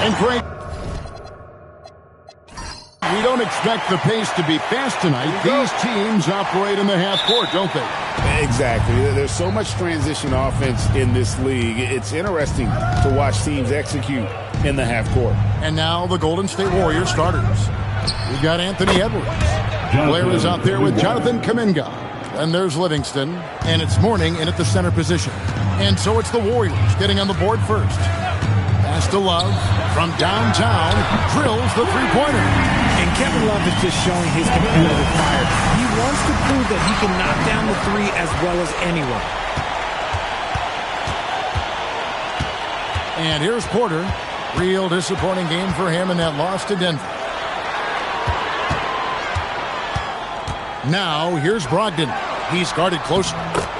And great. We don't expect the pace to be fast tonight. These teams operate in the half court, don't they? Exactly. There's so much transition offense in this league. It's interesting to watch teams execute in the half court. And now the Golden State Warriors starters. We've got Anthony Edwards. Blair is out there with Jonathan Kuminga. And there's Livingston. And it's Mourning in at the center position. And so it's the Warriors getting on the board first. Pass to Love from downtown. Drills the three-pointer. And Kevin Love is just showing his competitive fire. He wants to prove that he can knock down the three as well as anyone. And here's Porter. Real disappointing game for him in that loss to Denver. Now, here's Brogdon. He's guarded close.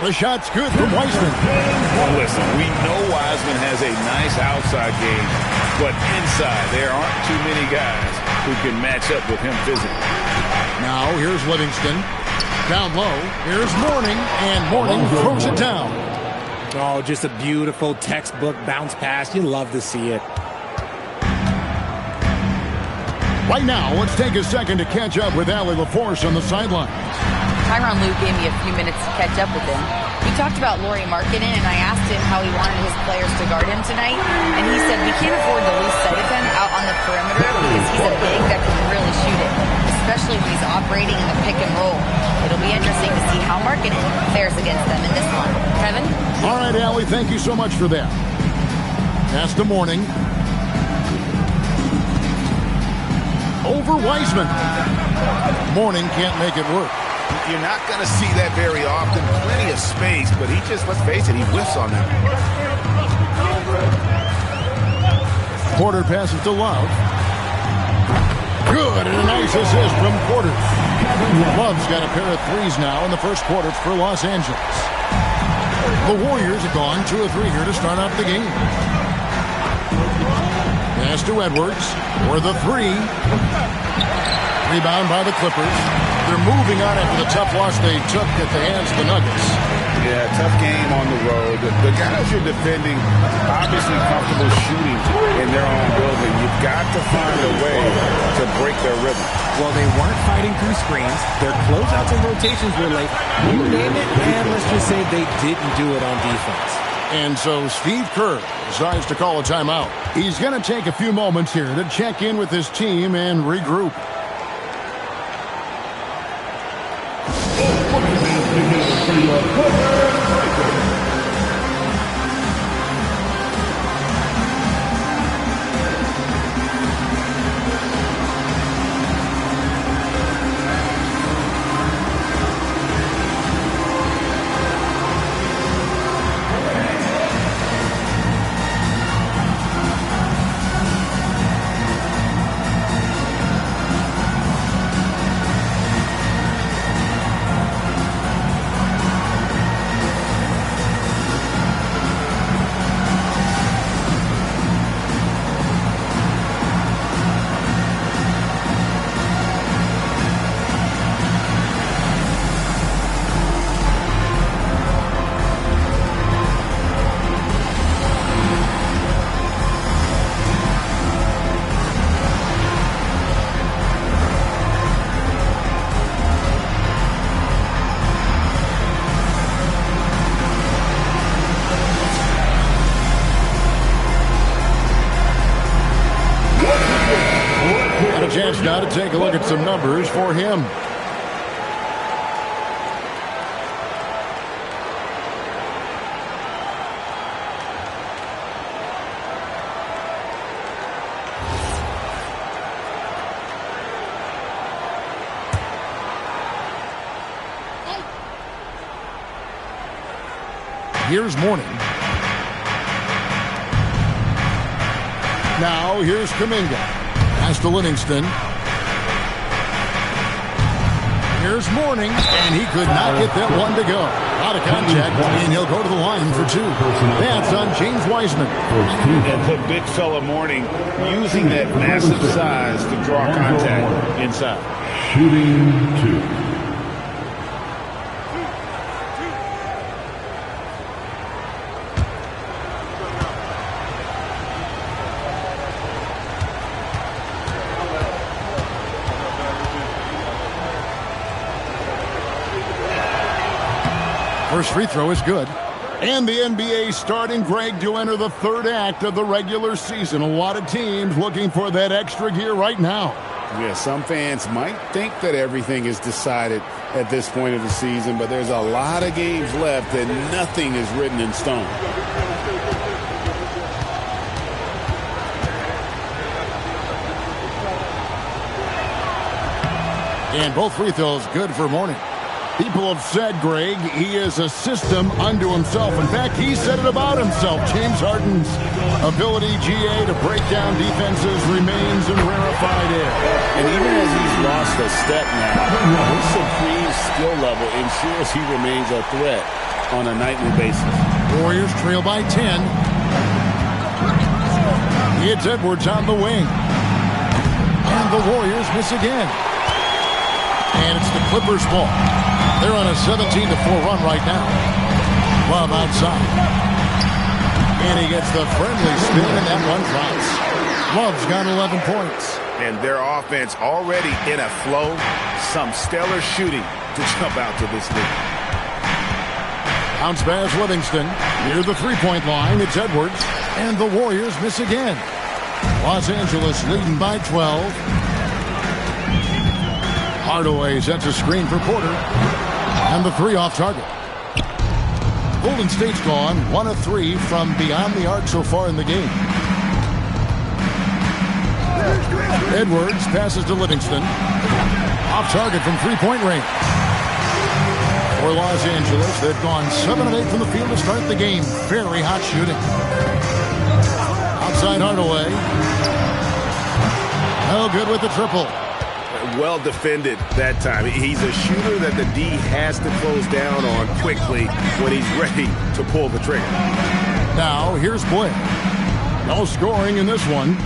The shot's good from Wiseman. Well, listen, we know Wiseman has a nice outside game, but inside there aren't too many guys who can match up with him physically. Now, here's Livingston. Down low. Here's Mourning, and Mourning throws it down. Oh, just a beautiful textbook bounce pass. You love to see it. Right now, let's take a second to catch up with Allie LaForce on the sidelines. Tyronn Lue gave me a few minutes to catch up with him. We talked about Lauri Markkanen, and I asked him how he wanted his players to guard him tonight, and he said we can't afford to lose sight of him out on the perimeter because he's a big that can really shoot it, especially when he's operating in the pick and roll. It'll be interesting to see how Markkanen fares against them in this one. Kevin? All right, Allie, thank you so much for that. Pass to Mourning. Over Wiseman. Mourning can't make it work. You're not going to see that very often. Plenty of space, but he just, let's face it, he whiffs on that. Porter passes to Love. Good, and a nice assist from Porter. Love's got a pair of threes now in the first quarter for Los Angeles. The Warriors have gone 2 of 3 here to start off the game. Pass to Edwards for the three. Rebound by the Clippers. They're moving on after the tough loss they took at the hands of the Nuggets. Yeah, tough game on the road. The guys you're defending obviously comfortable shooting in their own building. You've got to find a way to break their rhythm. Well, they weren't fighting through screens. Their closeouts and rotations were late. You name it, and let's just say they didn't do it on defense. And so Steve Kerr decides to call a timeout. He's going to take a few moments here to check in with his team and regroup. Chance now to take a look at some numbers for him. Here's Mourning. Now here's Kuminga. Pass to Livingston. Here's Mourning, and he could not get that one to go. Out of contact, and he'll go to the line for 2. That's on James Wiseman. And the big fella Mourning using that massive size to draw contact inside. Shooting 2. First free throw is good. And the NBA starting, Greg, to enter the third act of the regular season. A lot of teams looking for that extra gear right now. Yeah, some fans might think that everything is decided at this point of the season, but there's a lot of games left and nothing is written in stone. And both free throws good for Mourning. People have said, Greg, he is a system unto himself. In fact, he said it about himself. James Harden's ability, GA, to break down defenses remains in rarefied air. And even as he's lost a step now, his supreme skill level ensures he remains a threat on a nightly basis. Warriors trail by 10. It's Edwards on the wing. And the Warriors miss again. And it's the Clippers' ball. They're on a 17-4 run right now. Love outside. And he gets the friendly spin, and that one drops. Love's got 11 points. And their offense already in a flow. Some stellar shooting to jump out to this lead. Bounce pass Livingston. Near the three-point line, it's Edwards. And the Warriors miss again. Los Angeles leading by 12. Hardaway sets a screen for Porter. And the three off target. Golden State's gone 1 of 3 from beyond the arc so far in the game. Edwards passes to Livingston. Off target from three-point range. For Los Angeles, they've gone 7 of 8 from the field to start the game. Very hot shooting. Outside Hardaway. No good with the triple. Well defended that time. He's a shooter that the D has to close down on quickly when he's ready to pull the trigger. Now, here's Blair. No scoring in this one.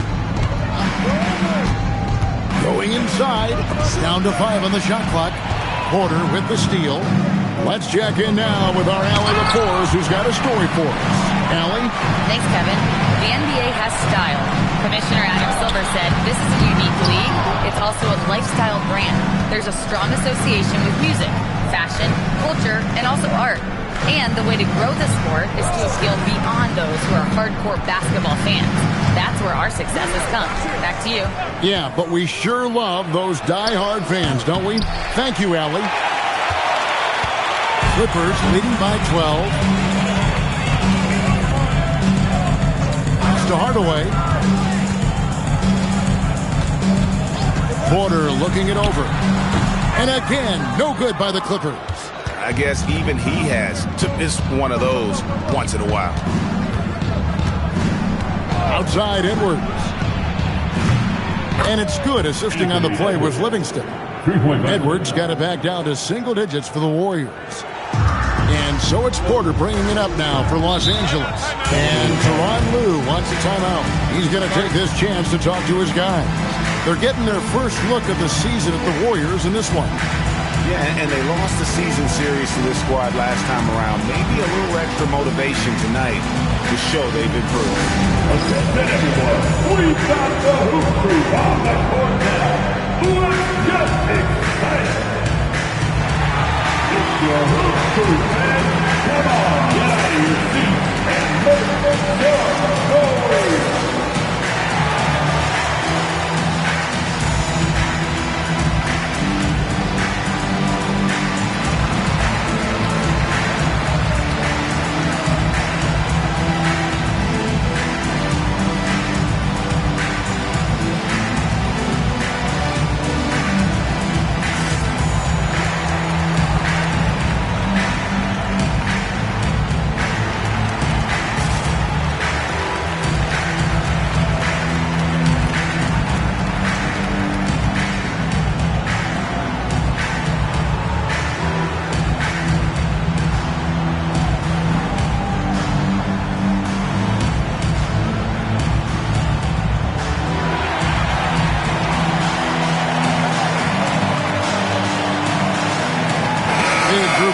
Going inside. Down to 5 on the shot clock. Porter with the steal. Let's check in now with our Allie LaForce, who's got a story for us. Allie? Thanks, Kevin. The NBA has style. Commissioner Adam Silver said, this is a unique league. It's also a lifestyle brand. There's a strong association with music, fashion, culture, and also art. And the way to grow the sport is to appeal beyond those who are hardcore basketball fans. That's where our success has come. Back to you. Yeah, but we sure love those die-hard fans, don't we? Thank you, Allie. Clippers leading by 12. Pass to Hardaway. Porter looking it over. And again, no good by the Clippers. I guess even he has to miss one of those once in a while. Outside Edwards. And it's good. Assisting on the play was Livingston. Edwards got it back down to single digits for the Warriors. And so it's Porter bringing it up now for Los Angeles. And Tyronn Lue wants a timeout. He's going to take this chance to talk to his guys. They're getting their first look of the season at the Warriors in this one. Yeah, and they lost the season series to this squad last time around. Maybe a little extra motivation tonight to show they've improved. Attention everyone, we've got the hoop crew on the court now. Let's get excited. It's your hoop crew, man. Come on, get out of your seat and make some noise.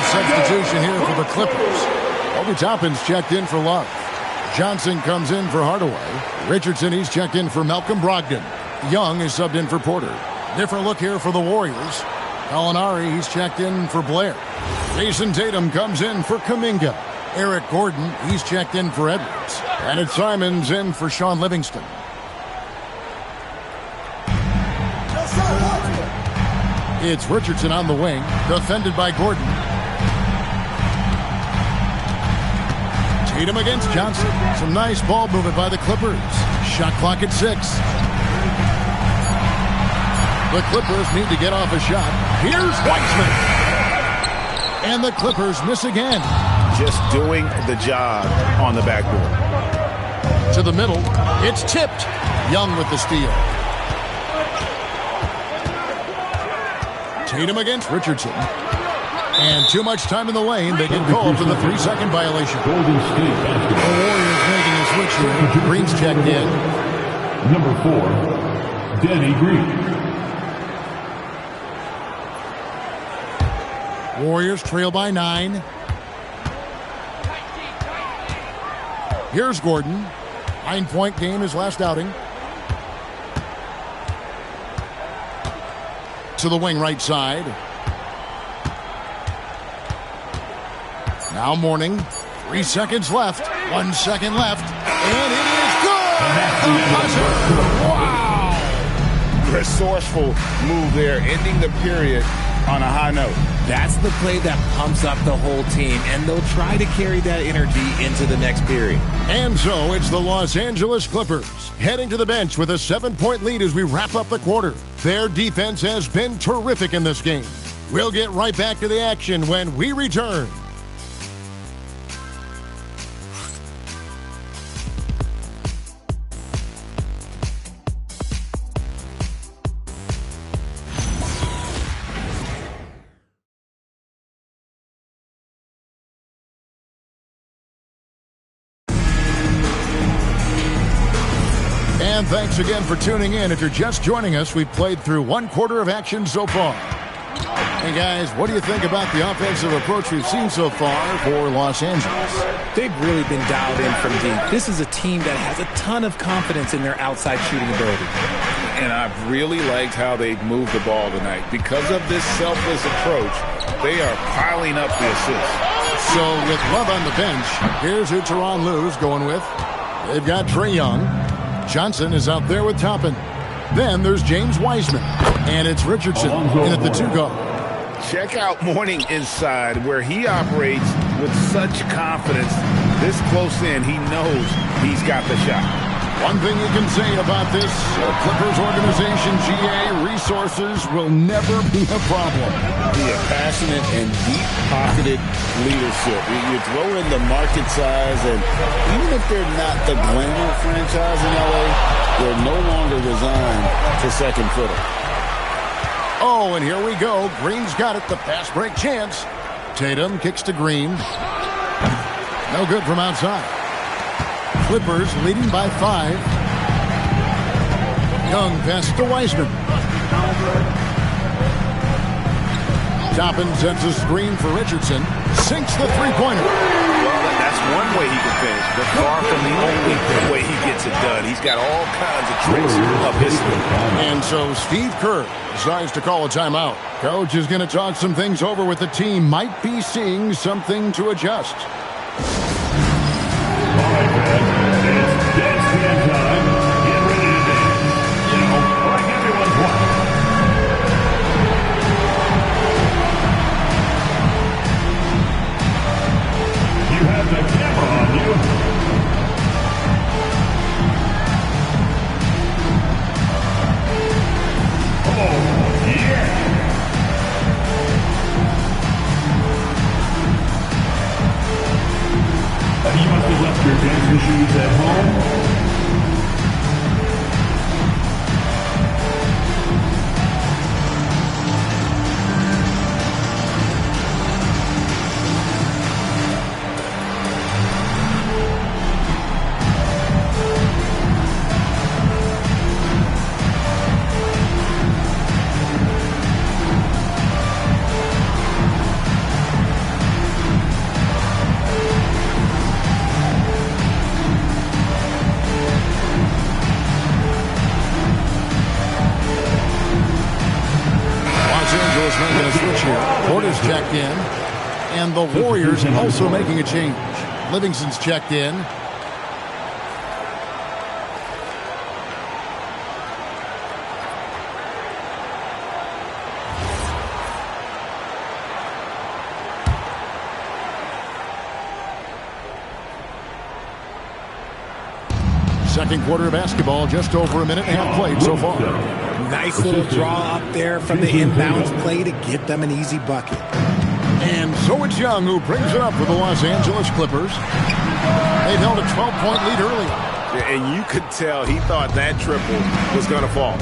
Substitution here for the Clippers. Obi Toppin's checked in for Love. Johnson comes in for Hardaway. Richardson, he's checked in for Malcolm Brogdon. Young is subbed in for Porter. Different look here for the Warriors. Gallinari, he's checked in for Blair. Jason Tatum comes in for Kuminga. Eric Gordon, he's checked in for Edwards. And it's Simons in for Sean Livingston. It's Richardson on the wing, defended by Gordon. Tatum against Johnson. Some nice ball movement by the Clippers. Shot clock at 6. The Clippers need to get off a shot. Here's Weissman. And the Clippers miss again. Just doing the job on the backboard. To the middle. It's tipped. Young with the steal. Tatum against Richardson. And too much time in the lane. They get called for the 3-second violation. Golden State basketball. The Warriors making a switch here. Green's checked in. Number 4, Danny Green. Warriors trail by 9. Here's Gordon. 9-point game his last outing. To the wing right side. Now Mourning. 3 seconds left. 1 second left. And it is good! Wow! Resourceful move there, ending the period on a high note. That's the play that pumps up the whole team, and they'll try to carry that energy into the next period. And so it's the Los Angeles Clippers heading to the bench with a 7-point lead as we wrap up the quarter. Their defense has been terrific in this game. We'll get right back to the action when we return. And thanks again for tuning in. If you're just joining us, we've played through 1 quarter of action so far. Hey guys, what do you think about the offensive approach we've seen so far for Los Angeles? They've really been dialed in from deep. This is a team that has a ton of confidence in their outside shooting ability. And I've really liked how they've moved the ball tonight. Because of this selfless approach, they are piling up the assists. So with Love on the bench, here's who Tyronn Lue's going with. They've got Trae Young. Johnson is out there with Toppin. Then there's James Wiseman. And it's Richardson in at the 2 guard. Check out Mourning inside, where he operates with such confidence. This close in, he knows he's got the shot. One thing you can say about this Clippers organization, GA, resources will never be a problem. The passionate and deep-pocketed leadership. You throw in the market size, and even if they're not the glamour franchise in LA, they're no longer resigned to second fiddle. Oh, and here we go. Green's got it. The fast break chance. Tatum kicks to Green. No good from outside. Clippers leading by 5. Young pass to Wiseman. Toppin sends a screen for Richardson. Sinks the 3-pointer. Well, that's one way he can finish, but far from the only way he gets it done. He's got all kinds of tricks up his sleeve. And so Steve Kerr decides to call a timeout. Coach is going to talk some things over with the team. Might be seeing something to adjust. Dance band time. Get ready to dance. You know, like everyone's watching. You have the camera on you. Oh, yeah. You must have left your dancing shoes at home. Making a switch here. Porter's checked in. And the Warriors also making a change. Livingston's checked in. Second quarter of basketball, just over a minute and a half played so far. Nice little draw up there from the inbounds play to get them an easy bucket. And so it's Young who brings it up for the Los Angeles Clippers. They've held a 12-point lead earlier. And you could tell he thought that triple was going to fall.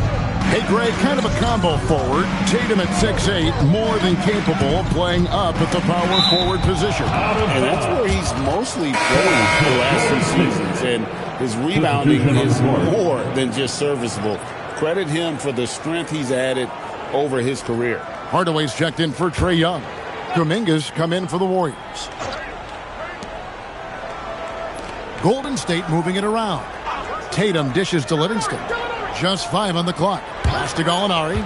Hey, Greg, kind of a combo forward. Tatum at 6'8", more than capable of playing up at the power forward position. And that's where he's mostly played the last 2 seasons. And his rebounding is more than just serviceable. Credit him for the strength he's added over his career. Hardaway's checked in for Trae Young. Kuminga's come in for the Warriors. Golden State moving it around. Tatum dishes to Livingston. Just 5 on the clock. Pass to Gallinari.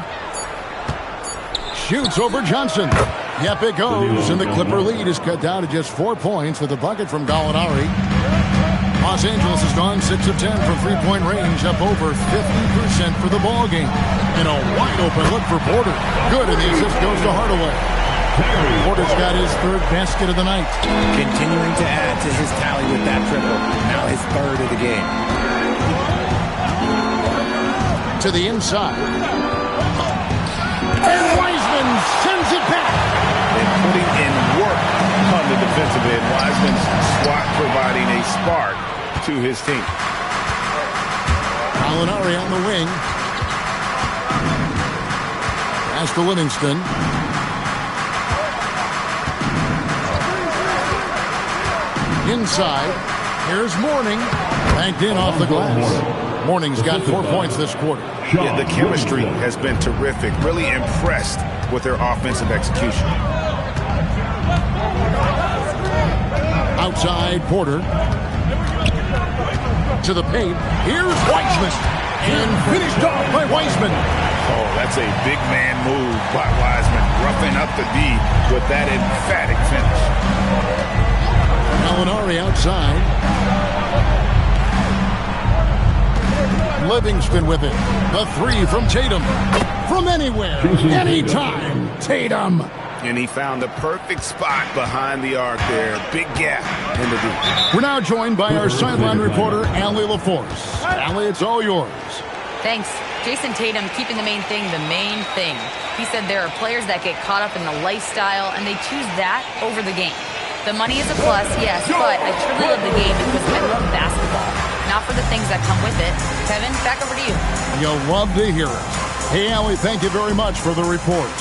Shoots over Johnson. Yep, it goes. And the Clipper lead is cut down to just 4 points with a bucket from Gallinari. Los Angeles has gone 6 of 10 from three-point range, up over 50% for the ball game. And a wide-open look for Porter. Good, and the assist goes to Hardaway. Porter's got his 3rd basket of the night. Continuing to add to his tally with that triple. Now his 3rd of the game. To the inside. And Wiseman sends it back. And putting in work on the defensive end. Wiseman's swat providing a spark to his team. Gallinari on the wing. Pass to Livingston. Inside. Here's Mourning. Banked in off the glass. Mourning's got 4 points this quarter. Yeah, the chemistry has been terrific. Really impressed with their offensive execution. Outside, Porter. To the paint. Here's Wiseman. And finished off by Wiseman. Oh, that's a big man move by Wiseman. Roughing up the D with that emphatic finish. Gallinari outside. Livingston with it. The 3 from Tatum. From anywhere, anytime, Tatum. And he found the perfect spot behind the arc there. Big gap in the deep. We're now joined by our sideline reporter, Allie LaForce. Allie, it's all yours. Thanks. Jason Tatum keeping the main thing. He said there are players that get caught up in the lifestyle, and they choose that over the game. The money is a plus, yes, but I truly love the game because I love basketball, not for the things that come with it. Kevin, back over to you. You'll love to hear it. Hey, Allie, thank you very much for the report.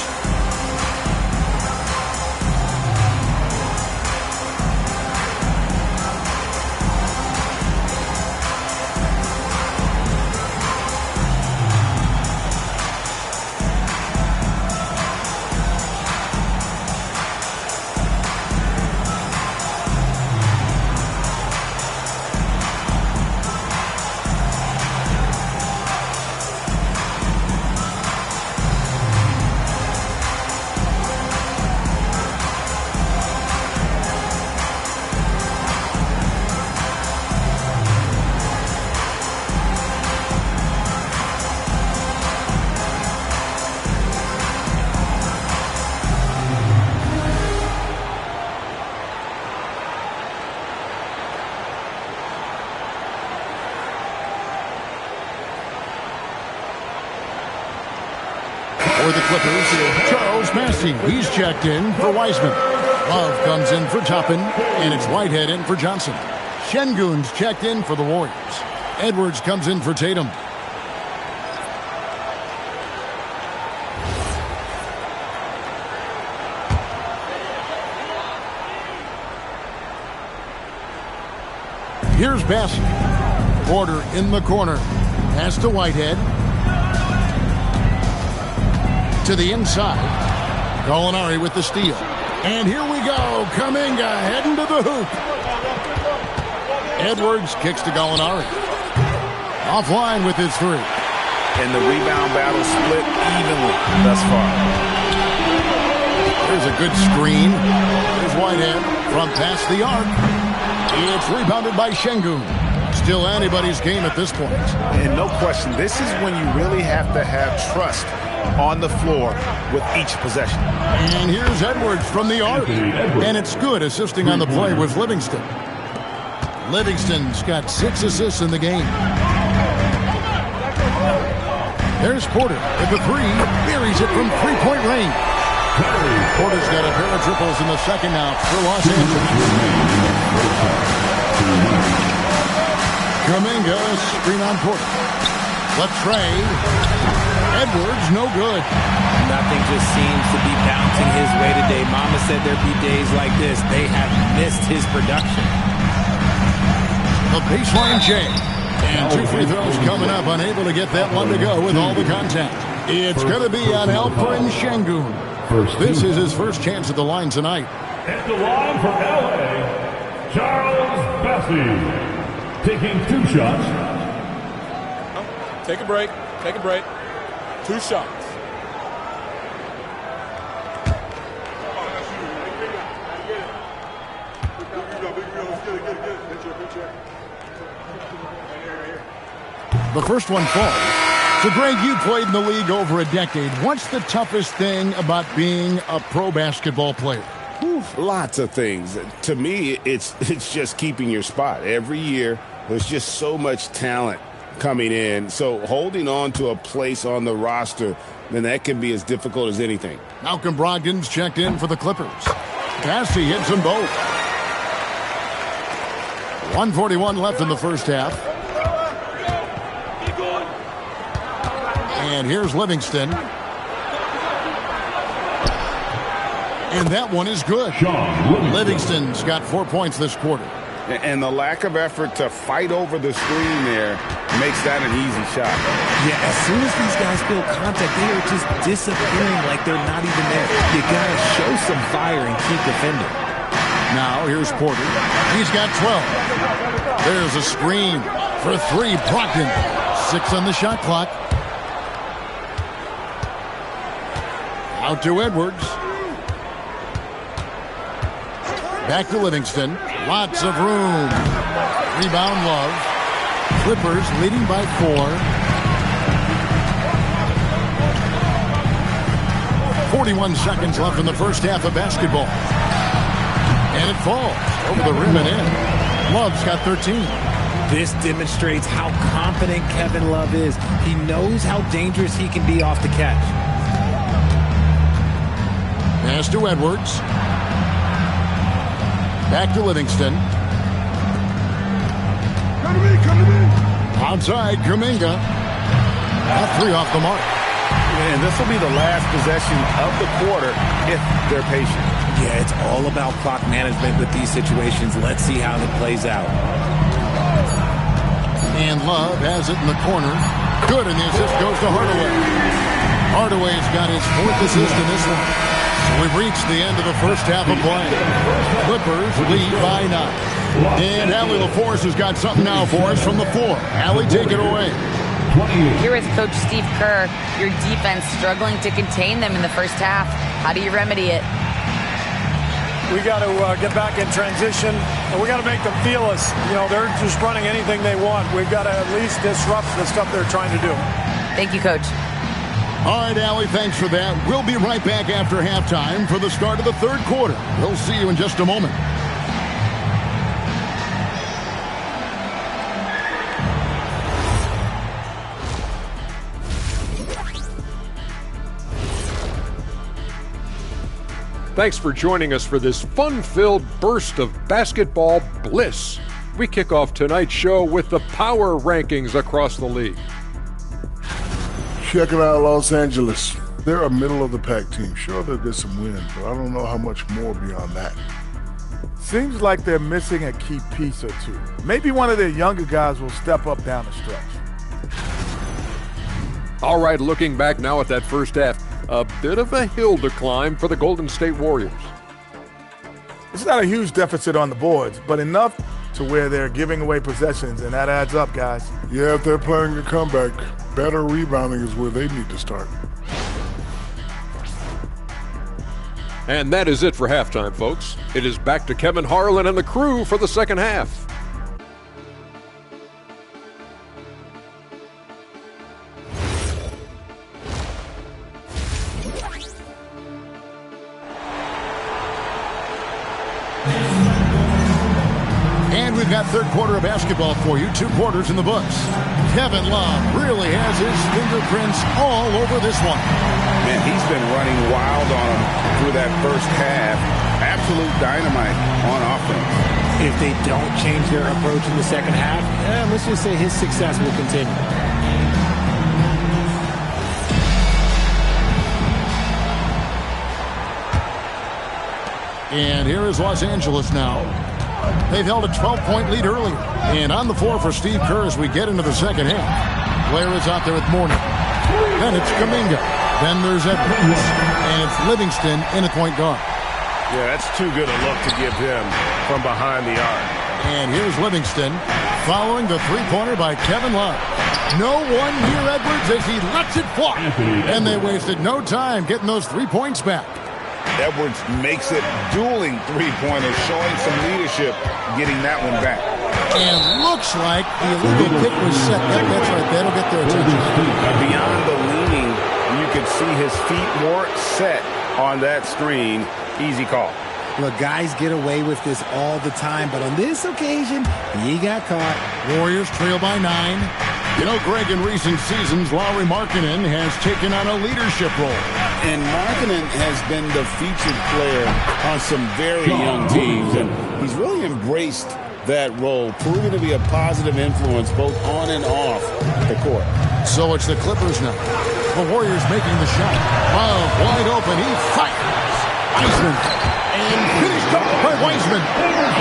For the Clippers, Charles Massey. He's checked in for Wiseman. Love comes in for Toppin, and it's Whitehead in for Johnson. Şengün's checked in for the Warriors. Edwards comes in for Tatum. Here's Bassey. Porter in the corner. Pass to Whitehead. To the inside. Gallinari with the steal. And here we go. Kuminga heading to the hoop. Edwards kicks to Gallinari. Offline with his 3. And the rebound battle split evenly thus far. Here's a good screen. Here's Whitehead from past the arc. It's rebounded by Şengün. Still anybody's game at this point. And no question, this is when you really have to have trust on the floor with each possession. And here's Edwards from the arc. And it's good, assisting on the play with Livingston. Livingston's got 6 assists in the game. There's Porter with the 3. Buries it from three-point range. Porter's got a pair of triples in the second now for Los Angeles. Kuminga, screen on Porter. Latrey. Edwards, no good. Nothing just seems to be bouncing his way today. Mama said there'd be days like this. They have missed his production. The baseline change. And 2 free throws coming up. Unable to get that one to go with all the contact. It's going to be on Alperen Şengün. This is his first chance at the line tonight. At the line for LA, Charles Bassey. Taking 2 shots. Take a break. Take a break. 2 shots. The first one falls. So, Greg, you played in the league over a decade. What's the toughest thing about being a pro basketball player? Lots of things. To me, it's just keeping your spot. Every year, there's just so much talent coming in. So holding on to a place on the roster, then that can be as difficult as anything. Malcolm Brogdon's checked in for the Clippers. Cassie hits them both. 1:41 left in the first half. And here's Livingston. And that one is good. Livingston's got 4 points this quarter. And the lack of effort to fight over the screen there makes that an easy shot. Yeah, as soon as these guys feel contact, they are just disappearing like they're not even there. You gotta show some fire and keep defending. Now here's Porter. He's got 12. There's a screen for 3. Brogdon. 6 on the shot clock. Out to Edwards. Back to Livingston. Lots of room. Rebound Love. Clippers leading by 4. 41 seconds left in the first half of basketball. And it falls over the rim and in. Love's got 13. This demonstrates how confident Kevin Love is. He knows how dangerous he can be off the catch. Pass to Edwards. Back to Livingston. Come to me. Outside, Kuminga. That 3 off the mark. And this will be the last possession of the quarter if they're patient. Yeah, it's all about clock management with these situations. Let's see how it plays out. And Love has it in the corner. Good, and the assist goes to Hardaway. Hardaway's got his 4th assist in this one. So we've reached the end of the first half of play. Clippers lead by 9. And Allie LaForce has got something now for us from the floor. Allie, take it away. Here is Coach Steve Kerr. Your defense struggling to contain them in the first half. How do you remedy it? We got to get back in transition, and we got to make them feel us. You know, they're just running anything they want. We've got to at least disrupt the stuff they're trying to do. Thank you, Coach. All right, Allie, thanks for that. We'll be right back after halftime for the start of the third quarter. We'll see you in just a moment. Thanks for joining us for this fun-filled burst of basketball bliss. We kick off tonight's show with the power rankings across the league. Check it out, Los Angeles. They're a middle-of-the-pack team. Sure, they'll get some wins, but I don't know how much more beyond that. Seems like they're missing a key piece or two. Maybe one of their younger guys will step up down the stretch. All right, looking back now at that first half, a bit of a hill to climb for the Golden State Warriors. It's not a huge deficit on the boards, but enough to where they're giving away possessions, and that adds up, guys. Yeah, if they're playing a comeback, better rebounding is where they need to start. And that is it for halftime, folks. It is back to Kevin Harlan and the crew for the second half. And we've got third quarter of basketball for you. 2 quarters in the books. Kevin Love really has his fingerprints all over this one. Man, he's been running wild on him through that first half. Absolute dynamite on offense. If they don't change their approach in the second half, let's just say his success will continue. And here is Los Angeles now. They've held a 12-point lead earlier. And on the floor for Steve Kerr as we get into the second half. Blair is out there with Mourning. Then it's Kuminga. Then there's Edwards. And it's Livingston in at point guard. Yeah, that's too good a look to give him from behind the arc. And here's Livingston following the three-pointer by Kevin Love. No one near Edwards as he lets it fly. And they wasted no time getting those 3 points back. Edwards makes it dueling three-pointers, showing some leadership, getting that one back. And looks like the illegal kick was set. Yep, that's right. That'll get their attention. Beyond the leaning, you could see his feet weren't set on that screen. Easy call. Look, guys get away with this all the time, but on this occasion, he got caught. Warriors trail by 9. You know, Greg, in recent seasons, Lauri Markkanen has taken on a leadership role. And Markkanen has been the featured player on some very young teams, and he's really embraced that role, proving to be a positive influence both on and off the court. So it's the Clippers now. The Warriors making the shot. Love wide open. He fires. Wiseman. And finished up by Wiseman.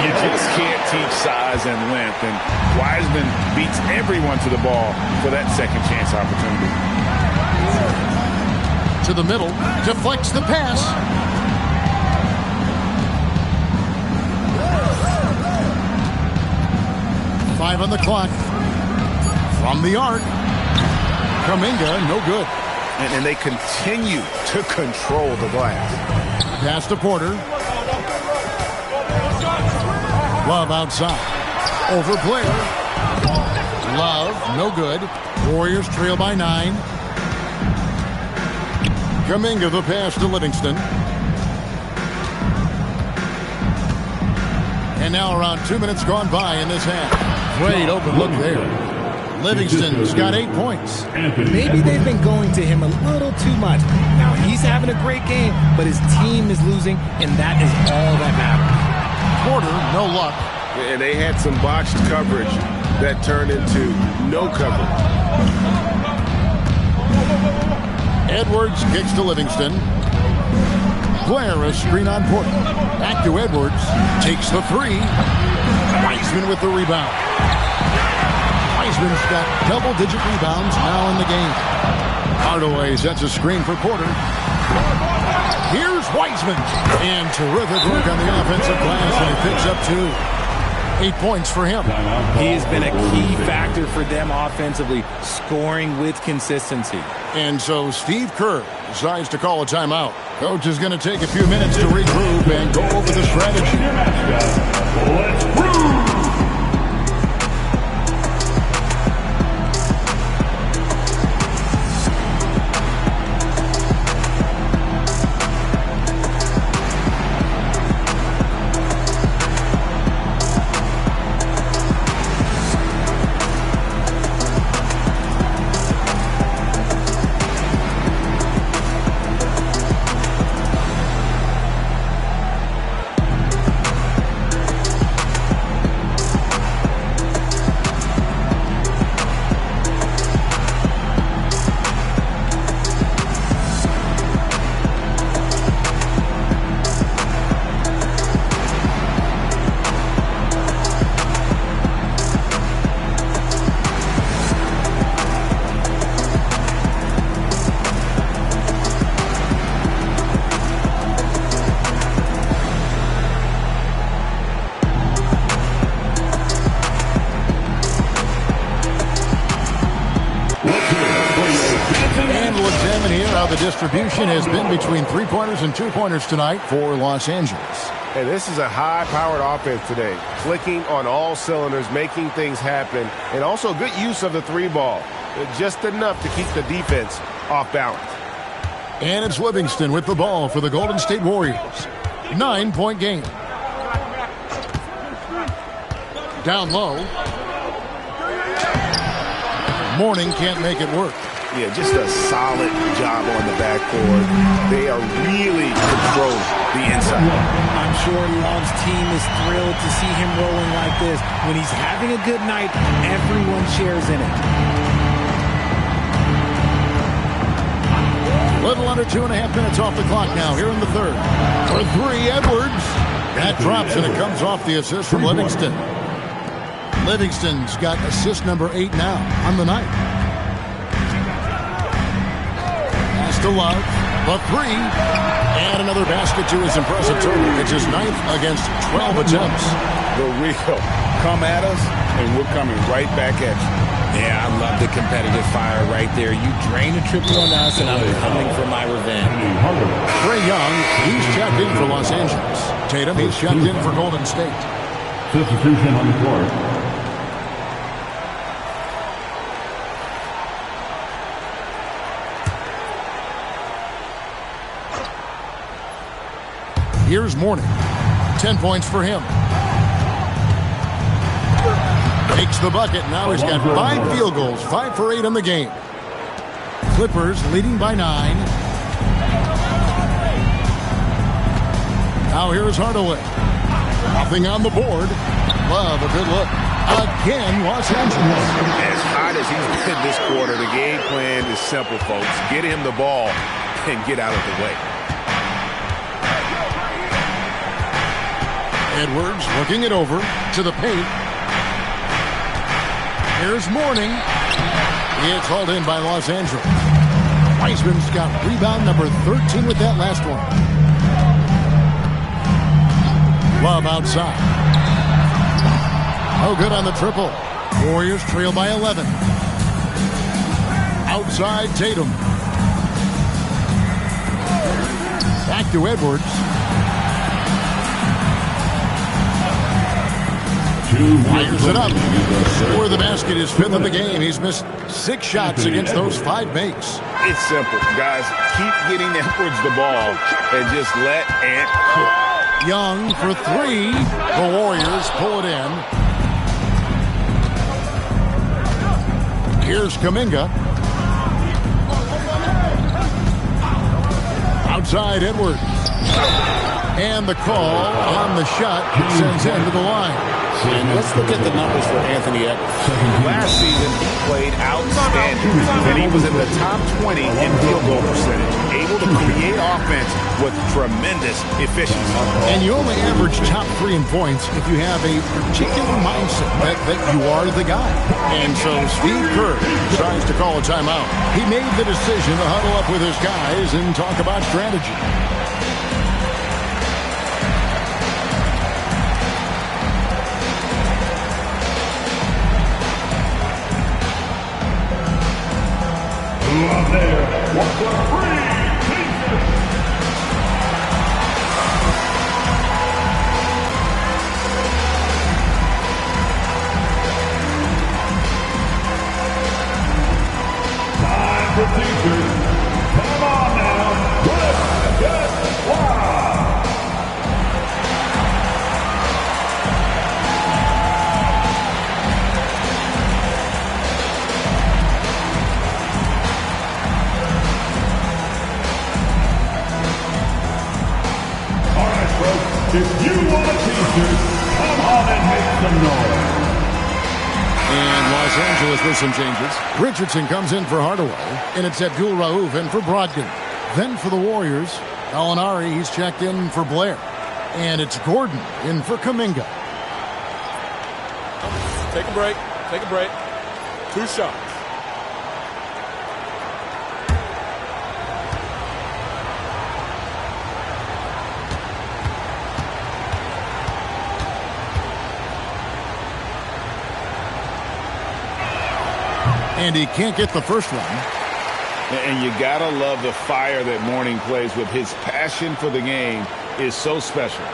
You just can't teach size and length, and Wiseman beats everyone to the ball for that second chance opportunity. To the middle, deflects the pass. Five on the clock. From the arc. Kuminga, no good. And they continue to control the glass. Pass to Porter. Love outside. Over Blair. Love, no good. Warriors trail by 9. Kuminga the pass to Livingston. And now around 2 minutes gone by in this half. Great open look there. Livingston's got 8 points. Maybe they've been going to him a little too much. Now he's having a great game, but his team is losing, and that is all that matters. Porter, no luck. And they had some botched coverage that turned into no coverage. Edwards kicks to Livingston. Blair, a screen on Porter. Back to Edwards. Takes the 3. Wiseman with the rebound. Wiseman's got double-digit rebounds now in the game. Hardaway sets a screen for Porter. Here's Wiseman. And terrific work on the offensive glass, and he picks up 2. 8 points for him. He has been a key factor for them offensively, scoring with consistency. And so Steve Kerr decides to call a timeout. Coach is going to take a few minutes to regroup and go over the strategy. Let's prove. the distribution has been between 3-pointers and 2-pointers tonight for Los Angeles. And this is a high-powered offense today. Clicking on all cylinders, making things happen, and also good use of the 3-ball. Just enough to keep the defense off balance. And it's Livingston with the ball for the Golden State Warriors. 9-point game. Down low. Mourning can't make it work. Yeah, just a solid job on the backcourt. They are really controlling the inside. I'm sure Love's team is thrilled to see him rolling like this. When he's having a good night, everyone shares in it. Little under 2.5 minutes off the clock now here in the third. For 3, Edwards. That drops and it comes off the assist from Livingston. Livingston's got assist number 8 now on the night. Pass to Love. The 3. And another basket to his impressive total. It's his 9th against 12 attempts. The real come at us, and we're coming right back at you. Yeah, I love the competitive fire right there. You drain a triple on us, and I'm coming for my revenge. Trae Young, he's checked in for Los Angeles. Tatum, he's checked in for Golden State. Substitution on the floor. Here's Mourning. 10 points for him. Takes the bucket. Now he's got 5 field goals. 5 for 8 in the game. Clippers leading by 9. Now here's Hardaway. Nothing on the board. Love, a good look. Again, Los Angeles. As hot as he's been this quarter, the game plan is simple, folks. Get him the ball and get out of the way. Edwards looking it over to the paint. Here's Mourning. It's hauled in by Los Angeles. Wiseman's got rebound number 13 with that last one. Love outside. No good on the triple. Warriors trail by 11. Outside Tatum. Back to Edwards. Fires it up. For the basket, his 5th of the game. He's missed 6 shots against those 5 makes. It's simple, guys. Keep getting Edwards the ball and just let Ant cook. Young for 3. The Warriors pull it in. Here's Kuminga. Outside Edwards. And the call on the shot sends him to the line. And let's look at the numbers for Anthony Edwards. Last season, he played outstanding, and he was in the top 20 in field goal percentage, able to create offense with tremendous efficiency. And you only average top 3 in points if you have a particular mindset that you are the guy. And so Steve Kerr decides to call a timeout. He made the decision to huddle up with his guys and talk about strategy. Out there, what's the free pieces? Time for teachers. Come on now, let's get wild. If you want a t-shirt, come on and make some noise. And Los Angeles with some changes. Richardson comes in for Hardaway, and it's Abdul Rauf in for Brogdon. Then for the Warriors, Alinari, he's checked in for Blair. And it's Gordon in for Kuminga. Take a break. Take a break. 2 shots. And he can't get the first one. And you got to love the fire that Mourning plays with. His passion for the game is so special.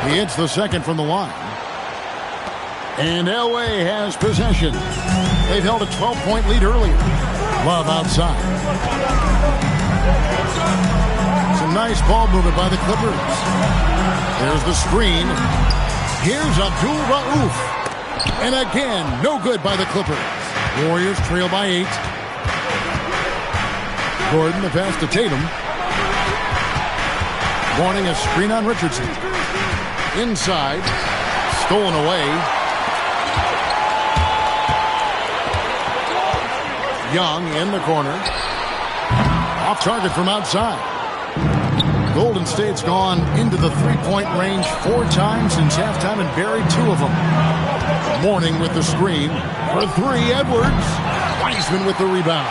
He hits the second from the line. And Elway has possession. They've held a 12-point lead earlier. Love outside. Some nice ball movement by the Clippers. There's the screen. Here's Abdul Rauf. And again, no good by the Clippers. Warriors trail by 8. Gordon, the pass to Tatum. Warning a screen on Richardson. Inside. Stolen away. Young in the corner. Off target from outside. Golden State's gone into the three-point range 4 times since halftime and buried 2 of them. Mourning with the screen. For 3, Edwards. Wiseman with the rebound.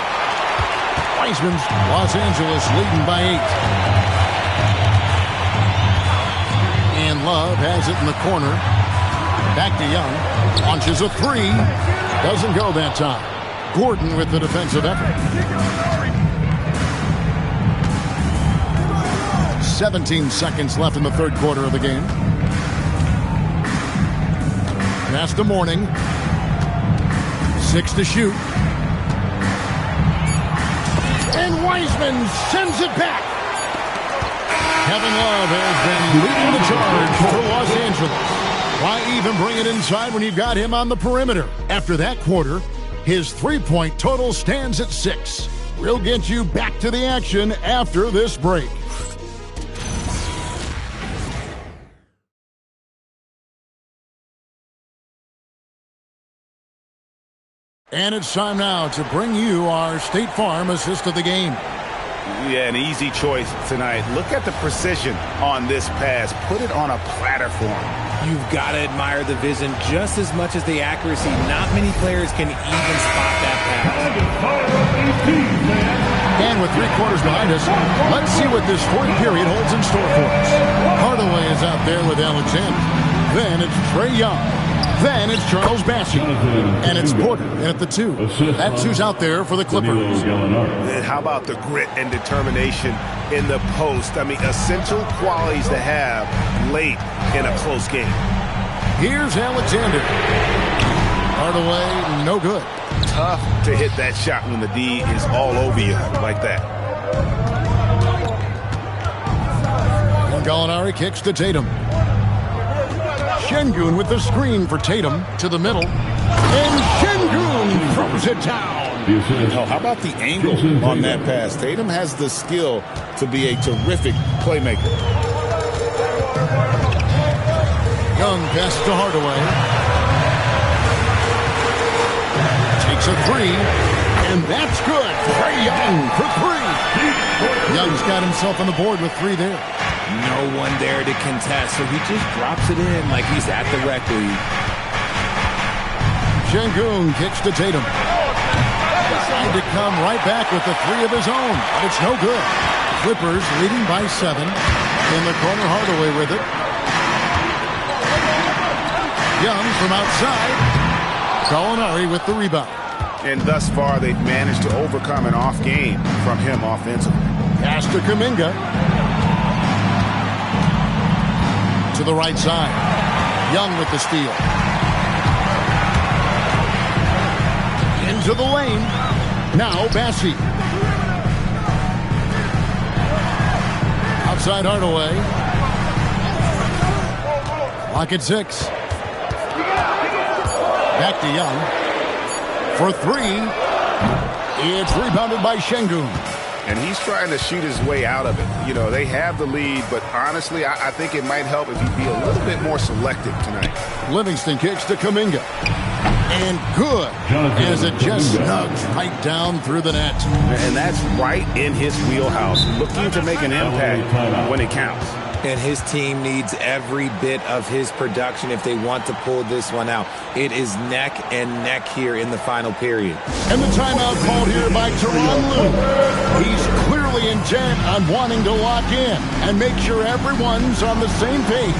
Wiseman's Los Angeles leading by 8. And Love has it in the corner. Back to Young. Launches a 3. Doesn't go that time. Gordon with the defensive effort. 17 seconds left in the third quarter of the game. Pass to Mourning. 6 to shoot. And Wiseman sends it back. Kevin Love has been leading the charge for Los Angeles. Why even bring it inside when you've got him on the perimeter? After that quarter, his three-point total stands at 6. We'll get you back to the action after this break. And it's time now to bring you our State Farm assist of the game. Yeah, an easy choice tonight. Look at the precision on this pass. Put it on a platter for him. You've got to admire the vision just as much as the accuracy. Not many players can even spot that pass. And with 3 quarters behind us, let's see what this fourth period holds in store for us. Hardaway is out there with Alexander. Then it's Trae Young. Then it's Charles Bassey. And it's Porter at the 2. That's who's out there for the Clippers. And how about the grit and determination in the post? I mean, essential qualities to have late in a close game. Here's Alexander. Hardaway, no good. Tough to hit that shot when the D is all over you like that. And Gallinari kicks to Tatum. Şengün with the screen for Tatum to the middle. And Şengün throws it down. Oh, how about the angle on that pass? Tatum has the skill to be a terrific playmaker. Young pass to Hardaway. Takes a 3. And that's good. Trae Young for 3. Young's got himself on the board with 3 there. No one there to contest, so he just drops it in like he's at the rec league. Şengün kicks to Tatum. Trying to come right back with the 3 of his own, but it's no good. Clippers leading by 7. In the corner, Hardaway with it. Young from outside. Gallinari with the rebound. And thus far, they've managed to overcome an off game from him offensively. Pass to Kuminga. To the right side. Young with the steal. Into the lane. Now Bassey. Outside Hardaway. Lock at 6. Back to Young. For 3. It's rebounded by Şengün. And he's trying to shoot his way out of it. You know, they have the lead, but honestly, I think it might help if he'd be a little bit more selective tonight. Livingston kicks to Kuminga. And good, as it just snugs right down through the net. And that's right in his wheelhouse, looking to make an impact when it counts. and his team needs every bit of his production if they want to pull this one out. It is neck and neck here in the final period. And the timeout called here by Tyronn Lue. He's clearly intent on wanting to lock in and make sure everyone's on the same page.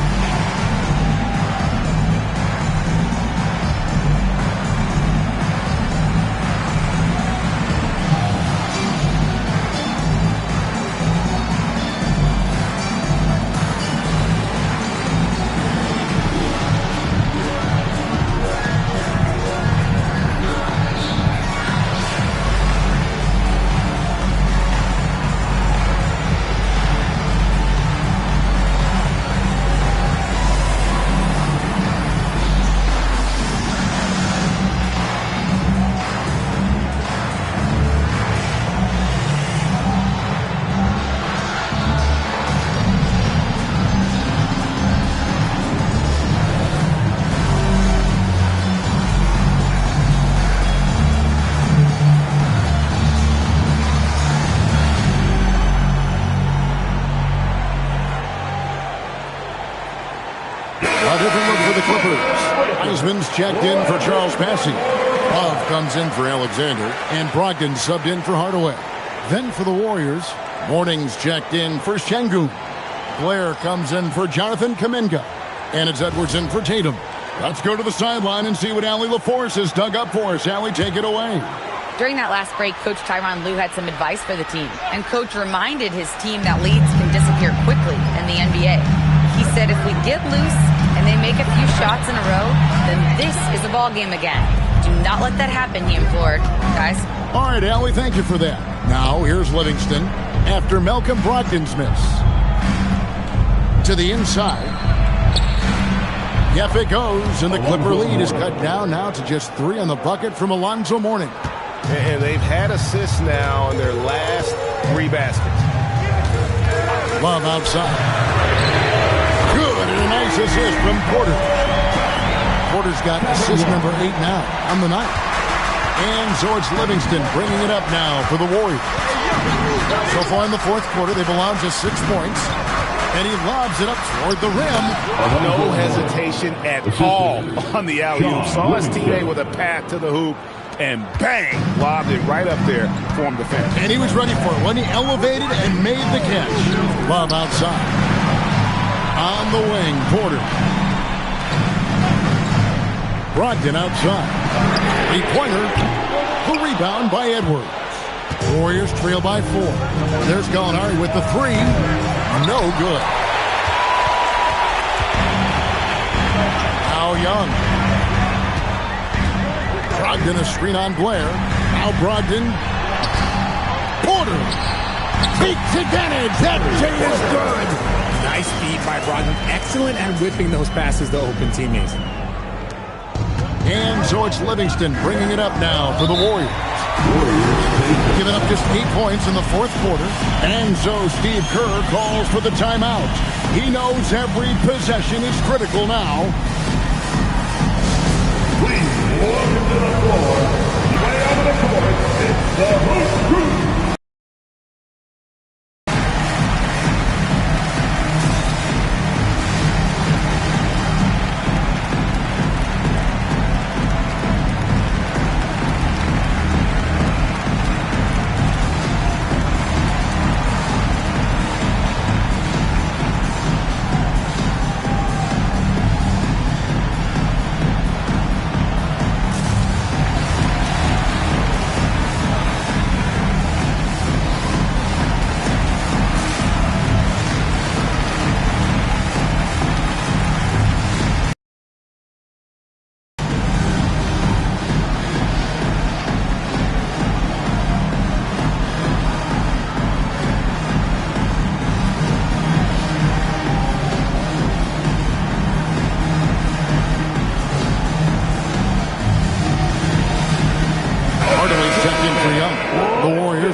A different look for the Clippers. Heisman's checked in for Charles Passy. Love comes in for Alexander, and Brogdon subbed in for Hardaway. Then for the Warriors, Morning's checked in for Şengün. Blair comes in for Jonathan Kuminga, and it's Edwards in for Tatum. Let's go to the sideline and see what Allie LaForce has dug up for us. Allie, take it away. During that last break, Coach Tyronn Lue had some advice for the team, and Coach reminded his team that leads can disappear quickly in the NBA. He said if we get loose and they make a few shots in a row, then this is a ball game again. Do not let that happen, he implored. Guys? All right, Allie, thank you for that. Now, here's Livingston after Malcolm Brogdon's miss. To the inside. Yep, it goes, and the Clipper lead is cut down now to just 3 on the bucket from Alonzo Mourning. And they've had assists now in their last 3 baskets. Love outside. Good, and a nice assist from Porter. Porter's got assist number 8 now on the night. And so it's Livingston bringing it up now for the Warriors. So far in the fourth quarter, they've allowed just 6 points. And he lobs it up toward the rim. No hesitation at all on the alley-oop. Saw his teammate with a path to the hoop, and bang, lobbed it right up there for him to finish. And he was ready for it when he elevated and made the catch. Love outside. On the wing, Porter. Brogdon outside. 3-pointer. The rebound by Edwards. Warriors trail by 4. There's Gallinari with the 3. No good. Now Young. Brogdon a screen on Blair. Now Brogdon. Porter takes advantage. That J is good. Nice feed by Brogdon. Excellent at whipping those passes to open teammates. And so it's Livingston bringing it up now for the Warriors. Giving up just 8 points in the fourth quarter. And so Steve Kerr calls for the timeout. He knows every possession is critical now. Please welcome to the floor. Way out of the court, it's the Hoop Crew.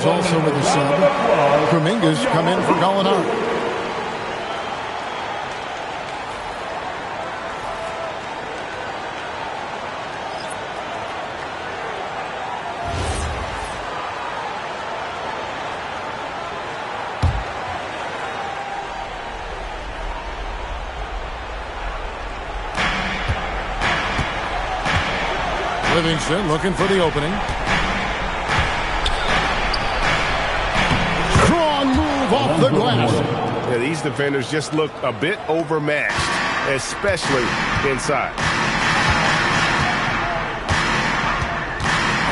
Also with the sub. Kuminga's come in for Gallinari. Livingston looking for the opening. Strong move off the glass. Yeah, these defenders just look a bit overmatched, especially inside.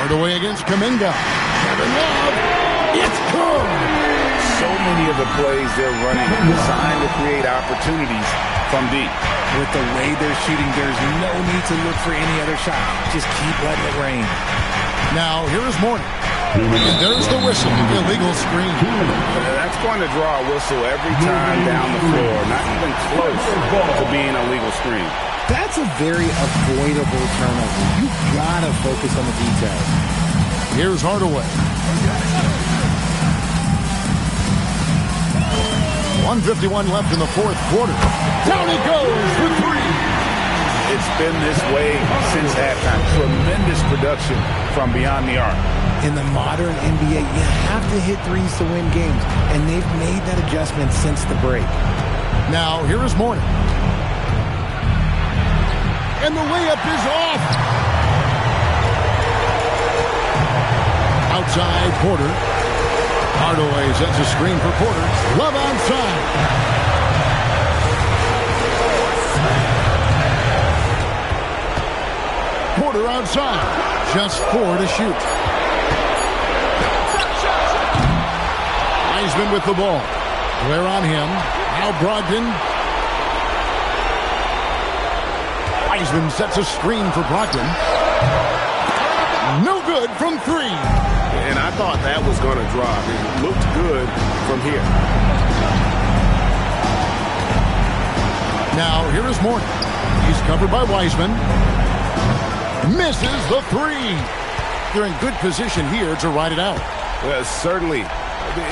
Hardaway against Kuminga. Kevin Love. It's good. So many of the plays they're running are designed to create opportunities from deep. With the way they're shooting, there's no need to look for any other shot. Just keep letting it rain. Now, here is Morning. And there's the whistle. Illegal screen. That's going to draw a whistle every time down the floor. Not even close to being a legal screen. That's a very avoidable turnover. You gotta focus on the details. Here's Hardaway. 1:51 left in the fourth quarter. Down he goes for three. It's been this way since halftime. Tremendous production from beyond the arc. In the modern NBA, you have to hit threes to win games, and they've made that adjustment since the break. Now, here is Morning. And the layup is off. Outside Porter. Hardaway sets a screen for Porter. Love outside. Porter outside. Just 4 to shoot. Wiseman with the ball. Blair on him. Now Brogdon. Wiseman sets a screen for Brogdon. No good from 3. And I thought that was going to drop. It looked good from here. Now, here is Morton. He's covered by Wiseman. Misses the 3. They're in good position here to ride it out. Well, certainly.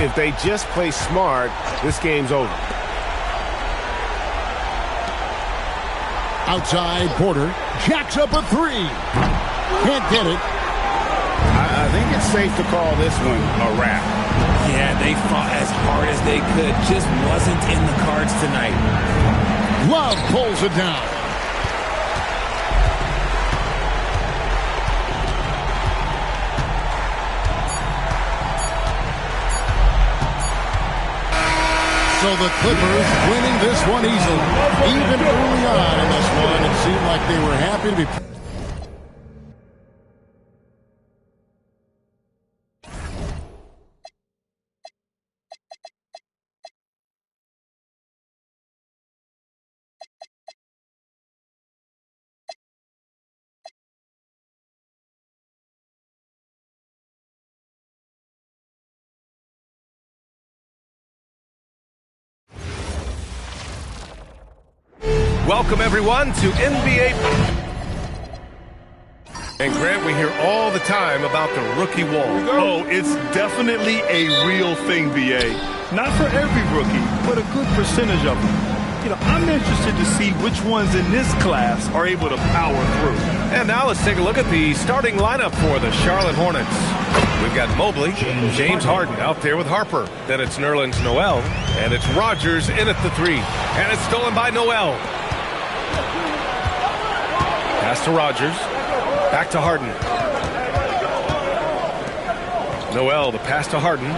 If they just play smart, this game's over. Outside Porter. Jacks up a 3. Can't get it. I think it's safe to call this one a wrap. Yeah, they fought as hard as they could. Just wasn't in the cards tonight. Love pulls it down. So the Clippers winning this one easily. Even early on in this one, it seemed like they were happy to be... Welcome, everyone, to NBA. And Grant, we hear all the time about the rookie wall. Oh, it's definitely a real thing, BA. Not for every rookie, but a good percentage of them. You know, I'm interested to see which ones in this class are able to power through. And now let's take a look at the starting lineup for the Charlotte Hornets. We've got Mobley, James Harden out there with Harper. Then it's Nerlens Noel, and it's Rodgers in at the 3. And it's stolen by Noel. Pass to Rodgers. Back to Harden. Noel, the pass to Harden.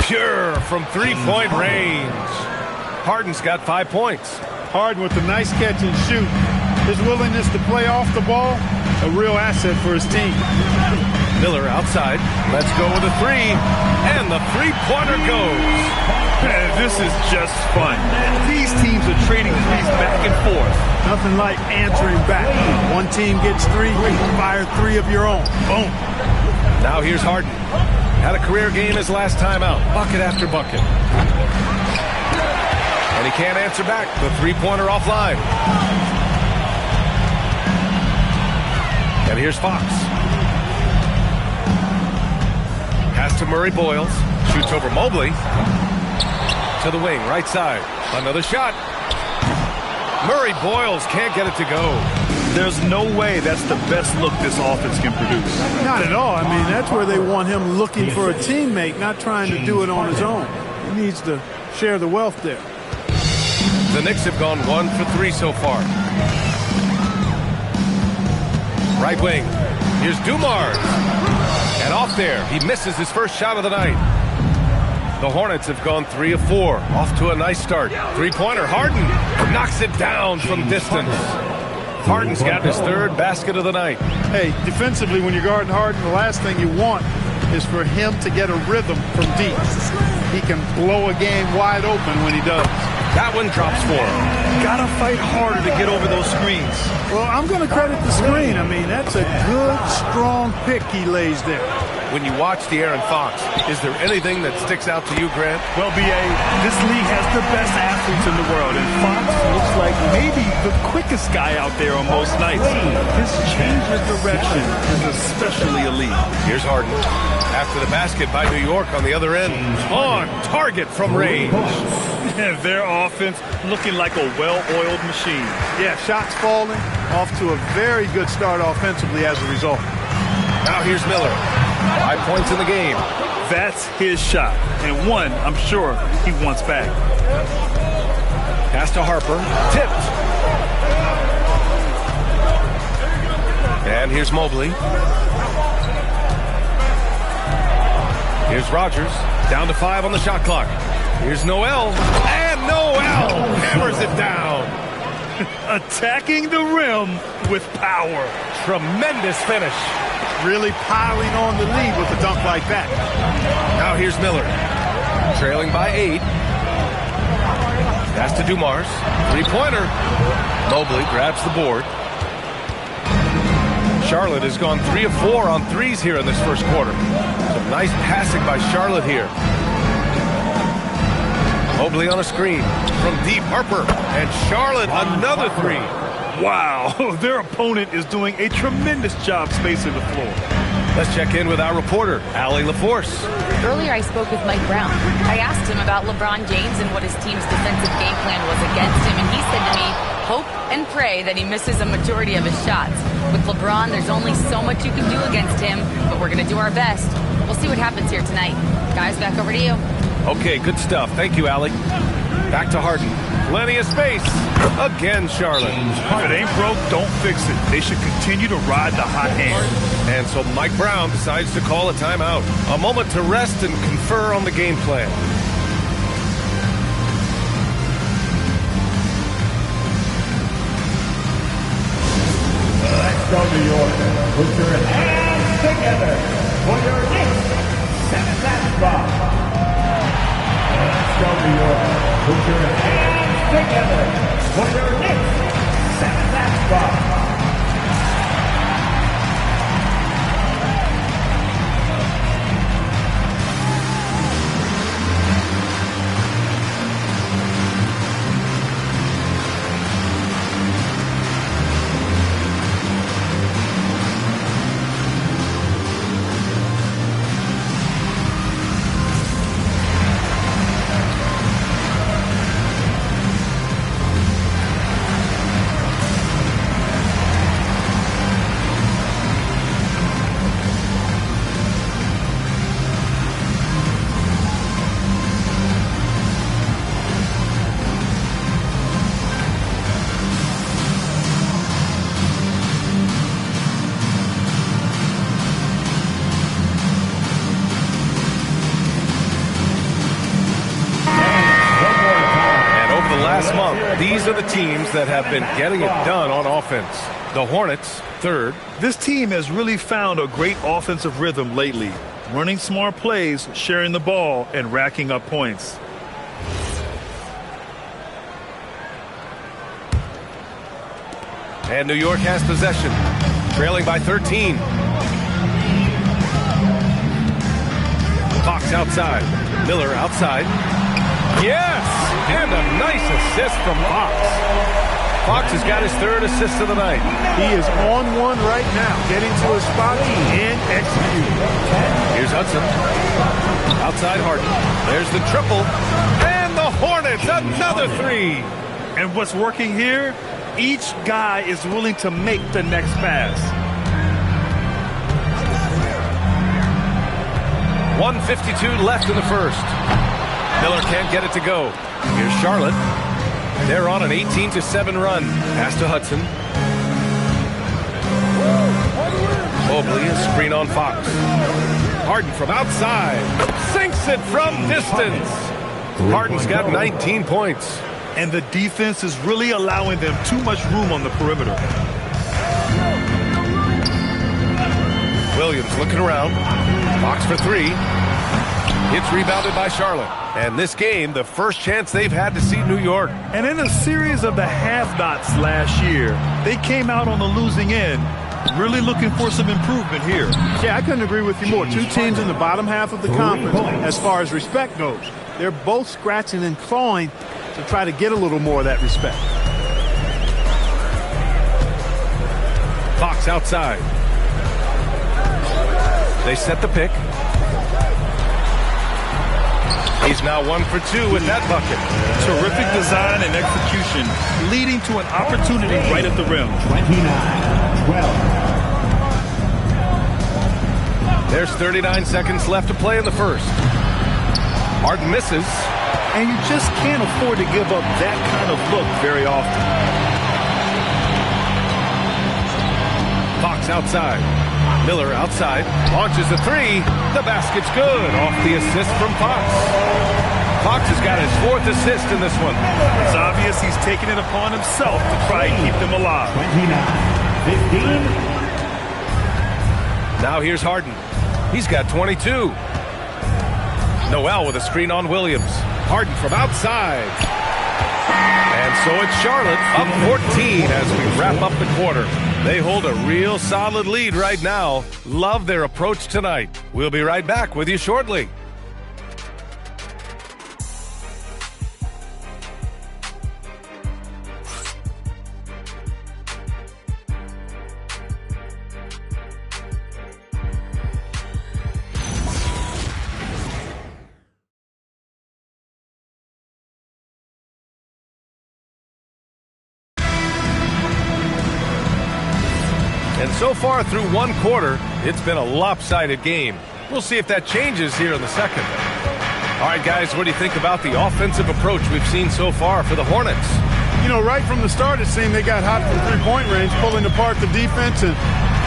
Pure from three-point range. Harden's got 5 points. Harden with a nice catch and shoot. His willingness to play off the ball, a real asset for his team. Miller outside. Let's go with a 3. And the three-pointer goes. Man, this is just fun. These teams are trading threes back and forth. Nothing like answering back. One team gets 3, fire 3 of your own. Boom. Now here's Harden. Had a career game his last time out. Bucket after bucket. And he can't answer back. The three-pointer offline. And here's Fox. Pass to Murray Boyles. Shoots over Mobley. To the wing, right side. Another shot. Murray Boyles can't get it to go. There's no way that's the best look this offense can produce. Not at all. I mean, that's where they want him looking for a teammate, not trying to do it on his own. He needs to share the wealth there. The Knicks have gone 1 for 3 so far. Right wing. Here's Dumars. And off there. He misses his first shot of the night. The Hornets have gone 3 of 4. Off to a nice start. Three-pointer. Harden knocks it down from distance. Harden's got his third basket of the night. Hey, defensively, when you're guarding Harden, the last thing you want is for him to get a rhythm from deep. He can blow a game wide open when he does. That one drops for him. Gotta fight harder to get over those screens. Well, I'm going to credit the screen. I mean, that's a good, strong pick he lays there. When you watch De'Aaron Fox, is there anything that sticks out to you, Grant? Well, B.A., this league has the best athletes in the world, and Fox looks like maybe the quickest guy out there on most nights. His change of direction is especially elite. Here's Harden. After the basket by New York on the other end. On target from range. Yeah, their offense looking like a well-oiled machine. Yeah, shots falling, off to a very good start offensively as a result. Now here's Miller. 5 points in the game. That's his shot, and one I'm sure he wants back. Pass to Harper. Tipped. And here's Mobley. Here's Rogers. Down to 5 on the shot clock. Here's Noel. And Noel hammers it down. Attacking the rim with power. Tremendous finish. Really piling on the lead with a dunk like that. Now here's Miller. Trailing by 8. Pass to Dumars. Three-pointer. Mobley grabs the board. Charlotte has gone 3 of 4 on threes here in this first quarter. Some nice passing by Charlotte here. Mobley on a screen from deep. Harper. And Charlotte another 3. Wow, their opponent is doing a tremendous job spacing the floor. Let's check in with our reporter, Allie LaForce. Earlier I spoke with Mike Brown. I asked him about LeBron James and what his team's defensive game plan was against him, and he said to me, hope and pray that he misses a majority of his shots. With LeBron, there's only so much you can do against him, but we're going to do our best. We'll see what happens here tonight. Guys, back over to you. Okay, good stuff. Thank you, Allie. Back to Harden. Plenty of space. Again, Charlotte. If it ain't broke, don't fix it. They should continue to ride the hot hand. And so Mike Brown decides to call a timeout. A moment to rest and confer on the game plan. Let's go, New York. Put your hands together for your next spot. Let's go, New York. Put your hands together for your next spot. These are the teams that have been getting it done on offense. The Hornets, third. This team has really found a great offensive rhythm lately. Running smart plays, sharing the ball, and racking up points. And New York has possession. Trailing by 13. Fox outside. Miller outside. Yes! And a nice assist from Fox. Fox has got his third assist of the night. He is on one right now, getting to his spot and executing. Here's Hudson. Outside Harden. There's the triple. And the Hornets, another 3. And what's working here? Each guy is willing to make the next pass. 1:52 left in the first. Miller can't get it to go. Here's Charlotte. They're on an 18-7 run. Pass to Hudson. Mobley, a screen on Fox. Harden from outside. Sinks it from distance. Harden's got 19 points. And the defense is really allowing them too much room on the perimeter. Williams looking around. Fox for three. It's rebounded by Charlotte. And this game, the first chance they've had to see New York. And in a series of the have-nots last year, they came out on the losing end, really looking for some improvement here. Yeah, I couldn't agree with you more. Two teams in the bottom half of the conference as far as respect goes. They're both scratching and clawing to try to get a little more of that respect. Fox outside. They set the pick. He's now 1 for 2 with that bucket. Terrific design and execution, leading to an opportunity right at the rim. 29-12. There's 39 seconds left to play in the first. Harden misses. And you just can't afford to give up that kind of look very often. Fox outside. Miller outside. Launches a three. The basket's good. Off the assist from Fox. Fox has got his 4th assist in this one. It's obvious he's taking it upon himself to try and keep them alive. 29-15. Now here's Harden. He's got 22. Noel with a screen on Williams. Harden from outside. And so it's Charlotte up 14 as we wrap up the quarter. They hold a real solid lead right now. Love their approach tonight. We'll be right back with you shortly. And so far through one quarter, it's been a lopsided game. We'll see if that changes here in the second. All right, guys, what do you think about the offensive approach we've seen so far for the Hornets? You know, right from the start, it seemed they got hot from three-point range, pulling apart the defense and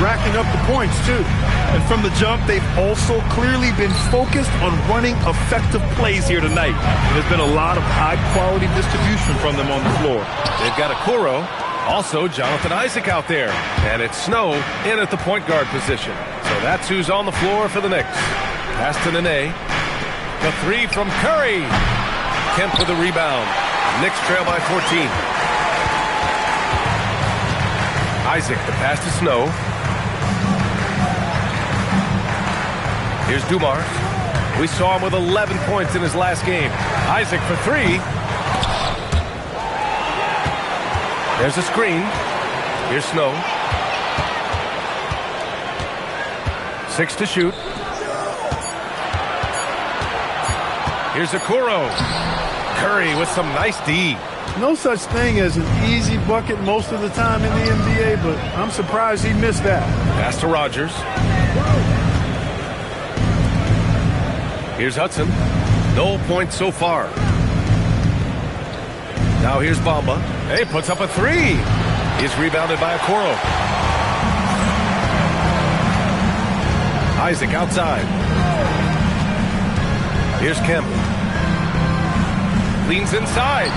racking up the points, too. And from the jump, they've also clearly been focused on running effective plays here tonight. There's been a lot of high-quality distribution from them on the floor. They've got a Kuro. Also, Jonathan Isaac out there. And it's Snow in at the point guard position. So that's who's on the floor for the Knicks. Pass to Nene. The three from Curry. Kemp with the rebound. Knicks trail by 14. Isaac, the pass to Snow. Here's Dumars. We saw him with 11 points in his last game. Isaac for three. There's a screen. Here's Snow. 6 to shoot. Here's Okoro. Curry with some nice D. No such thing as an easy bucket most of the time in the NBA, but I'm surprised he missed that. Pass to Rogers. Here's Hudson. No points so far. Now here's Bamba. Hey, puts up a three. He's rebounded by Okoro. Isaac outside. Here's Kemp. Leans inside.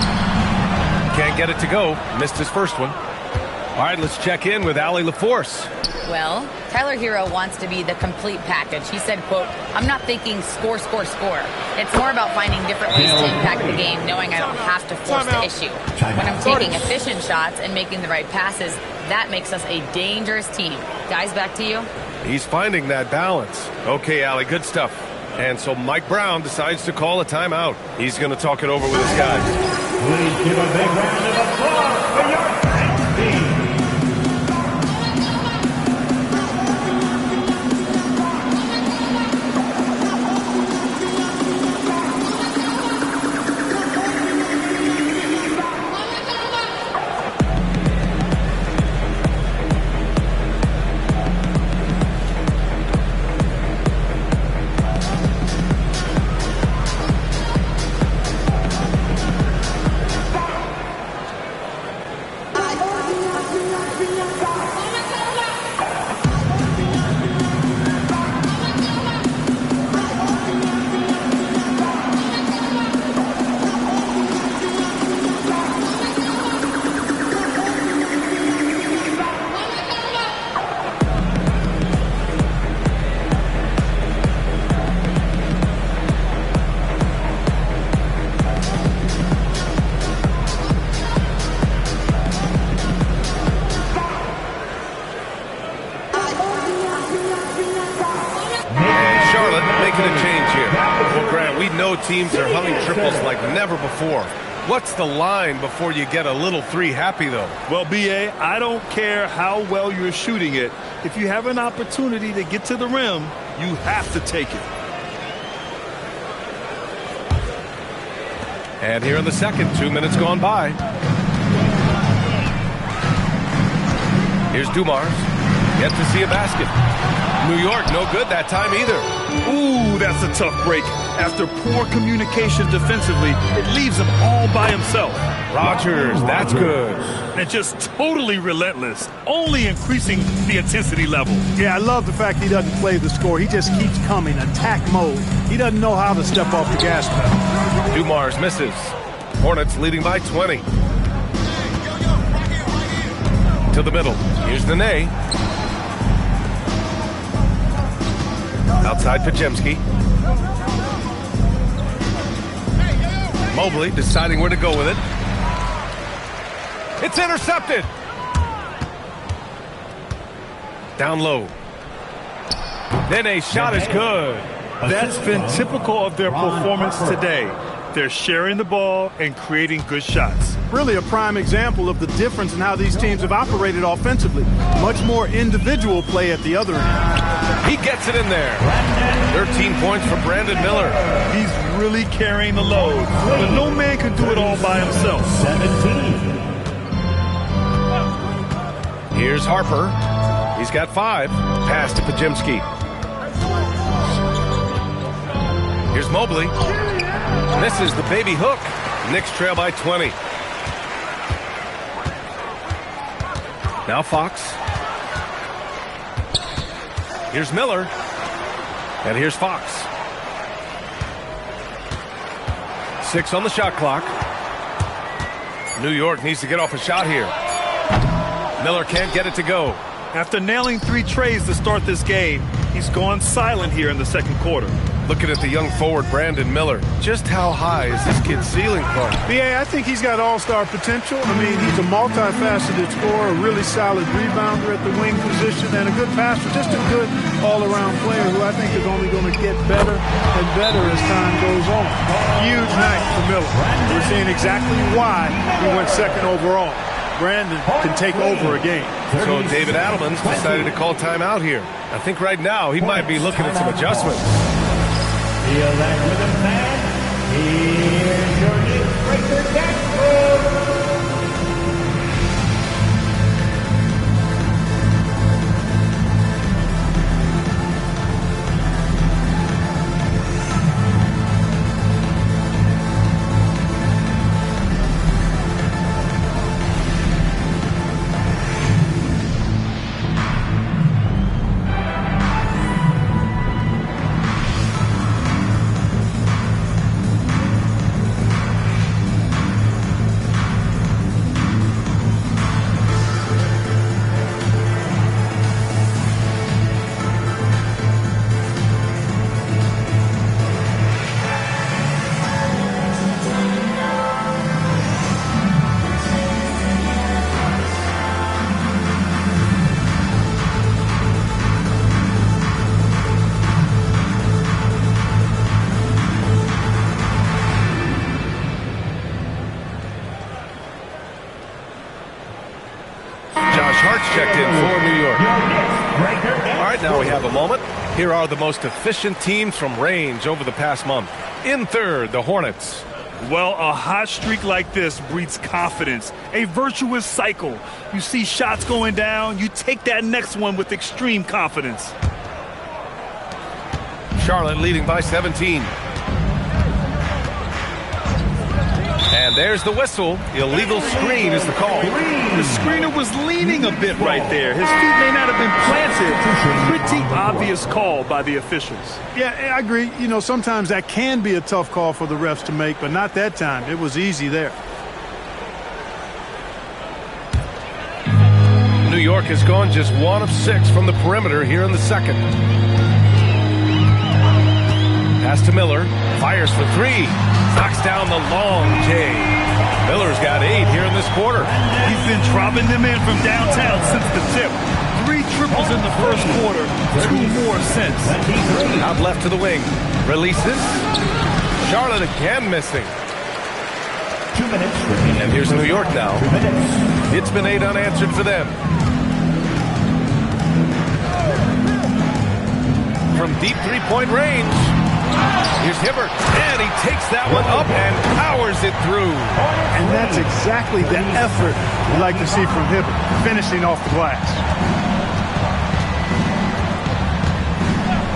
Can't get it to go. Missed his first one. All right, let's check in with Allie LaForce. Well, Tyler Hero wants to be the complete package. He said, quote, "I'm not thinking score, score, score. It's more about finding different ways to impact the game, knowing I don't have to force the issue. When I'm taking efficient shots and making the right passes, that makes us a dangerous team." Guys, back to you. He's finding that balance. Okay, Allie, good stuff. And so Mike Brown decides to call a timeout. He's going to talk it over with his guys. Please give a big round of applause for your team. both teams are humming triples like never before. What's the line before you get a little three happy, though? Well, B.A., I don't care how well you're shooting it. If you have an opportunity to get to the rim, you have to take it. And here in the second, 2 minutes gone by. Here's Dumars. Yet to see a basket. New York, no good that time either. Ooh, that's a tough break. After poor communication defensively, it leaves him all by himself. Rogers, that's good. And just totally relentless, only increasing the intensity level. Yeah, I love the fact he doesn't play the score. He just keeps coming, attack mode. He doesn't know how to step off the gas pedal. Dumars misses. Hornets leading by 20. To the middle. Here's Nene. Outside Pajemski. Mobley deciding where to go with it. It's intercepted. Down low. Nene's shot is good. That's been typical of their performance today. They're sharing the ball and creating good shots. Really a prime example of the difference in how these teams have operated offensively. Much more individual play at the other end. He gets it in there. 13 points for Brandon Miller. He's really carrying the load, but no man can do it all by himself. 17. Here's Harper. He's got 5. Pass to Pajemski. Here's Mobley. Misses the baby hook. Knicks trail by 20. Now Fox. Here's Miller. And here's Fox. 6 on the shot clock. New York needs to get off a shot here. Miller can't get it to go. After nailing 3 trays to start this game, he's gone silent here in the second quarter. Looking at the young forward, Brandon Miller. Just how high is this kid's ceiling, Clark? Yeah, I think he's got all-star potential. I mean, he's a multifaceted scorer, a really solid rebounder at the wing position, and a good passer. Just a good all-around player who I think is only going to get better and better as time goes on. Huge night for Miller. We're seeing exactly why he went second overall. Brandon can take over a game. So David Adelman's decided to call timeout here. I think right now he might be looking at some adjustments. Feel that rhythm, man. Here's your new breaker, Jackson. Checked in for New York. All right, now we have a moment. Here are the most efficient teams from range over the past month. In third, the Hornets. Well, a hot streak like this breeds confidence, a virtuous cycle. You see shots going down, you take that next one with extreme confidence. Charlotte leading by 17. And there's the whistle. Illegal screen is the call. The screener was leaning a bit right there. His feet may not have been planted. Pretty obvious call by the officials. Yeah, I agree. You know, sometimes that can be a tough call for the refs to make, but not that time. It was easy there. New York has gone just 1 of 6 from the perimeter here in the second. Pass to Miller. Fires for 3. Knocks down the long J. Miller's got 8 here in this quarter. He's been dropping them in from downtown since the tip. 3 triples in the first quarter, 2 more since. Out left to the wing. Releases. Charlotte again missing. 2 minutes remaining. And here's New York now. 2 minutes. It's been 8 unanswered for them. From deep three-point range. Here's Hibbert, and he takes that one up and powers it through. And that's exactly the effort we like to see from Hibbert, finishing off the glass.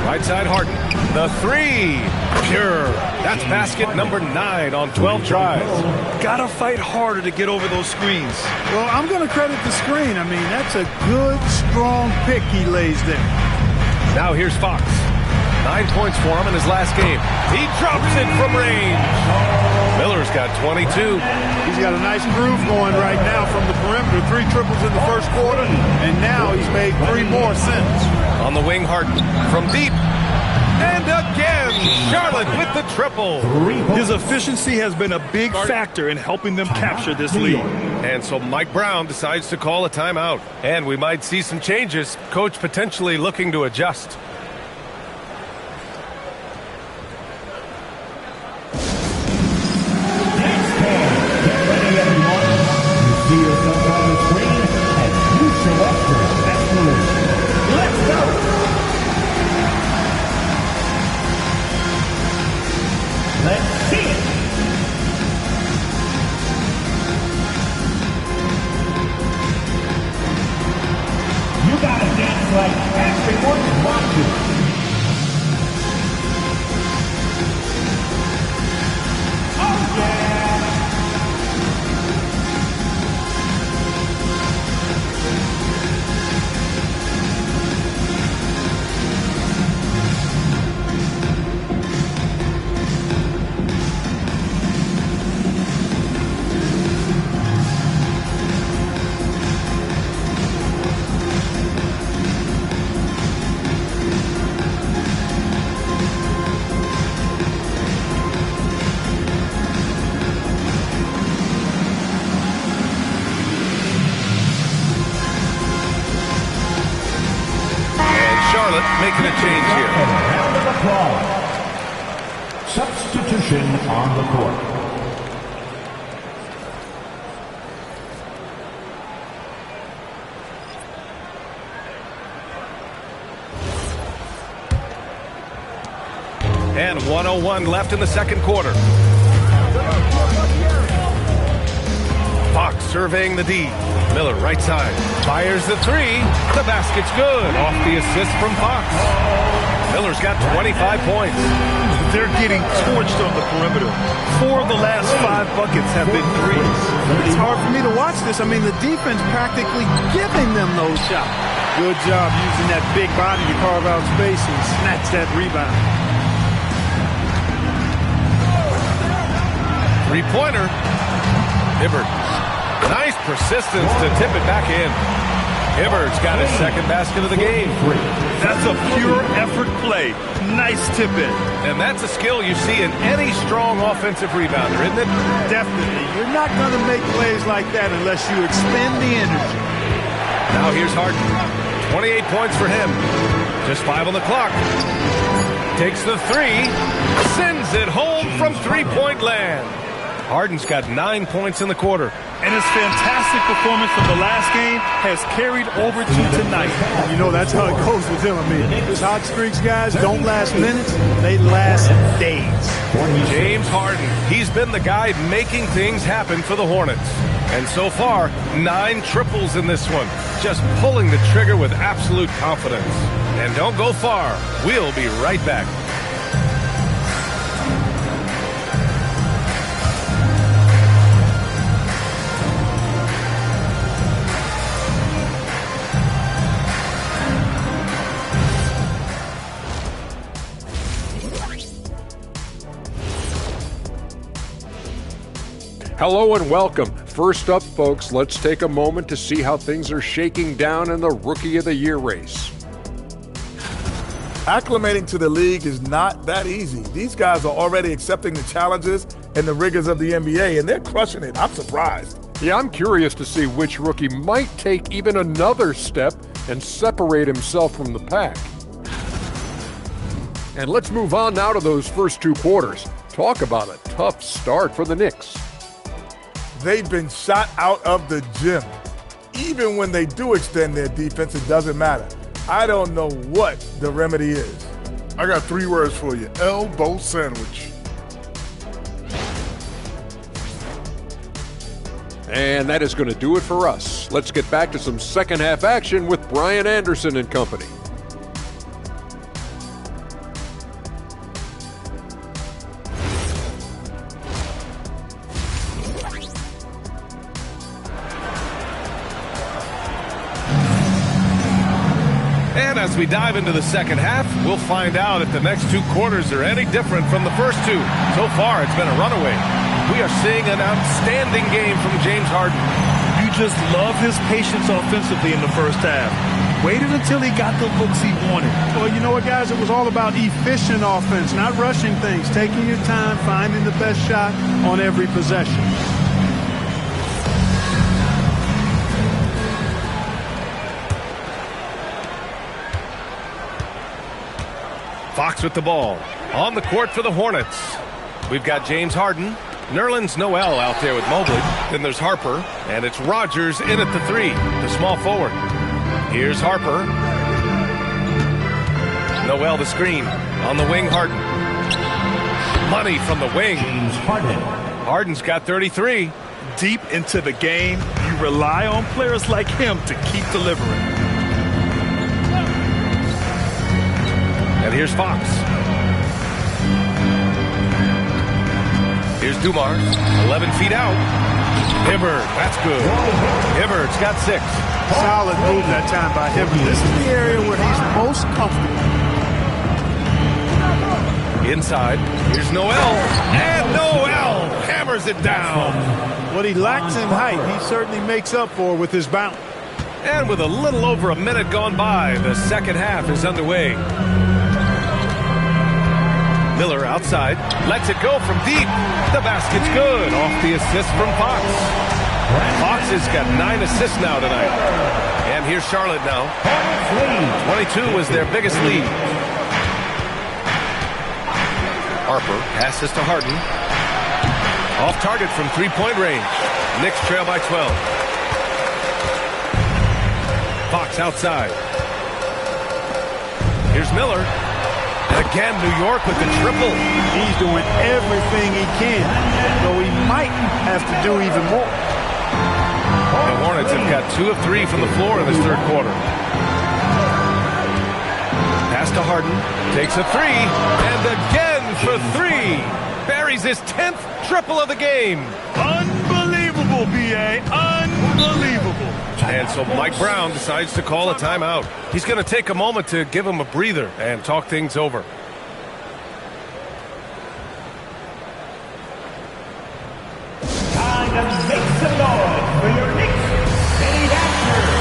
Right side Harden. The three. Pure. That's basket number 9 on 12 tries. Gotta fight harder to get over those screens. Well, I'm going to credit the screen. I mean, that's a good, strong pick he lays there. Now here's Fox. 9 points for him in his last game. He drops it from range. Miller's got 22. He's got a nice groove going right now from the perimeter. 3 triples in the first quarter, and now he's made 3 more since. On the wing, Harden from deep. And again, Charlotte with the triple. His efficiency has been a big factor in helping them capture this lead. And so Mike Brown decides to call a timeout. And we might see some changes. Coach potentially looking to adjust. See yourself on the screen as you select your best move. Let's go! Let's see it! You gotta dance like everyone's watching. Oh yeah! Making a change here. And a round of applause. Substitution on the court. And 1:01 left in the second quarter. Fox surveying the D. Miller right side. Fires the 3. The basket's good. Off the assist from Fox. Miller's got 25 points. They're getting torched on the perimeter. 4 of the last 5 buckets have been threes. It's hard for me to watch this. I mean, the defense practically giving them those shots. Good job using that big body to carve out space and snatch that rebound. 3-pointer. Hibbert. Nice persistence to tip it back in. Hibbert's got his second basket of the game. That's a pure effort play. Nice tip in. And that's a skill you see in any strong offensive rebounder, isn't it? Definitely. You're not going to make plays like that unless you expend the energy. Now here's Harden. 28 points for him. Just 5 on the clock. Takes the 3. Sends it home from three-point land. Harden's got 9 points in the quarter. And his fantastic performance from the last game has carried over to tonight. You know, that's how it goes with him. I mean, his hot streaks, guys, don't last minutes. They last days. James Harden. He's been the guy making things happen for the Hornets. And so far, 9 triples in this one. Just pulling the trigger with absolute confidence. And don't go far. We'll be right back. Hello and welcome. First up, folks, let's take a moment to see how things are shaking down in the Rookie of the Year race. Acclimating to the league is not that easy. These guys are already accepting the challenges and the rigors of the NBA, and they're crushing it. I'm surprised. Yeah, I'm curious to see which rookie might take even another step and separate himself from the pack. And let's move on now to those first 2 quarters. Talk about a tough start for the Knicks. They've been shot out of the gym. Even when they do extend their defense, it doesn't matter. I don't know what the remedy is. I got 3 words for you. Elbow sandwich. And that is going to do it for us. Let's get back to some second half action with Brian Anderson and company. And as we dive into the second half, we'll find out if the next 2 quarters are any different from the first 2. So far, it's been a runaway. We are seeing an outstanding game from James Harden. You just love his patience offensively in the first half. Waited until he got the looks he wanted. Well, you know what, guys? It was all about efficient offense, not rushing things, taking your time, finding the best shot on every possession. Fox with the ball. On the court for the Hornets. We've got James Harden. Nerlens Noel out there with Mobley. Then there's Harper. And it's Rodgers in at the 3, the small forward. Here's Harper. Noel the screen. On the wing, Harden. Money from the wing. James Harden. Harden's got 33. Deep into the game, you rely on players like him to keep delivering. And here's Fox. Here's Dumars, 11 feet out. Hibbert, that's good. Hibbert's got 6. Solid move that time by Hibbert. This is the area where he's most comfortable. Inside, here's Noel. And Noel hammers it down. What he lacks in height, he certainly makes up for with his bounce. And with a little over a minute gone by, the second half is underway. Miller outside, lets it go from deep. The basket's good, off the assist from Fox. Fox has got 9 assists now tonight. And here's Charlotte now. 22 was their biggest lead. Harper passes to Harden. Off target from 3-point range. Knicks trail by 12. Fox outside. Here's Miller. Again, New York with the triple. He's doing everything he can, though he might have to do even more. The Hornets have got 2 of 3 from the floor in this third quarter. Pass to Harden, takes a 3, and again for 3. Buries his 10th triple of the game. Unbelievable, B.A. Unbelievable. And so Mike Brown decides to call a timeout. He's going to take a moment to give him a breather and talk things over. Time to make some noise for your Knicks City Dashers.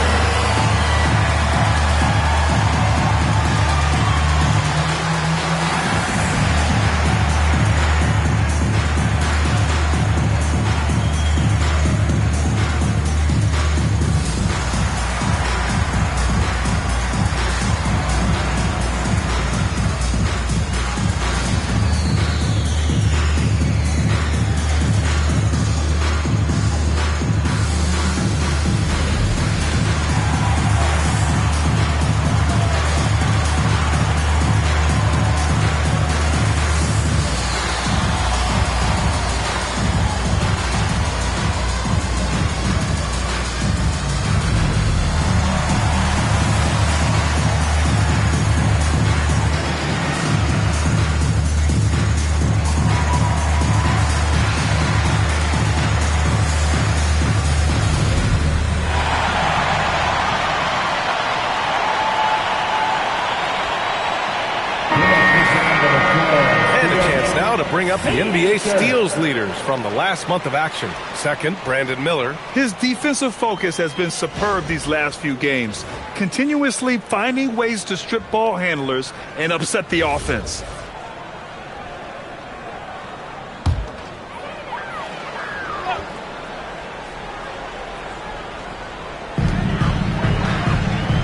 Bring up the NBA steals leaders from the last month of action. Second, Brandon Miller. His defensive focus has been superb these last few games, continuously finding ways to strip ball handlers and upset the offense.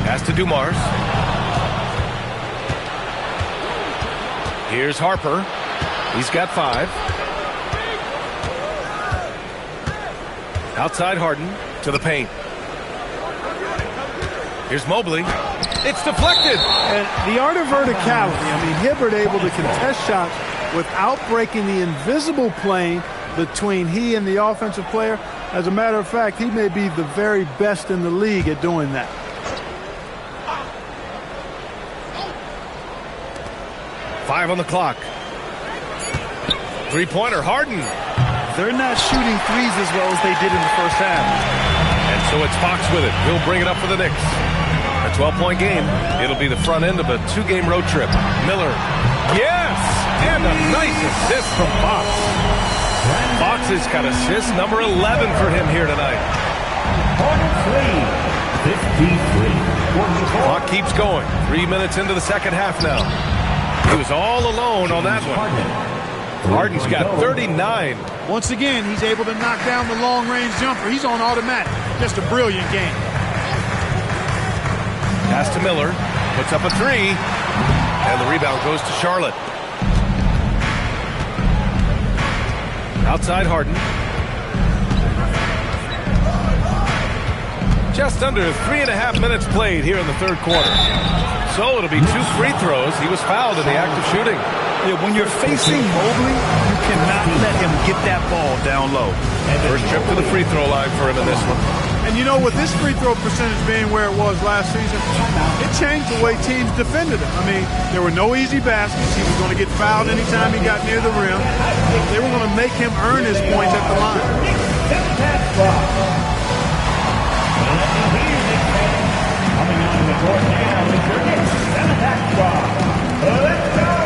Pass to Dumars. Here's Harper. He's got 5. Outside Harden to the paint. Here's Mobley. It's deflected. And the art of verticality. I mean, Hibbert able to contest shots without breaking the invisible plane between he and the offensive player. As a matter of fact, he may be the very best in the league at doing that. Five on the clock. Three-pointer, Harden. They're not shooting threes as well as they did in the first half. And so it's Fox with it. He'll bring it up for the Knicks. A 12-point game. It'll be the front end of a 2-game road trip. Miller. Yes! And a nice assist from Fox. Fox has got assist number 11 for him here tonight. 53. Clock keeps going. 3 minutes into the second half now. He was all alone on that one. Harden's got 39. Once again, he's able to knock down the long-range jumper. He's on automatic. Just a brilliant game. Pass to Miller. Puts up a 3. And the rebound goes to Charlotte. Outside Harden. Just under 3.5 minutes played here in the third quarter. So it'll be 2 free throws. He was fouled in the act of shooting. Yeah, when you're facing Mobley, you cannot let him get that ball down low. First trip to the free throw line for him in this one. And you know, with this free throw percentage being where it was last season, it changed the way teams defended him. I mean, there were no easy baskets. He was going to get fouled anytime he got near the rim. They were going to make him earn his points at the line. Coming onto the court now is your Knicks 7th squad. Let's go!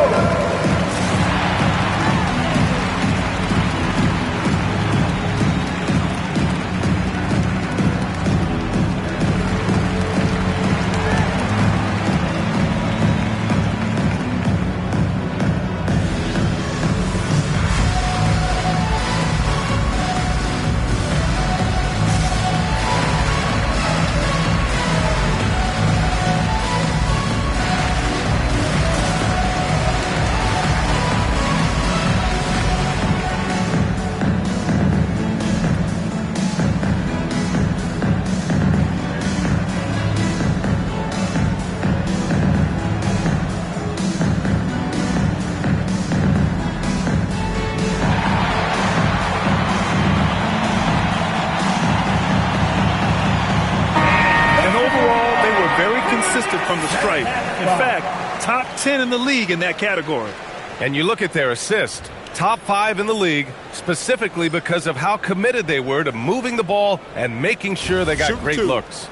From the stripe. In fact, top 10 in the league in that category. And you look at their assist, top 5 in the league, specifically because of how committed they were to moving the ball and making sure they got great looks.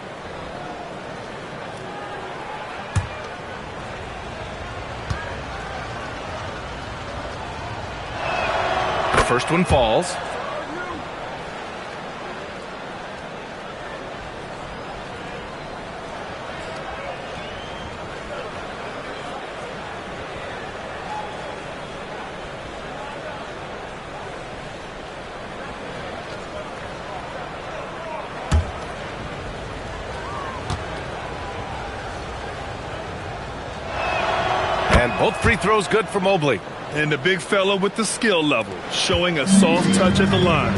The first one falls. Both free throws good for Mobley. And the big fella with the skill level, showing a soft touch at the line.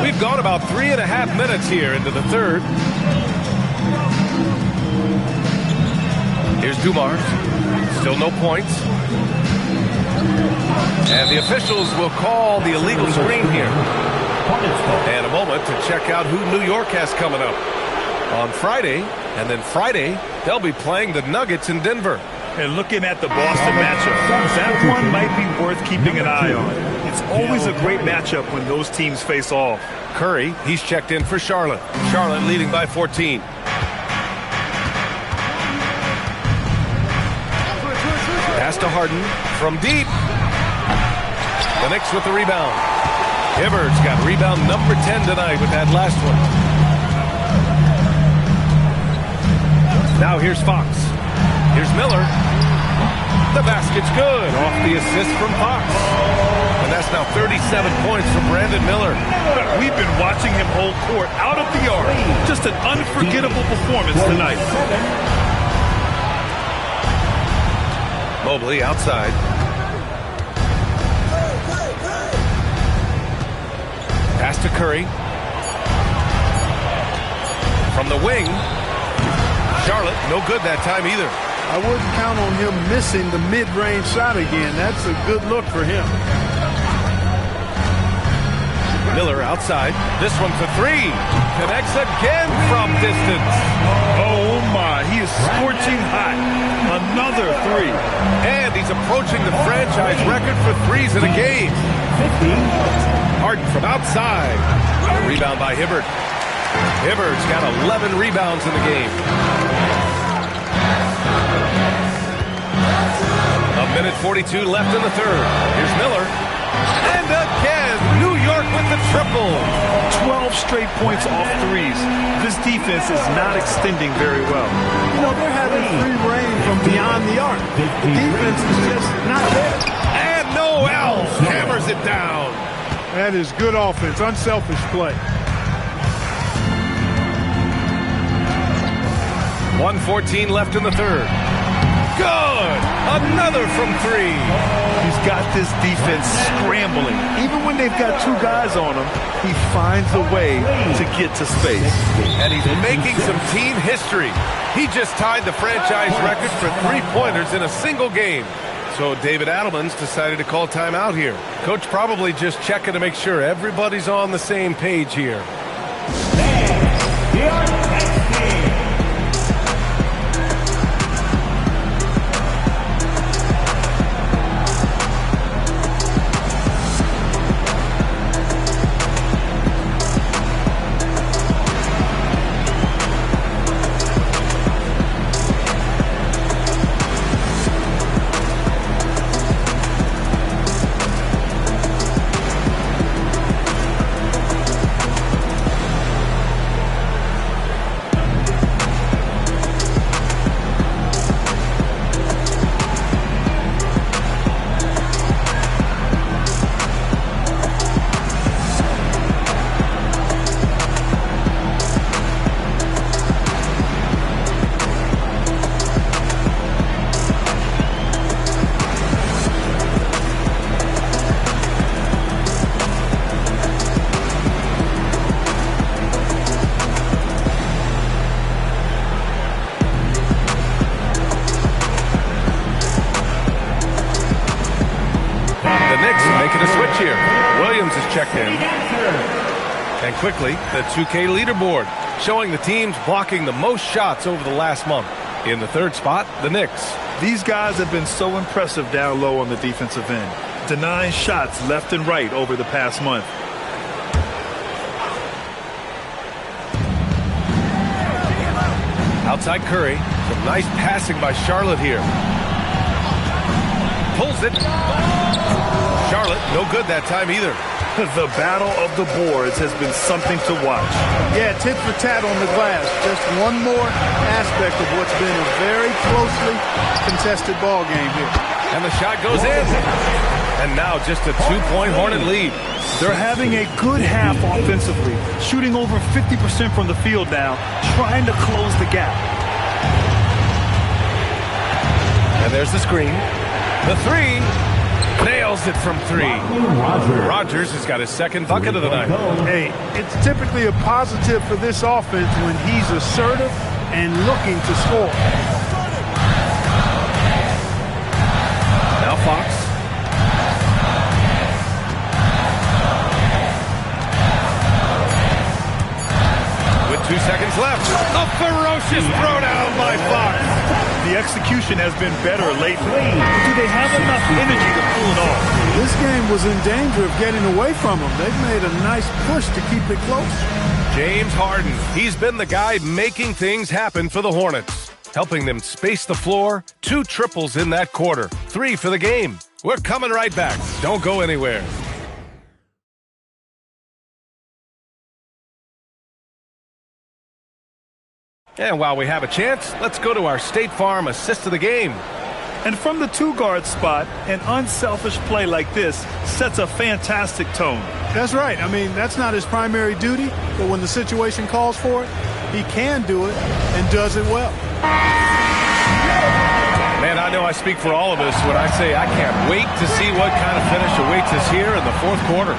We've gone about 3.5 minutes here into the third. Here's Dumars. Still no points. And the officials will call the illegal screen here. And a moment to check out who New York has coming up on Friday. And then Friday, they'll be playing the Nuggets in Denver. And looking at the Boston matchup, that one might be worth keeping an eye on. It's always a great matchup when those teams face off. Curry, he's checked in for Charlotte. Charlotte leading by 14. Pass to Harden from deep. The Knicks with the rebound. Hibbert's got rebound number 10 tonight with that last one. Now here's Fox. Here's Miller. The basket's good off the assist from Fox. And that's now 37 points for Brandon Miller. We've been watching him hold court out of the arc. Just an unforgettable performance tonight. Mobley outside. Pass to Curry. From the wing. Charlotte, no good that time either. I wouldn't count on him missing the mid-range shot again. That's a good look for him. Miller outside. This one for three. Connects again from distance. Oh, my. He is scorching hot. Another three. And he's approaching the franchise record for threes in a game. Harden from outside. Rebound by Hibbert. Hibbert's got 11 rebounds in the game. A minute 42 left in the third. Here's Miller. And again, New York with the triple. 12 straight points off threes. This defense is not extending very well. You know, they're having free reign from beyond the arc. The defense is just not there. And Noel hammers it down. That is good offense, unselfish play. 1:14 left in the third. Good! Another from three. He's got this defense scrambling. Even when they've got two guys on him, he finds a way to get to space. And he's making some team history. He just tied the franchise record for three-pointers in a single game. So David Adelman's decided to call timeout here. Coach probably just checking to make sure everybody's on the same page here. And quickly, the 2K leaderboard, showing the teams blocking the most shots over the last month. In the third spot, the Knicks. These guys have been so impressive down low on the defensive end, denying shots left and right over the past month. Outside Curry, some nice passing by Charlotte here. Pulls it. Charlotte, no good that time either. The battle of the boards has been something to watch. Yeah, tit for tat on the glass. Just one more aspect of what's been a very closely contested ball game here. And the shot goes in. And now just a two-point Hornet lead. They're having a good half offensively, shooting over 50% from the field now, trying to close the gap. And there's the screen. The three. Nails it from three. Rogers has got his second bucket of the night. Hey, it's typically a positive for this offense when he's assertive and looking to score. Now Fox. With 2 seconds left. A ferocious throwdown by Fox. The execution has been better lately. Do they have enough energy to pull it off? This game was in danger of getting away from them. They've made a nice push to keep it close. James Harden. He's been the guy making things happen for the Hornets, helping them space the floor. 2 triples in that quarter. 3 for the game. We're coming right back. Don't go anywhere. And while we have a chance, let's go to our State Farm assist of the game. And from the two-guard spot, an unselfish play like this sets a fantastic tone. That's right. I mean, that's not his primary duty, but when the situation calls for it, he can do it and does it well. And I know I speak for all of us when I say I can't wait to see what kind of finish awaits us here in the fourth quarter.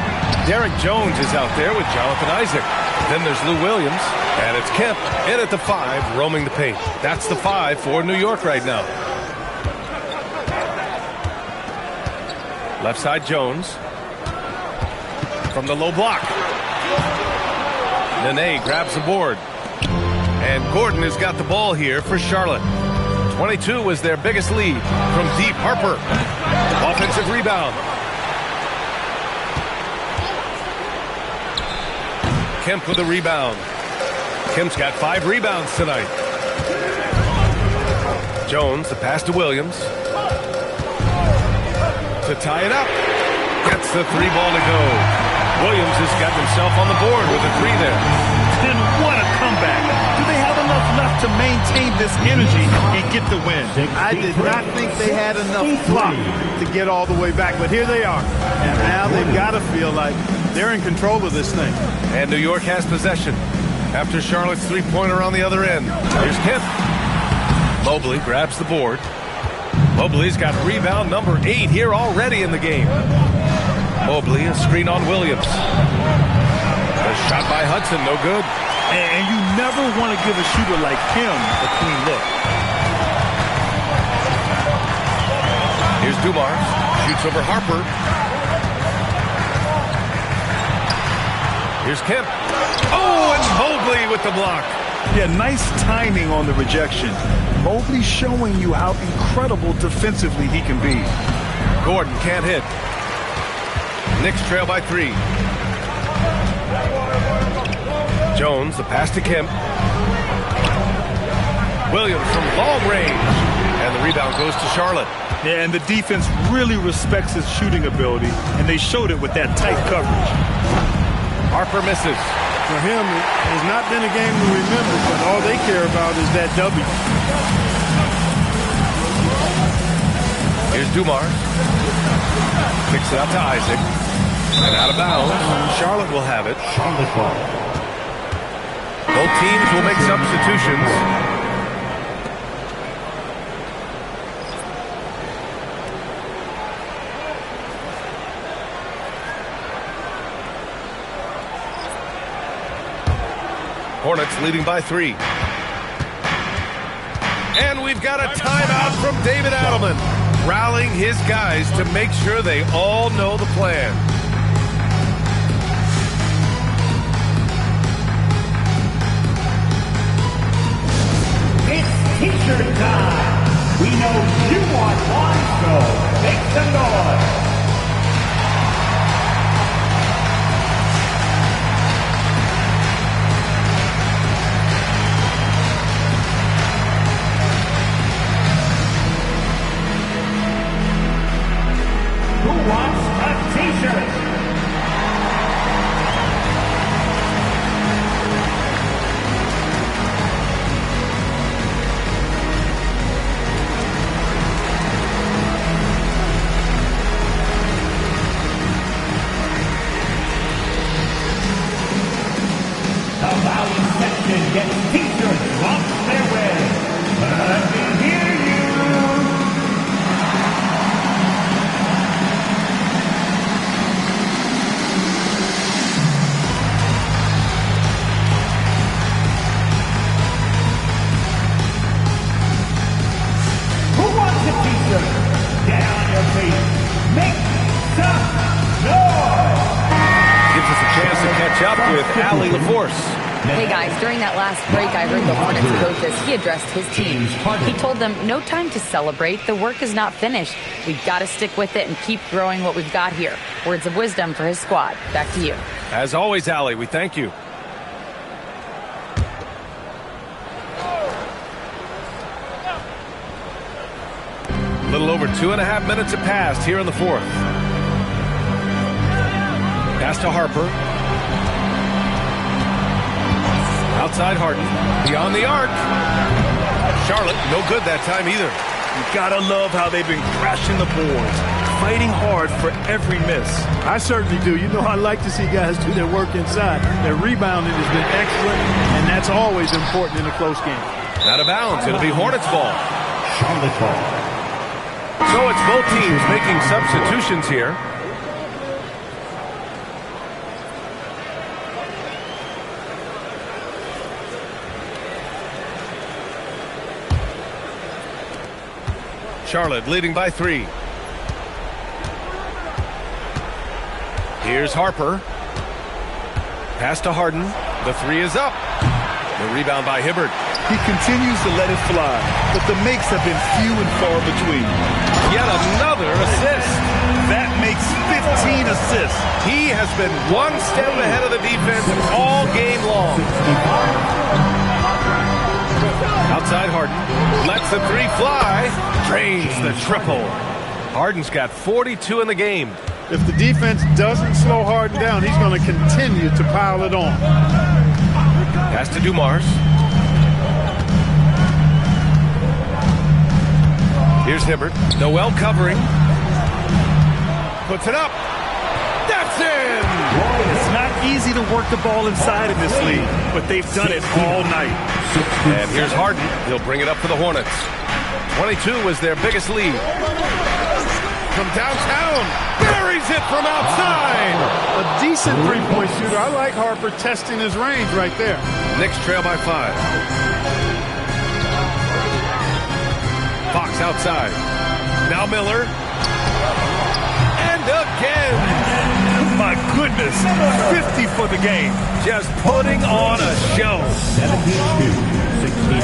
Derek Jones is out there with Jonathan Isaac. Then there's Lou Williams, and it's Kemp in at the 5, roaming the paint. That's the 5 for New York right now. Left side Jones. From the low block. Nene grabs the board. And Gordon has got the ball here for Charlotte. 22 was their biggest lead. From deep, Harper. Offensive rebound. Kemp with a rebound. Kemp's got 5 rebounds tonight. Jones, the pass to Williams. To tie it up. Gets the 3 ball to go. Williams has got himself on the board with a 3 there. And what a comeback. Do they have enough left to maintain this energy and get the win? I did not think they had enough flock to get all the way back, but here they are. And now they've got to feel like they're in control of this thing. And New York has possession after Charlotte's 3-pointer on the other end. Here's Kemp. Mobley grabs the board. Mobley's got rebound number 8 here already in the game. Mobley, a screen on Williams. A shot by Hudson, no good. And you never want to give a shooter like him a clean look. Here's Dumars. Shoots over Harper. Here's Kemp. Oh, and Mobley with the block. Yeah, nice timing on the rejection. Mobley showing you how incredible defensively he can be. Gordon can't hit. Knicks trail by 3. Jones, the pass to Kemp. Williams from long range. And the rebound goes to Charlotte. Yeah, and the defense really respects his shooting ability, and they showed it with that tight coverage. Harper misses. For him, it has not been a game to remember, but all they care about is that W. Here's Dumars. Kicks it out to Isaac. And out of bounds. Charlotte will have it. Charlotte ball. Both teams will make substitutions. Hornets leading by 3. And we've got a timeout from David Adelman, rallying his guys to make sure they all know the plan. It's t-shirt time. We know you want one, so make some noise. Who wants a t-shirt? The Valley section gets t-shirts lost their way. I can hear you. Who wants a t-shirt? Get on your feet. Make some noise. Gives us a chance to catch up with Allie LaForce. Hey guys, during that last break, I heard the Hornets coach as he addressed his team. He told them, no time to celebrate. The work is not finished. We've got to stick with it and keep growing what we've got here. Words of wisdom for his squad. Back to you. As always, Allie, we thank you. A little over 2.5 minutes have passed here in the fourth. Pass to Harper. Outside Harden. Beyond the arc. Charlotte, no good that time either. You gotta love how they've been crashing the boards, fighting hard for every miss. I certainly do. You know, I like to see guys do their work inside. Their rebounding has been excellent, and that's always important in a close game. Out of bounds. It'll be Hornets ball. Charlotte ball. So it's both teams making substitutions here. Charlotte leading by 3. Here's Harper. Pass to Harden. The 3 is up. The rebound by Hibbert. He continues to let it fly, but the makes have been few and far between. Yet another assist. That makes 15 assists. He has been one step ahead of the defense all game long. Outside Harden. Lets the 3 fly. Drains the triple. Harden's got 42 in the game. If the defense doesn't slow Harden down, he's going to continue to pile it on. Pass to Dumars. Here's Hibbert. Noel covering. Puts it up. That's in! It's not easy to work the ball inside in this league, but they've done it all night. And here's Harden. He'll bring it up for the Hornets. 22 was their biggest lead. From downtown, buries it from outside. A decent three-point shooter. I like Harper testing his range right there. Knicks trail by 5. Fox outside. Now Miller. And again. My goodness, 50 for the game. Just putting on a show. 72-69.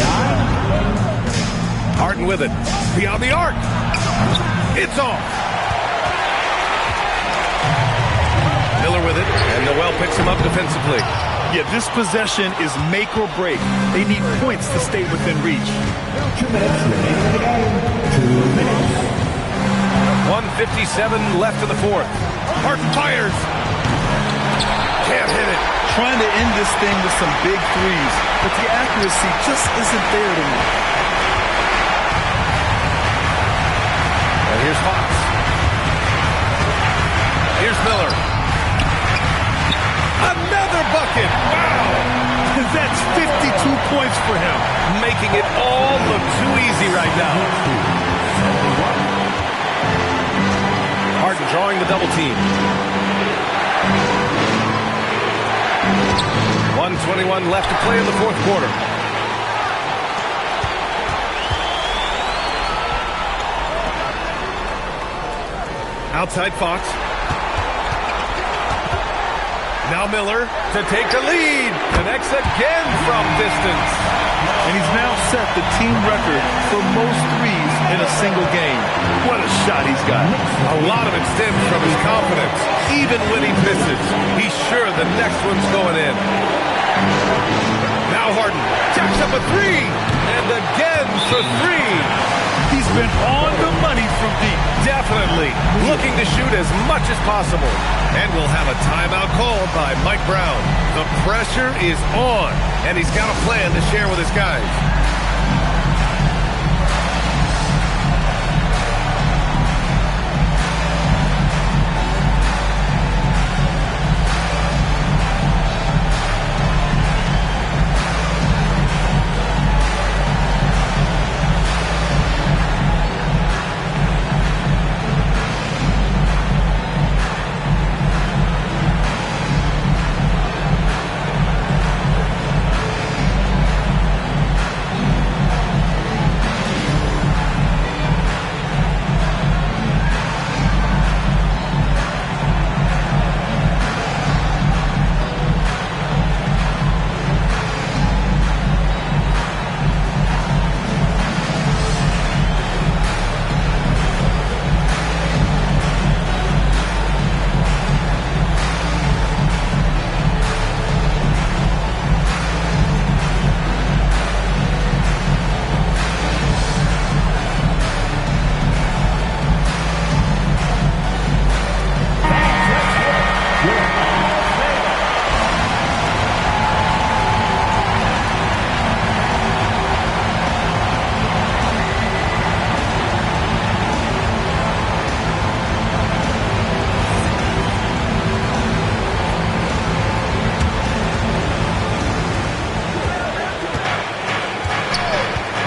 Harden with it. Beyond the arc. It's off. Miller with it, and Noel picks him up defensively. Yeah, this possession is make or break. They need points to stay within reach. 2 minutes remaining in the game. 2 minutes. 1:57 left in the fourth. Harden fires. Can't hit it. Trying to end this thing with some big threes, but the accuracy just isn't there tonight. And here's Fox. Here's Miller. Another bucket. Wow. That's 52 points for him. Making it all look too easy right now. Harden drawing the double team. 1:21 left to play in the fourth quarter. Outside Fox. Now Miller to take the lead. Connects again from distance. And he's now set the team record for most threes in a single game. What a shot he's got. A lot of it stems from his confidence. Even when he misses, he's sure the next one's going in. Now Harden jacks up a 3. And again for 3. He's been on the money from deep. Definitely looking to shoot as much as possible. And we'll have a timeout called by Mike Brown. The pressure is on, and he's got a plan to share with his guys.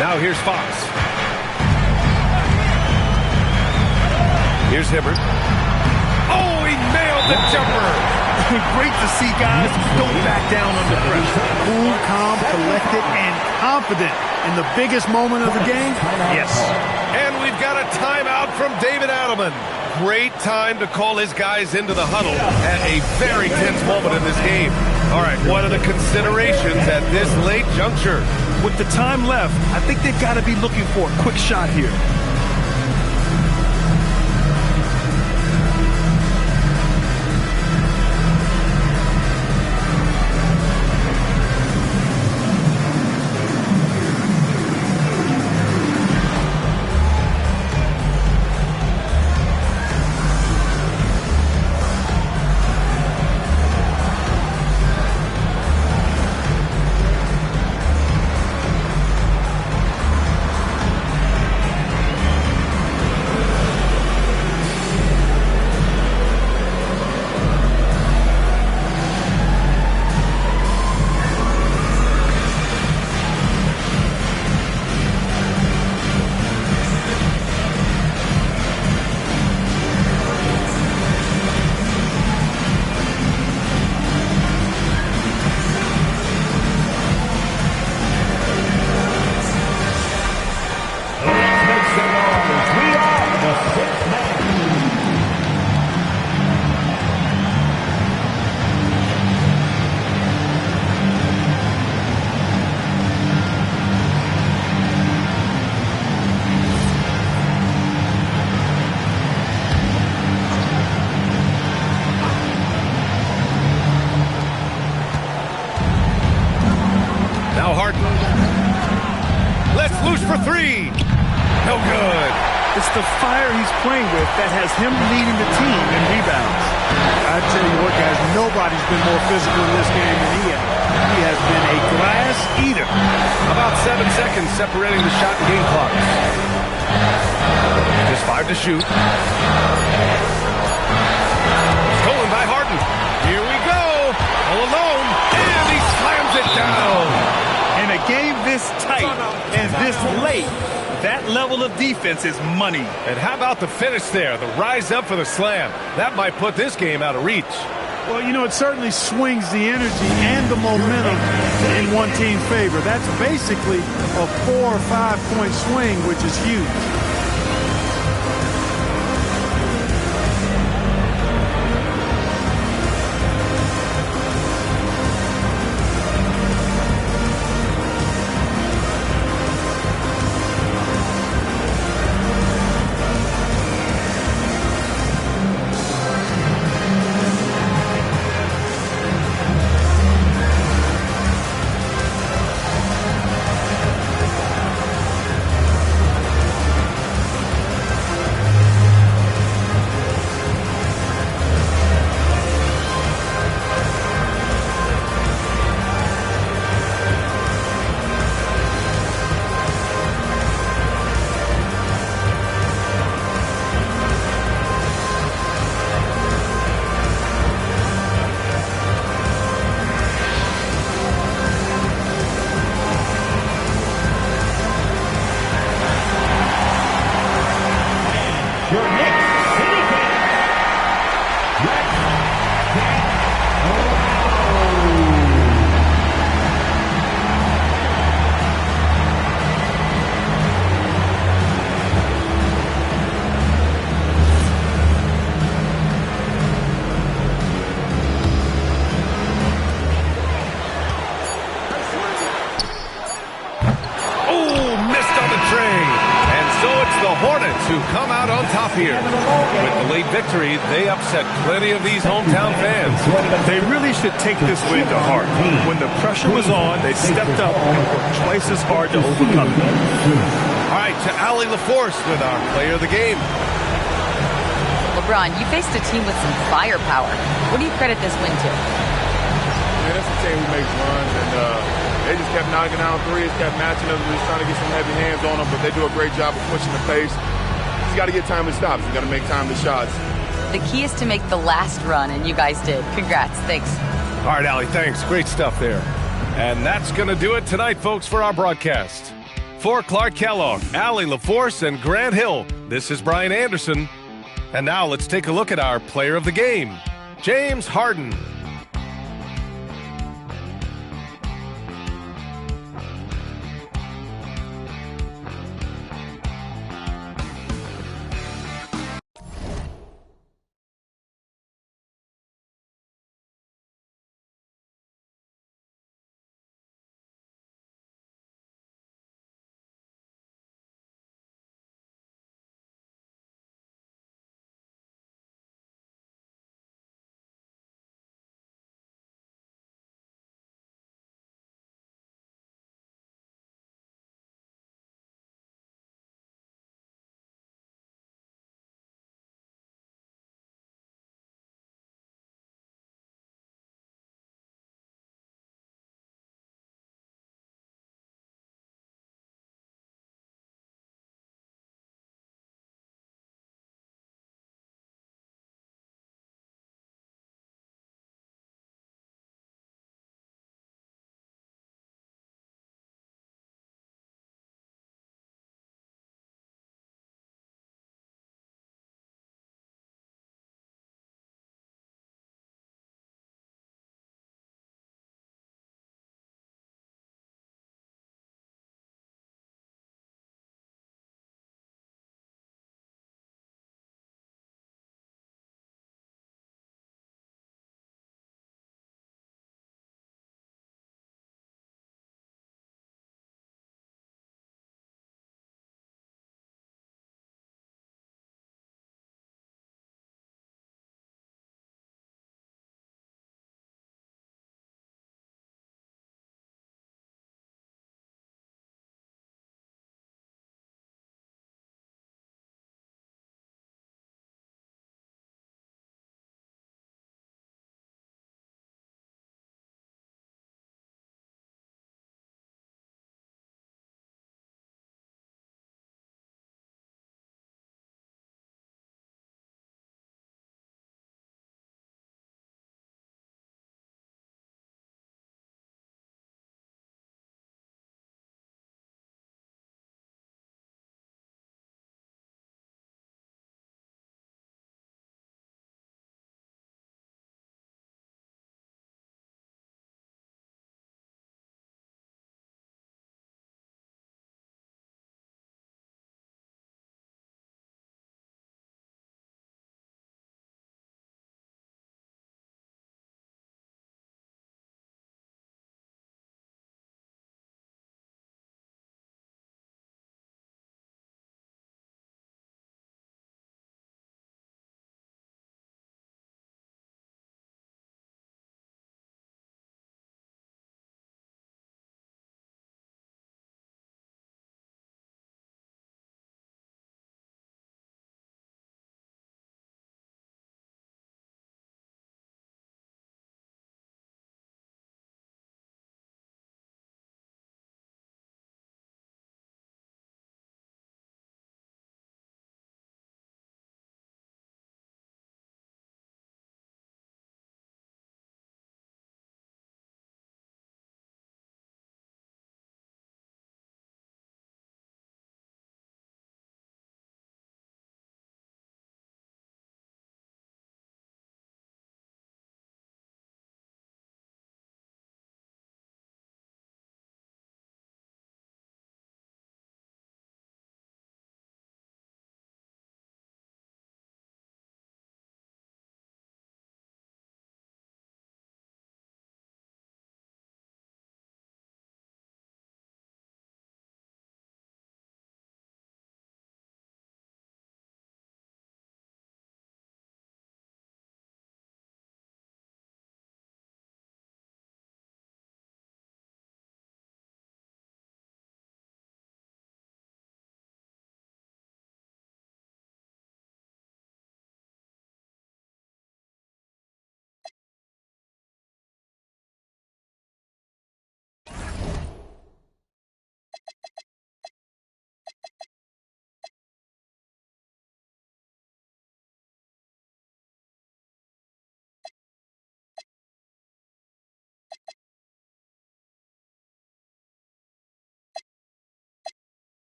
Now here's Fox. Here's Hibbert. Oh, he nailed the jumper. Great to see guys don't back down under pressure. Cool, calm, collected, and confident in the biggest moment of the game. Yes. And we've got a timeout from David Adelman. Great time to call his guys into the huddle at a very tense moment in this game. All right, what are the considerations at this late juncture? With the time left, I think they've got to be looking for a quick shot here. It's the fire he's playing with that has him leading the team in rebounds. I tell you what, guys, nobody's been more physical in this game than he has. He has been a glass eater. About 7 seconds separating the shot and game clocks. Just 5 to shoot. Stolen by Harden. Here we go. All alone. And he slams it down. In a game this tight and this late, that level of defense is money. And how about the finish there? The rise up for the slam. That might put this game out of reach. Well, you know, it certainly swings the energy and the momentum in one team's favor. That's basically a 4 or 5 point swing, which is huge. Hornets who come out on top here. With the late victory, they upset plenty of these hometown fans. They really should take this win to heart. When the pressure was on, they stepped up and worked twice as hard to overcome it. All right, to Allie LaForce with our player of the game. LeBron, you faced a team with some firepower. What do you credit this win to? Man, that's a team who makes runs, and they just kept knocking down threes, kept matching them, just trying to get some heavy hands on them, but they do a great job of pushing the pace. You got to get timely stops. You got to make timely shots. The key is to make the last run, and you guys did. Congrats. Thanks. All right, Allie, thanks. Great stuff there. And that's going to do it tonight, folks, for our broadcast. For Clark Kellogg, Allie LaForce, and Grant Hill, this is Brian Anderson. And now let's take a look at our player of the game, James Harden.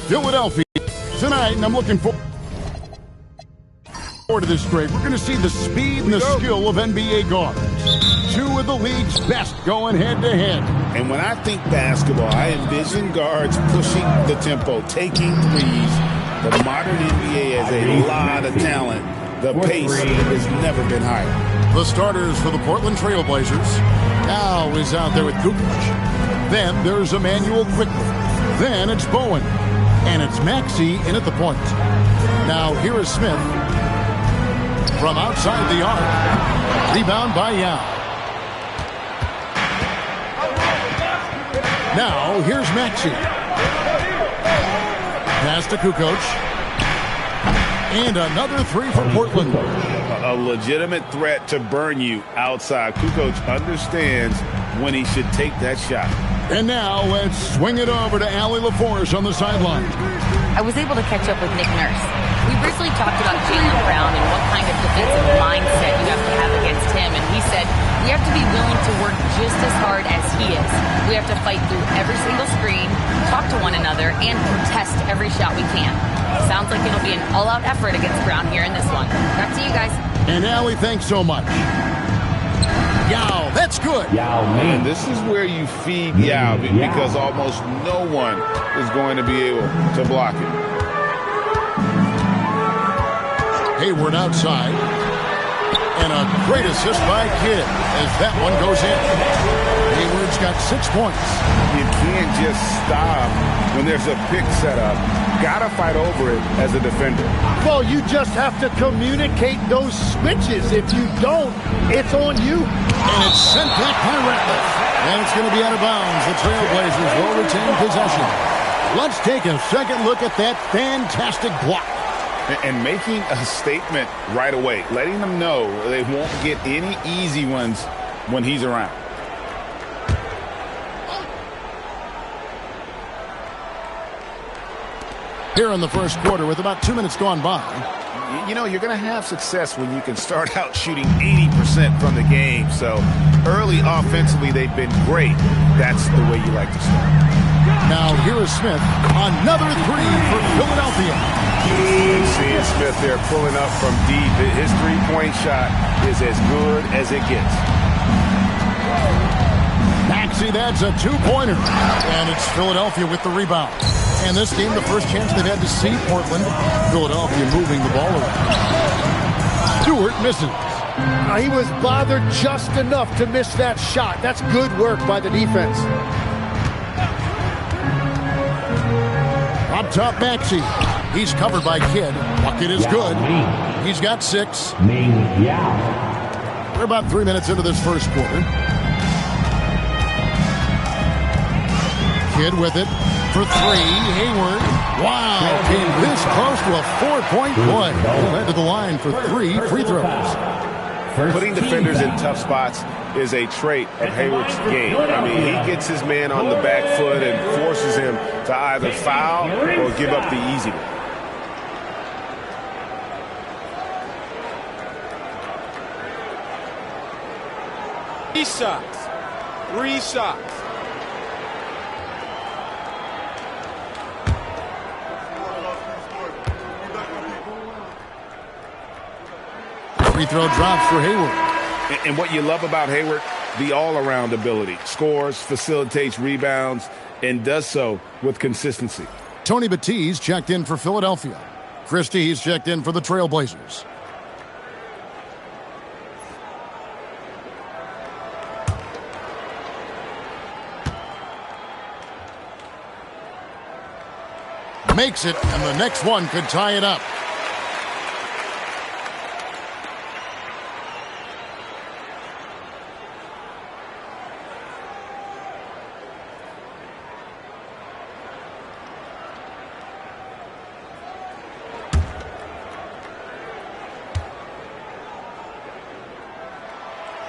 Philadelphia tonight, and I'm looking forward to this straight. We're going to see the speed and the skill of NBA guards. Two of the league's best going head-to-head. And when I think basketball, I envision guards pushing the tempo, taking threes. The modern NBA has a lot of talent. The pace has never been higher. The starters for the Portland Trail Blazers. Now is out there with Kukoc. Then there's Emmanuel quickly. Then it's Bowen. And it's Maxey in at the point. Now here is Smith from outside the arc. Rebound by Yao. Now here's Maxey. Pass to Kukoc. And another three for Portland. A legitimate threat to burn you outside. Kukoc understands when he should take that shot. And now let's swing it over to Allie LaForce on the sideline. I was able to catch up with Nick Nurse. We briefly talked about Jaylen Brown and what kind of defensive mindset you have to have against him. And he said, we have to be willing to work just as hard as he is. We have to fight through every single screen, talk to one another, and contest every shot we can. Sounds like it'll be an all-out effort against Brown here in this one. Back to you guys. And Allie, thanks so much. Yao, that's good. And this is where you feed Yao because almost no one is going to be able to block it. Hayward outside. And a great assist by Kidd as that one goes in. Hayward's got 6 points. You can't just stop when there's a pick set up. Gotta fight over it as a defender. Well, you just have to communicate those switches. If you don't, it's on you. And it's sent back by Ratliff. And it's going to be out of bounds. The Trailblazers will retain possession. Let's take a second look at that fantastic block. And making a statement right away, letting them know they won't get any easy ones when he's around. Here in the first quarter with about 2 minutes gone by. You know, you're going to have success when you can start out shooting 80% from the game. So early offensively, they've been great. That's the way you like to start. Now here is Smith. Another three for Philadelphia. Seeing Smith there pulling up from deep. His three-point shot is as good as it gets. Maxey, that's a two-pointer. And it's Philadelphia with the rebound. And this game, the first chance they've had to see Portland. Philadelphia moving the ball around. Stewart misses. He was bothered just enough to miss that shot. That's good work by the defense. Up top, Maxey. He's covered by Kidd. Bucket is good. He's got 6. We're about 3 minutes into this first quarter. Kidd with it for 3. Hayward. Wow. Came this close to a 4-point play. Led to the line for 3 free throws. Putting defenders in tough spots is a trait of Hayward's game. I mean, he gets his man on the back foot and forces him to either foul or give up the easy one. Three shots. Free throw drops for Hayward. And what you love about Hayward, the all-around ability. Scores, facilitates rebounds, and does so with consistency. Tony Batiste checked in for Philadelphia. Christie's checked in for the Trailblazers. Makes it, and the next one could tie it up.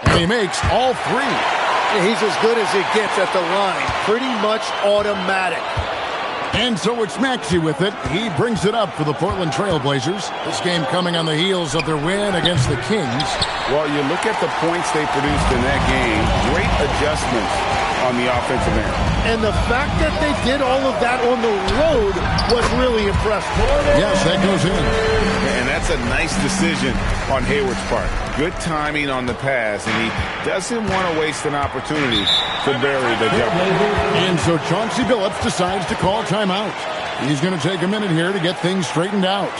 And he makes all 3. He's as good as it gets at the line. Pretty much automatic. And so it's Maxey with it. He brings it up for the Portland Trail Blazers. This game coming on the heels of their win against the Kings. Well, you look at the points they produced in that game. Great adjustments on the offensive end. And the fact that they did all of that on the road was really impressive. Yes, that goes in. And that's a nice decision on Hayward's part. Good timing on the pass, and he doesn't want to waste an opportunity to bury the jumper. And so Chauncey Billups decides to call timeout. He's going to take a minute here to get things straightened out.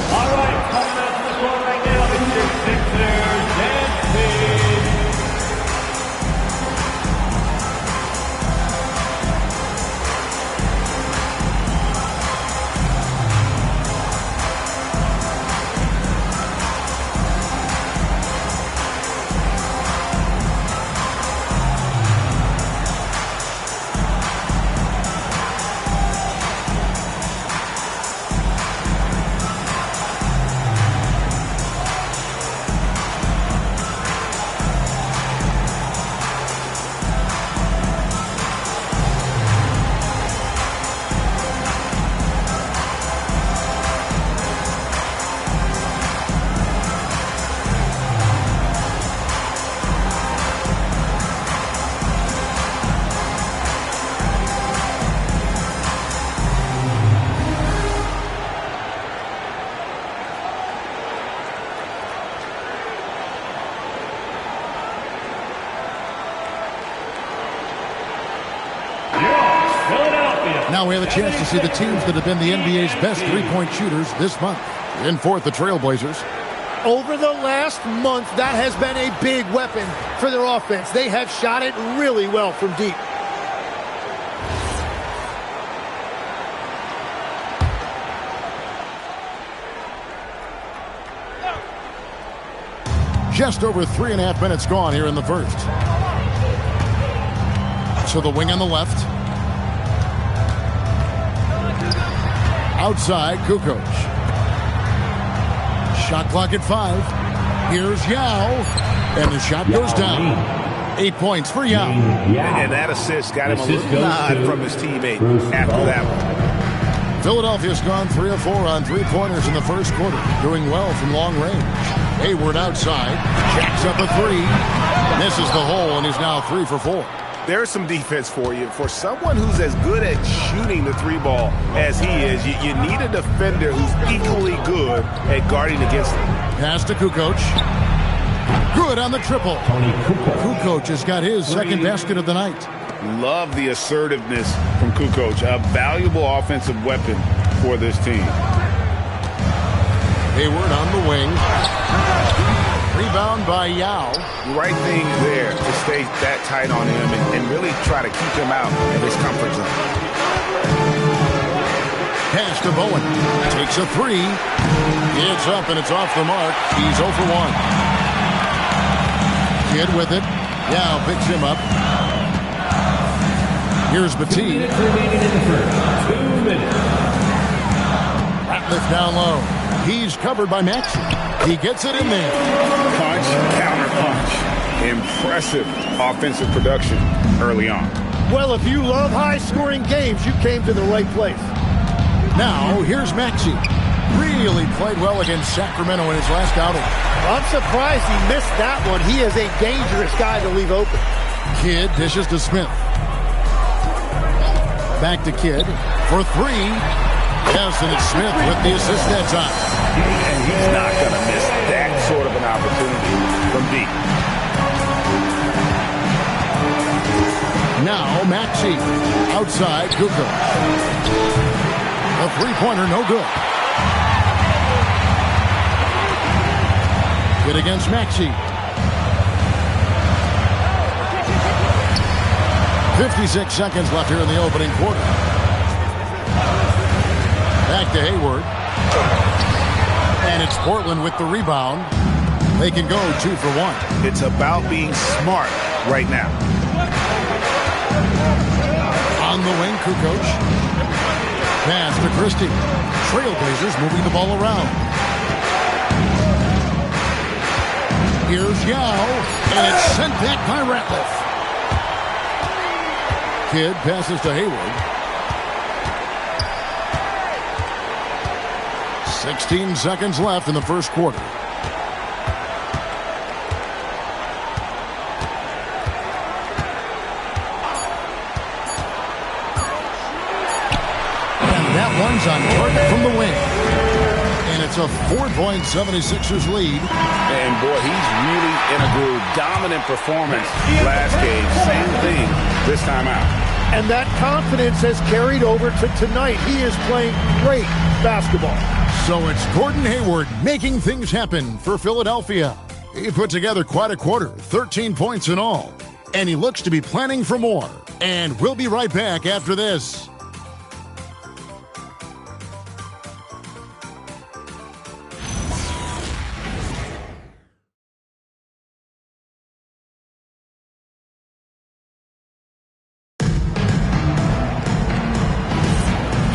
All right, coming out to the floor right now, it's your Sixers and Kings. Now we have a chance to see the teams that have been the NBA's best three-point shooters this month. In fourth, the Trailblazers. Over the last month, that has been a big weapon for their offense. They have shot it really well from deep. Just over 3.5 minutes gone here in the first. So the wing on the left. Outside, Kukoc. Shot clock at 5. Here's Yao. And the shot goes down. 8 points for Yao. And that assist got him a little nod from his teammate after that one. Philadelphia's gone 3 of 4 on three-pointers in the first quarter. Doing well from long range. Hayward outside. Jacks up a 3. Misses the hole and he's now 3 for 4. There's some defense for you. For someone who's as good at shooting the three ball as he is, you need a defender who's equally good at guarding against him. Pass to Kukoc. Good on the triple. Kukoc has got his second basket of the night. Love the assertiveness from Kukoc. A valuable offensive weapon for this team. Hayward on the wing. Rebound by Yao. Right thing there to stay that tight on him and really try to keep him out of his comfort zone. Pass to Bowen. Takes a 3. It's up and it's off the mark. He's 0 for 1. Kid with it. Yao picks him up. Here's Batiste. 2 minutes remaining in the first. 2 minutes. Ratliff down low. He's covered by Maxey. He gets it in there. Punch, counter punch. Impressive offensive production early on. Well, if you love high-scoring games, you came to the right place. Now, here's Maxey. Really played well against Sacramento in his last outing. I'm surprised he missed that one. He is a dangerous guy to leave open. Kid dishes to Smith. Back to Kid for 3. Yes, and it's Smith with the assist that time. And he's not going to miss that sort of an opportunity from deep. Now, Maxey. Outside, Kukoc. A three-pointer, no good. Good against Maxey. 56 seconds left here in the opening quarter. Back to Hayward. And it's Portland with the rebound. They can go 2 for 1. It's about being smart right now. On the wing, Kukoc. Pass to Christie. Trailblazers moving the ball around. Here's Yao, and it's sent back by Ratliff. Kidd passes to Hayward. 16 seconds left in the first quarter. And that one's on target from the wing. And it's a 4-point 76ers lead. And boy, he's really in a groove. Dominant performance last game. Same thing this time out. And that confidence has carried over to tonight. He is playing great basketball. So it's Gordon Hayward making things happen for Philadelphia. He put together quite a quarter, 13 points in all. And he looks to be planning for more. And we'll be right back after this.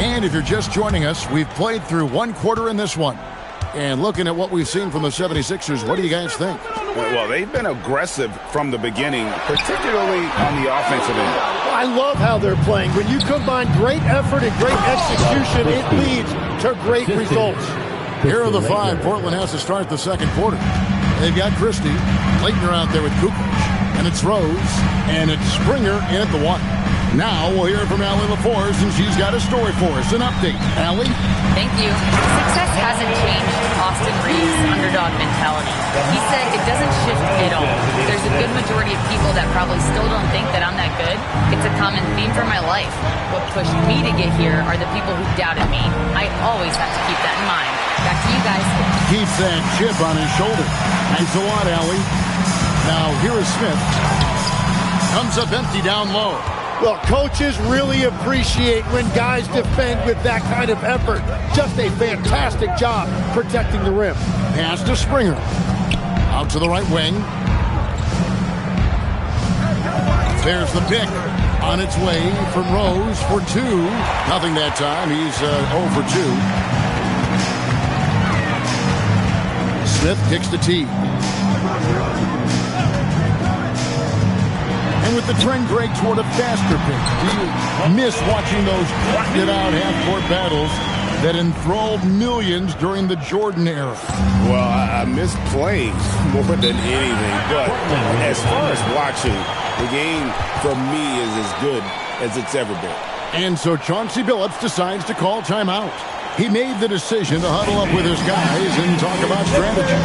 And if you're just joining us, we've played through one quarter in this one. And looking at what we've seen from the 76ers, what do you guys think? Well, they've been aggressive from the beginning, particularly on the offensive end. I love how they're playing. When you combine great effort and great execution, it leads to great results. Here are the five Portland has to start the second quarter. They've got Christie, Leitner out there with Kukoc, and it's Rose, and it's Springer in at the one. Now we'll hear from Allie LaForce, and she's got a story for us. An update. Allie? Thank you. Success hasn't changed Austin Reeves' underdog mentality. He said it doesn't shift at all. There's a good majority of people that probably still don't think that I'm that good. It's a common theme for my life. What pushed me to get here are the people who doubted me. I always have to keep that in mind. Back to you guys. Keeps that chip on his shoulder. Thanks a lot, Allie. Now here is Smith. Comes up empty down low. Well, coaches really appreciate when guys defend with that kind of effort. Just a fantastic job protecting the rim. Pass to Springer. Out to the right wing. There's the pick. On its way from Rose for two. Nothing that time. He's 0 for 2. Smith kicks the tee. And with the trend break toward a faster pick, do you miss watching those grinded-out half-court battles that enthralled millions during the Jordan era? Well, I miss playing more than anything. But as far as watching, the game for me is as good as it's ever been. And so Chauncey Billups decides to call timeout. He made the decision to huddle up with his guys and talk about strategy.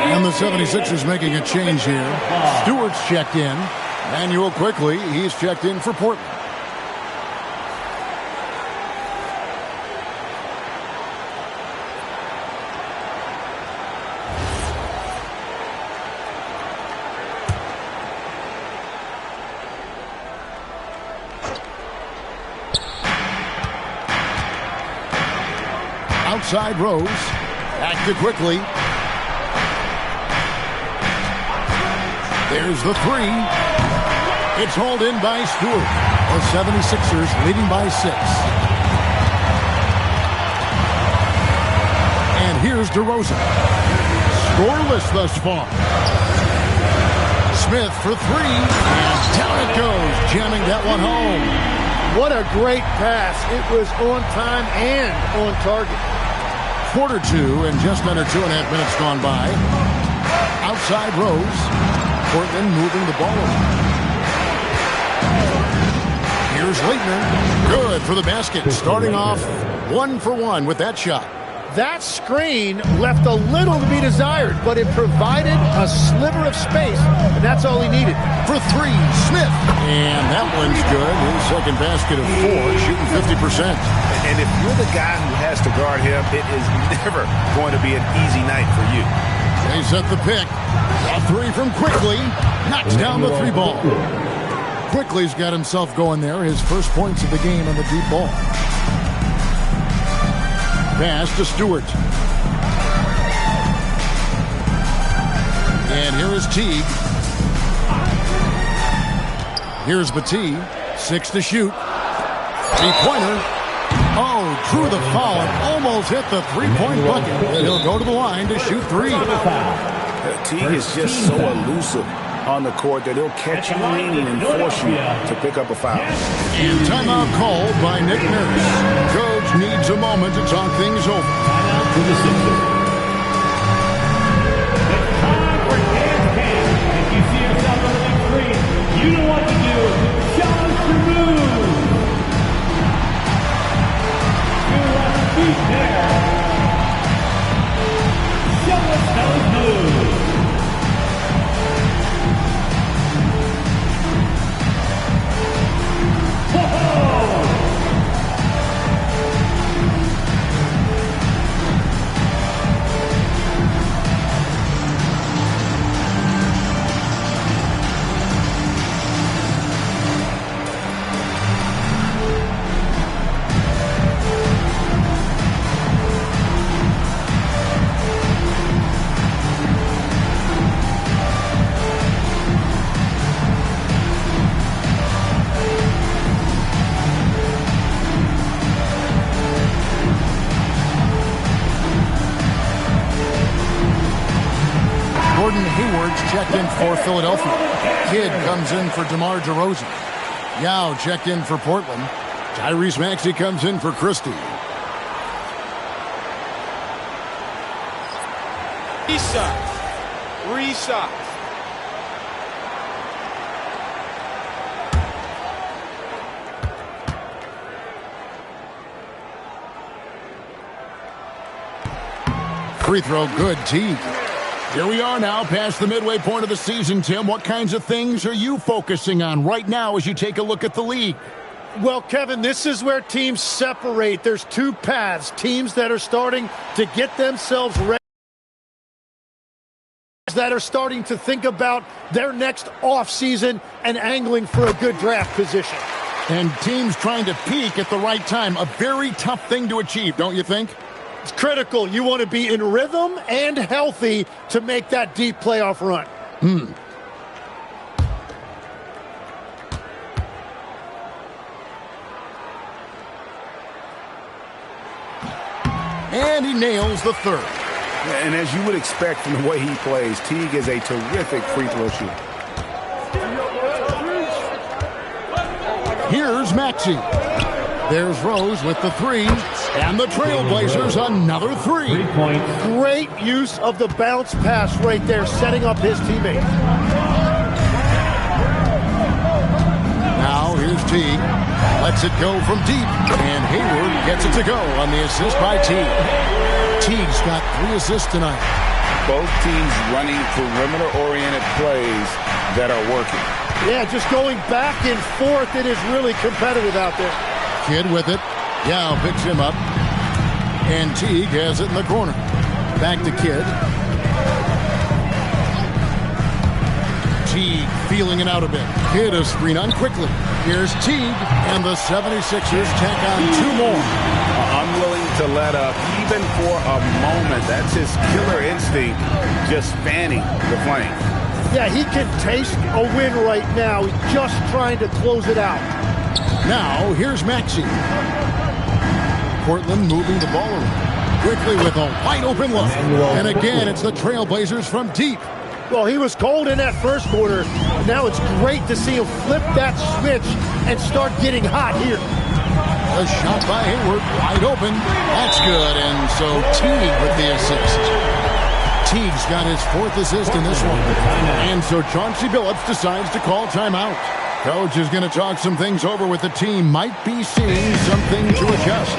And the 76ers making a change here. Stewart's checked in. Manuel quickly, he's checked in for Portland. Outside Rose. Back to quickly. There's the three. It's hauled in by Stewart. The 76ers leading by 6. And here's DeRozan. Scoreless thus far. Smith for 3. And down it goes, jamming that one home. What a great pass. It was on time and on target. Quarter 2 and just under 2.5 minutes gone by. Outside Rose. Portland moving the ball around. Here's Leitner. Good for the basket. Starting off 1 for 1 with that shot. That screen left a little to be desired, but it provided a sliver of space, and that's all he needed. For 3, Smith. And that one's good. His second basket of 4, shooting 50%. And if you're the guy who has to guard him, it is never going to be an easy night for you. They set the pick. A 3 from Quickly. Knocks down the 3 ball. Quickly's got himself going there. His first points of the game on the deep ball. Pass to Stewart. And here is Teague. Here's Batee. 6 to shoot. 3-pointer. Oh, drew the foul and almost hit the 3-point bucket. He'll go to the line to shoot 3. Teague is just so elusive on the court that he'll catch you leaning and force you to pick up a foul. And timeout called by Nick Nurse. Coach needs a moment to talk things over. Timeout to the Sixers. It's time for campaign. If you see yourself on the big screen, you know what to do. Show us your moves. You want to be there. Show us those moves. Checked in for Philadelphia. Kidd comes in for DeMar DeRozan. Yao checked in for Portland. Tyrese Maxey comes in for Christie. Three shots. Free throw good, Teague. Here we are now past the midway point of the season, Tim. What kinds of things are you focusing on right now as you take a look at the league? Well, Kevin, this is where teams separate. There's 2 paths. Teams that are starting to get themselves ready, that are starting to think about their next offseason and angling for a good draft position. And teams trying to peak at the right time. A very tough thing to achieve, don't you think? It's critical. You want to be in rhythm and healthy to make that deep playoff run. And he nails the 3rd. And as you would expect from the way he plays, Teague is a terrific free throw shooter. Here's Maxey. There's Rose with the 3. And the Trailblazers another 3. 3 points. Great use of the bounce pass right there, setting up his teammate. Now here's Teague. Lets it go from deep. And Hayward gets it to go on the assist by Teague. Teague's got 3 assists tonight. Both teams running perimeter-oriented plays that are working. Yeah, just going back and forth. It is really competitive out there. Kidd with it. Yao picks him up. And Teague has it in the corner. Back to Kidd. Teague feeling it out a bit. Kidd a screen on quickly. Here's Teague. And the 76ers tack on 2 more. Unwilling to let up even for a moment. That's his killer instinct. Just fanning the flame. Yeah, he can taste a win right now. He's just trying to close it out. Now, here's Maxey. Portland moving the ball around. Quickly with a wide-open look. And again, it's the Trailblazers from deep. Well, he was cold in that first quarter. Now it's great to see him flip that switch and start getting hot here. A shot by Hayward, wide open. That's good, and so Teague with the assist. Teague's got his 4th assist in this one. And so Chauncey Billups decides to call timeout. Coach is going to talk some things over with the team. Might be seeing something to adjust.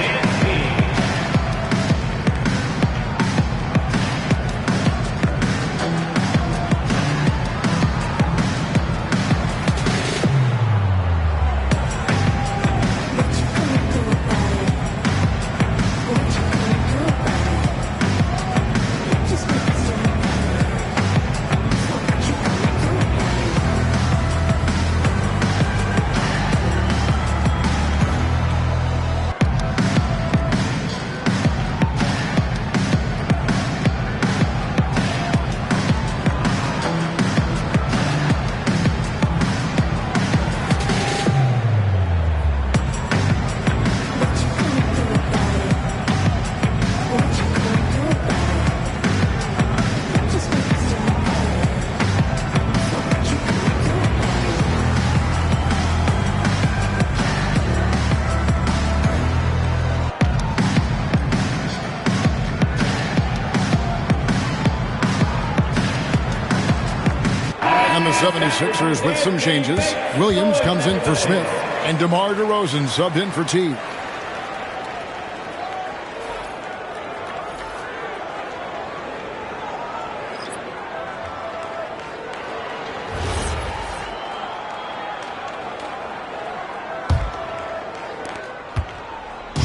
And the 76ers with some changes. Williams comes in for Smith, and DeMar DeRozan subbed in for Teague.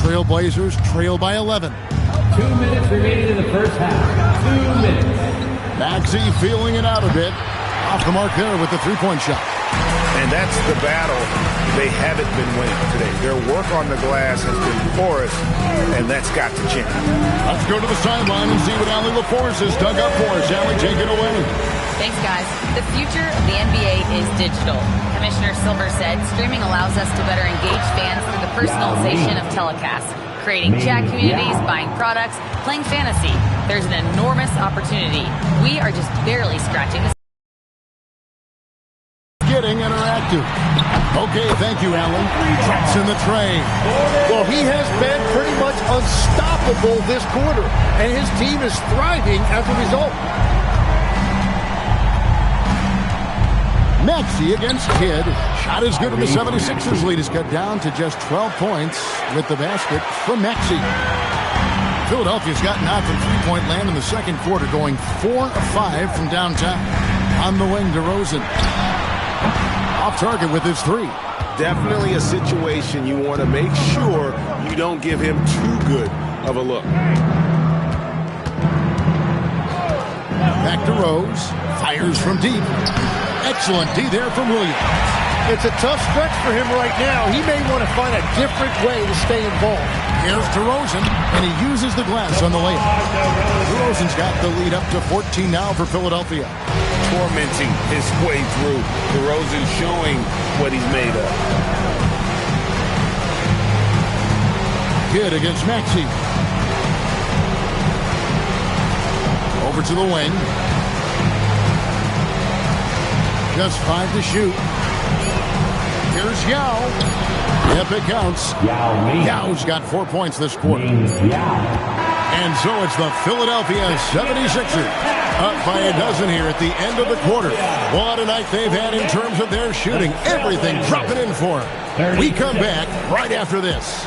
Trailblazers trail by 11. 2 minutes remaining in the first half. 2 minutes. Maxey feeling it out a bit. Off the mark there with the three-point shot. And that's the battle they haven't been winning today. Their work on the glass has been porous, and that's got to change. Let's go to the sideline and see what Allie LaForce has dug up for us. Allie, take it away. Thanks, guys. The future of the NBA is digital. Commissioner Silver said streaming allows us to better engage fans through the personalization of telecasts, creating chat communities, buying products, playing fantasy. There's an enormous opportunity. We are just barely scratching the getting interactive. Okay, thank you, Allen. Drops in the tray. Well, he has been pretty much unstoppable this quarter, and his team is thriving as a result. Maxey against Kidd. Shot is good, and the 76ers lead is cut down to just 12 points with the basket from Maxey. Philadelphia's gotten out from three-point land in the second quarter, going 4 of 5 from downtown. On the wing, DeRozan. Off target with his three. Definitely a situation you want to make sure you don't give him too good of a look. Back to Rose. Fires from deep. Excellent D there from Williams. It's a tough stretch for him right now. He may want to find a different way to stay involved. Here's DeRozan, and he uses the glass on the layup. DeRozan's got the lead up to 14 now for Philadelphia. Tormenting his way through. DeRozan showing what he's made of. Kidd against Maxey. Over to the wing. Just 5 to shoot. Here's Yao. Yep, it counts. Yao's got 4 points this quarter. And so it's the Philadelphia 76ers. Up by a dozen here at the end of the quarter. What a night they've had in terms of their shooting. Everything dropping in for them. We come back right after this.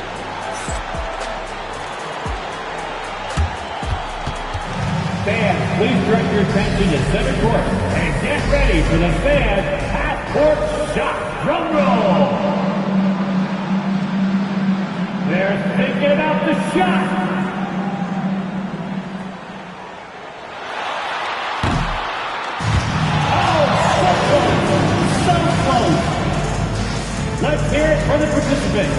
Fans, please direct your attention to center court and get ready for the fan half-court shot drum roll. They're thinking about the shot. Let's hear it for the participants.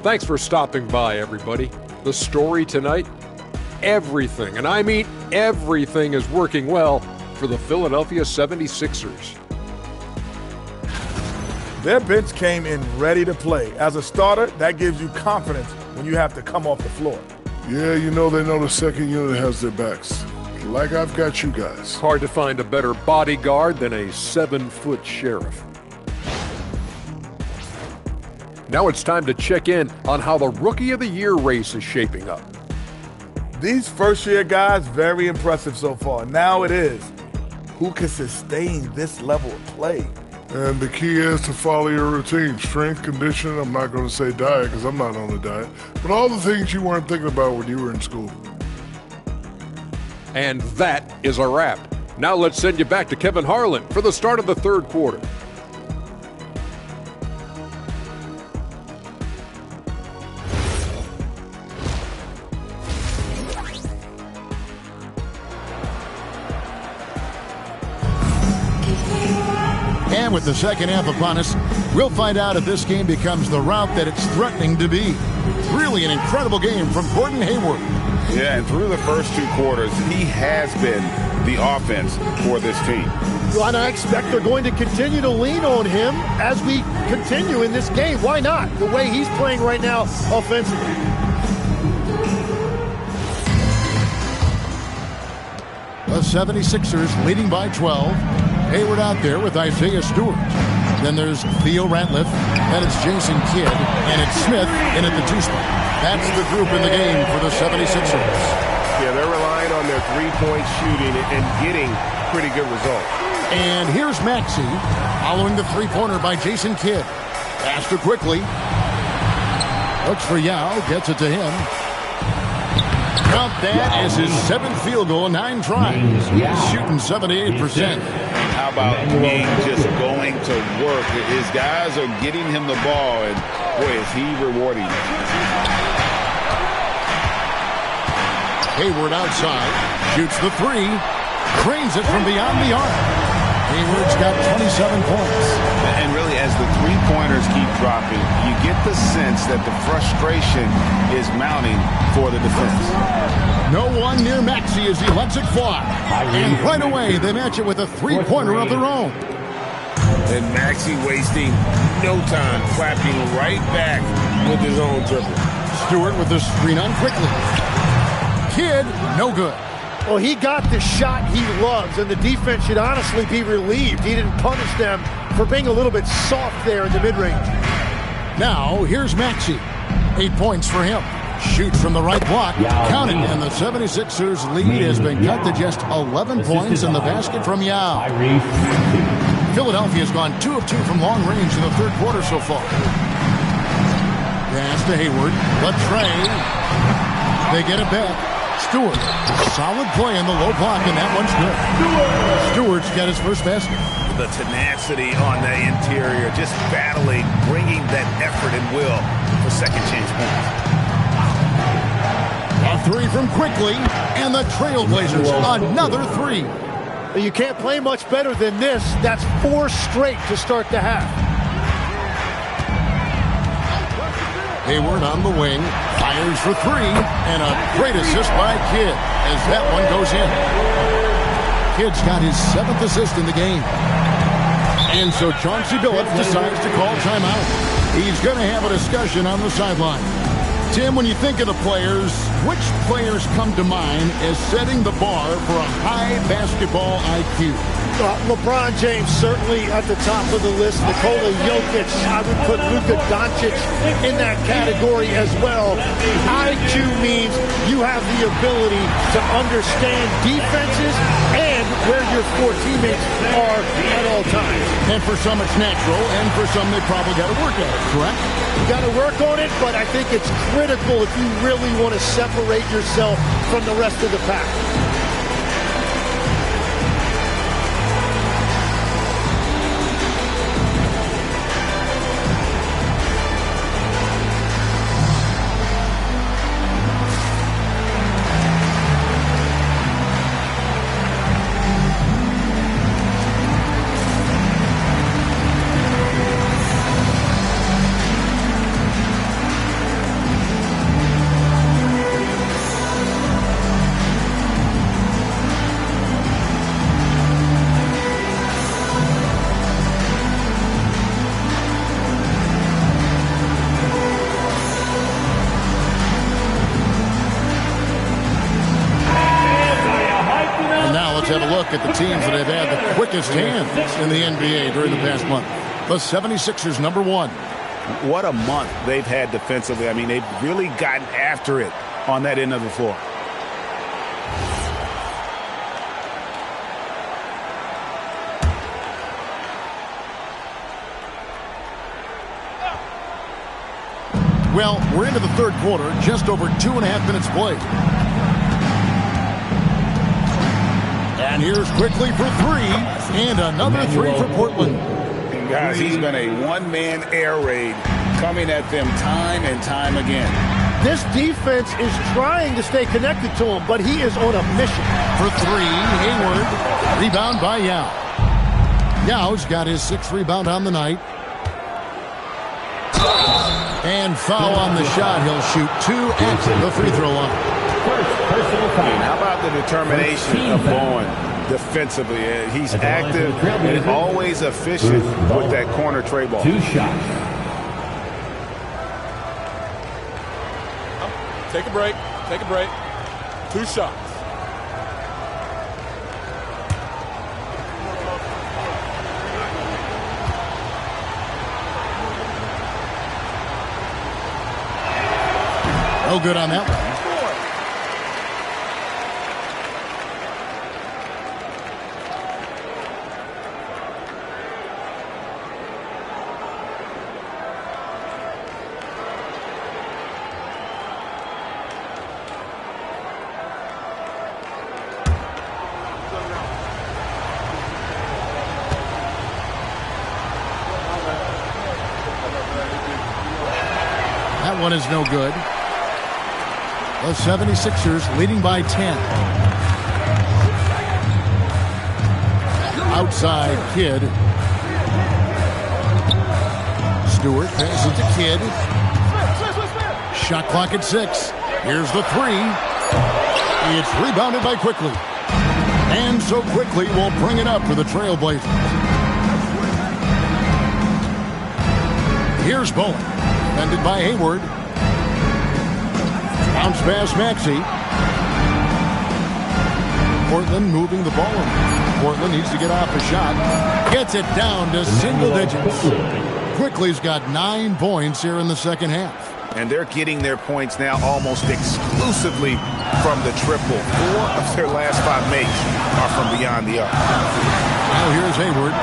Thanks for stopping by, everybody. The story tonight, everything, and I mean everything, is working well for the Philadelphia 76ers. Their bench came in ready to play. As a starter, that gives you confidence when you have to come off the floor. Yeah, they know the second unit has their backs. Like I've got you guys. Hard to find a better bodyguard than a 7-foot sheriff. Now it's time to check in on how the Rookie of the Year race is shaping up. These first-year guys, very impressive so far. Now it is, who can sustain this level of play? And the key is to follow your routine. Strength, conditioning, I'm not going to say diet because I'm not on the diet, but all the things you weren't thinking about when you were in school. And that is a wrap. Now let's send you back to Kevin Harlan for the start of the third quarter. And with the second half upon us, we'll find out if this game becomes the route that it's threatening to be. Really an incredible game from Gordon Hayward. Yeah, and through the first 2 quarters, he has been the offense for this team. Well, and I expect they're going to continue to lean on him as we continue in this game. Why not? The way he's playing right now offensively. The 76ers leading by 12. Hayward out there with Isaiah Stewart. Then there's Theo Ratliff. Then it's Jason Kidd. And it's Smith in at the 2 spot. That's the group in the game for the 76ers. Yeah, they're relying on their three-point shooting and getting pretty good results. And here's Maxey following the three-pointer by Jason Kidd. Faster quickly. Looks for Yao. Gets it to him. Count that as his 7th field goal, 9 tries. He's shooting 78%. How about King just going to work? His guys are getting him the ball, and boy, is he rewarding. Hayward outside, shoots the 3, cranes it from beyond the arc. Hayward's got 27 points. And really, as the three-pointers keep dropping, you get the sense that the frustration is mounting for the defense. No one near Maxey as he lets it fly. And right away, they match it with a three-pointer of their own. And Maxey wasting no time, clapping right back with his own triple. Stewart with the screen on quickly. Kidd, no good. Well, he got the shot he loves, and the defense should honestly be relieved. He didn't punish them for being a little bit soft there in the mid-range. Now, here's Maxey. 8 points for him. Shoots from the right block. Count it, and the 76ers lead has been cut to just 11 points in the basket from Yao. Philadelphia's gone 2 of 2 from long range in the third quarter so far. Pass to Hayward. The tray. They get it back. Stewart. Solid play in the low block, and that one's good. Stewart's got his first basket. The tenacity on the interior, just battling, bringing that effort and will for second chance points. A 3 from Quickly, and the Trailblazers another 3. You can't play much better than this. That's 4 straight to start the half. Hayward on the wing, fires for 3, and a great assist by Kidd as that one goes in. Kidd's got his 7th assist in the game. And so Chauncey Billups decides to call timeout. He's going to have a discussion on the sideline. Tim, when you think of the players, which players come to mind as setting the bar for a high basketball IQ? LeBron James certainly at the top of the list. Nikola Jokic, I would put Luka Doncic in that category as well. IQ means you have the ability to understand defenses and where your 4 teammates are at all times. And for some it's natural, and for some they probably got to work at it, correct? You got to work on it, but I think it's critical if you really want to separate yourself from the rest of the pack. Let's have a look at the teams that have had the quickest hands in the NBA during the past month. The 76ers, number 1. What a month they've had defensively. I mean, they've really gotten after it on that end of the floor. Well, we're into the third quarter, just over 2.5 minutes played. And here's quickly for 3, and another 3 for Portland. And guys, he's been a one-man air raid coming at them time and time again. This defense is trying to stay connected to him, but he is on a mission. For 3, Hayward. Rebound by Yao. Yao's got his 6th rebound on the night. And foul on the shot. He'll shoot 2 at the free throw line. And how about the determination of Bowen defensively? He's active and always efficient with that corner tray ball. 2 shots. Take a break. Take a break. 2 shots. No good on that one. That one is no good. The 76ers leading by 10. Outside, Kidd. Stewart passes to Kidd. Shot clock at 6. Here's the 3. It's rebounded by Quickly. And so Quickly will bring it up for the Trailblazers. Here's Bowen. Defended by Hayward. Bounce pass, Maxey. Portland moving the ball. Portland needs to get off a shot. Gets it down to single digits. Quickly's got 9 points here in the second half. And they're getting their points now almost exclusively from the triple. 4 of their last 5 makes are from beyond the arc. Now here's Hayward.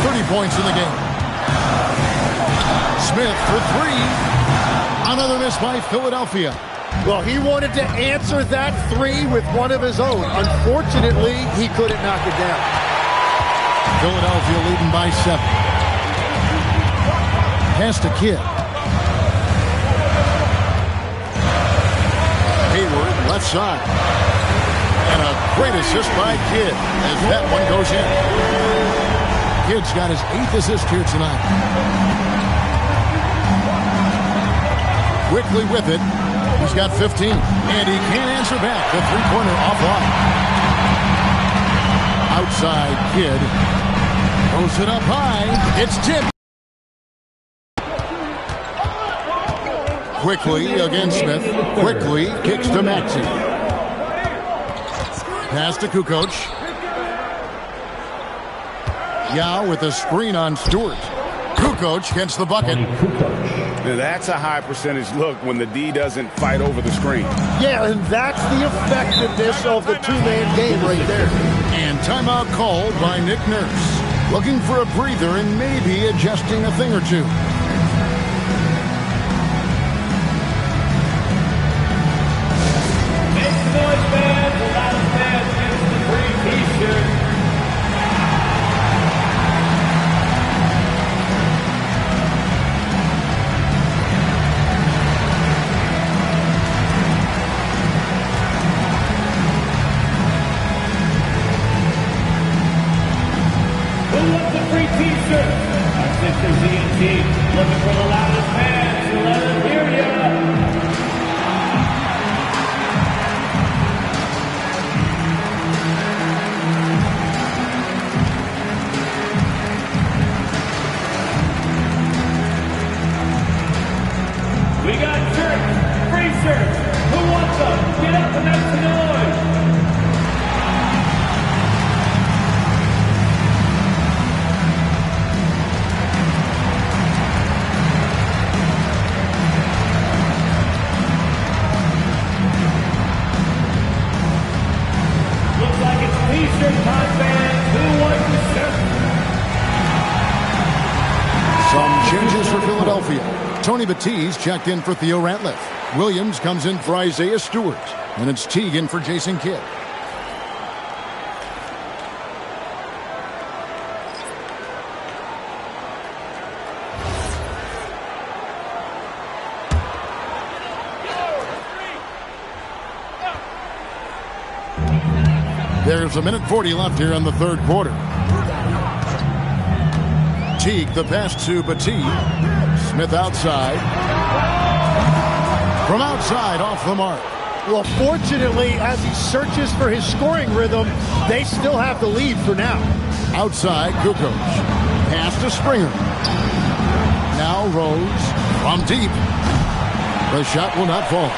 30 points in the game. Smith for 3. Another miss by Philadelphia. Well, he wanted to answer that 3 with one of his own. Unfortunately, he couldn't knock it down. Philadelphia leading by 7. Pass to Kidd. Hayward, left side. And a great assist by Kidd as that one goes in. Kidd's got his 8th assist here tonight. Quickly with it. He's got 15. And he can't answer back. The 3-pointer offline. Outside, Kidd. Throws it up high. It's tipped. Quickly against Smith. Quickly kicks to Maxey. Pass to Kukoc. Yao with a screen on Stewart. Kukoc gets the bucket. Now that's a high percentage look when the D doesn't fight over the screen. Yeah, and that's the effectiveness of the 2-man game right there. And timeout called by Nick Nurse. Looking for a breather and maybe adjusting a thing or two. Make some noise, fans. A lot of fans gets the free t-shirt. Free t-shirt. Our sisters ENT looking for the loudest fans to let them hear ya. We got shirts, free shirts. Who wants them? Get up and make some noise. Eastern Time fans who want to serve. Some changes for Philadelphia. Tony Batiste checked in for Theo Ratliff. Williams comes in for Isaiah Stewart. And it's Teague in for Jason Kidd. There's a minute 40 left here in the third quarter. Teague, the pass to Batiste. Smith outside. From outside, off the mark. Well, fortunately, as he searches for his scoring rhythm, they still have the lead for now. Outside, Kukoc. Pass to Springer. Now Rose from deep. The shot will not fall.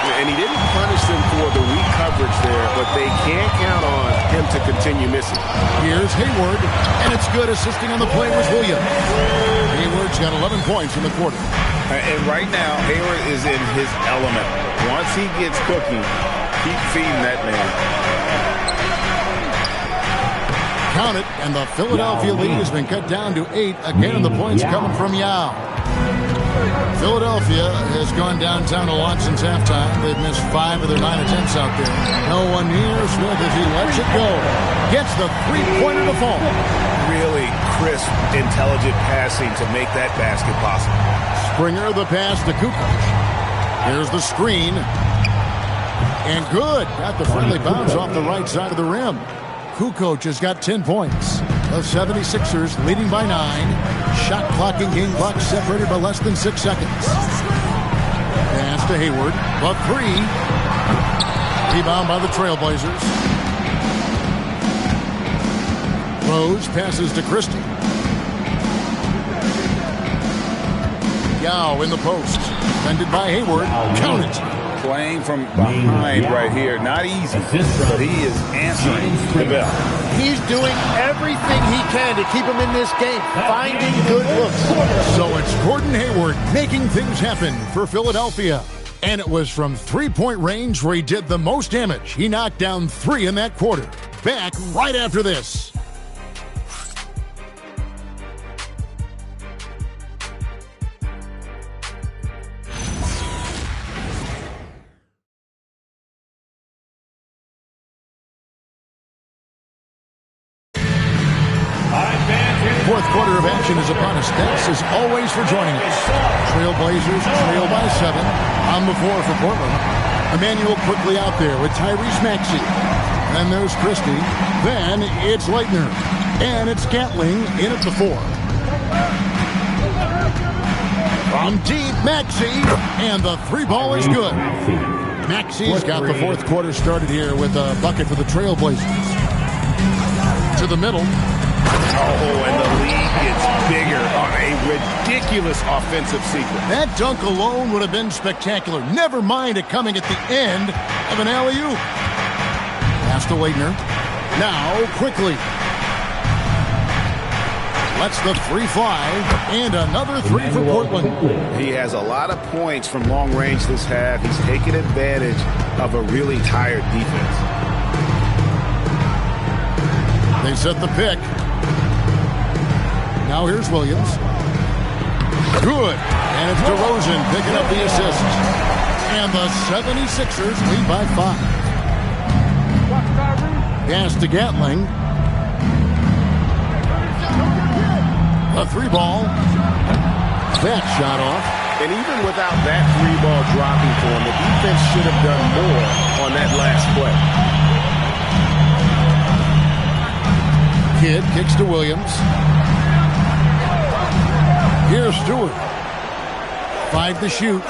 And he didn't punish them for the weak coverage there, but they can't count on him to continue missing. Here's Hayward, and it's good. Assisting on the play was Williams. Hayward's got 11 points in the quarter. And right now, Hayward is in his element. Once he gets cooking, keep feeding that man. Count it, and the Philadelphia lead has been cut down to 8. Again, the points coming from Yao. Philadelphia has gone downtown a lot since halftime. They've missed 5 of their 9 attempts out there. No one near Smith as he lets it go. Gets the three-pointer to fall. Really crisp, intelligent passing to make that basket possible. Springer the pass to Kukoc. Here's the screen. And good. Got the friendly bounce off the right side of the rim. Kukoc has got 10 points. The 76ers leading by 9. Shot clock and game clock separated by less than 6 seconds. Pass to Hayward. The 3. Rebound by the Trailblazers. Rose passes to Christie. Yao in the post. Defended by Hayward. Count it. Playing from behind right here. Not easy, but he is answering the bell. He's doing everything he can to keep him in this game, finding good looks. So it's Gordon Hayward making things happen for Philadelphia. And it was from three-point range where he did the most damage. He knocked down 3 in that quarter. Back right after this. Fourth quarter of action is upon us. Thanks as always for joining us. Trailblazers trail by 7 on the floor for Portland. Emmanuel quickly out there with Tyrese Maxey. Then there's Christie. Then it's Leitner. And it's Gatling in at the 4. From deep, Maxey. And the 3 ball is good. Maxey's got the fourth quarter started here with a bucket for the Trailblazers. To the middle. Oh, and the lead gets bigger on a ridiculous offensive sequence. That dunk alone would have been spectacular. Never mind it coming at the end of an alley-oop. Pass to Leitner. Now, quickly. Lets the 3 fly. And another 3 for Portland. He has a lot of points from long range this half. He's taken advantage of a really tired defense. They set the pick. Now here's Williams. Good. And it's DeRozan picking up the assist. And the 76ers lead by 5. Pass to Gatling. A 3 ball. That shot off. And even without that 3 ball dropping for him, the defense should have done more on that last play. Kidd kicks to Williams. Here's Stewart. 5 to shoot.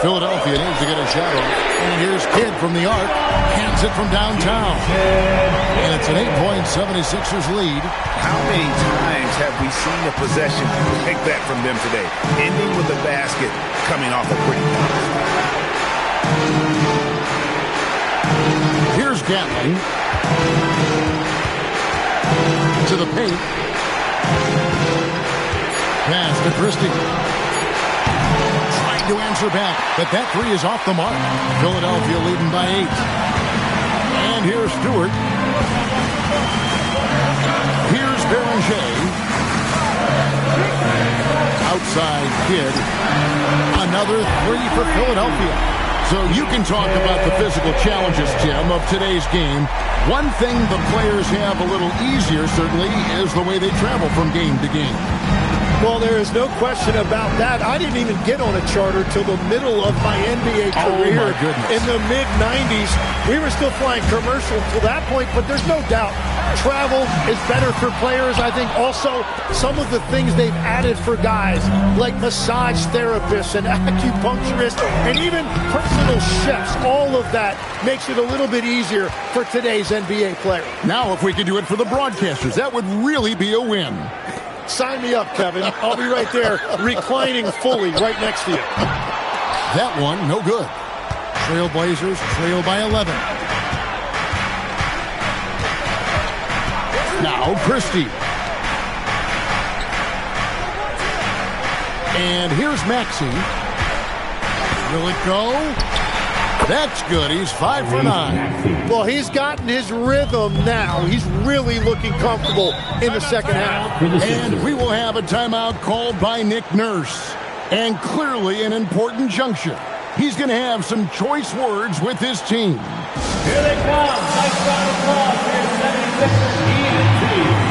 Philadelphia needs to get a shot off. And here's Kidd from the arc. Hands it from downtown. And it's an 8-point 76ers lead. How many times have we seen a possession like that from them today? Ending with a basket coming off a pretty pass. Here's Gatling. To the paint. Pass to Christie. Trying to answer back, but that 3 is off the mark. Philadelphia leading by 8. And here's Stewart. Here's Beranger. Outside Kidd. Another three for Philadelphia. So you can talk about the physical challenges, Jim, of today's game. One thing the players have a little easier, certainly, is the way they travel from game to game. Well, there is no question about that. I didn't even get on a charter till the middle of my NBA career. Oh, my goodness. In the mid-90s. We were still flying commercial till that point, but there's no doubt travel is better for players. I think also some of the things they've added for guys, like massage therapists and acupuncturists and even personal chefs, all of that makes it a little bit easier for today's NBA player. Now, if we could do it for the broadcasters, that would really be a win. Sign me up, Kevin. I'll be right there, reclining fully right next to you. That one, no good. Trailblazers trail by 11. Now Christie. And here's Maxey. Will it go? That's good. He's 5 for 9. Well, he's gotten his rhythm now. He's really looking comfortable in the second half. And we will have a timeout called by Nick Nurse. And clearly an important juncture. He's going to have some choice words with his team. Here they come. Nice round of applause for your 76ers ENT.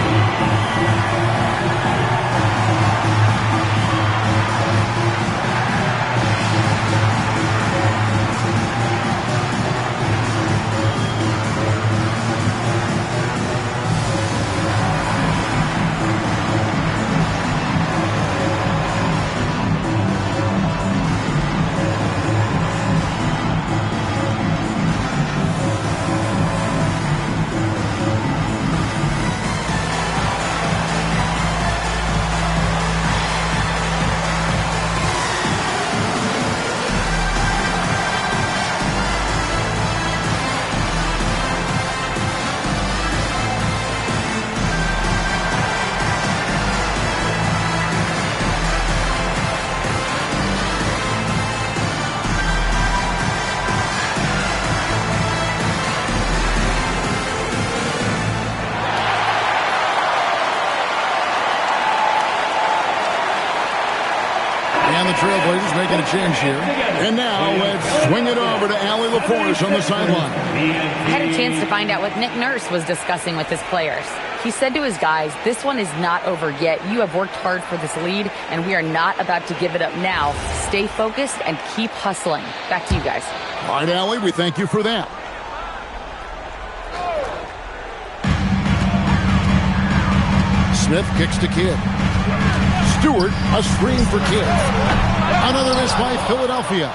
Trailblazers making a change here. And now let's swing it over to Allie LaForce on the sideline. I had a chance to find out what Nick Nurse was discussing with his players. He said to his guys, this one is not over yet. You have worked hard for this lead, and we are not about to give it up now. Stay focused and keep hustling. Back to you guys. All right, Allie, we thank you for that. Smith kicks to Kidd. Stewart, a screen for Kidd. Another miss by Philadelphia.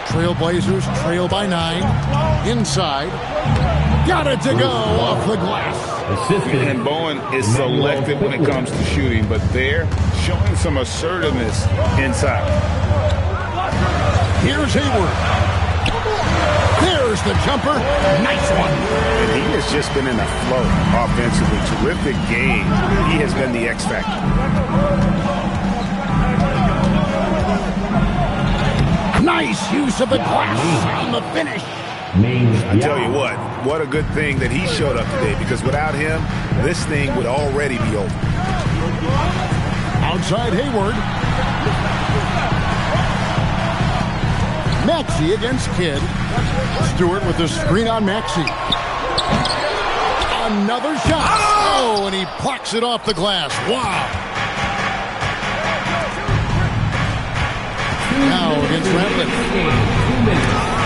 Trailblazers trail by 9. Inside. Got it to go off the glass. And Bowen is selective when it comes to shooting, but they're showing some assertiveness inside. Here's Hayward. There's the jumper. Nice one. And he has just been in a flow offensively. Terrific game. He has been the X factor. Nice use of the glass on the finish. I tell you what a good thing that he showed up today, because without him, this thing would already be over. Outside Hayward. Maxey against Kidd. Stewart with the screen on Maxey. Another shot. Oh, and he plucks it off the glass. Wow. Now against Ratliff.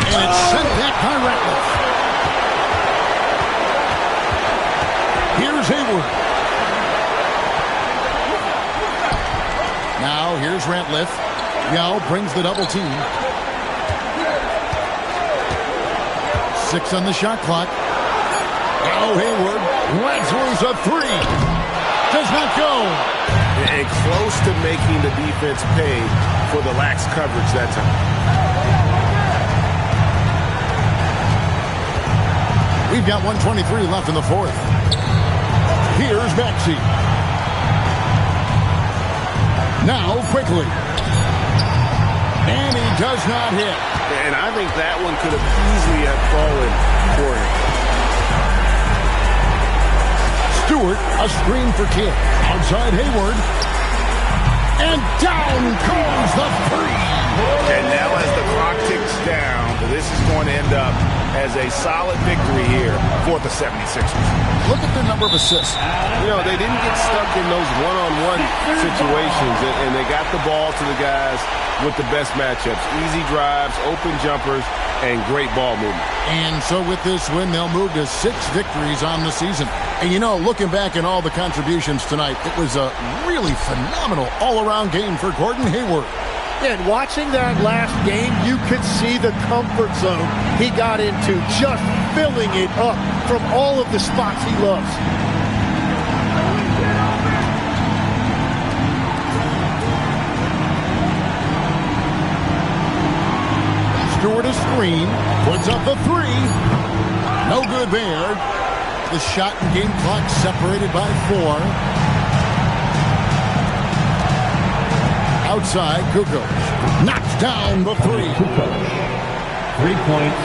And it's sent back by Ratliff. Here's Hayward. Now here's Ratliff. Yao brings the double team. 6 on the shot clock. Now Hayward lets loose a 3. Does not go. And close to making the defense pay for the lax coverage that time. We've got 1:23 left in the fourth. Here's Maxey. Now quickly. And he does not hit. And I think that one could have easily have fallen for him. Stewart, a screen for Kidd. Outside Hayward. And down goes the three. And now as the clock ticks down, this is going to end up as a solid victory here for the 76ers. Look at their number of assists. You know, they didn't get stuck in those one-on-one situations, and they got the ball to the guys with the best matchups. Easy drives, open jumpers, and great ball movement. And so with this win, they'll move to 6 victories on the season. And you know, looking back at all the contributions tonight, it was a really phenomenal all-around game for Gordon Hayward. And watching that last game, you could see the comfort zone he got into, just filling it up from all of the spots he loves. Stewart a screen, puts up the three. No good there. The shot and game clock separated by 4. Outside, Kukoc knocks down the 3. 3 points.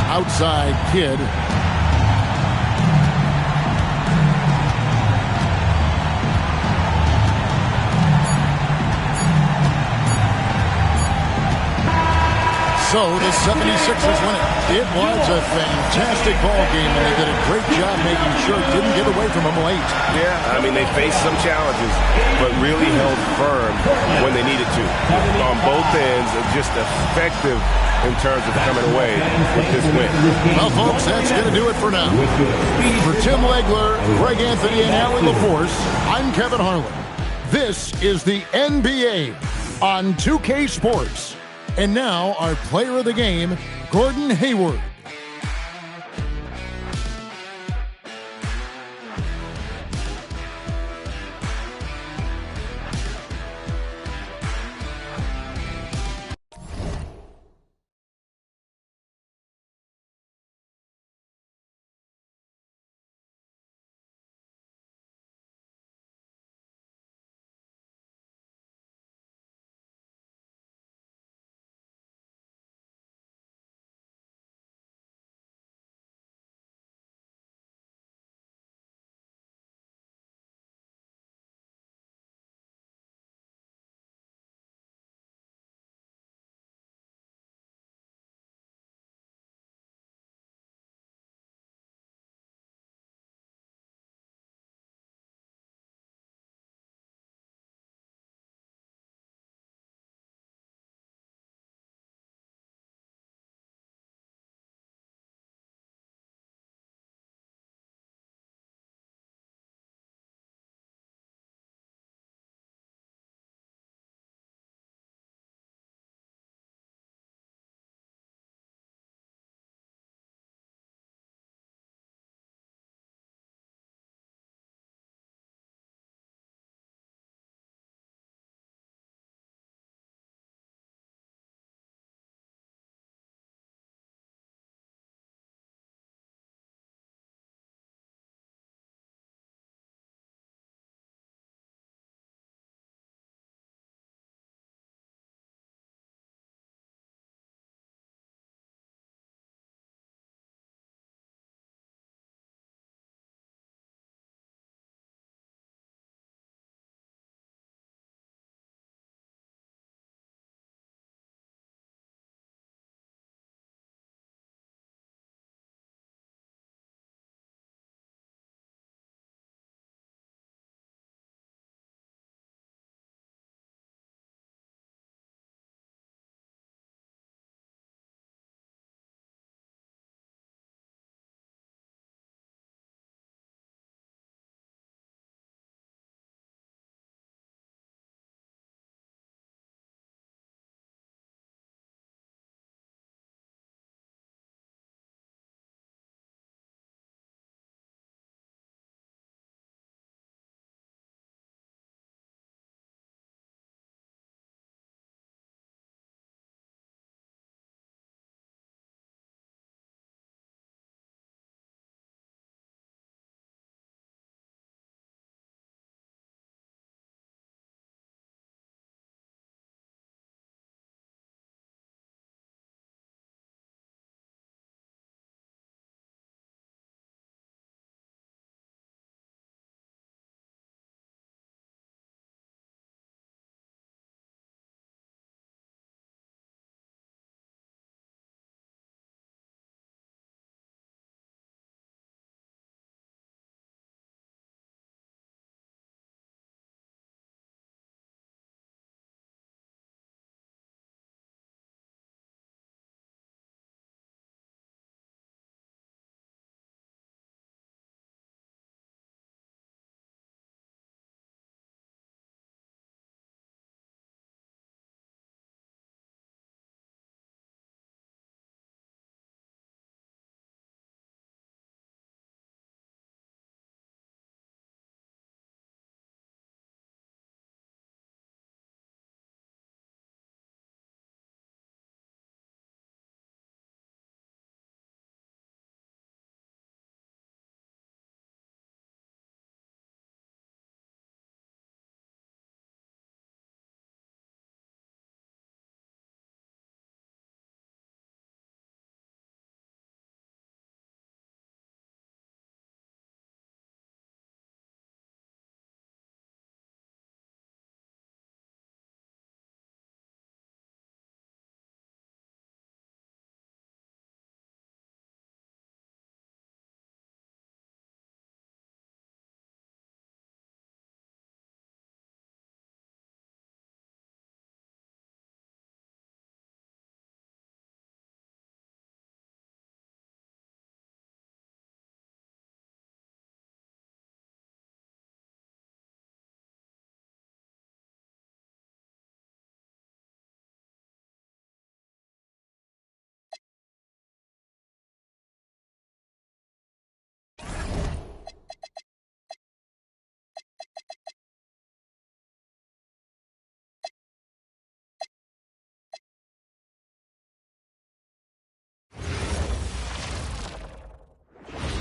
Outside, Kidd. So the 76ers win it. It was a fantastic ball game, and they did a great job making sure it didn't get away from them late. Yeah, I mean, they faced some challenges, but really held firm when they needed to. On both ends, just effective in terms of coming away with this win. Well, folks, that's going to do it for now. For Tim Legler, Greg Anthony, and Allie LaForce, I'm Kevin Harlan. This is the NBA on 2K Sports. And now, our player of the game, Gordon Hayward.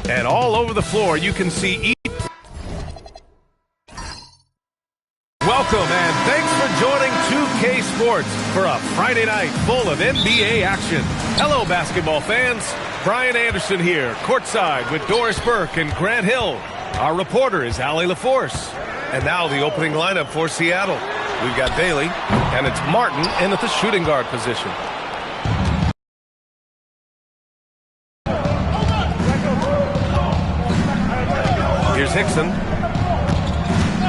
And all over the floor, you can see Welcome and thanks for joining 2K Sports for a Friday night full of NBA action. Hello, basketball fans. Brian Anderson here, courtside with Doris Burke and Grant Hill. Our reporter is Allie LaForce. And now the opening lineup for Seattle. We've got Bailey, and it's Martin in at the shooting guard position. Here's Hickson.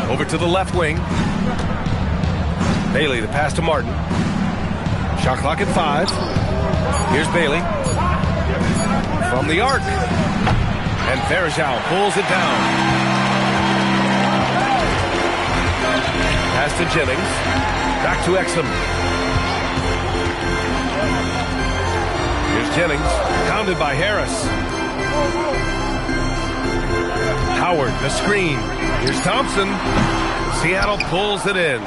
Over to the left wing. Bailey, the pass to Martin. Shot clock at 5. Here's Bailey. From the arc. And Verajao pulls it down. Pass to Jennings. Back to Exum. Here's Jennings. Pounded by Harris. Howard, the screen. Here's Thompson. Seattle pulls it in.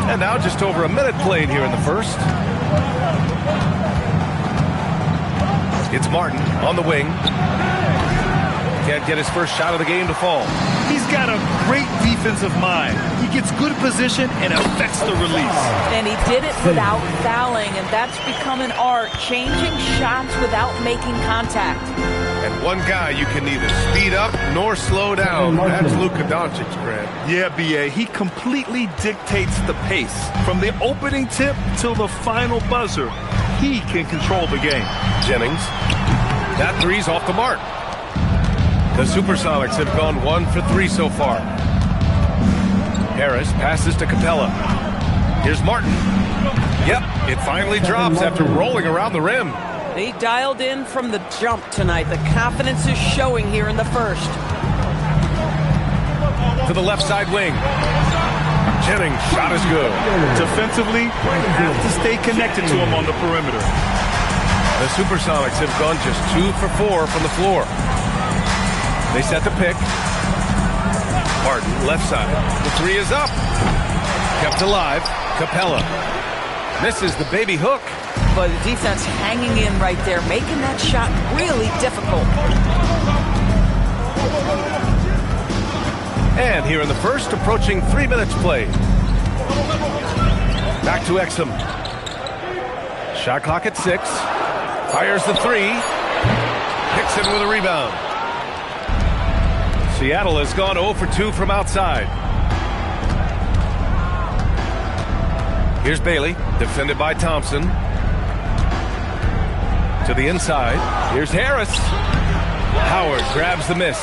And now just over a minute played here in the first. It's Martin on the wing. Can't get his first shot of the game to fall. He's got a great defensive mind. He gets good position and affects the release. And he did it without fouling, and that's become an art, changing shots without making contact. And one guy you can neither speed up nor slow down. That's Luka Doncic, Grant. Yeah, B.A. He completely dictates the pace. From the opening tip till the final buzzer, he can control the game. Jennings. That three's off the mark. The Supersonics have gone 1 for 3 so far. Harris passes to Capella. Here's Martin. Yep, it finally drops after rolling around the rim. They dialed in from the jump tonight. The confidence is showing here in the first. To the left side wing. Jennings, shot is good. Defensively, have to stay connected to him on the perimeter. The Supersonics have gone just 2 for 4 from the floor. They set the pick. Martin, left side. The three is up. Kept alive. Capella. Misses the baby hook. But the defense hanging in right there, making that shot really difficult. And here in the first, approaching 3 minutes played. Back to Exum. Shot clock at 6. Fires the three. Hickson with a rebound. Seattle has gone 0 for 2 from outside. Here's Bailey, defended by Thompson. To the inside. Here's Harris. Howard grabs the miss.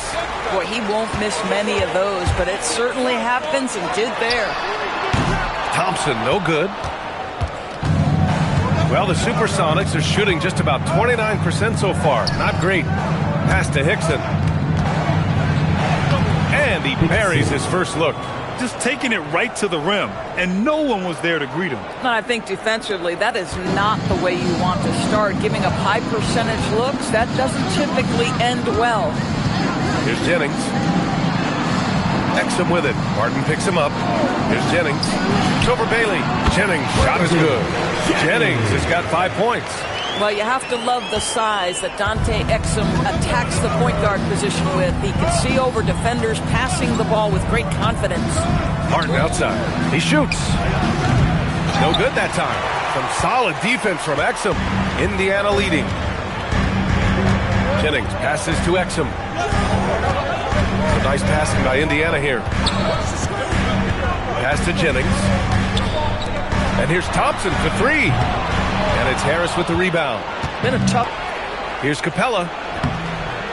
Boy, he won't miss many of those, but it certainly happens and did there. Thompson, no good. Well, the Supersonics are shooting just about 29% so far. Not great. Pass to Hickson. And he buries his first look. Just taking it right to the rim, and no one was there to greet him. And I think defensively, that is not the way you want to start. Giving up high percentage looks, that doesn't typically end well. Here's Jennings. Exum with it. Martin picks him up. Here's Jennings. It's over Bailey. Jennings, shot is good. Jennings has got 5 points. Well, you have to love the size that Dante Exum attacks the point guard position with. He can see over defenders, passing the ball with great confidence. Martin outside. He shoots. No good that time. Some solid defense from Exum. Indiana leading. Jennings passes to Exum. A nice passing by Indiana here. Pass to Jennings. And here's Thompson for 3. And it's Harris with the rebound. Been a tough. Here's Capella.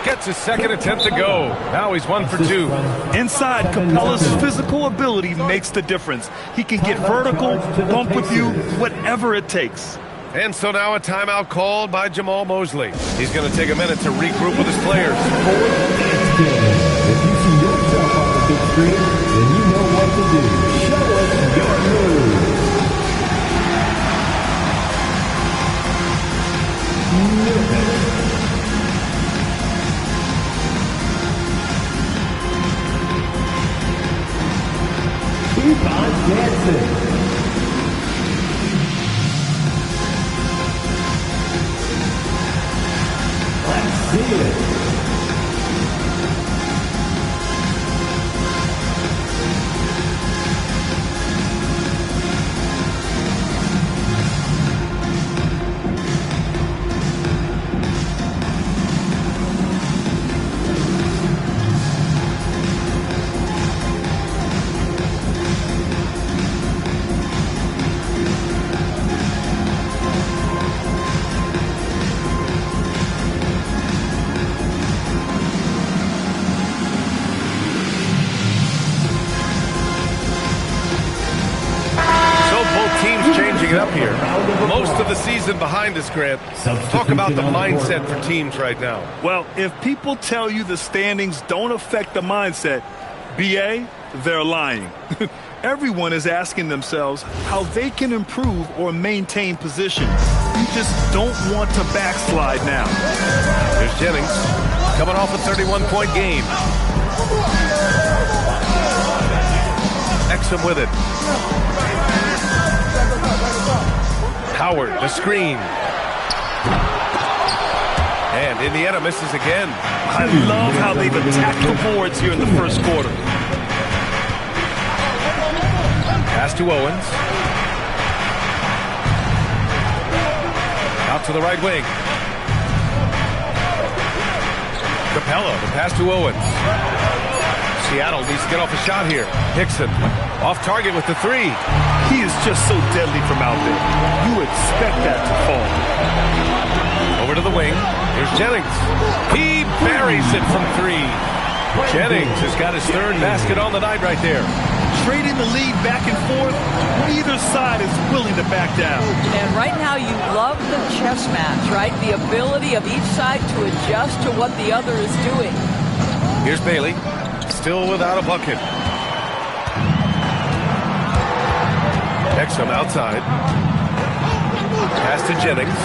Gets his second attempt to go. Now he's 1 for 2. Inside, Capella's physical ability makes the difference. He can get vertical, bump with you, whatever it takes. And so now a timeout called by Jamal Mosley. He's going to take a minute to regroup with his players. If you see yourself on the big screen, then you know what to do. Show us your move. Keep on dancing. Let's see it. it up here. Most of the season behind us, Grant. Talk about the mindset for teams right now. Well, if people tell you the standings don't affect the mindset, BA, they're lying. Everyone is asking themselves how they can improve or maintain position. You just don't want to backslide now. There's Jennings coming off a 31-point game. Exum with it. Howard, the screen. And Indiana misses again. I love how they've attacked the boards here in the first quarter. Pass to Owens. Out to the right wing. Capella, the pass to Owens. Seattle needs to get off a shot here. Hickson off target with the three. He is just so deadly from out there. You expect that to fall. Over to the wing. Here's Jennings. He buries it from three. Jennings has got his third basket on the night right there. Trading the lead back and forth, neither side is willing to back down. And right now you love the chess match, right? The ability of each side to adjust to what the other is doing. Here's Bailey, still without a bucket. Exum outside. Pass to Jennings.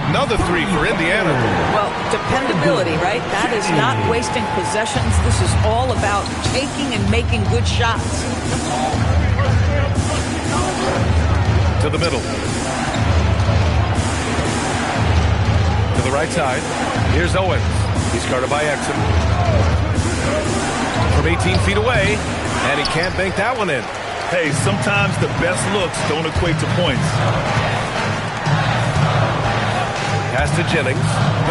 Another three for Indiana. Well, dependability, right? That is not wasting possessions. This is all about taking and making good shots. To the middle. To the right side. Here's Owens. He's guarded by Exum. From 18 feet away, and he can't bank that one in. Hey, sometimes the best looks don't equate to points. Pass to Jennings.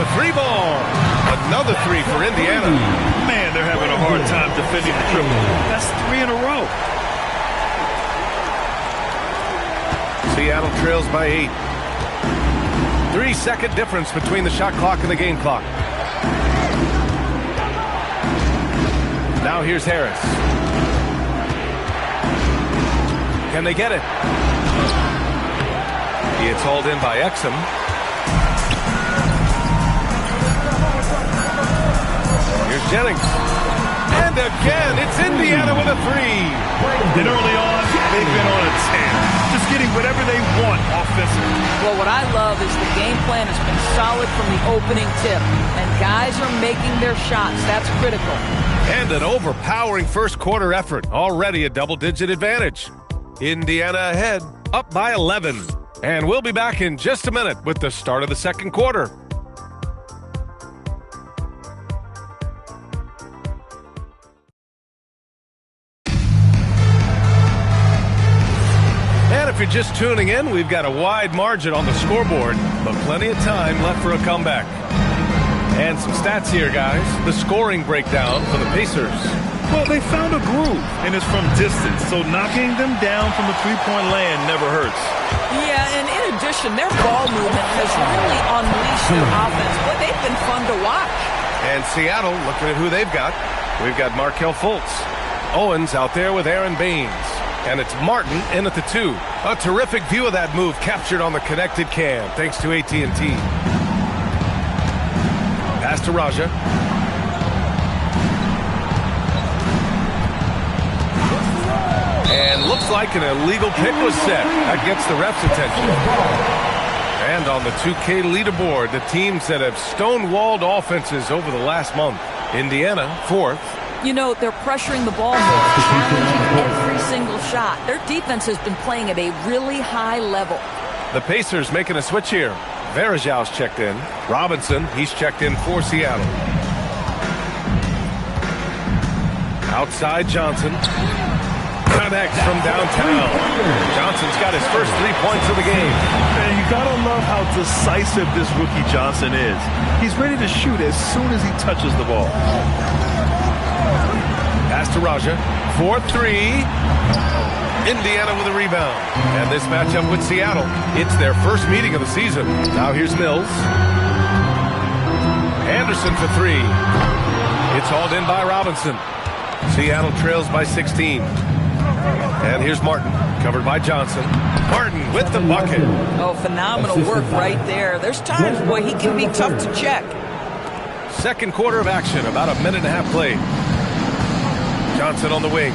The three ball. Another three for Indiana. Man, they're having a hard time defending the triple. That's three in a row. Seattle trails by 8. 3-second difference between the shot clock and the game clock. Now here's Harris. Can they get it? It's hauled in by Exum. Here's Jennings. And again, it's Indiana with a three. And early on, they've been on a 10. Just getting whatever they want offensively. Well, what I love is the game plan has been solid from the opening tip. And guys are making their shots. That's critical. And an overpowering first quarter effort. Already a double-digit advantage. Indiana ahead, up by 11. And we'll be back in just a minute with the start of the second quarter. And if you're just tuning in, we've got a wide margin on the scoreboard, but plenty of time left for a comeback. And some stats here, guys. The scoring breakdown for the Pacers. Well, they found a groove, and it's from distance, so knocking them down from the three-point land never hurts. Yeah, and in addition, their ball movement has really unleashed their offense. Boy, they've been fun to watch. And Seattle, looking at who they've got. We've got Markelle Fultz. Owens out there with Aaron Baines. And it's Martin in at the 2. A terrific view of that move captured on the connected cam, thanks to AT&T. Pass to Raja. And looks like an illegal pick was set. That gets the ref's attention. And on the 2K leaderboard, the teams that have stonewalled offenses over the last month. Indiana, 4th. You know, they're pressuring the ball more, challenging every single shot. Their defense has been playing at a really high level. The Pacers making a switch here. Varejau's checked in. Robinson, he's checked in for Seattle. Outside Johnson. Connects from downtown. Johnson's got his first 3 points of the game. And you gotta love how decisive this rookie Johnson is. He's ready to shoot as soon as he touches the ball. Pass to Raja. 4-3. Indiana with a rebound. And this matchup with Seattle, it's their first meeting of the season. Now here's Mills. Anderson for 3. It's hauled in by Robinson. Seattle trails by 16. And here's Martin, covered by Johnson. Martin with the bucket. Oh, phenomenal work right there. There's times, boy, he can be tough to check. Second quarter of action, about a minute and a half played. Johnson on the wing.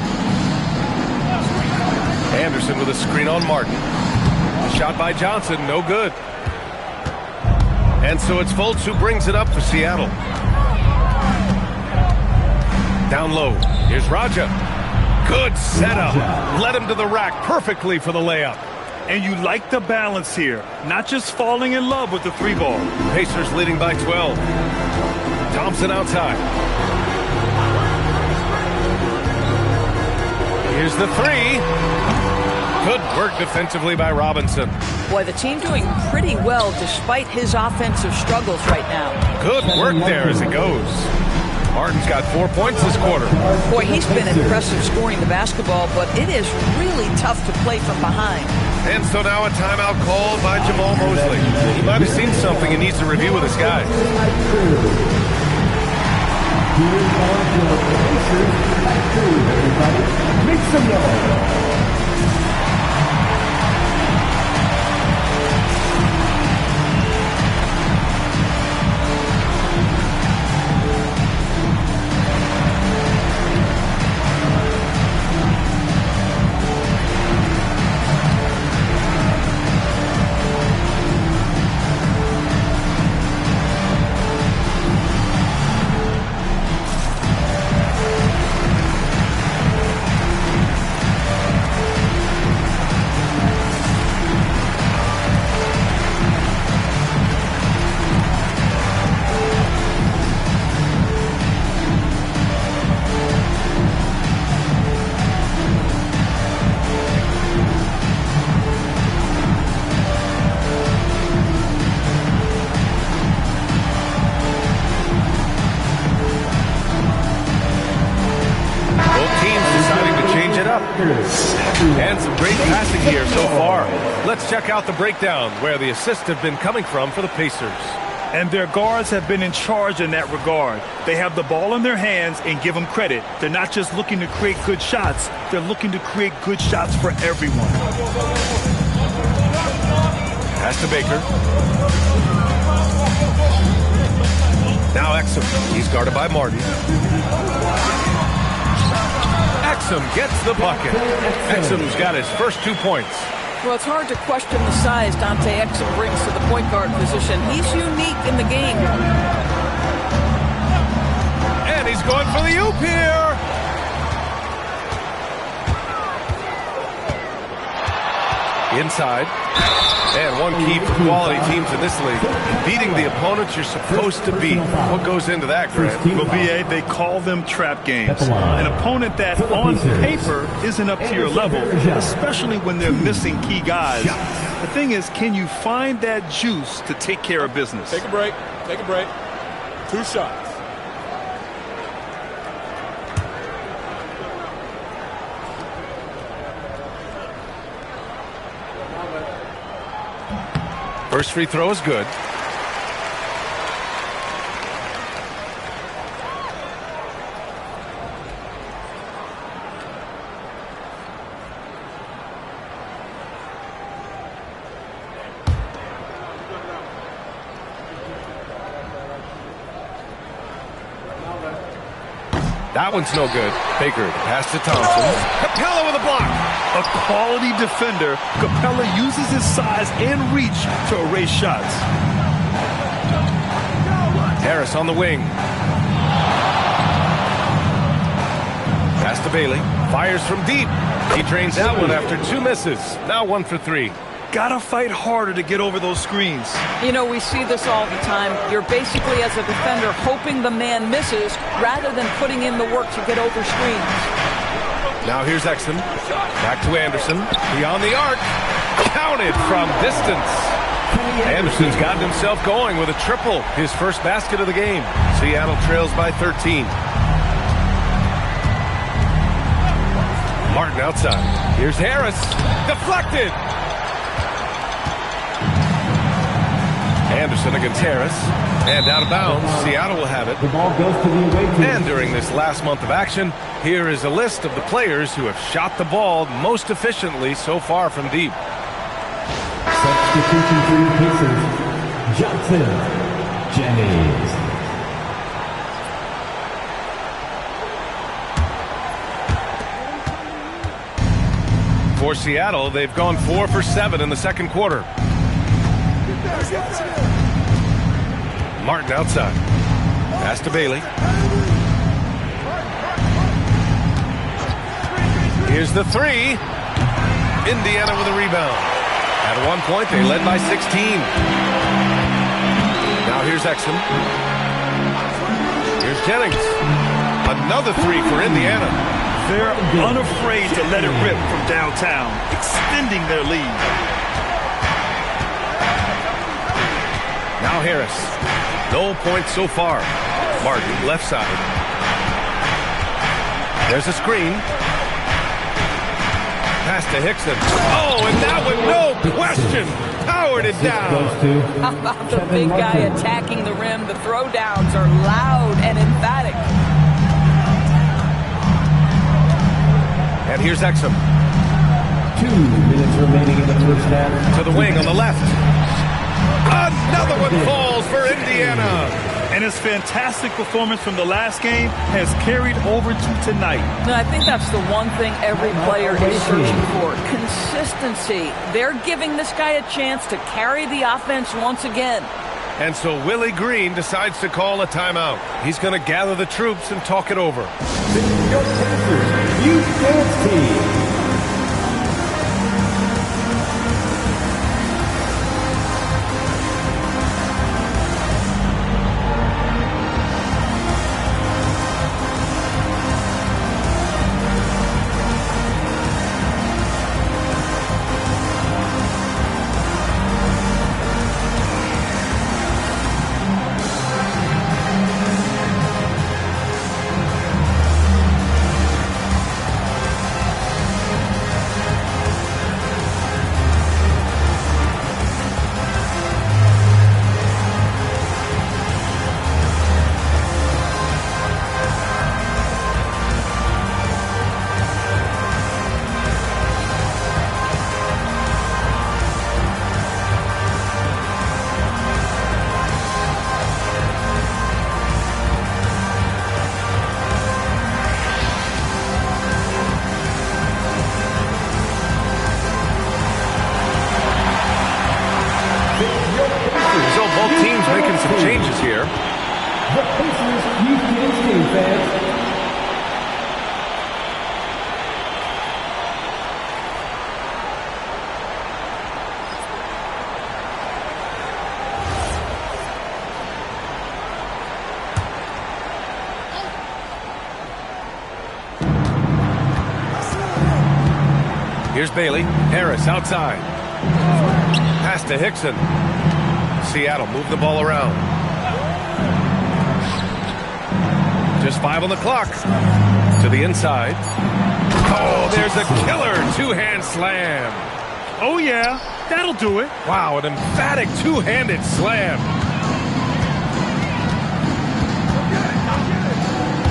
Anderson with a screen on Martin. The shot by Johnson, no good. And so it's Fultz who brings it up for Seattle. Down low, here's Raja. Good setup. Led him to the rack perfectly for the layup. And you like the balance here, not just falling in love with the three ball. Pacers leading by 12. Thompson outside. Here's the three. Good work defensively by Robinson. Boy, the team doing pretty well despite his offensive struggles right now. Good work there as it goes. Martin's got 4 points this quarter. Boy, he's been impressive scoring the basketball, but it is really tough to play from behind. And so now a timeout called by Jamal Mosley. He might have seen something he needs to review with his guys. Make some noise. And some great passing here so far. Let's check out the breakdown where the assists have been coming from for the Pacers. And their guards have been in charge in that regard. They have the ball in their hands, and give them credit. They're not just looking to create good shots. They're looking to create good shots for everyone. Pass to Baker. Now Exum. He's guarded by Martin. Exum gets the bucket. Exum's got his first 2 points. Well, it's hard to question the size Dante Exum brings to the point guard position. He's unique in the game. And he's going for the oop here. Inside. And one key for quality teams in this league, beating the opponents you're supposed to beat. What goes into that, Grant? Well, BA, they call them trap games. An opponent that on paper isn't up to your level, especially when they're missing key guys. The thing is, can you find that juice to take care of business? Take a break. Take a break. 2 shots. First free throw is good. That one's no good. Baker, pass to Thompson. Capella with a block. A quality defender, Capella uses his size and reach to erase shots. Harris on the wing. Pass to Bailey. Fires from deep. He drains that one after 2 misses. Now 1 for 3. Gotta fight harder to get over those screens. You know, we see this all the time. You're basically, as a defender, hoping the man misses rather than putting in the work to get over screens. Now here's Exum. Back to Anderson. Beyond the arc. Counted from distance. Anderson's gotten himself going with a triple. His first basket of the game. Seattle trails by 13. Martin outside. Here's Harris. Deflected. Anderson against Harris. And out of bounds, Seattle will have it. The ball goes to the away team. And during this last month of action, here is a list of the players who have shot the ball most efficiently so far from deep. Substitution for the Pacers, Johnson, Jennings. For Seattle, they've gone 4 for 7 in the second quarter. Martin outside. Pass to Bailey. Here's the three. Indiana with a rebound. At one point, they led by 16. Now here's Exum. Here's Jennings. Another three for Indiana. They're unafraid to let it rip from downtown, extending their lead. Now Harris. No points so far. Martin, left side. There's a screen. Pass to Hickson. Oh, and that one, no question, powered it down. How about the big guy attacking the rim? The throwdowns are loud and emphatic. And here's Exum. 2 minutes remaining in the first half. To the wing on the left. Another one falls for Indiana. And his fantastic performance from the last game has carried over to tonight. No, I think that's the one thing every player is searching for. Consistency. They're giving this guy a chance to carry the offense once again. And so Willie Green decides to call a timeout. He's going to gather the troops and talk it over. Youth dance team. Changes here. The Pacers Youth Dance Team fans. Here's Bailey. Harris outside. Pass to Hickson. Seattle move the ball around. Just 5 on the clock. To the inside. Oh, there's a killer two-hand slam. Oh, yeah, that'll do it. Wow, an emphatic two-handed slam.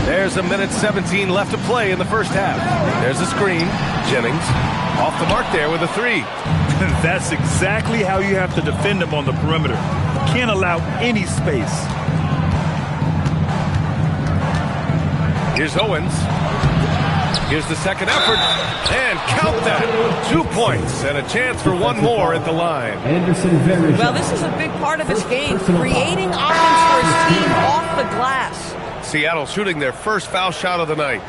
There's a minute 17 left to play in the first half. There's a screen. Jennings off the mark there with a three. That's exactly how you have to defend him on the perimeter. Can't allow any space. Here's Owens. Here's the second effort. And count that. 2 points and a chance for one more at the line. Well, this is a big part of his game. Creating offense for his team off the glass. Seattle shooting their first foul shot of the night.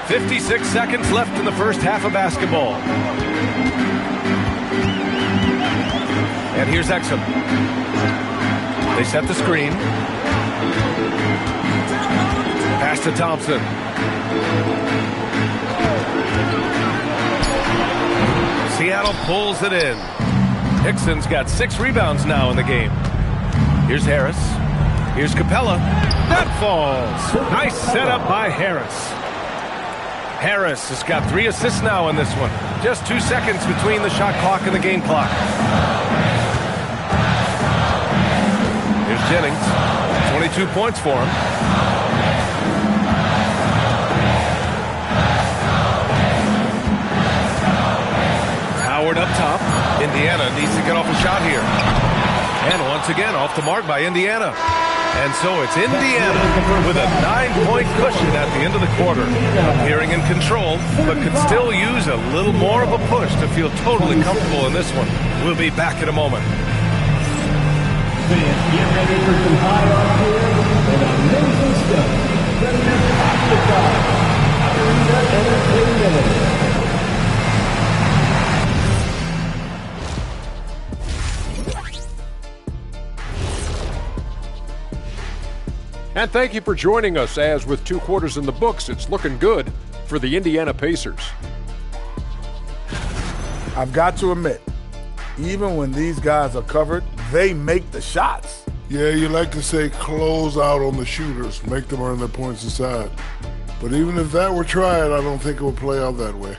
.56 seconds left in the first half of basketball. And here's Exum. They set the screen. Pass to Thompson. Seattle pulls it in. Hickson's got 6 rebounds now in the game. Here's Harris. Here's Capella. That falls. Nice setup by Harris. Harris has got 3 assists now in this one. Just 2 seconds between the shot clock and the game clock. Here's Jennings. 22 points for him. Howard up top. Indiana needs to get off a shot here. And once again, off the mark by Indiana. And so it's Indiana with a 9-point cushion at the end of the quarter. Appearing in control, but could still use a little more of a push to feel totally comfortable in this one. We'll be back in a moment. Get ready for some high rock here and amazing stuff. From your basketball. Arena Entertainment. And thank you for joining us, as with 2 quarters in the books, it's looking good for the Indiana Pacers. I've got to admit, even when these guys are covered, they make the shots. Yeah, you like to say close out on the shooters, make them earn their points inside. But even if that were tried, I don't think it would play out that way.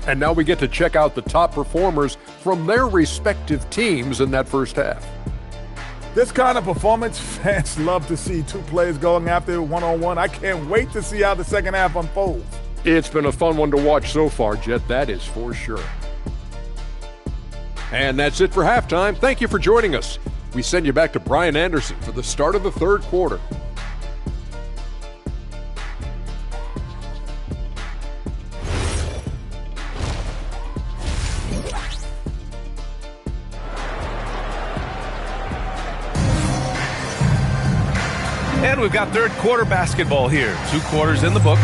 And now we get to check out the top performers from their respective teams in that first half. This kind of performance, fans love to see 2 players going after it one-on-one. I can't wait to see how the second half unfolds. It's been a fun one to watch so far, Jet, that is for sure. And that's it for halftime. Thank you for joining us. We send you back to Brian Anderson for the start of the third quarter. And we've got third quarter basketball here. 2 quarters in the books.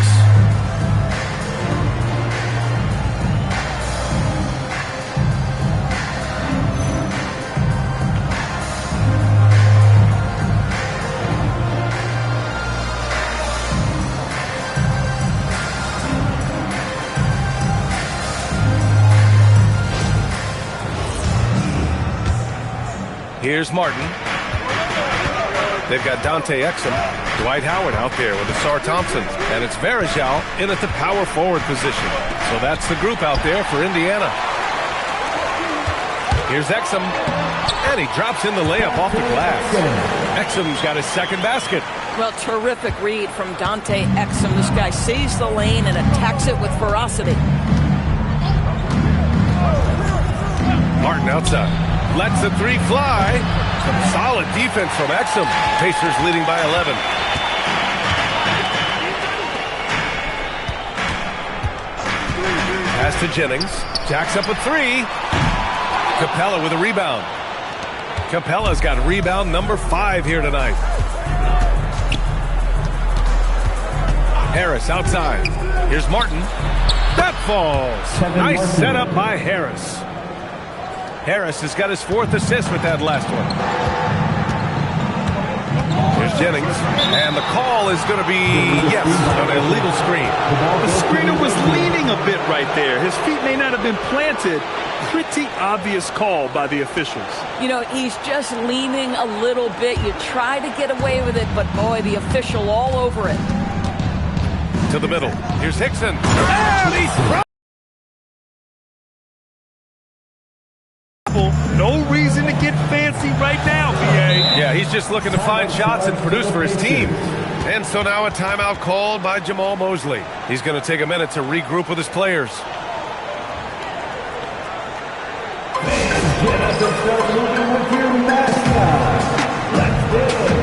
Here's Martin. They've got Dante Exum, Dwight Howard out there with Asar Thompson, and it's Varejao in at the power forward position. So that's the group out there for Indiana. Here's Exum, and he drops in the layup off the glass. Exum's got his second basket. Well, terrific read from Dante Exum. This guy sees the lane and attacks it with ferocity. Martin outside. Lets the 3 fly. Some solid defense from Exum. Pacers leading by 11. Pass to Jennings. Jacks up a 3. Capella with a rebound. Capella's got rebound number 5 here tonight. Harris outside. Here's Martin. That falls. Nice setup by Harris. Harris has got his 4th assist with that last one. Here's Jennings, and the call is going to be, yes, an illegal screen. The screener was leaning a bit right there. His feet may not have been planted. Pretty obvious call by the officials. You know, he's just leaning a little bit. You try to get away with it, but boy, the official all over it. To the middle. Here's Hickson. And he's no reason to get fancy right now, BA. Yeah, he's just looking to find shots and produce for his team. And so now a timeout called by Jamal Mosley. He's going to take a minute to regroup with his players. Get up and start moving with your mascot. Let's do it.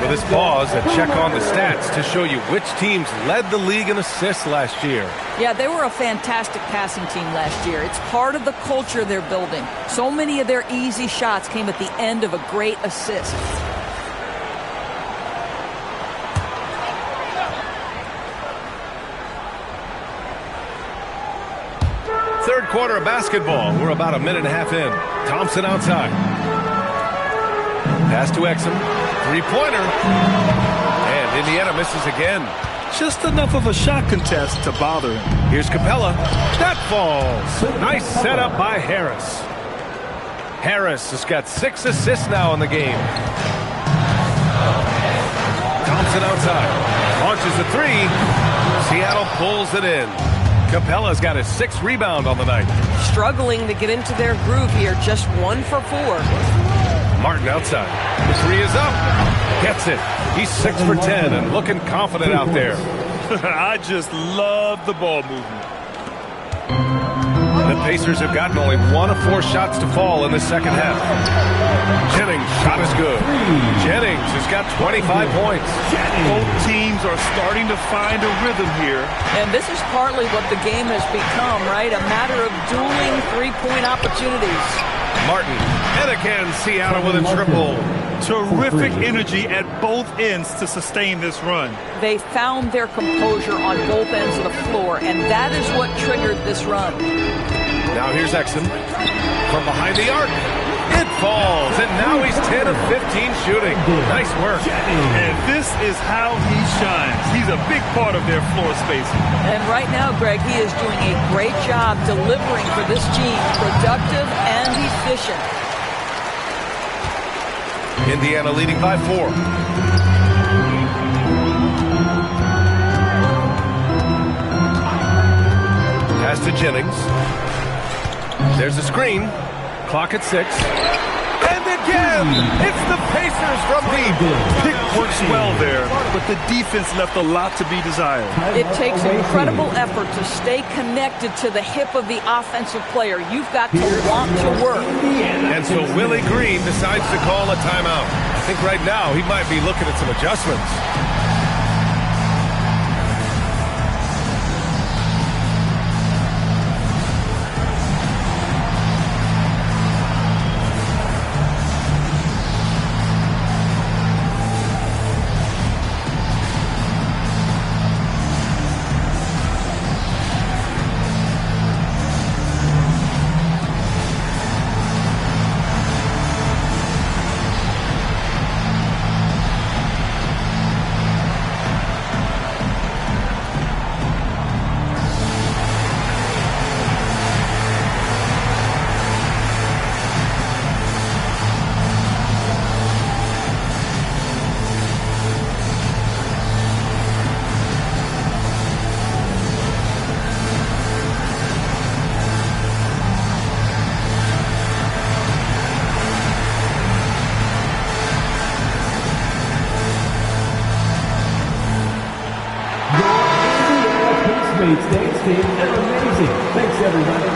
for this pause and check on the stats to show you which teams led the league in assists last year. Yeah, they were a fantastic passing team last year. It's part of the culture they're building. So many of their easy shots came at the end of a great assist. Third quarter of basketball. We're about a minute and a half in. Thompson outside. Pass to Exum. Three-pointer. And Indiana misses again. Just enough of a shot contest to bother him. Here's Capella. That falls. Nice setup by Harris. Harris has got 6 assists now in the game. Thompson outside. Launches the three. Seattle pulls it in. Capella's got his 6th rebound on the night. Struggling to get into their groove here. Just 1 for 4. Martin outside. The three is up. Gets it. He's 6 for 10 and looking confident out there. I just love the ball movement. The Pacers have gotten only 1 of 4 shots to fall in the second half. Jennings' shot is good. Jennings has got 25 points. Both teams are starting to find a rhythm here. And this is partly what the game has become, right? A matter of dueling three-point opportunities. Martin, and again, Seattle with a triple. Terrific energy at both ends to sustain this run. They found their composure on both ends of the floor, and that is what triggered this run. Now here's Exum from behind the arc. It falls, and now he's 10 of 15 shooting. Nice work. And this is how he shines. He's a big part of their floor spacing. And right now, Greg, he is doing a great job delivering for this team, productive and efficient. Indiana leading by 4. Pass to Jennings. There's a screen. Clock at 6. And again, it's the Pacers from deep. Pick works well there, but the defense left a lot to be desired. It takes incredible effort to stay connected to the hip of the offensive player. You've got to want to work. And so Willie Green decides to call a timeout. I think right now he might be looking at some adjustments. Thanks, team. They're amazing. Thanks, everybody.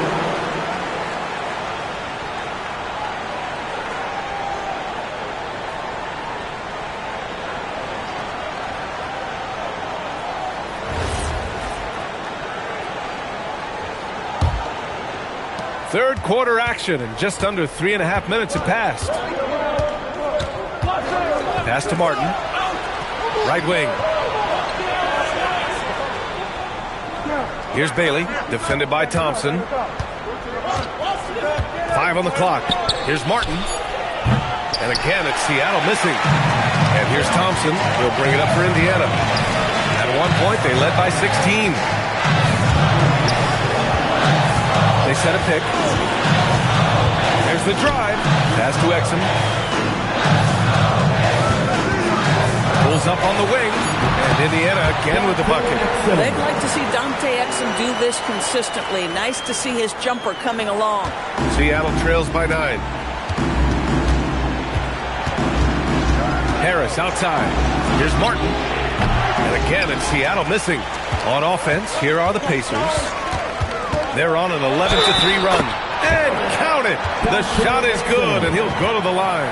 Third quarter action, and just under 3.5 minutes have passed. Pass to Martin. Right wing. Here's Bailey, defended by Thompson. 5 on the clock. Here's Martin. And again, it's Seattle missing. And here's Thompson. He'll bring it up for Indiana. At one point, they led by 16. They set a pick. There's the drive. Pass to Exum. Pulls up on the wing. And Indiana again with the bucket. They'd like to see Dante Exum do this consistently. Nice to see his jumper coming along. Seattle trails by 9. Harris outside. Here's Martin. And again, it's Seattle missing. On offense, here are the Pacers. They're on an 11-3 run. And count it! The shot is good, and he'll go to the line.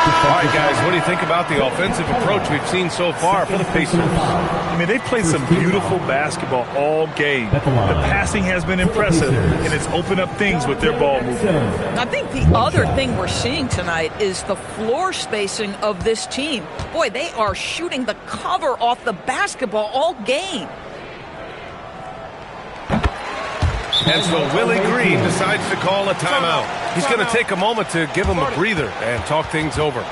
All right, guys, what do you think about the offensive approach we've seen so far for the Pacers? I mean, they've played some beautiful basketball all game. The passing has been impressive, and it's opened up things with their ball movement. I think the other thing we're seeing tonight is the floor spacing of this team. Boy, they are shooting the cover off the basketball all game. And so Willie Green decides to call a timeout. He's going to take a moment to give him a breather and talk things over.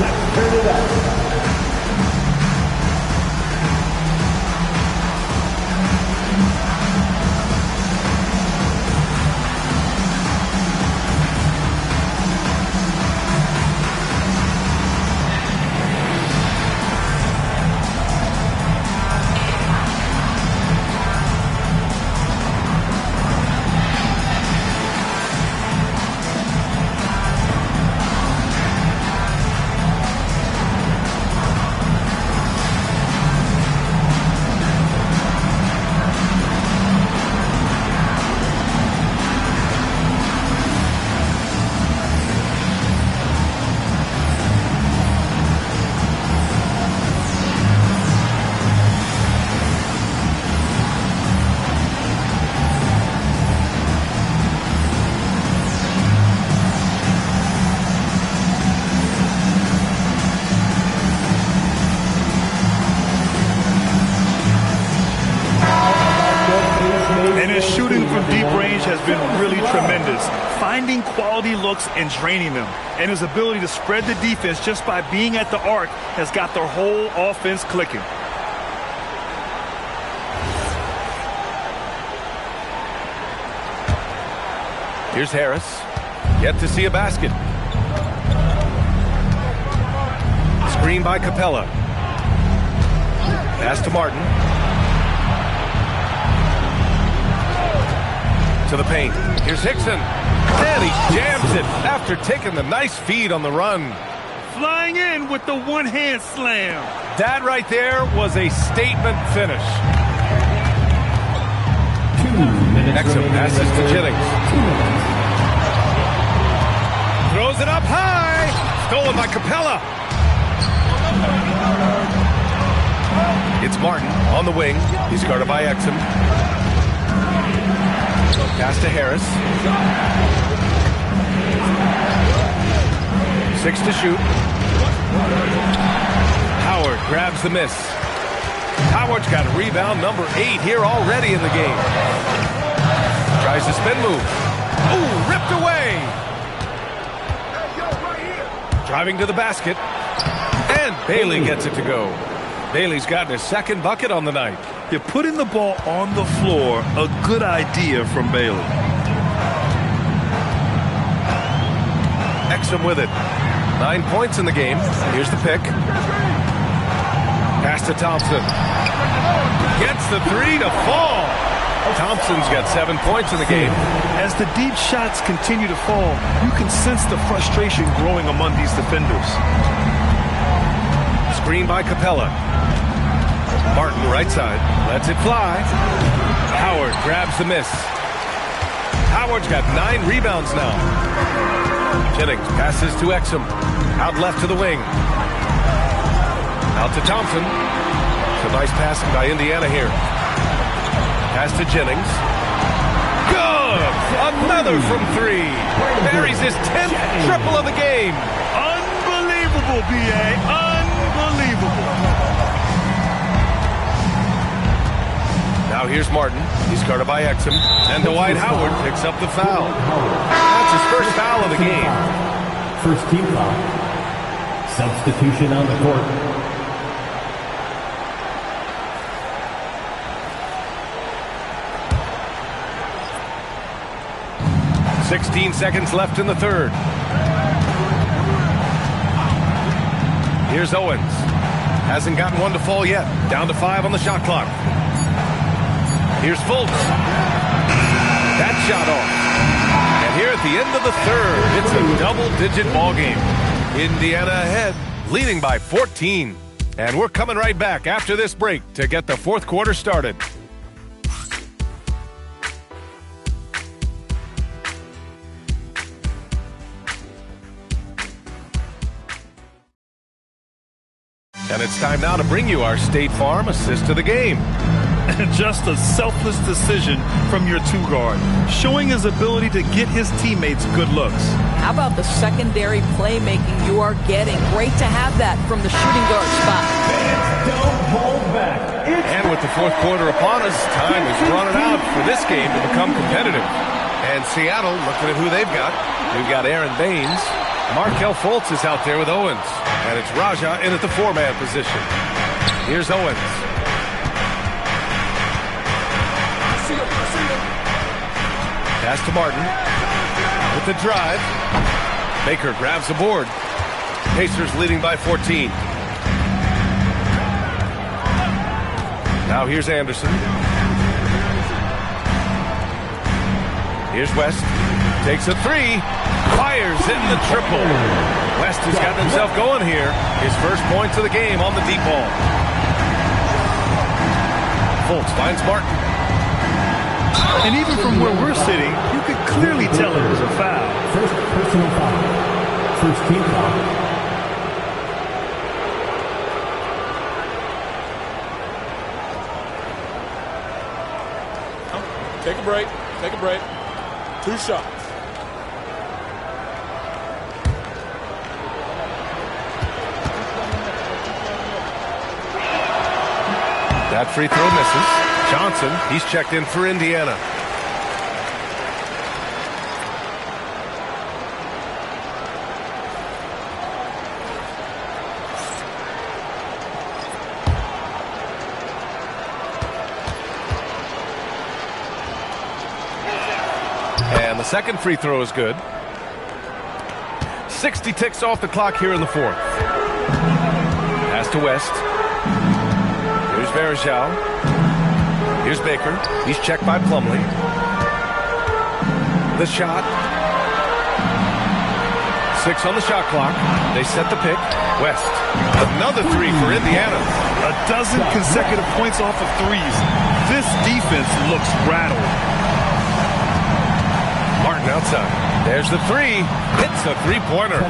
Let's turn it up. Finding quality looks and draining them. And his ability to spread the defense just by being at the arc has got their whole offense clicking. Here's Harris. Yet to see a basket. Screen by Capella. Pass to Martin. To the paint. Here's Hickson. And he jams it after taking the nice feed on the run. Flying in with the one-hand slam. That right there was a statement finish. 2 minutes. Exum passes to Jennings. Throws it up high. Stolen by Capella. It's Martin on the wing. He's guarded by Exum. Pass to Harris. 6 to shoot. Howard grabs the miss. Howard's got rebound number 8 here already in the game. Tries to spin move. Ooh, ripped away. Driving to the basket. And Bailey gets it to go. Bailey's gotten his second bucket on the night. You're putting the ball on the floor, a good idea from Bailey. Exum with it. 9 points in the game. Here's the pick. Pass to Thompson. Gets the 3 to fall. Thompson's got 7 points in the game. As the deep shots continue to fall, you can sense the frustration growing among these defenders. Screen by Capella. Martin right side. Lets it fly. Howard grabs the miss. Howard's got 9 rebounds now. Jennings passes to Exum. Out left to the wing. Out to Thompson. Some nice passing by Indiana here. Pass to Jennings. Good! Another from 3. Buries his 10th triple of the game. Unbelievable, B.A. Unbelievable. Now here's Martin. He's guarded by Exum. And Dwight Howard picks up the foul. That's his first foul of the game. First team foul. Substitution on the court. 16 seconds left in the third. Here's Owens. Hasn't gotten one to fall yet. Down to 5 on the shot clock. Here's Fultz. That shot off. And here at the end of the third, it's a double-digit ball game. Indiana ahead, leading by 14. And we're coming right back after this break to get the fourth quarter started. And it's time now to bring you our State Farm assist to the game. Just a selfless decision from your two-guard, showing his ability to get his teammates good looks. How about the secondary playmaking you are getting? Great to have that from the shooting guard spot. Don't hold back. And with the fourth quarter upon us, time is running out for this game to become competitive. And Seattle, looking at who they've got. We've got Aaron Baines. Markel Fultz is out there with Owens. And it's Raja in at the four-man position. Here's Owens. Pass to Martin. With the drive. Baker grabs the board. Pacers leading by 14. Now here's Anderson. Here's West. Takes a three. Fires in the triple. West has gotten himself going here. His first points of the game on the deep ball. Fultz finds Martin. And even from where we're sitting, you could clearly tell it was a foul. First personal foul. First team foul. Take a break. Take a break. 2 shots. That free throw misses. Johnson, he's checked in for Indiana. And the second free throw is good. 60 ticks off the clock here in the fourth. Pass to West. Here's Verjao. Here's Baker. He's checked by Plumlee. The shot. 6 on the shot clock. They set the pick. West. Another three for Indiana. A dozen consecutive points off of threes. This defense looks rattled. Martin outside. There's the three. Hits a three-pointer.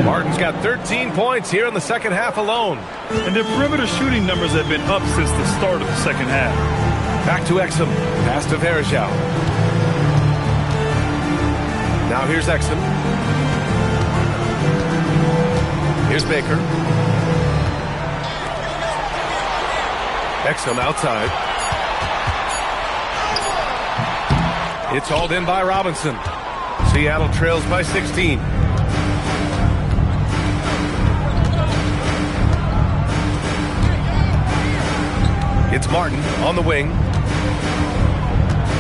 Martin's got 13 points here in the second half alone. And their perimeter shooting numbers have been up since the start of the second half. Back to Exum. Pass to Verjao. Now here's Exum. Here's Baker. Exum outside. It's hauled in by Robinson. Seattle trails by 16. It's Martin on the wing.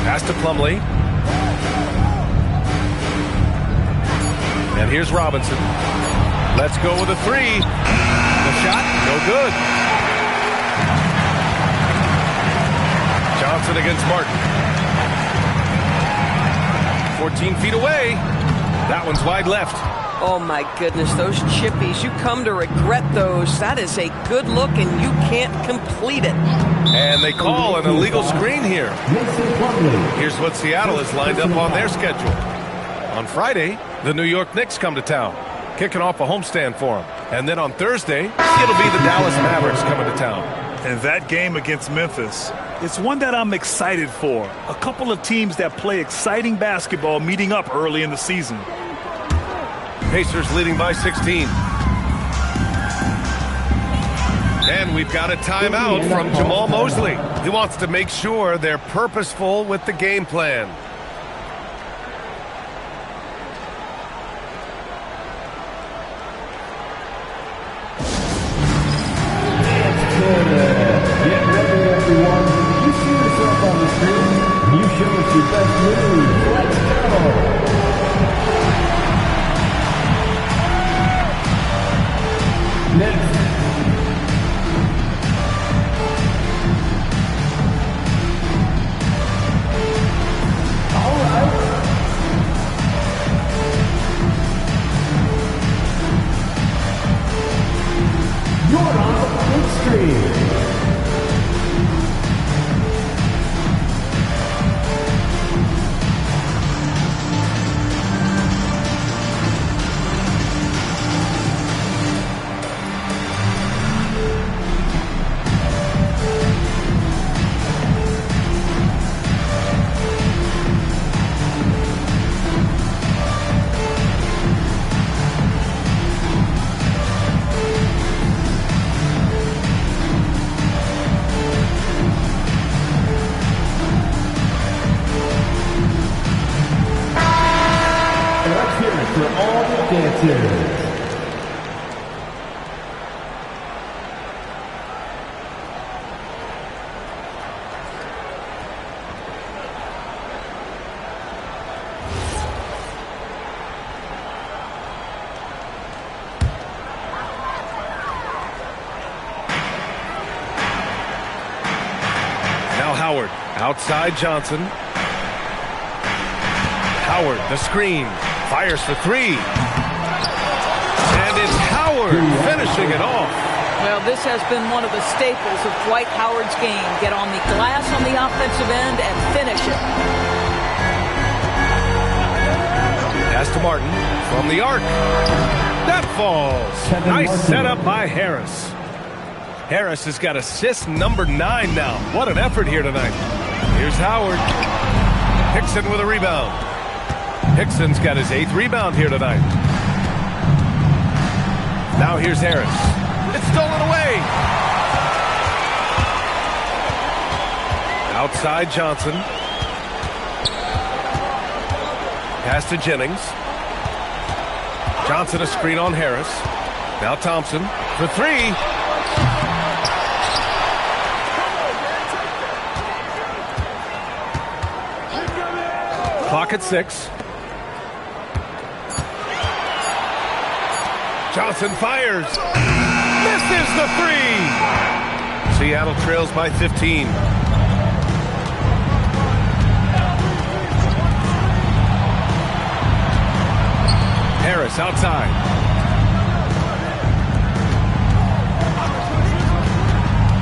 Pass to Plumlee. And here's Robinson. Let's go with a three. The shot, no good. Johnson against Martin. 14 feet away. That one's wide left. Oh, my goodness, those chippies, you come to regret those. That is a good look, and you can't complete it. And they call an illegal screen here. Here's what Seattle has lined up on their schedule. On Friday, the New York Knicks come to town, kicking off a homestand for them. And then on Thursday, it'll be the Dallas Mavericks coming to town. And that game against Memphis, it's one that I'm excited for. A couple of teams that play exciting basketball meeting up early in the season. Pacers leading by 16. And we've got a timeout from Jamal Mosley. He wants to make sure they're purposeful with the game plan. Get ready, everyone. You see yourself on the screen. You show us your best moves. Let's go. Next. circumstances. Howard, outside Johnson. Howard, the screen, fires for three. And it's Howard finishing it off. Well, this has been one of the staples of Dwight Howard's game. Get on the glass on the offensive end and finish it. Pass to Martin from the arc. That falls. Nice setup by Harris. Harris has got assist number 9 now. What an effort here tonight. Here's Howard. Hickson with a rebound. Hickson's got his 8th rebound here tonight. Now here's Harris. It's stolen away. Outside Johnson. Pass to Jennings. Johnson a screen on Harris. Now Thompson for three. Clock at 6. Johnson fires. Misses the three. Seattle trails by 15. Harris outside.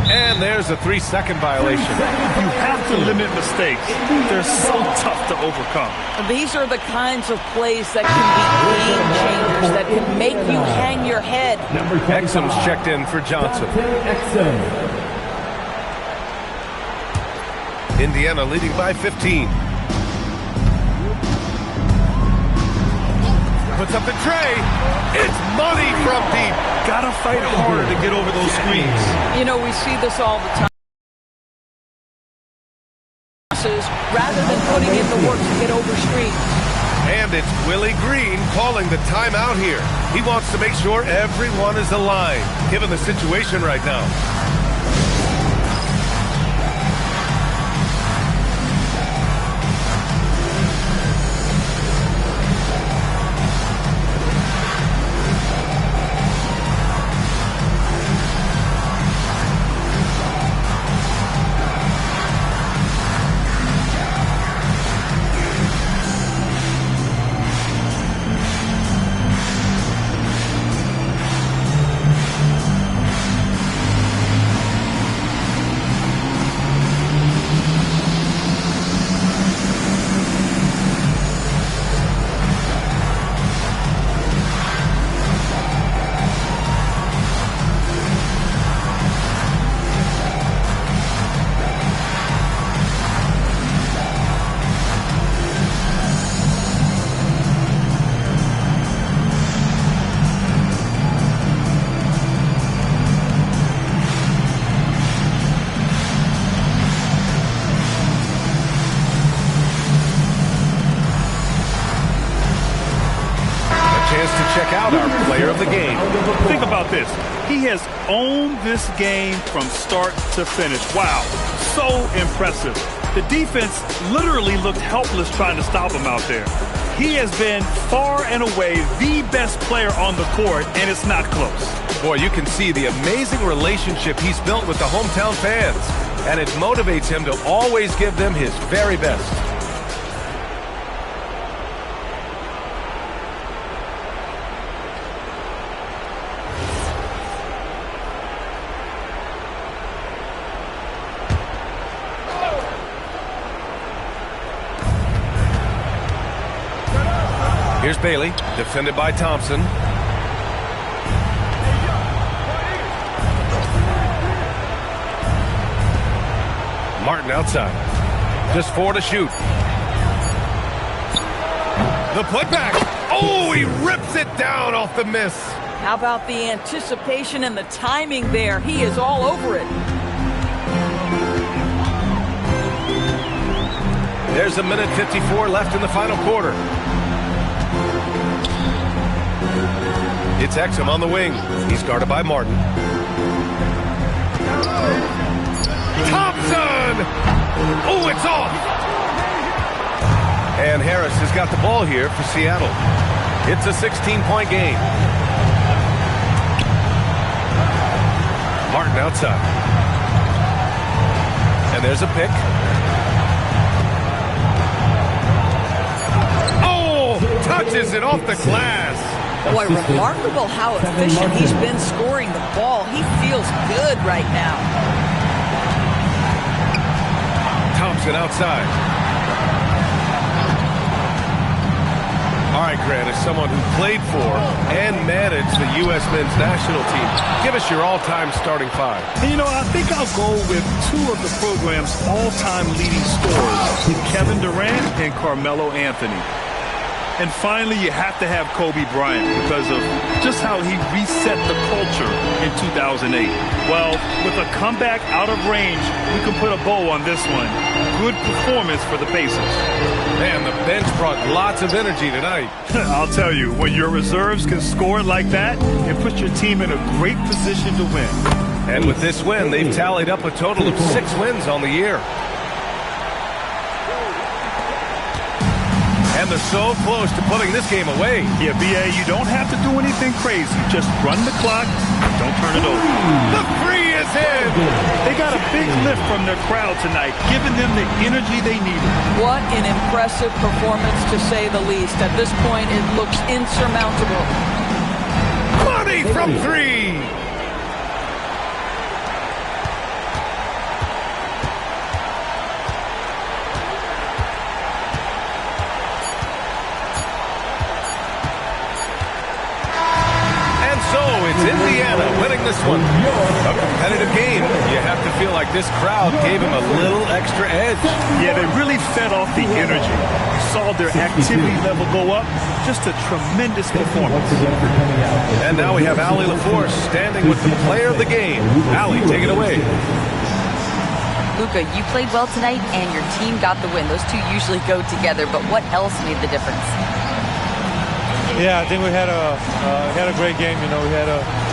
And there's a 3-second violation. You have to limit mistakes. They're so tough to overcome. These are the kinds of plays that can be game changers, that can make you hang your head. Exum's checked in for Johnson. Indiana leading by 15. Puts up the tray. It's money from deep. Gotta fight harder to get over those screens. You know, we see this all the time. Rather than putting in the work to get over screens. And it's Willie Green calling the timeout here. He wants to make sure everyone is aligned, given the situation right now. Check out our player of the game. Think about this. He has owned this game from start to finish. Wow, so impressive. The defense literally looked helpless trying to stop him out there. He has been far and away the best player on the court, and it's not close. Boy, you can see the amazing relationship he's built with the hometown fans, and it motivates him to always give them his very best. Here's Bailey, defended by Thompson. Martin outside. Just 4 to shoot. The putback. Oh, he rips it down off the miss. How about the anticipation and the timing there? He is all over it. There's a minute 54 left in the final quarter. It's Exum on the wing. He's guarded by Martin. Thompson! Oh, it's off! And Harris has got the ball here for Seattle. It's a 16-point game. Martin outside. And there's a pick. Oh! Touches it off the glass. Boy, remarkable how efficient he's been scoring the ball. He feels good right now. Thompson outside. All right, Grant, as someone who played for and managed the U.S. men's national team, give us your all-time starting five. You know, I think I'll go with two of the program's all-time leading scorers, Kevin Durant and Carmelo Anthony. And finally, you have to have Kobe Bryant because of just how he reset the culture in 2008. Well, with a comeback out of range, we can put a bow on this one. Good performance for the Pacers. Man, the bench brought lots of energy tonight. I'll tell you, when your reserves can score like that, it puts your team in a great position to win. And with this win, they've tallied up a total of 6 wins on the year. And they're so close to putting this game away. Yeah, B.A., you don't have to do anything crazy. Just run the clock, don't turn it over. The three is in! They got a big lift from their crowd tonight, giving them the energy they needed. What an impressive performance, to say the least. At this point, it looks insurmountable. Money from three! It's Indiana winning this one. A competitive game. You have to feel like this crowd gave him a little extra edge. Yeah, they really fed off the energy. You saw their activity level go up. Just a tremendous performance. And now we have Allie LaForce standing with the player of the game. Allie, take it away. Luka, you played well tonight, and your team got the win. Those two usually go together, but what else made the difference? Yeah, I think we had a great game. You know,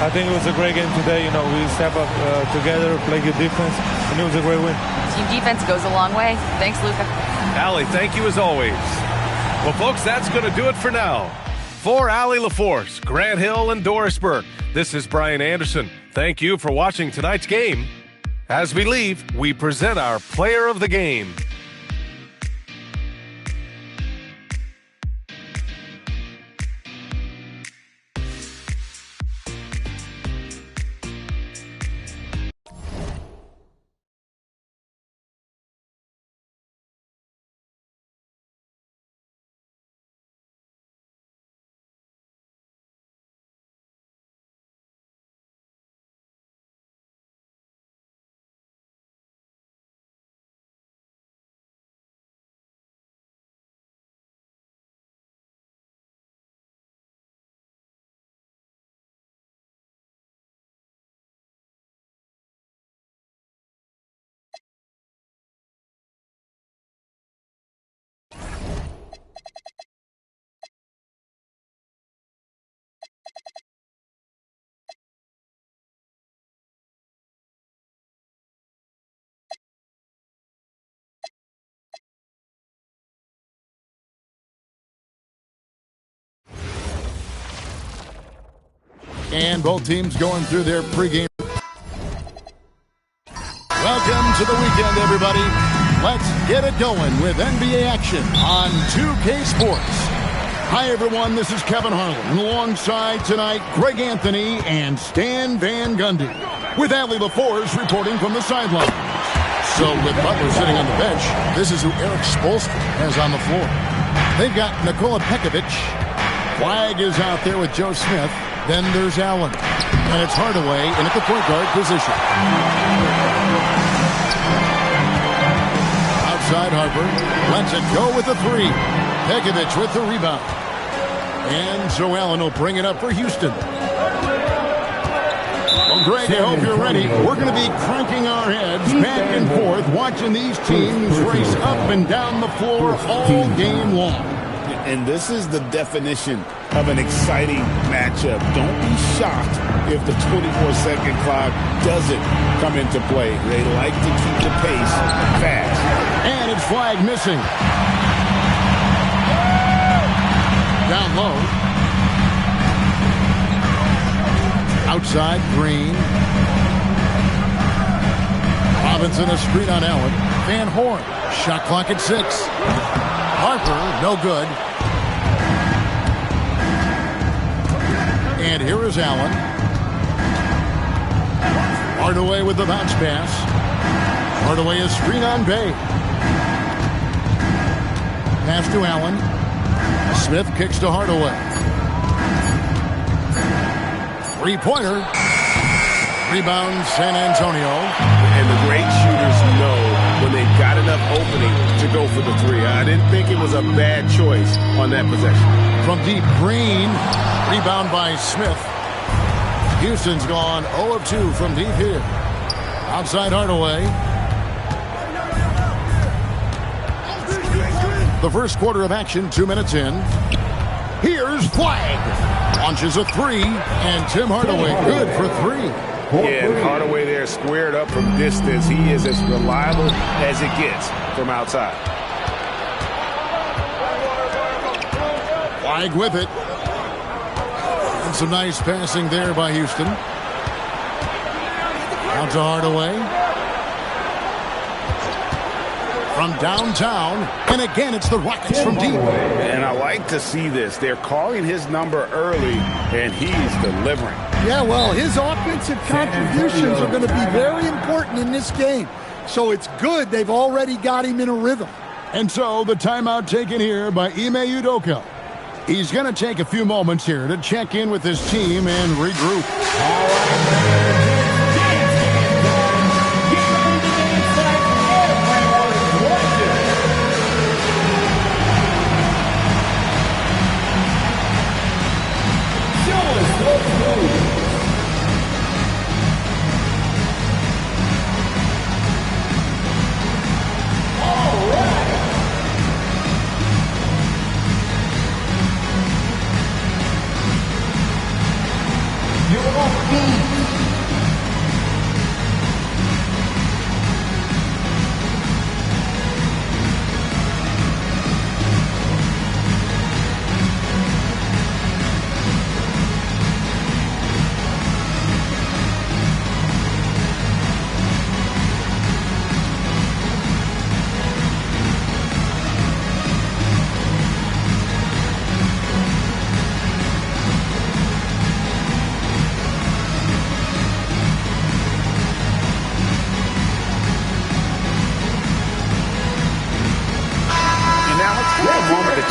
I think it was a great game today. You know, we step up together, play good defense, and it was a great win. Team defense goes a long way. Thanks, Luka. Allie, thank you as always. Well, folks, that's going to do it for now. For Allie LaForce, Grant Hill, and Doris Burke, this is Brian Anderson. Thank you for watching tonight's game. As we leave, we present our player of the game. And both teams going through their pregame. Welcome to the weekend, everybody. Let's get it going with NBA action on 2K Sports. Hi, everyone. This is Kevin Harlan. Alongside tonight, Greg Anthony and Stan Van Gundy. With Allie LaForce reporting from the sideline. So with Butler sitting on the bench, this is who Eric Spoelstra has on the floor. They've got Nikola Pekovic. Flagg is out there with Joe Smith. Then there's Allen. And it's Hardaway in at the point guard position. Outside Harper. Lets it go with the three. Pekovic with the rebound. And so Allen will bring it up for Houston. Well, Greg, I hope you're ready. We're going to be cranking our heads back and forth, watching these teams race up and down the floor all game long. And this is the definition of an exciting matchup. Don't be shocked if the 24-second clock doesn't come into play. They like to keep the pace fast. And it's flag missing. Down low. Outside, Green. Robinson a screen on Allen. Van Horn. Shot clock at 6. Harper, no good. And here is Allen. Hardaway with the bounce pass. Hardaway is screen on Bay. Pass to Allen. Smith kicks to Hardaway. Three-pointer. Rebound, San Antonio. And the great shooters know when they've got enough opening to go for the three. I didn't think it was a bad choice on that possession. From deep, Green. Rebound by Smith. Houston's gone 0 of 2 from deep here. Outside Hardaway. The first quarter of action, 2 minutes in. Here's Flag. Launches a three, and Tim Hardaway good for 3. Yeah, and Hardaway there squared up from distance. He is as reliable as it gets from outside. Flag with it. And some nice passing there by Houston. Out to Hardaway. From downtown, and again it's the Rockets from deep. And I like to see this. They're calling his number early, and he's delivering. Yeah, well, his offensive contributions are going to be very important in this game. So it's good they've already got him in a rhythm. And so the timeout taken here by Ime Udoka. He's going to take a few moments here to check in with his team and regroup. All right.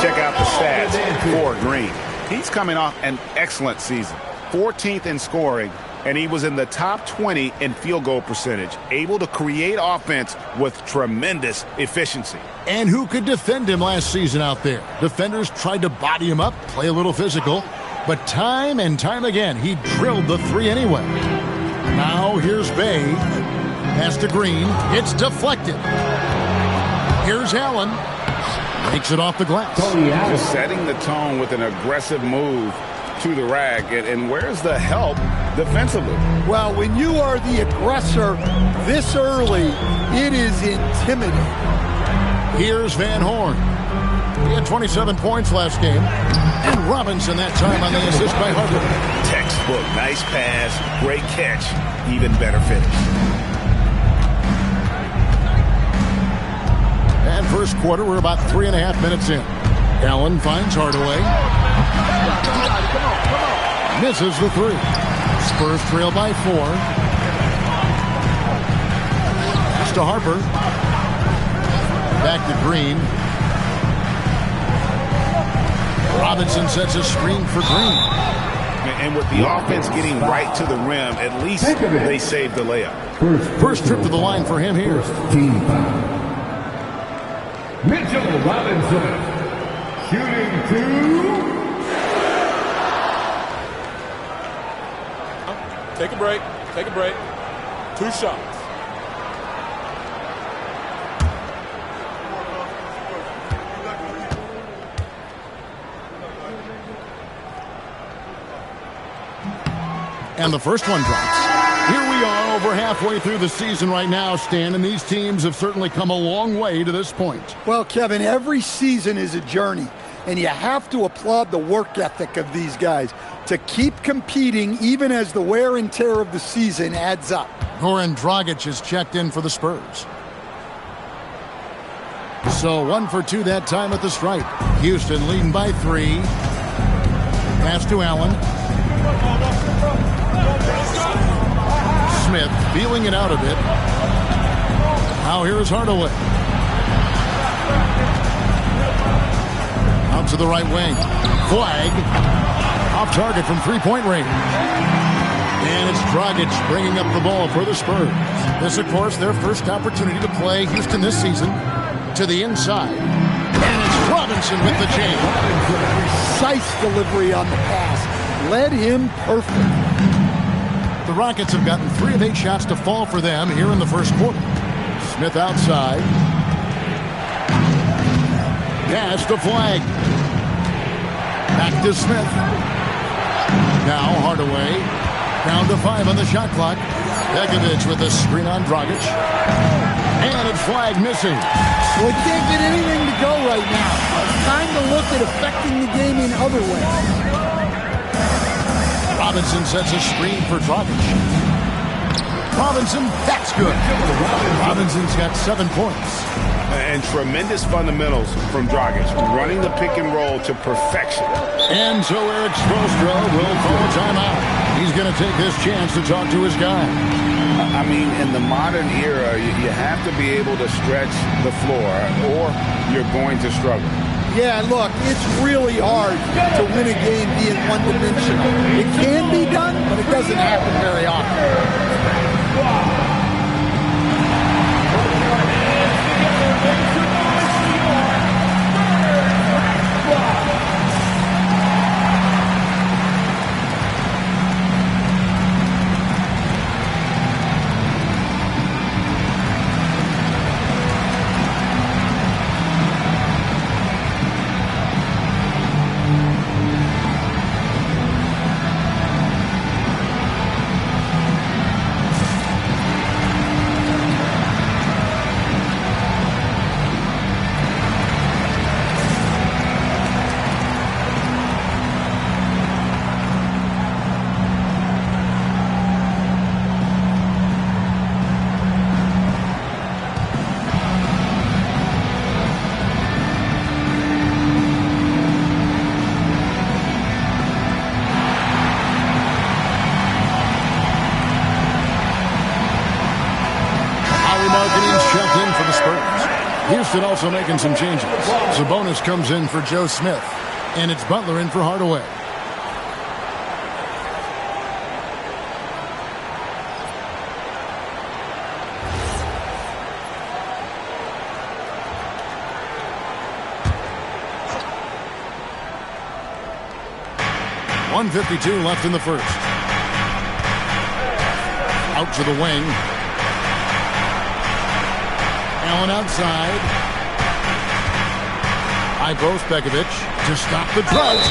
Check out the stats for Green. He's coming off an excellent season. 14th in scoring, and he was in the top 20 in field goal percentage, able to create offense with tremendous efficiency. And who could defend him last season out there? Defenders tried to body him up, play a little physical, but time and time again, he drilled the three anyway. Now here's Bay. Pass to Green. It's deflected. Here's Allen. Makes it off the glass. Just setting the tone with an aggressive move to the rack. And where's the help defensively? Well, when you are the aggressor this early, it is intimidating. Here's Van Horn. He had 27 points last game. And Robinson that time on the assist by Harper. Textbook. Nice pass. Great catch. Even better finish. And first quarter, we're about 3.5 minutes in. Allen finds Hardaway. Misses the three. Spurs trail by 4. Pass to Harper. Back to Green. Robinson sets a screen for Green. And with the offense getting right to the rim, at least they saved the layup. First trip to the line for him here. Mitchell Robinson, shooting 2. Take a break. Take a break. 2 shots. And the first one drops. Here we are over halfway through the season right now, Stan, and these teams have certainly come a long way to this point. Well, Kevin, every season is a journey, and you have to applaud the work ethic of these guys to keep competing even as the wear and tear of the season adds up. Goran Dragic is checked in for the Spurs. So 1 for 2 that time at the stripe. Houston leading by 3. Pass to Allen. Smith feeling it out a bit. Now here is Hardaway. Out to the right wing. Flag. Off target from three-point range. And it's Dragic bringing up the ball for the Spurs. This, of course, their first opportunity to play Houston this season. To the inside. And it's Robinson with the chain. Precise delivery on the pass. Led him perfect. The Rockets have gotten 3 of 8 shots to fall for them here in the first quarter. Smith outside. Pass to Flag. Back to Smith. Now Hardaway. Down to 5 on the shot clock. Begovic with a screen on Dragic. And it's Flag missing. Well, he can't get anything to go right now. It's time to look at affecting the game in other ways. Robinson sets a screen for Dragic. Robinson, that's good. Robinson's got 7 points. And tremendous fundamentals from Dragic, running the pick and roll to perfection. And so Eric Spoelstra will call a timeout. He's going to take this chance to talk to his guy. I mean, in the modern era, you have to be able to stretch the floor or you're going to struggle. Yeah, look, it's really hard to win a game being one-dimensional. It can be done, but it doesn't happen very often. Houston also making some changes. Sabonis comes in for Joe Smith. And it's Butler in for Hardaway. .152 left in the first. Out to the wing. Allen outside. High post Begovic to stop the drought.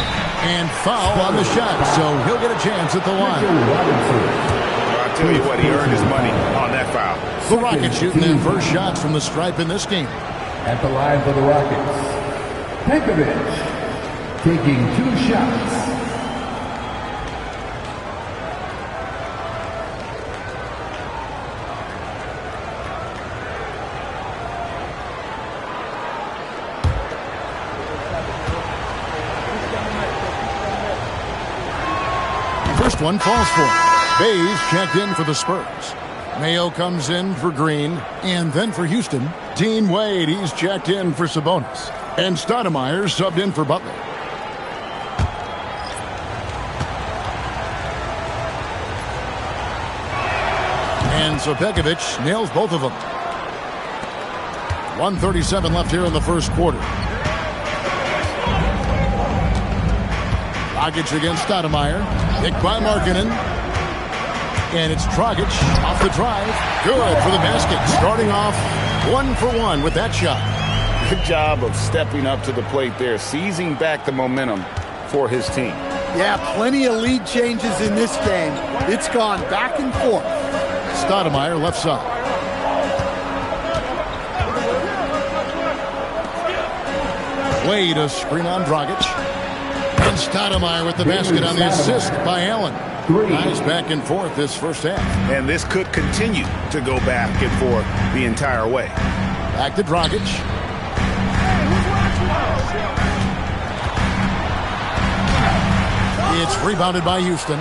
And foul on the shot, so he'll get a chance at the line. I'll tell you what, he earned his money on that foul. The Rockets shooting their first shots from the stripe in this game. At the line for the Rockets, Begovic taking 2 shots. First one falls for him. Bays checked in for the Spurs. Mayo comes in for Green, and then for Houston, Dean Wade, he's checked in for Sabonis. And Stoudemire subbed in for Butler. And so Begovic nails both of them. 1:37 left here in the first quarter. Dragic against Stoudemire. Picked by Markkanen. And it's Dragic off the drive. Good for the basket. Starting off 1 for 1 with that shot. Good job of stepping up to the plate there, seizing back the momentum for his team. Yeah, plenty of lead changes in this game. It's gone back and forth. Stoudemire left side. Wade a screen on Dragic. And Stoudemire with the basket on the assist by Allen. Nice back and forth this first half. And this could continue to go back and forth the entire way. Back to Dragic. It's rebounded by Houston.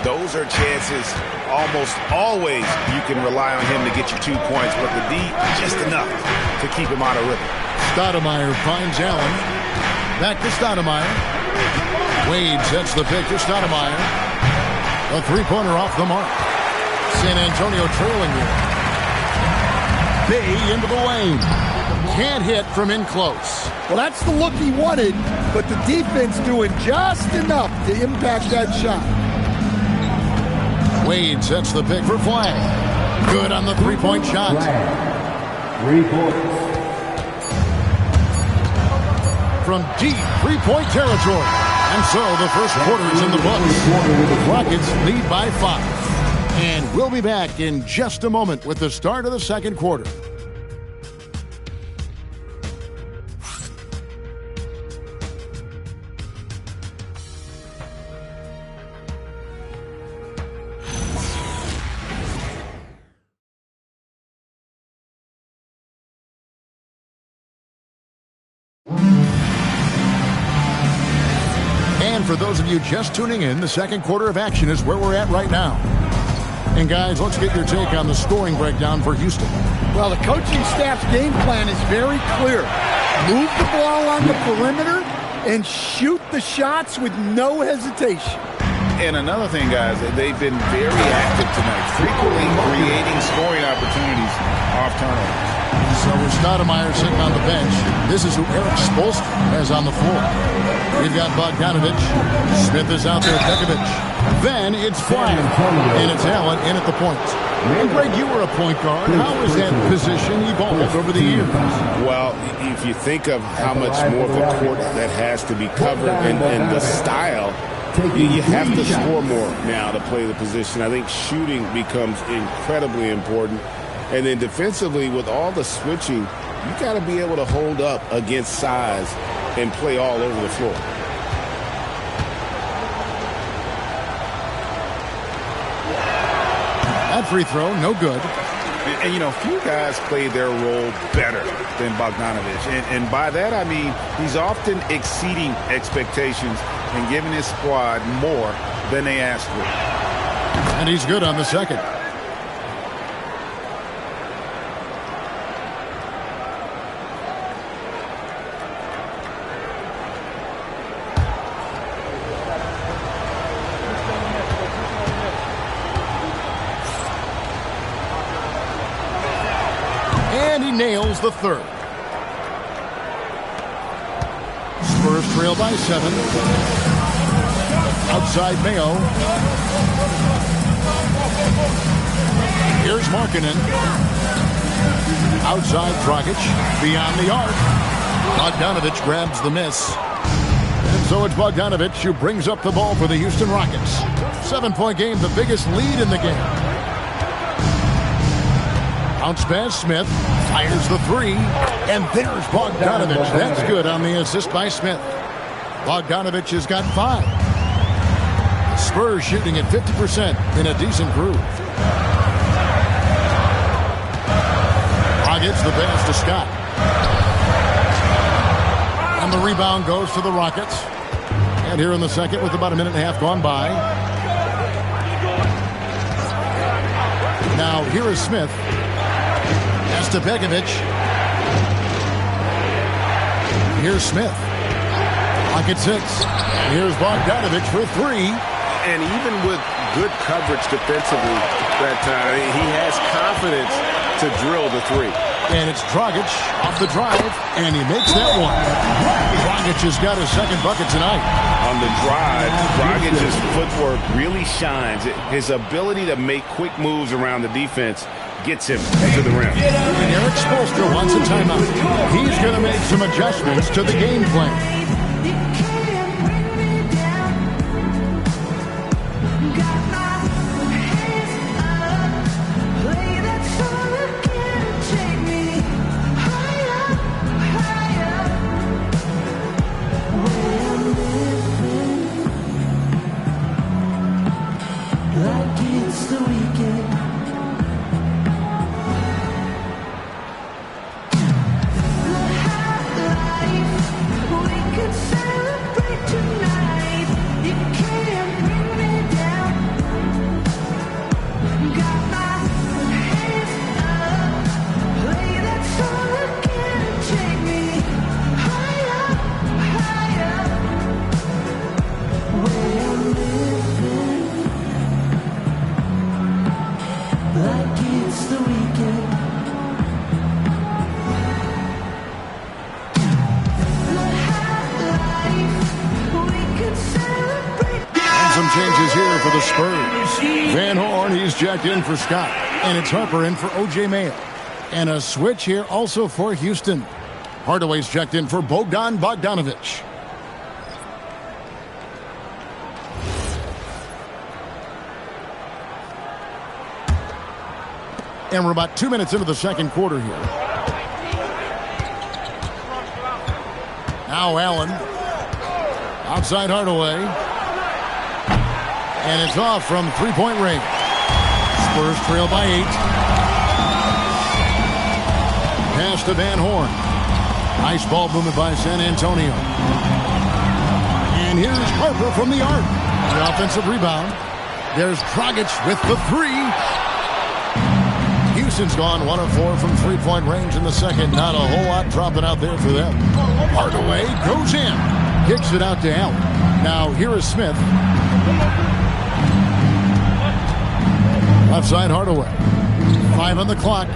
Those are chances almost always you can rely on him to get you 2 points, but the D, just enough to keep him out of rhythm. Stoudemire finds Allen. Back to Stoudemire. Wade sets the pick to Stoudemire. A three-pointer off the mark. San Antonio trailing here. Bay into the lane. Can't hit from in close. Well, that's the look he wanted, but the defense doing just enough to impact that shot. Wade sets the pick for Flag. Good on the three-point shot. 3 points. From deep three-point territory. And so the first quarter is in the books. The Rockets lead by 5. And we'll be back in just a moment with the start of the second quarter. For those of you just tuning in, the second quarter of action is where we're at right now. And guys, let's get your take on the scoring breakdown for Houston. Well, the coaching staff's game plan is very clear. Move the ball on the perimeter and shoot the shots with no hesitation. And another thing, guys, they've been very active tonight, frequently creating scoring opportunities off turnovers. So with Stoudemire sitting on the bench, this is who Eric Spoelstra has on the floor. We've got Bogdanovich. Smith is out there, Pekovic. Then it's Flag, and it's Allen in at the point. And Greg, you were a point guard. How has that position evolved over the years? Well, if you think of how much more of a court that has to be covered and the style, you have to score more now to play the position. I think shooting becomes incredibly important. And then defensively, with all the switching, you got to be able to hold up against size and play all over the floor. That free throw, no good. And you know, few guys play their role better than Bogdanovich. And by that, I mean he's often exceeding expectations and giving his squad more than they asked for. And he's good on the second. Nails the third. Spurs trail by 7. Outside Mayo. Here's Markkanen. Outside Dragic. Beyond the arc. Bogdanovich grabs the miss. And so it's Bogdanovich who brings up the ball for the Houston Rockets. 7-point game, the biggest lead in the game. Bounce pass, Smith fires the three, and there's Bogdanovich. That's good on the assist by Smith. Bogdanovich has got 5. Spurs shooting at 50% in a decent groove. Gets the pass to Scott. And the rebound goes to the Rockets. And here in the second with about a minute and a half gone by. Now here is Smith. Pass to Pekovic. Here's Smith. Clock at 6. Here's Bogdanovich for 3. And even with good coverage defensively that time, he has confidence to drill the 3. And it's Dragic off the drive, and he makes that one. Dragic has got his second bucket tonight. On the drive, Dragic's footwork really shines. His ability to make quick moves around the defense gets him to the rim. And Eric Spoelstra wants a timeout. He's going to make some adjustments to the game plan. the Spurs. Van Horn, he's checked in for Scott. And it's Harper in for O.J. Mayo. And a switch here also for Houston. Hardaway's checked in for Bogdan Bogdanovic. And we're about 2 minutes into the second quarter here. Now Allen. Outside Hardaway. And it's off from three-point range. Spurs trail by 8. Pass to Van Horn. Nice ball movement by San Antonio. And here's Harper from the arc. The offensive rebound. There's Dragic with the three. Houston's gone 1 of 4 from three-point range in the second. Not a whole lot dropping out there for them. Hardaway goes in. Kicks it out to Allen. Now here is Smith. Left side Hardaway. 5 on the clock.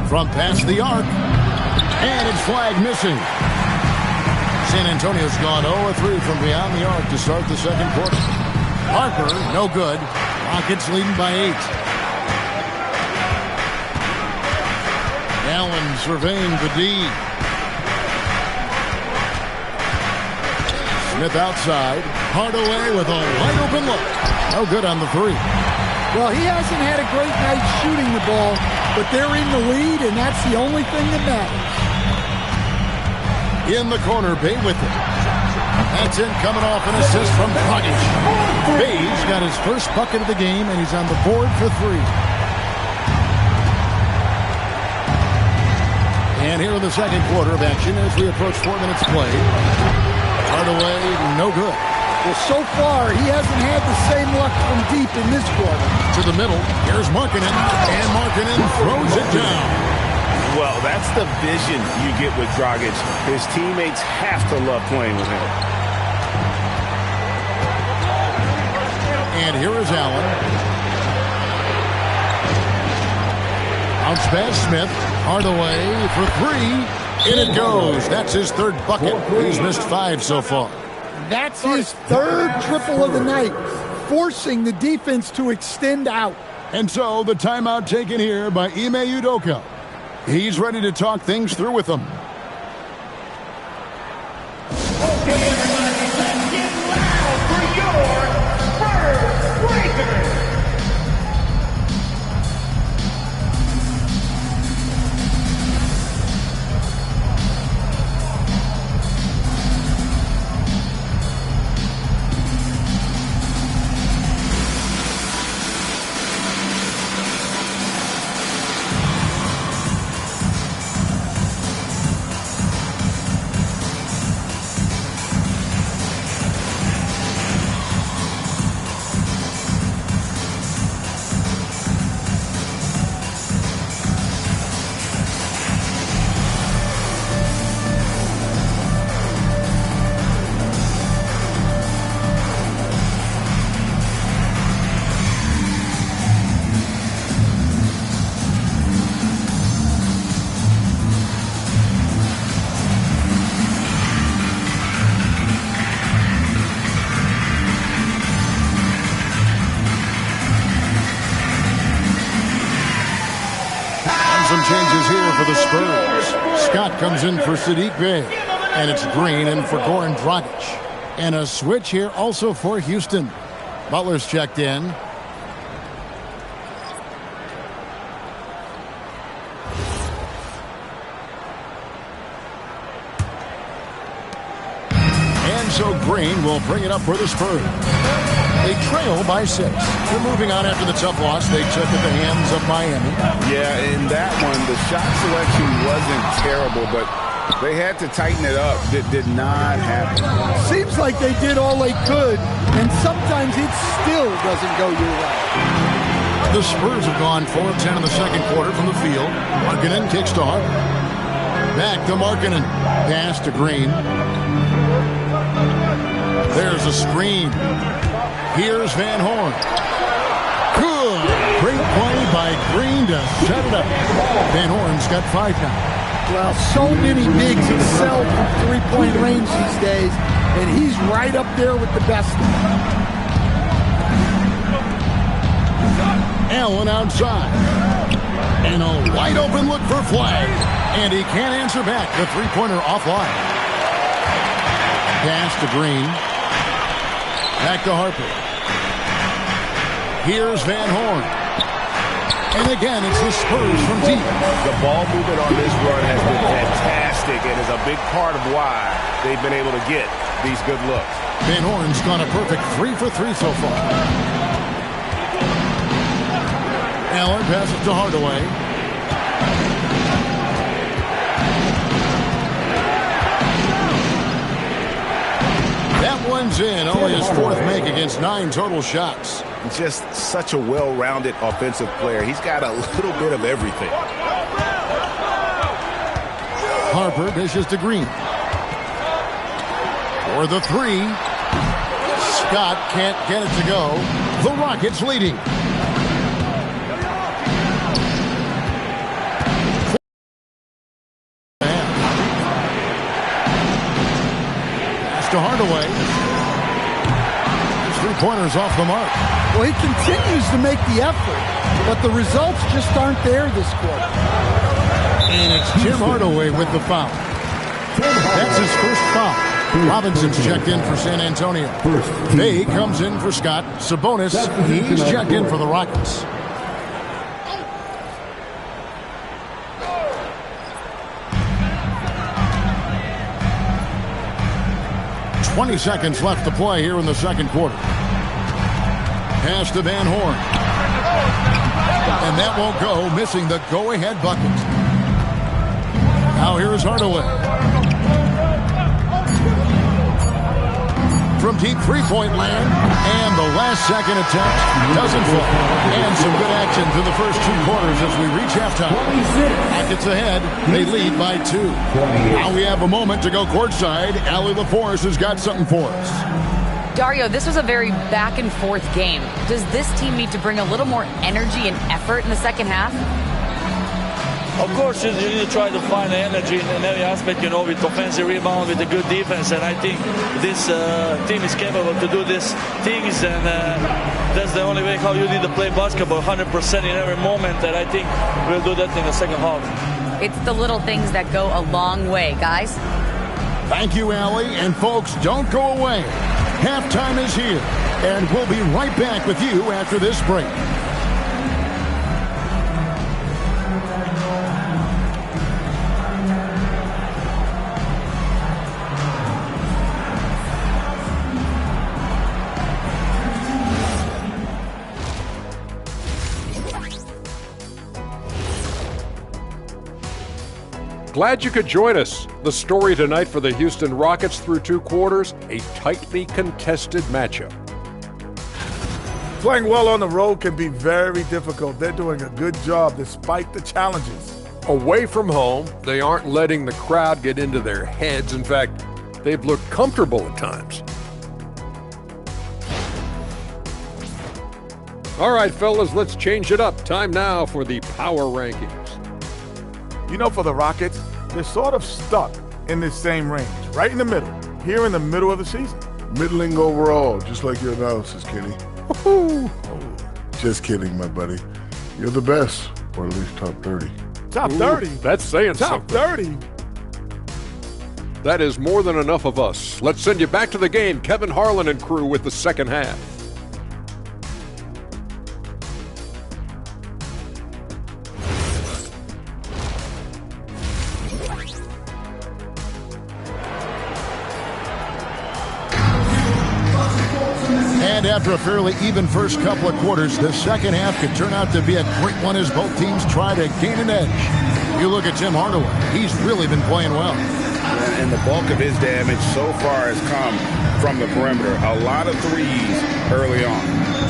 From past the arc. And it's flag missing. San Antonio's gone 0-3 from beyond the arc to start the second quarter. Harper, no good. Rockets leading by 8. Allen surveying the D. Smith outside. Hardaway with a wide open look. No good on the three. Well, he hasn't had a great night shooting the ball, but they're in the lead, and that's the only thing that matters. In the corner, Bay with it. That's in, coming off an assist from Dragic. Bay's got his first bucket of the game, and he's on the board for 3. And here in the second quarter of action as we approach 4 minutes play. Hardaway, no good. Well, so far, he hasn't had the same luck from deep in this quarter. To the middle, here's Markkanen, and Markkanen throws it down. Well, that's the vision you get with Dragic. His teammates have to love playing with him. And here is Allen. Bounce pass Smith. Hardaway for 3. In it goes. That's his third bucket. He's missed 5 so far. That's his third triple of the night, forcing the defense to extend out. And so the timeout taken here by Ime Udoka. He's ready to talk things through with them. Okay, everybody, let's get loud for your Spurs Breakers. Some changes here for the Spurs. Scott comes in for Sadiq Bey. And it's Green in for Goran Dragic. And a switch here also for Houston. Butler's checked in. And so Green will bring it up for the Spurs. They trail by 6. They're moving on after the tough loss they took at the hands of Miami. Yeah, in that one, the shot selection wasn't terrible, but they had to tighten it up. It did not happen. Seems like they did all they could, and sometimes it still doesn't go your way. The Spurs have gone 4 of 10 in the second quarter from the field. Markkanen kicks to Harper. Back to Markkanen. Pass to Green. There's a screen. Here's Van Horn. Good. Great play by Green to set it up. Van Horn's got 5 now. Well, so many bigs excel from three-point range these days. and he's right up there with the best. Allen outside. And a wide open look for flag. And he can't answer back. The three-pointer offline. Pass to Green. Back to Harper. Here's Van Horn. And again, it's the Spurs from deep. The ball movement on this run has been fantastic and is a big part of why they've been able to get these good looks. Van Horn's gone a perfect 3 for 3 so far. Allen passes to Hardaway. That one's in. Only his fourth make against 9 total shots. Just such a well-rounded offensive player. He's got a little bit of everything. Harper dishes to Green. For the three. Scott can't get it to go. The Rockets leading. Pass to Hardaway. His three-pointers off the mark. Well, he continues to make the effort, but the results just aren't there this quarter. And it's Tim Hardaway with the foul. That's his first foul. Robinson's checked in for San Antonio. Bay comes in for Scott. Sabonis, he's checked in for the Rockets. "20 seconds left to play here in the second quarter. Pass to Van Horn. And that won't go, missing the go-ahead bucket. Now here's Hardaway. From deep three-point land, and the last-second attempt doesn't fall. And some good action through the first 2 quarters as we reach halftime. Rockets ahead, they lead by 2. Now we have a moment to go courtside. Allie LaForce has got something for us. Dario, this was a very back-and-forth game. Does this team need to bring a little more energy and effort in the second half? Of course, you need to try to find the energy in every aspect, with offensive rebound, with a good defense. And I think this team is capable to do these things. And that's the only way how you need to play basketball, 100% in every moment. And I think we'll do that in the second half. It's the little things that go a long way, guys. Thank you, Allie. And folks, don't go away. Halftime is here. And we'll be right back with you after this break. Glad you could join us. The story tonight for the Houston Rockets through 2 quarters, a tightly contested matchup. Playing well on the road can be very difficult. They're doing a good job despite the challenges. Away from home, they aren't letting the crowd get into their heads. In fact, they've looked comfortable at times. All right, fellas, let's change it up. Time now for the power rankings. For the Rockets, they're sort of stuck in this same range, right in the middle, here in the middle of the season. Middling overall, just like your analysis, Kenny. Woo-hoo. Just kidding, my buddy. You're the best, or at least top 30. Top 30? That's saying top something. 30? That is more than enough of us. Let's send you back to the game. Kevin Harlan and crew with the second half. And after a fairly even first couple of quarters, the second half could turn out to be a great one as both teams try to gain an edge. You look at Tim Hardaway. He's really been playing well. And the bulk of his damage so far has come from the perimeter. A lot of threes early on.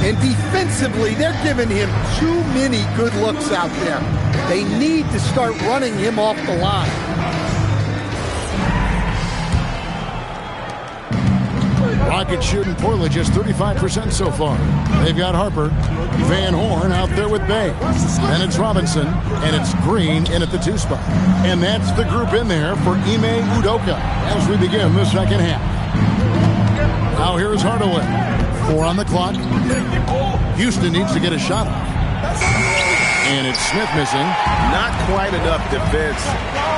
And defensively, they're giving him too many good looks out there. They need to start running him off the line. Rockets shooting poorly, just 35% so far. They've got Harper, Van Horn out there with Bay. Then it's Robinson, and it's Green in at the 2 spot. And that's the group in there for Ime Udoka as we begin the second half. Now here's Hardaway. 4 on the clock. Houston needs to get a shot off. And it's Smith missing. Not quite enough defense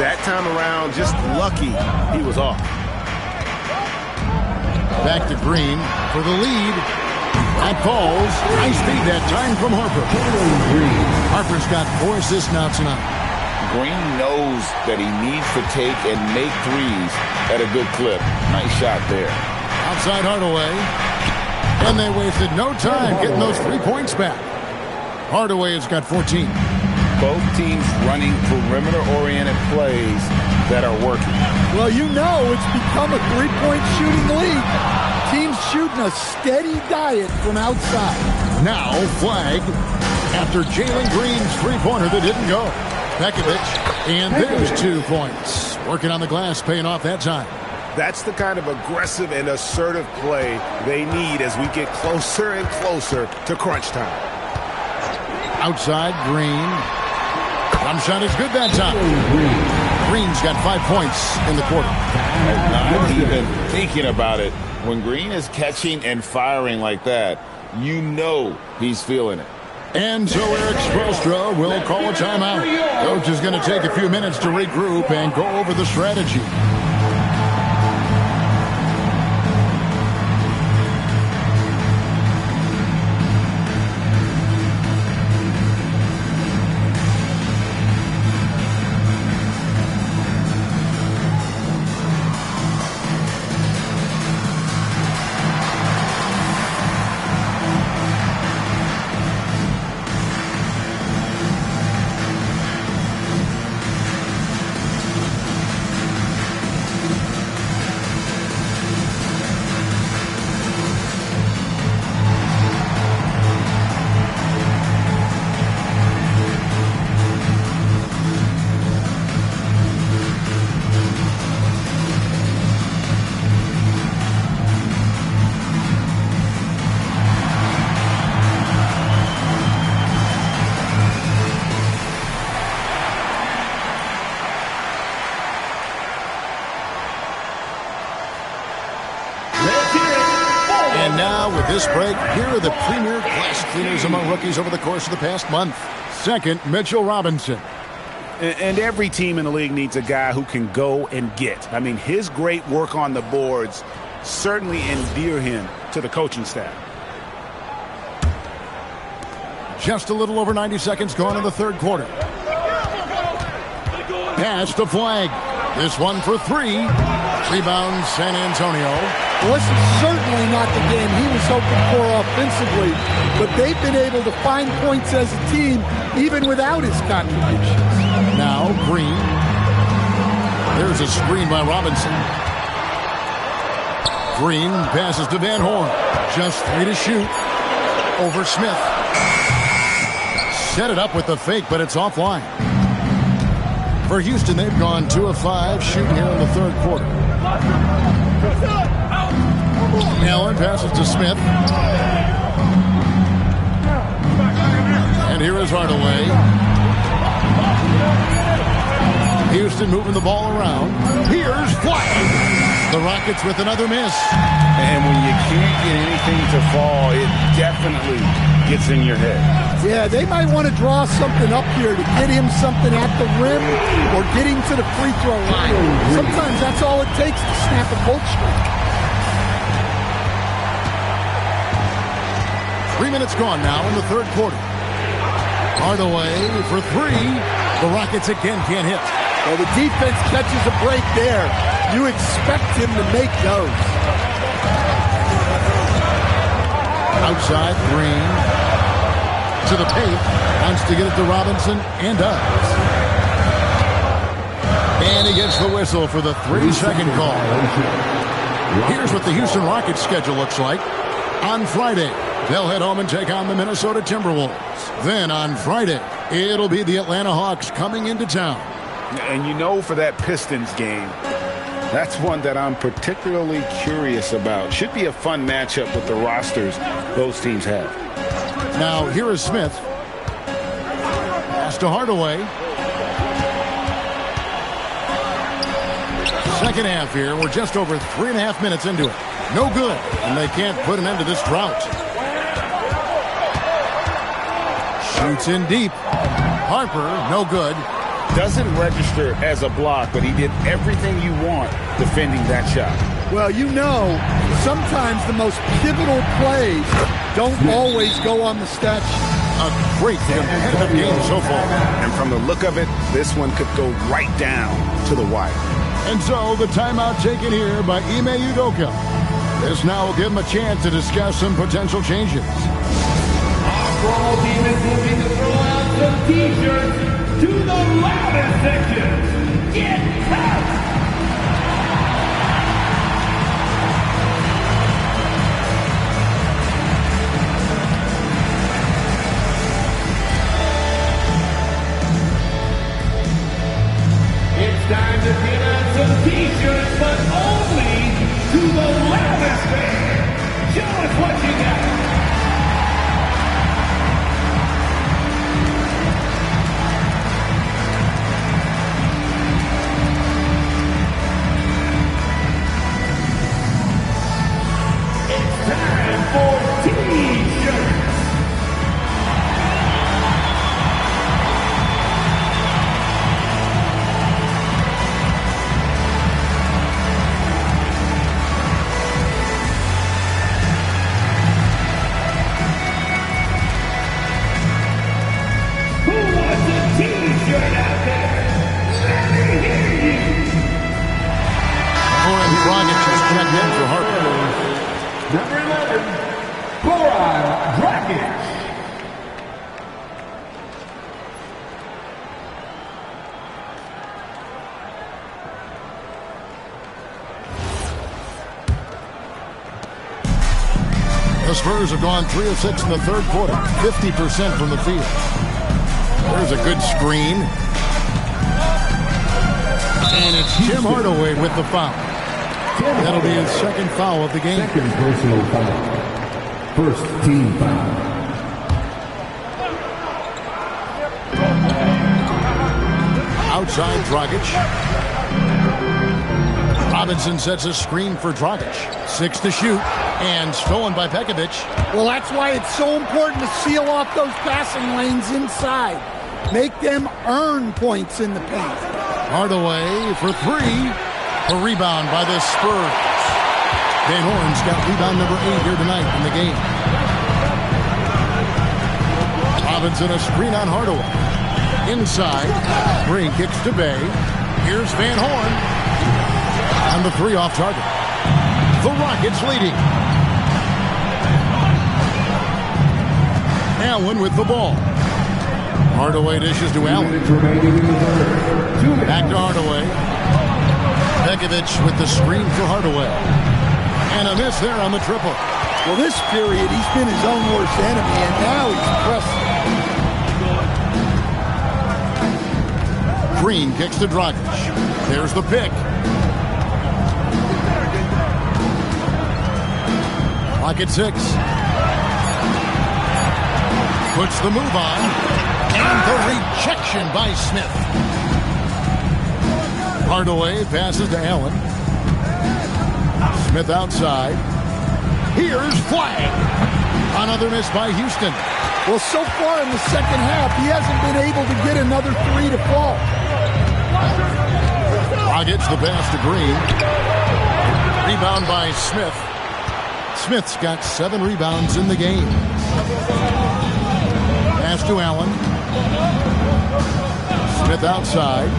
that time around. Just lucky he was off. Back to Green for the lead. That falls. Nice feed that time from Harper. Harper's got 4 assists now tonight. Green knows that he needs to take and make threes at a good clip. Nice shot there. Outside Hardaway. And they wasted no time getting those 3 points back. Hardaway has got 14. Both teams running perimeter-oriented plays that are working. Well, you know it's become a three-point shooting league. Teams shooting a steady diet from outside. Now flag after Jalen Green's three-pointer that didn't go. Pekovic, and there's 2 points. Working on the glass, paying off that time. That's the kind of aggressive and assertive play they need as we get closer and closer to crunch time. Outside, Green. Jump shot is good that time. Green's got 5 points in the quarter. Not even thinking about it. When Green is catching and firing like that, you know he's feeling it. And so Eric Spoelstra will call a timeout. Coach is going to take a few minutes to regroup and go over the strategy. And now with this break, here are the premier glass cleaners among rookies over the course of the past month. Second, Mitchell Robinson. And every team in the league needs a guy who can go and get. I mean, his great work on the boards certainly endear him to the coaching staff. Just a little over 90 seconds gone in the third quarter. Pass to Flag. This one for 3. Rebound San Antonio. Well, this is certainly not the game he was hoping for offensively, but they've been able to find points as a team even without his contributions. Now Green. There's a screen by Robinson. Green passes to Van Horn. Just 3 to shoot. Over Smith. Set it up with the fake, but it's offline. For Houston, they've gone 2 of 5 shooting here in the third quarter. Allen passes to Smith. And here is Hardaway. Houston moving the ball around. Here's Flag. The Rockets with another miss. And when you can't get anything to fall, it definitely gets in your head. Yeah, they might want to draw something up here to get him something at the rim or get him to the free throw line. Sometimes that's all it takes to snap a cold streak. 3 minutes gone now in the third quarter. Hardaway for 3. The Rockets again can't hit. Well, the defense catches a break there. You expect him to make those. Outside, Green to the paint. Wants to get it to Robinson and does. And he gets the whistle for the 3-second call. Here's what the Houston Rockets schedule looks like. On Friday, they'll head home and take on the Minnesota Timberwolves. Then on Friday, it'll be the Atlanta Hawks coming into town. And you know, for that Pistons game, that's one that I'm particularly curious about. Should be a fun matchup with the rosters those teams have. Now, here is Smith. Pass to Hardaway. second half here. We're just over 3.5 minutes into it. No good, and they can't put an end to this drought. Shoots in deep. Harper, no good. Doesn't register as a block, but he did everything you want defending that shot. Well, you know, sometimes the most pivotal plays don't always go on the stat sheet. A great competitive game so far. And from the look of it, this one could go right down to the wire. And so the timeout taken here by Ime Udoka. This now will give him a chance to discuss some potential changes. Our ball team is looking to throw out some T-shirts to the loudest section. Get out! It's time to get out some T-shirts, but only to the loudest fan. Show us what you got. It's time for T-shirts. Dragic is checked in for Harper. Number 11, Goran Dragic. The Spurs have gone 3 of 6 in the third quarter, 50% from the field. There's a good screen. And it's Jim Hardaway with the foul. That'll be his second foul of the game. Second personal foul. First team foul. Outside Dragic. Robinson sets a screen for Dragic. 6 to shoot. And stolen by Pekovic. Well, that's why it's so important to seal off those passing lanes inside. Make them earn points in the paint. Hardaway for 3. A rebound by the Spurs. Van Horn's got rebound number 8 here tonight in the game. Robinson a screen on Hardaway. Inside. Green kicks to Bay. Here's Van Horn. And the 3 off target. The Rockets leading. Allen with the ball. Hardaway dishes to Allen. Back to Hardaway. Pekovic with the screen for Hardaway. And a miss there on the triple. Well, this period, he's been his own worst enemy, and now he's pressing. Green kicks to Dragic. There's the pick. Pocket 6. Puts the move on. And the rejection by Smith. Hardaway passes to Allen. Smith outside. Here's Flag. Another miss by Houston. Well, so far in the second half, he hasn't been able to get another 3 to fall. Gets the pass to Green. Rebound by Smith. Smith's got 7 rebounds in the game. Pass to Allen. Smith outside.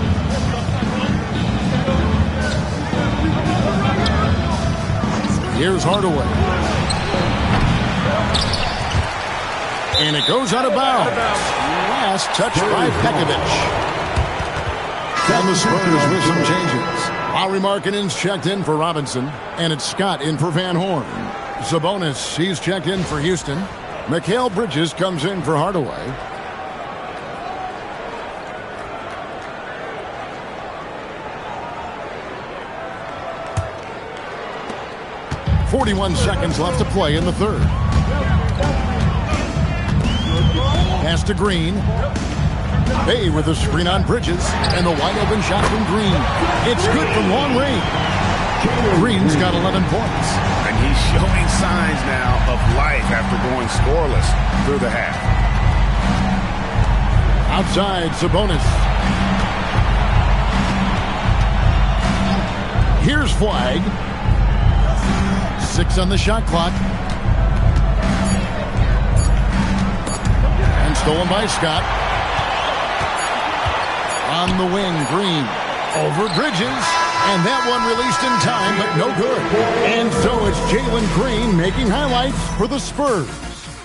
Here's Hardaway. And it goes out of bounds. Last touch by Pekovic. And the Spurs with some changes. Lauri Markkanen's checked in for Robinson. And it's Scott in for Van Horn. Sabonis, he's checked in for Houston. Mikal Bridges comes in for Hardaway. .41 seconds left to play in the third. Pass to Green. Bay with a screen on Bridges, and the wide open shot from Green. It's good from long range. Green's got 11 points. And he's showing signs now of life after going scoreless through the half. Outside, Sabonis. Here's Flag. 6 on the shot clock. And stolen by Scott. On the wing, Green. Over Bridges. And that one released in time, but no good. And so it's Jalen Green making highlights for the Spurs.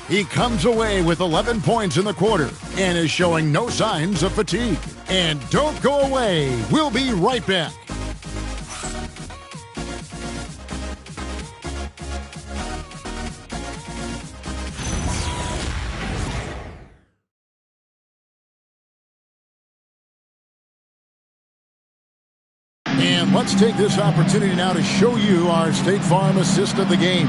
He comes away with 11 points in the quarter and is showing no signs of fatigue. And don't go away. We'll be right back. And let's take this opportunity now to show you our State Farm assist of the game.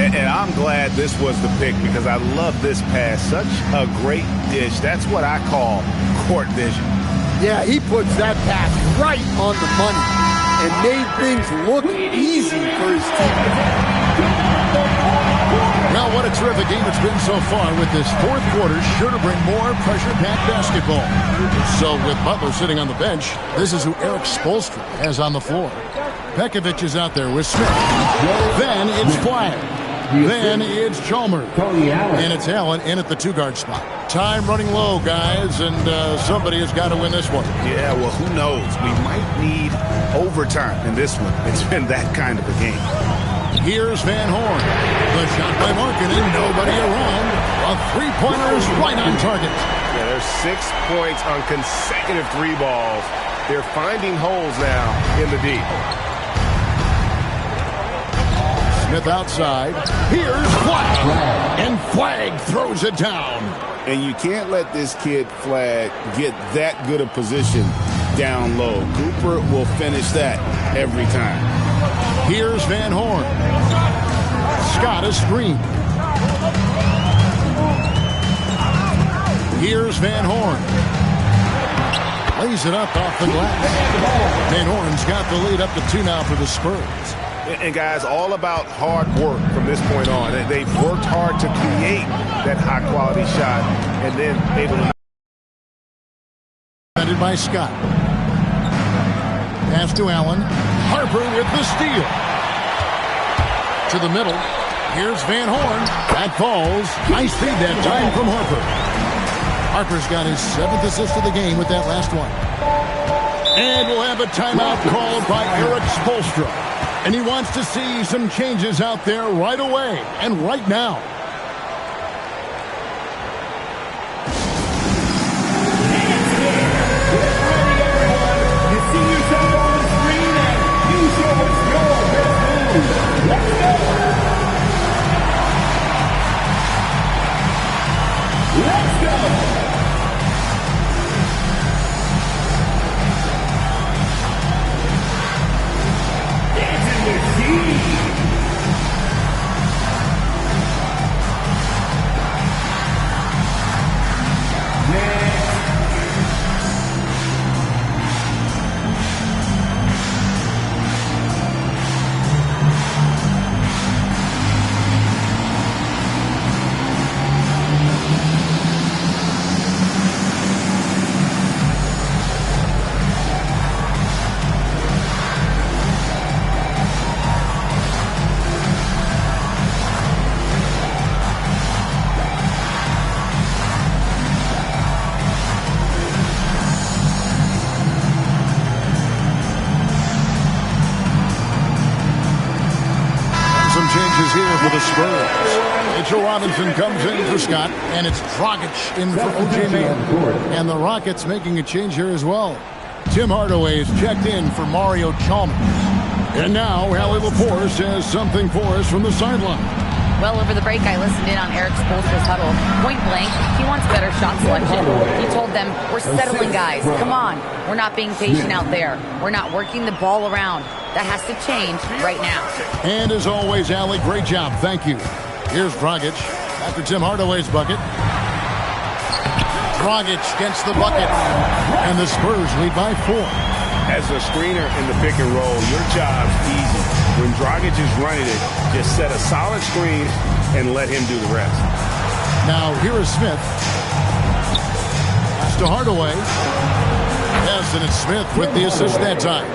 And I'm glad this was the pick because I love this pass. Such a great dish. That's what I call court vision. Yeah, he puts that pass right on the money and made things look easy for his team. Well, what a terrific game it's been so far with this fourth quarter, sure to bring more pressure-packed basketball. So with Butler sitting on the bench, this is who Eric Spoelstra has on the floor. Pekovic is out there with Smith. Then it's Flag. Then it's Chalmers. And it's Allen in at the 2-guard spot. Time running low, guys, and somebody has got to win this one. Yeah, well, who knows? We might need overtime in this one. It's been that kind of a game. Here's Van Horn. The shot by Markkanen, nobody around. A three-pointer is right on target. Yeah, there's 6 points on consecutive 3 balls. They're finding holes now in the deep. Smith outside. Here's Flag. And Flag throws it down. And you can't let this kid, Flag, get that good a position down low. Cooper will finish that every time. Here's Van Horn. Scott is screened. Here's Van Horn. Lays it up off the glass. Van Horn's got the lead up to 2 now for the Spurs. And guys, all about hard work from this point on. They've worked hard to create that high-quality shot and then able to... Defended by Scott. Pass to Allen. Harper with the steal. To the middle. Here's Van Horn. That falls. Nice feed that time from Harper. Harper's got his 7th assist of the game with that last one. And we'll have a timeout called by Eric Spoelstra. And he wants to see some changes out there right away and right now. Let's go! Dancing with Steve! Changes here for the Spurs. Mitchell Robinson comes in for Scott, and it's Dragic in for O.J. Mayo. And the Rockets making a change here as well. Tim Hardaway is checked in for Mario Chalmers. And now, Allie Laporte says something for us from the sideline. Well, over the break, I listened in on Eric Spoelstra's huddle. Point blank, he wants better shot selection. He told them, we're settling, guys. Come on. We're not being patient out there. We're not working the ball around. That has to change right now. And as always, Allie, great job. Thank you. Here's Dragic after Tim Hardaway's bucket. Dragic gets the bucket. And the Spurs lead by 4. As a screener in the pick and roll, your job's easy. When Dragic is running it, just set a solid screen and let him do the rest. Now here is Smith. Pass to Hardaway. Yes, and it's Smith with the assist that time.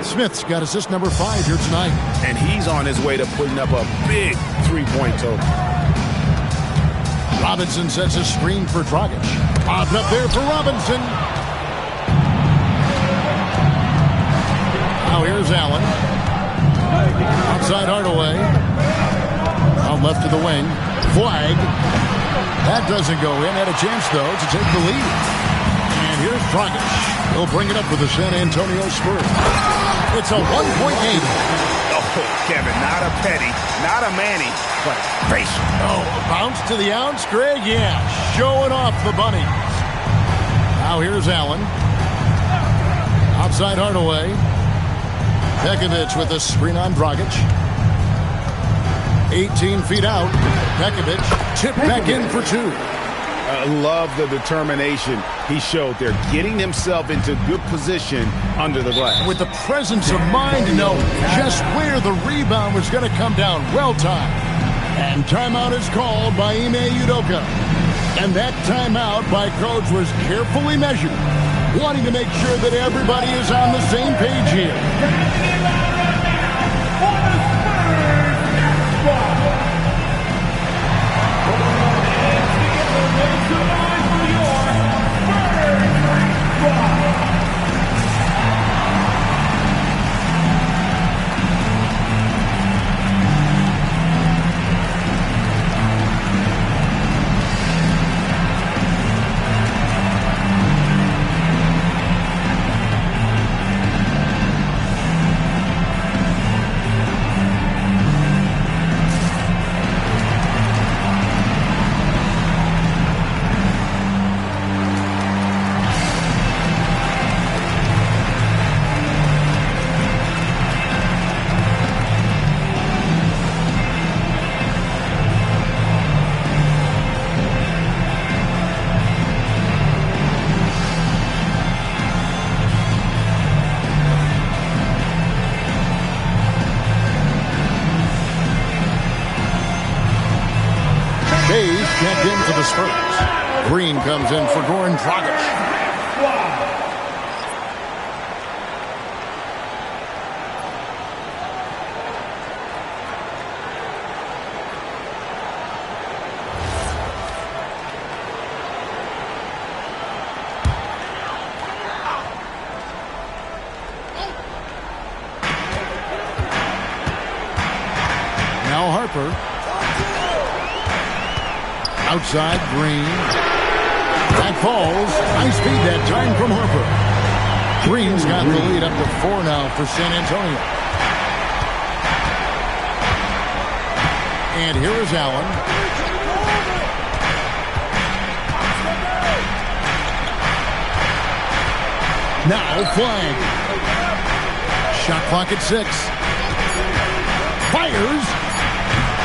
Smith's got assist number 5 here tonight. And he's on his way to putting up a big three-point total. Robinson sets a screen for Dragic. Popped up there for Robinson. Now here's Allen. Outside Hardaway. Out left to the wing. Flag. That doesn't go in. Had a chance, though, to take the lead. And here's Dragic. He'll bring it up with the San Antonio Spurs. It's a one-point game. Oh, Kevin, not a Petty, not a Manny, but a Frazier. Oh, bounce to the ounce, Greg? Yeah, showing off the bunnies. Now here's Allen. Outside Hardaway. Pekovic with a screen on Dragic. 18 feet out. Pekovic tipped back in for 2. I love the determination he showed there, getting himself into good position under the glass. With the presence of mind to know just where the rebound was going to come down. Well timed. And timeout is called by Ime Udoka. And that timeout by coach was carefully measured, wanting to make sure that everybody is on the same page here. Checked in for the Spurs. Green comes in for Goran Dragic. Now Harper. Outside, Green. That falls. Nice feed that time from Harper. Green's got the lead up to 4 now for San Antonio. And here is Allen. Now flag. Shot clock at 6. Fires.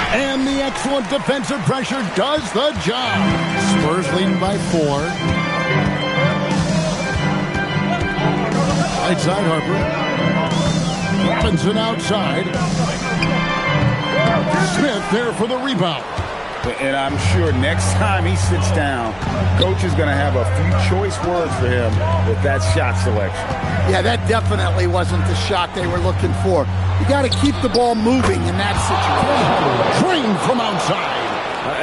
And the excellent defensive pressure does the job. Spurs leading by 4. Right side, Harper. Robinson outside. Smith there for the rebound. And I'm sure next time he sits down, coach is going to have a few choice words for him with that shot selection. Yeah, that definitely wasn't the shot they were looking for. You got to keep the ball moving in that situation. Green from outside.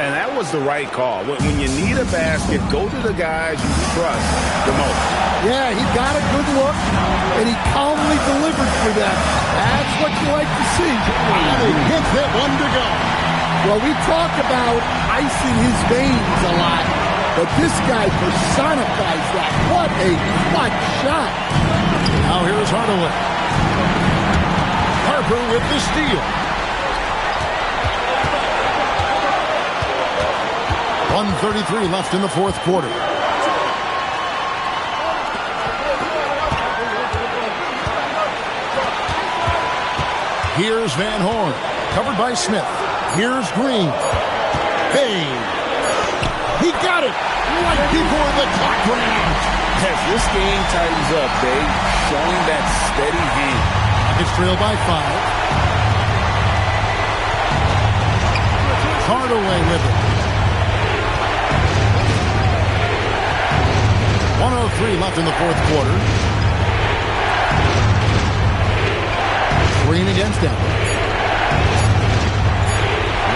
And that was the right call. When you need a basket, go to the guys you trust the most. Yeah, he got a good look, and he calmly delivered for them. That's what you like to see. And he hits that one to go. Well, we talk about icing his veins a lot, but this guy personifies that. What a clutch shot. Now here's Hardaway. Harper with the steal. 1:33 left in the fourth quarter. Here's Van Horn, covered by Smith. Here's Green. Hey, he got it. right before the clock ran out. As this game tightens up, Dave, showing that steady hand. It's trailed by 5. Hardaway with it. 1:03 left in the fourth quarter. Green against Denver.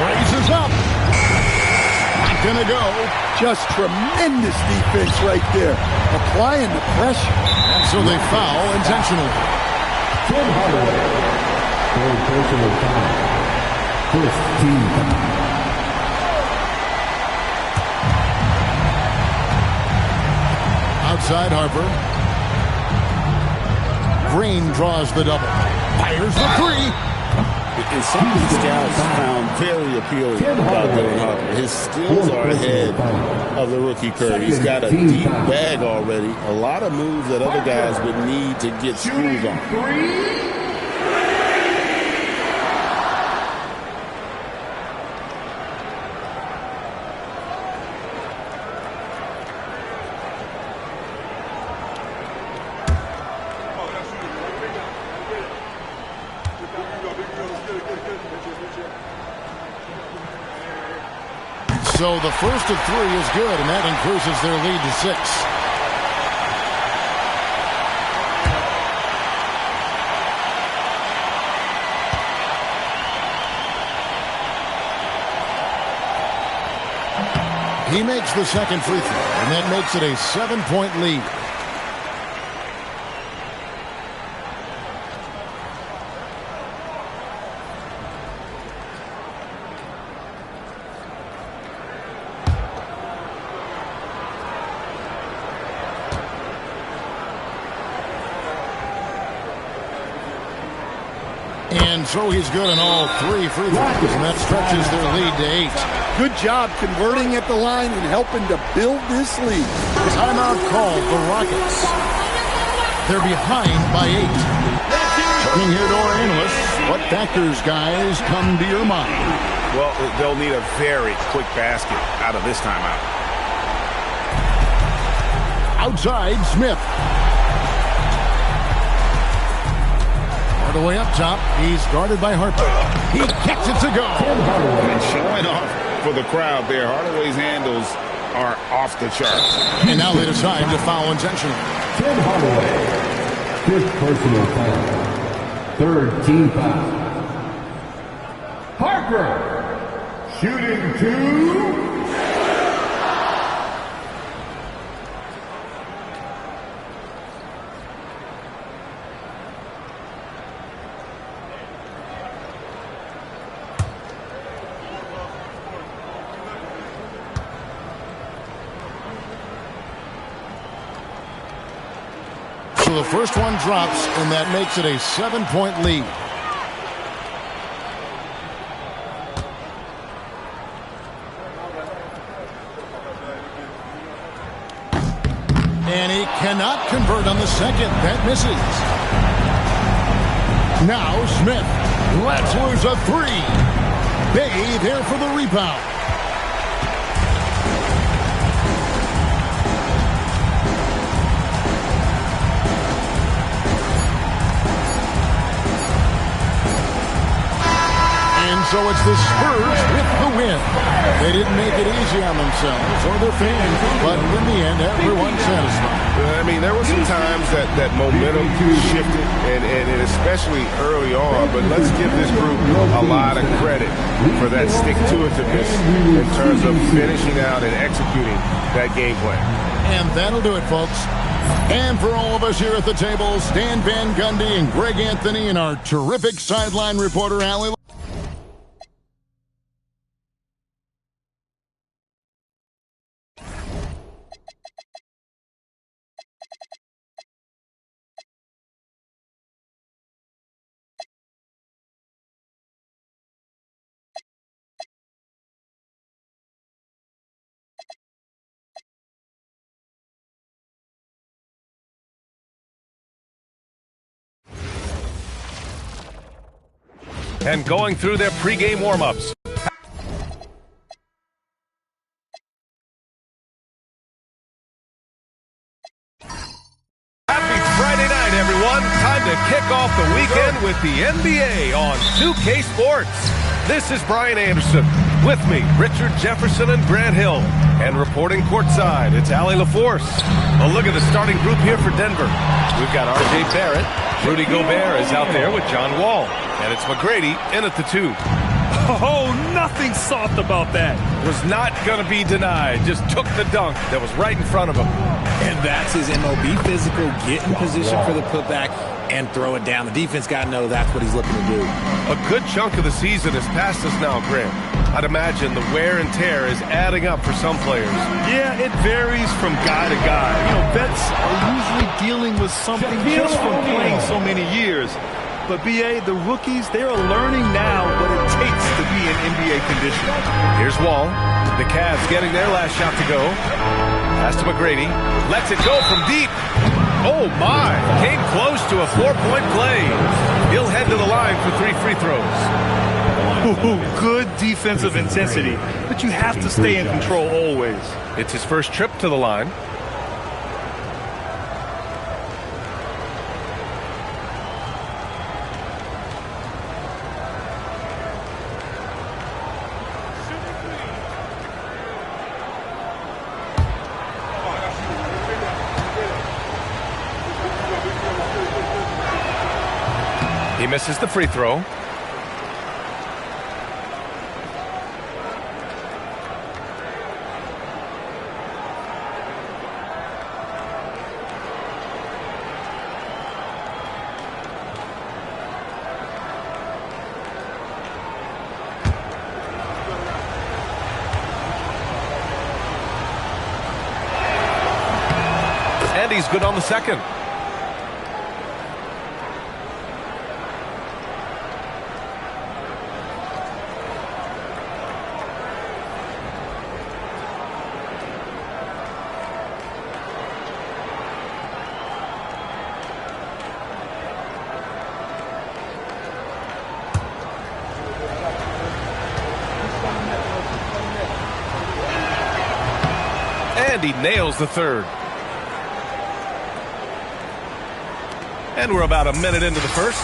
Raises up. Not gonna go. Just tremendous defense right there. Applying the pressure. And so they foul intentionally. Tim Hardaway. Third personal foul. First team foul. Outside Harper. Green draws the double. Fires the 3. And something scouts found very appealing about Dylan Harper. His skills are ahead of the rookie curve. He's got a deep bag already. A lot of moves that other guys would need to get screws on. So the first of 3 is good, and that increases their lead to 6. He makes the second free throw, and that makes it a 7-point lead. And so he's good on all 3 free throws, and that stretches their lead to 8. Good job converting at the line and helping to build this lead. Timeout called the Rockets. They're behind by 8. Turning here to our analysts, what factors, guys, come to your mind? Well, they'll need a very quick basket out of this timeout. Outside, Smith. Hardaway up top. He's guarded by Harper. He gets it to go. And showing off for the crowd there. Hardaway's handles are off the charts. And now they decide to foul intentionally. Tim Hardaway. Fifth personal foul. Third team foul. Harper. Shooting 2. So the first one drops, and that makes it a 7-point lead. And he cannot convert on the second. That misses. Now Smith lets loose a 3. Bay there for the rebound. So it's the Spurs with the win. They didn't make it easy on themselves or their fans, but in the end, everyone's satisfied. I mean, there were some times that momentum shifted, and especially early on, but let's give this group a lot of credit for that stick-to-itiveness in terms of finishing out and executing that game plan. And that'll do it, folks. And for all of us here at the table, Stan Van Gundy and Greg Anthony and our terrific sideline reporter, Allie. And going through their pregame warm-ups. kick off the weekend with the NBA on 2K Sports. This is Brian Anderson. With me, Richard Jefferson and Grant Hill. And reporting courtside, it's Allie LaForce. A look at the starting group here for Denver. We've got R.J. Barrett. Rudy Gobert is out there with John Wall. And it's McGrady in at the 2. Oh, nothing soft about that. Was not going to be denied. Just took the dunk that was right in front of him. And that's his MOB physical. Get in position for the putback and throw it down. The defense got to know that's what he's looking to do. A good chunk of the season is past us now, Grant. I'd imagine the wear and tear is adding up for some players. Yeah, it varies from guy to guy. You know, vets are usually dealing with something just from playing so many years. But, B.A., the rookies, they are learning now what it takes to be in NBA condition. Here's Wall. The Cavs getting their last shot to go. Pass to McGrady. Lets it go from deep. Oh, my. Came close to a 4-point play. He'll head to the line for 3 free throws. Ooh, good defensive intensity, but you have to stay in control always. It's his first trip to the line. He misses the free throw. And he's good on the second. And he nails the third. And we're about a minute into the first.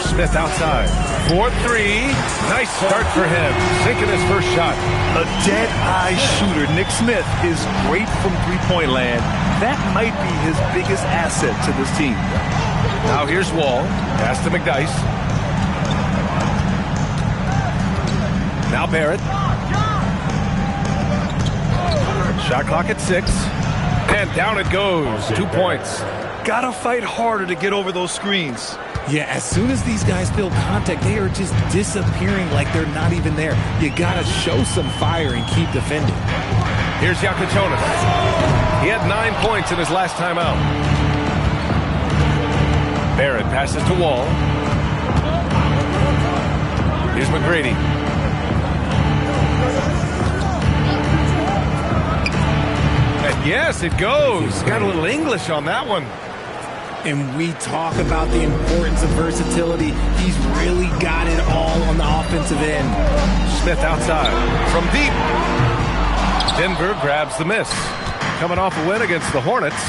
Smith outside. 4-3. Nice start for him. Sinking his first shot. A dead-eye shooter. Nick Smith is great from three-point land. That might be his biggest asset to this team. Now here's Wall. Pass to McDyess. Now Barrett. Shot clock at 6. And down it goes. 2 points. Gotta fight harder to get over those screens. Yeah, as soon as these guys feel contact, they are just disappearing like they're not even there. You gotta show some fire and keep defending. Here's Yakatonis. He had 9 points in his last time out. Barrett passes to Wall. Here's McGrady. And yes, it goes. Got a little English on that one. And we talk about the importance of versatility. He's really got it all on the offensive end. Smith outside from deep. Denver grabs the miss. Coming off a win against the Hornets.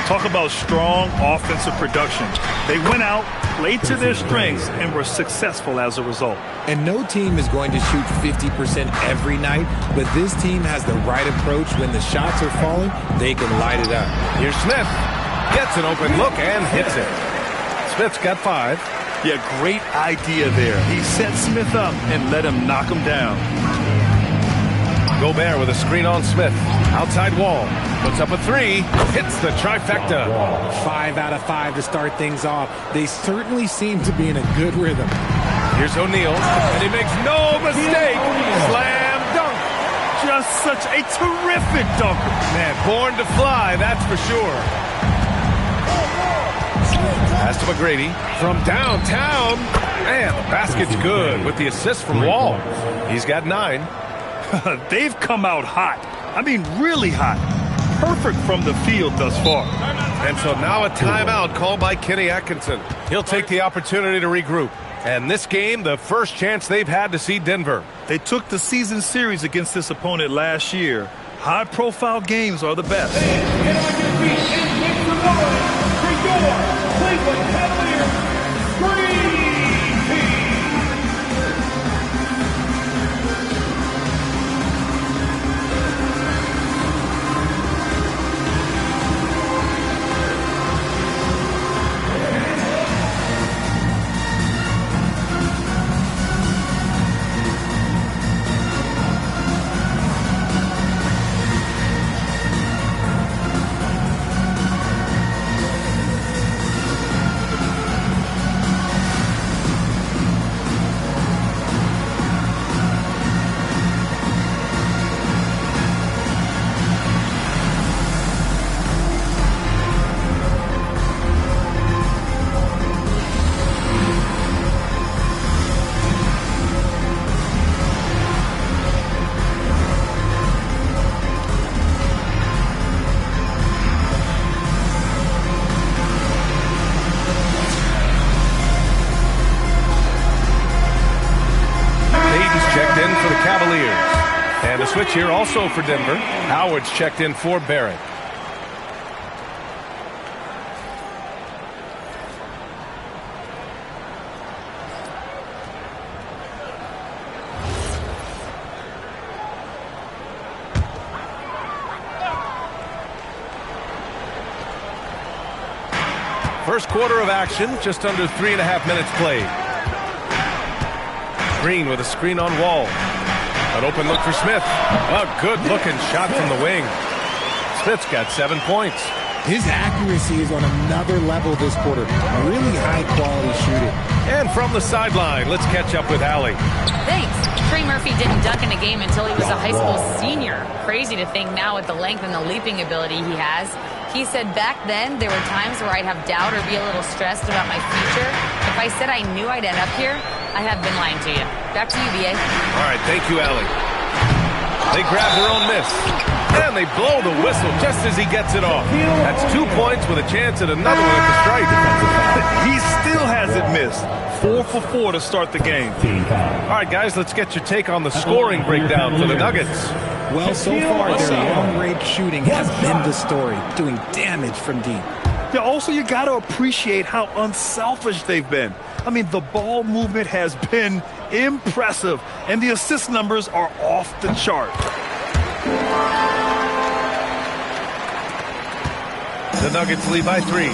Talk about strong offensive production. They went out, played to their strengths, and were successful as a result. And no team is going to shoot 50% every night, but this team has the right approach. When the shots are falling, they can light it up. Here's Smith. Gets an open look and hits it. Smith's got 5. Yeah, great idea there. He set Smith up and let him knock him down. Gobert with a screen on Smith. Outside Wall. Puts up a 3. Hits the trifecta. 5 out of 5 to start things off. They certainly seem to be in a good rhythm. Here's O'Neal. And he makes no mistake. Slam dunk. Just such a terrific dunker. Man, born to fly, that's for sure. Pass to McGrady from downtown. And the basket's good with the assist from Wall. He's got 9. They've come out hot. I mean, really hot. Perfect from the field thus far. And so now a timeout called by Kenny Atkinson. He'll take the opportunity to regroup. And this game, the first chance they've had to see Denver. They took the season series against this opponent last year. High-profile games are the best. Get on your feet and make some noise for your Cleveland Cavaliers Dream Team. checked in for the Cavaliers. And a switch here also for Denver. Howard's checked in for Barrett. First quarter of action, just under 3.5 minutes played. Green with a screen on Wall. An open look for Smith. A good-looking shot from the wing. Smith's got 7 points. His accuracy is on another level this quarter. Really high-quality shooting. And from the sideline, let's catch up with Allie. Thanks. Trey Murphy didn't dunk in a game until he was a high school senior. Crazy to think now with the length and the leaping ability he has. He said back then there were times where I'd have doubt or be a little stressed about my future. If I said I knew I'd end up here, I have been lying to you. Back to you, BA. All right, thank you, Allie. They grab their own miss. And they blow the whistle just as he gets it off. That's 2 points with a chance at another one at the strike. He still hasn't missed. 4 for 4 to start the game. All right, guys, let's get your take on the scoring breakdown for the Nuggets. Well, so far, their long-range shooting has been the story, doing damage from deep. Yeah, also, you got to appreciate how unselfish they've been. I mean, the ball movement has been impressive, and the assist numbers are off the chart. The Nuggets lead by 3.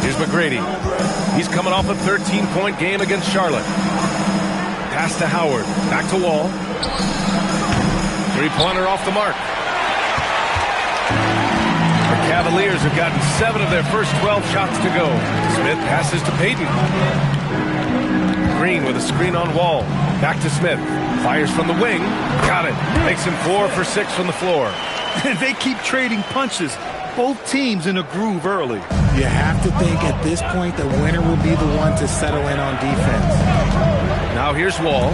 Here's McGrady. He's coming off a 13-point game against Charlotte. Pass to Howard. Back to Wall. Three-pointer off the mark. The Cavaliers have gotten 7 of their first 12 shots to go. Smith passes to Payton. Green with a screen on Wall. Back to Smith. Fires from the wing. Got it. Makes him 4 for 6 from the floor. They keep trading punches. Both teams in a groove early. You have to think at this point the winner will be the one to settle in on defense. Now here's Wall.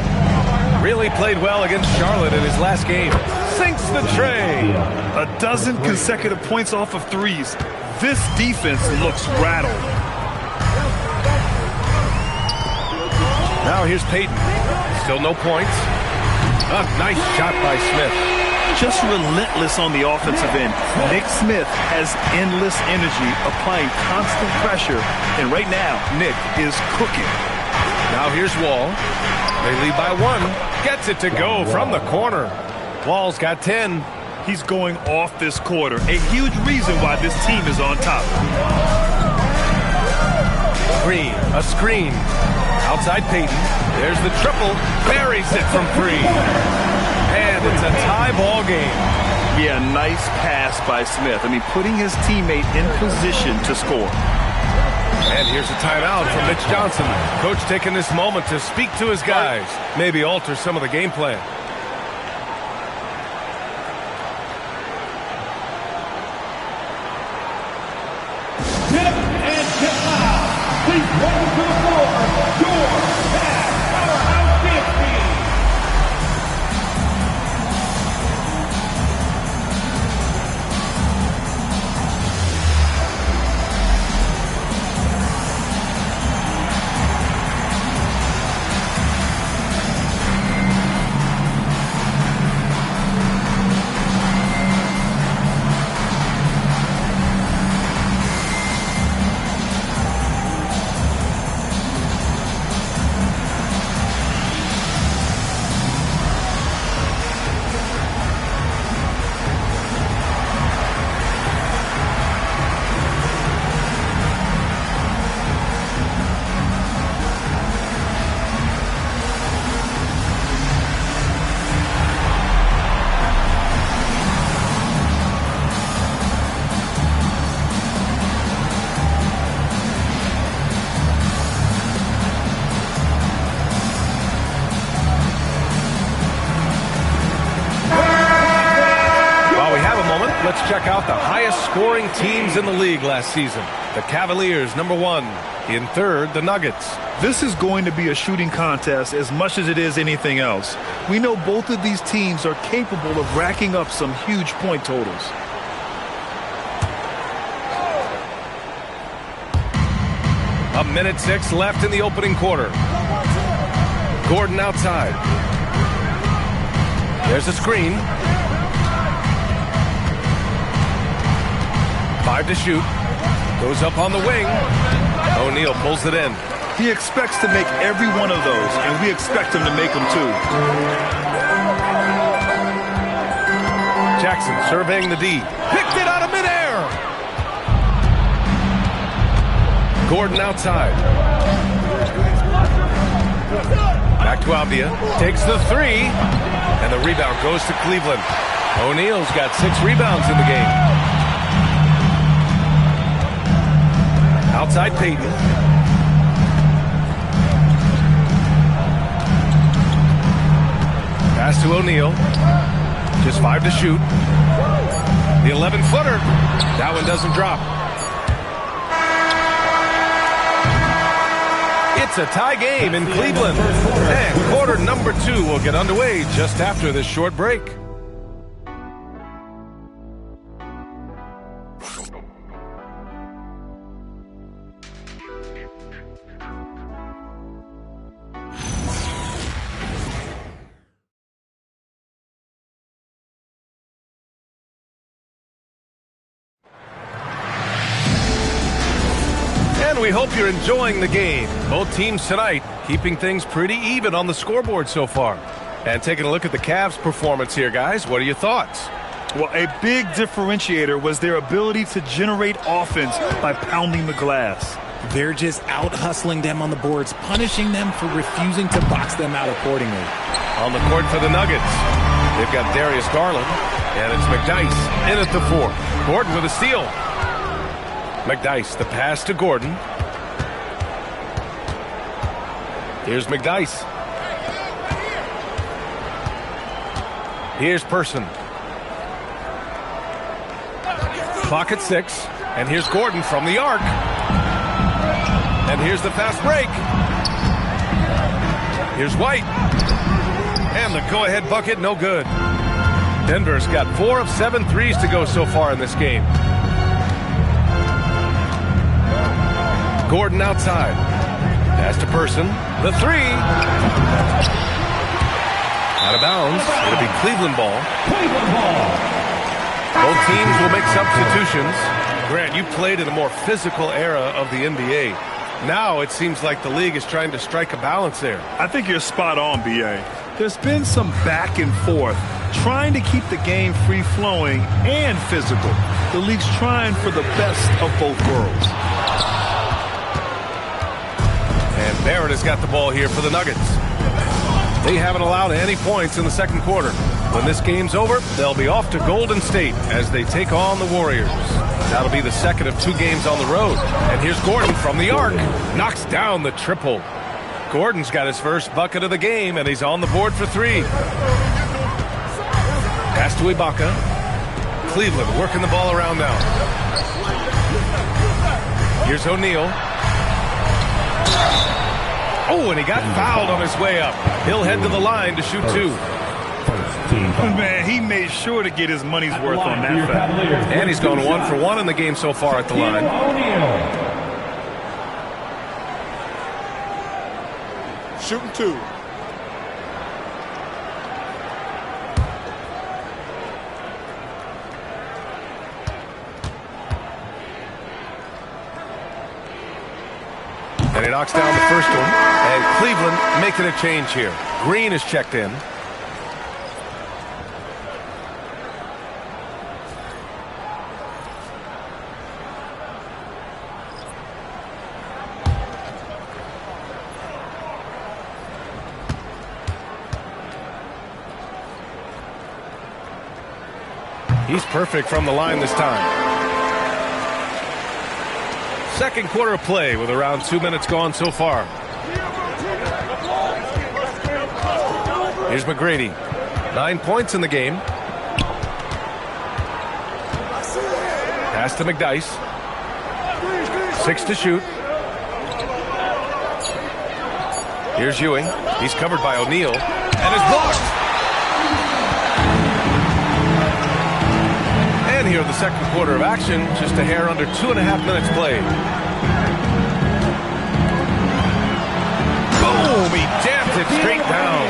Really played well against Charlotte in his last game. Sinks the tray. A dozen consecutive points off of threes. This defense looks rattled. Now here's Payton. Still no points. A nice shot by Smith. Just relentless on the offensive end. Nick Smith has endless energy, applying constant pressure. And right now, Nick is cooking. Now here's Wall. They lead by 1. Gets it to go from the corner. Wall's got 10. He's going off this quarter. A huge reason why this team is on top. Green, a screen. Outside Payton. There's the triple. Buries it from 3. And it's a tie ball game. Yeah, nice pass by Smith. I mean, putting his teammate in position to score. And here's a timeout from Mitch Johnson. Coach taking this moment to speak to his guys. Maybe alter some of the game plan. Get up and get loud. Please welcome to the floor, your powerhouse dance team. let's check out the highest scoring teams in the league last season. The Cavaliers, number 1. In third, the Nuggets. This is going to be a shooting contest as much as it is anything else. We know both of these teams are capable of racking up some huge point totals. A minute 6 left in the opening quarter. Gordon outside. There's a screen. 5 to shoot. Goes up on the wing. O'Neal pulls it in. He expects to make every one of those, and we expect him to make them too. Jackson surveying the D. Picked it out of midair. Gordon outside. Back to Avdia. Takes the 3. And the rebound goes to Cleveland. O'Neal's got 6 rebounds in the game. Outside Payton. Pass to O'Neal. Just 5 to shoot. The 11-footer. That one doesn't drop. It's a tie game in Cleveland. And quarter number 2 will get underway just after this short break. We hope you're enjoying the game. Both teams tonight keeping things pretty even on the scoreboard so far. And taking a look at the Cavs' performance here, guys. What are your thoughts? Well, a big differentiator was their ability to generate offense by pounding the glass. They're just out-hustling them on the boards, punishing them for refusing to box them out accordingly. On the court for the Nuggets, they've got Darius Garland, and it's McDyess in at the 4. Gordon with a steal. McDyess, the pass to Gordon. Here's McDyess. Here's Person. Clock at 6. And here's Gordon from the arc. And here's the fast break. Here's White. And the go-ahead bucket, no good. Denver's got 4 of 7 threes to go so far in this game. Gordon outside. Pass to Person. The 3. Out of bounds. It'll be Cleveland ball. Both teams will make substitutions. Grant, you played in a more physical era of the NBA. Now it seems like the league is trying to strike a balance there. I think you're spot on, B.A. There's been some back and forth, trying to keep the game free-flowing and physical. The league's trying for the best of both worlds. And Barrett has got the ball here for the Nuggets. They haven't allowed any points in the second quarter. When this game's over, they'll be off to Golden State as they take on the Warriors. That'll be the second of 2 games on the road. And here's Gordon from the arc. Knocks down the triple. Gordon's got his first bucket of the game, and he's on the board for 3. Pass to Ibaka. Cleveland working the ball around now. Here's O'Neal. Oh, and he got fouled on his way up. He'll head to the line to shoot 2. Man, he made sure to get his money's worth on that foul. And he's gone 1 for 1 in the game so far at the line. Shooting 2. And he knocks down the first one. And Cleveland making a change here. Green is checked in. He's perfect from the line this time. Second quarter of play with around 2 minutes gone so far. Here's McGrady. 9 points in the game. Pass to McDyess. 6 to shoot. Here's Ewing. He's covered by O'Neal and is blocked. And here the second quarter of action, just a hair under 2.5 minutes played. Boom! He jammed it straight down.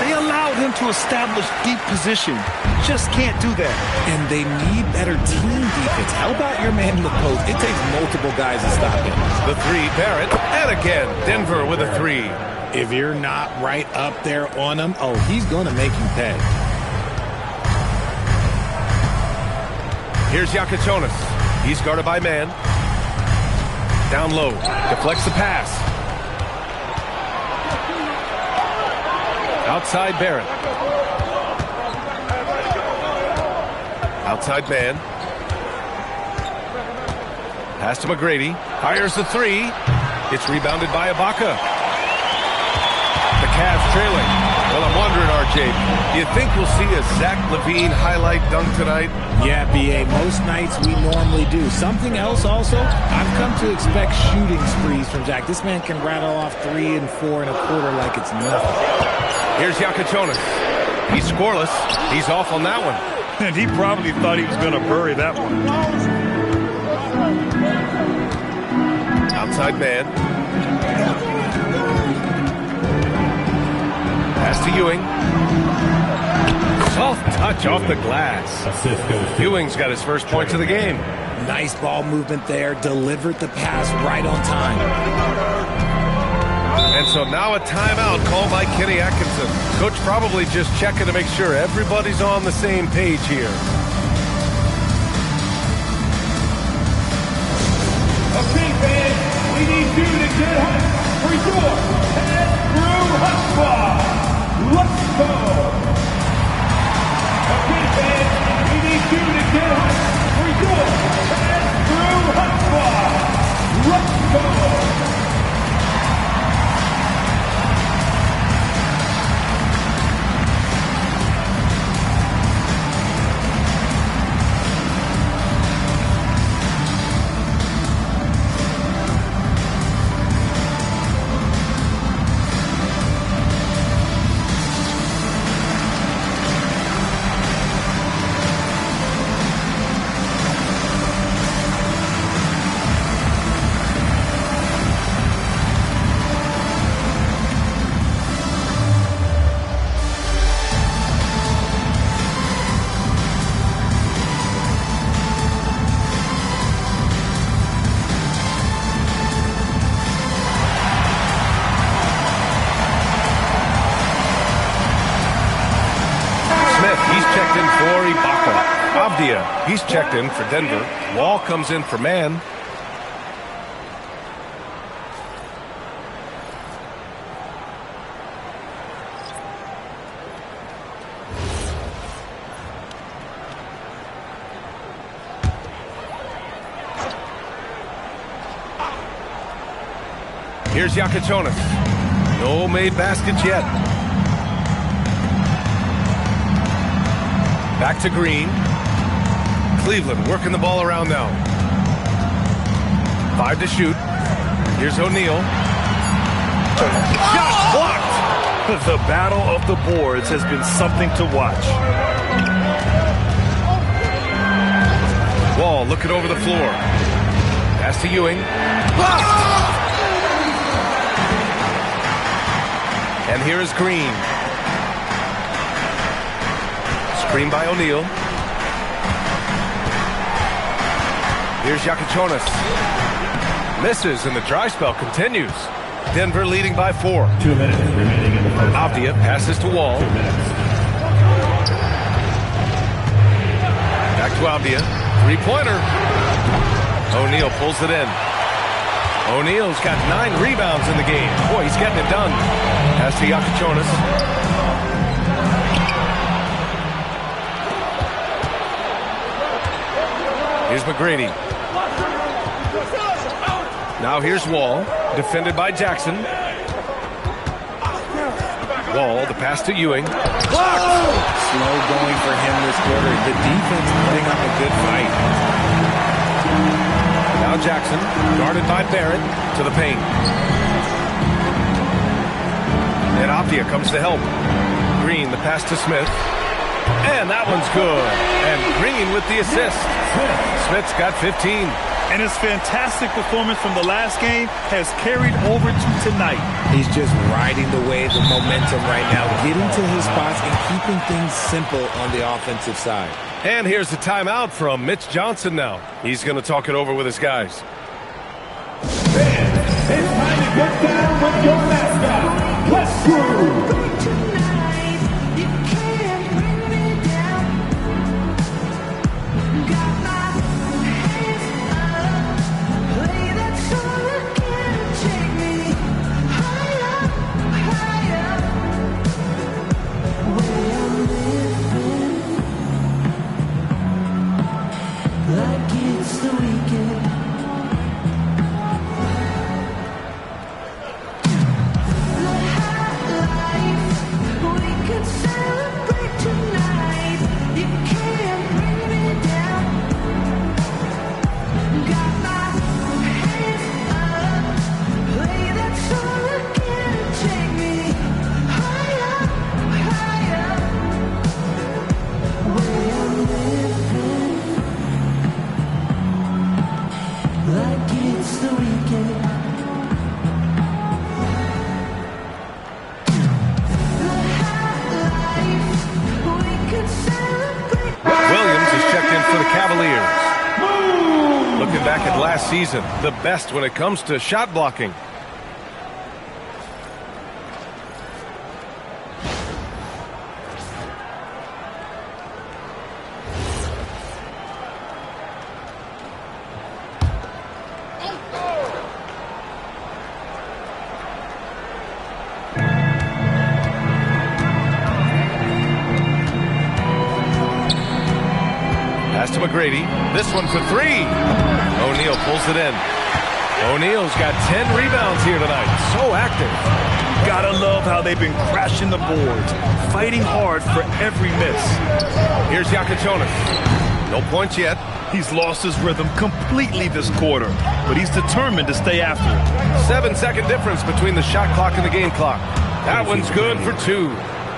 They allowed him to establish deep position. Just can't do that. And they need better team defense. How about your man in the post? It takes multiple guys to stop him. The three, Barrett, and again, Denver with a three. If you're not right up there on him, oh, he's going to make you pay. Here's Yakachonis. He's guarded by man. Down low. Deflects the pass. Outside Barrett. Outside man. Pass to McGrady. Fires the three. It's rebounded by Ibaka. The Cavs trailing. Well, I'm wondering, RJ, do you think we'll see a Zach LaVine highlight dunk tonight? Yeah, B.A., most nights we normally do. Something else also, I've come to expect shooting sprees from Zach. This man can rattle off 3 and 4 and a quarter like it's nothing. Here's Yakachonis. He's scoreless. He's off on that one. And he probably thought he was going to bury that one. Outside man. Pass to Ewing. Soft touch off the glass. Ewing's got his first points of the game. Nice ball movement there. Delivered the pass right on time. And so now a timeout called by Kenny Atkinson. Coach probably just checking to make sure everybody's on the same page here. Okay, fans, we need you to get hyped for your head through hot squad. Let's go. Okay, fans, we need you to get hyped for your head through hot squad. Let's go. He's checked in for Denver. Wall comes in for man. Here's Yakachonis. No made baskets yet. Back to Green. Cleveland working the ball around now. 5 to shoot. Here's O'Neal. Shot blocked. The battle of the boards has been something to watch. Wall looking over the floor. Pass to Ewing. Blocked. And here is Green. Screen by O'Neal. Here's Yakachonis. Misses, and the dry spell continues. Denver leading by 4. 2 minutes remaining in the first. Avdia passes to Wall. Back to Avdia. Three-pointer. O'Neal pulls it in. O'Neal's got 9 rebounds in the game. Boy, he's getting it done. Pass to Yakachonis. Here's McGrady. Now here's Wall, defended by Jackson. Wall, the pass to Ewing. Blocked! Slow going for him this quarter. The defense putting up a good fight. Now Jackson, guarded by Barrett, to the paint. And Apia comes to help. Green, the pass to Smith. And that one's good. And Green with the assist. Smith's got 15. And his fantastic performance from the last game has carried over to tonight. He's just riding the wave of momentum right now, getting to his spots and keeping things simple on the offensive side. And here's the timeout from Mitch Johnson now. He's going to talk it over with his guys. It's time to get down with your mascot. Let's go! Looking back at last season, the best when it comes to shot blocking. Pass to McGrady. This one for three. O'Neal pulls it in. O'Neal's got 10 rebounds here tonight. So active. Gotta love how they've been crashing the boards, fighting hard for every miss. Here's Yakachonis. No points yet. He's lost his rhythm completely this quarter, but he's determined to stay after it. 7-second difference between the shot clock and the game clock. That one's good for two.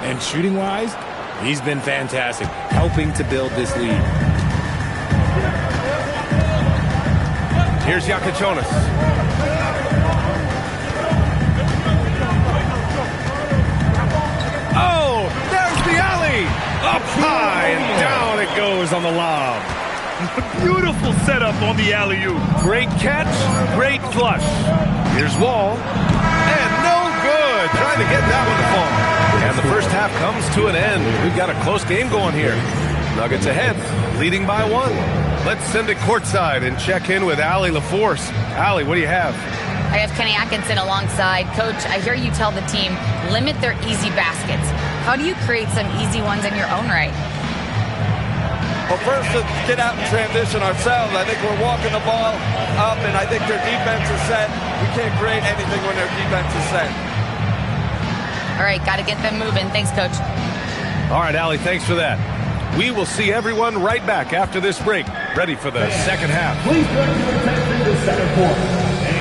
And shooting-wise, he's been fantastic, helping to build this lead. Here's Yakachonis. Oh, there's the alley. Up high and down it goes on the lob. Beautiful setup on the alley-oop. Great catch, great flush. Here's Wall. And no good. Trying to get that one to fall. And the first half comes to an end. We've got a close game going here. Nuggets ahead, leading by one. Let's send it courtside and check in with Allie LaForce. Allie, what do you have? I have Kenny Atkinson alongside. Coach, I hear you tell the team, limit their easy baskets. How do you create some easy ones in your own right? Well, first, to get out and transition ourselves. I think we're walking the ball up, and I think their defense is set. We can't create anything when their defense is set. All right, got to get them moving. Thanks, Coach. All right, Allie, thanks for that. We will see everyone right back after this break, ready for the second half. Please direct your attention to center court.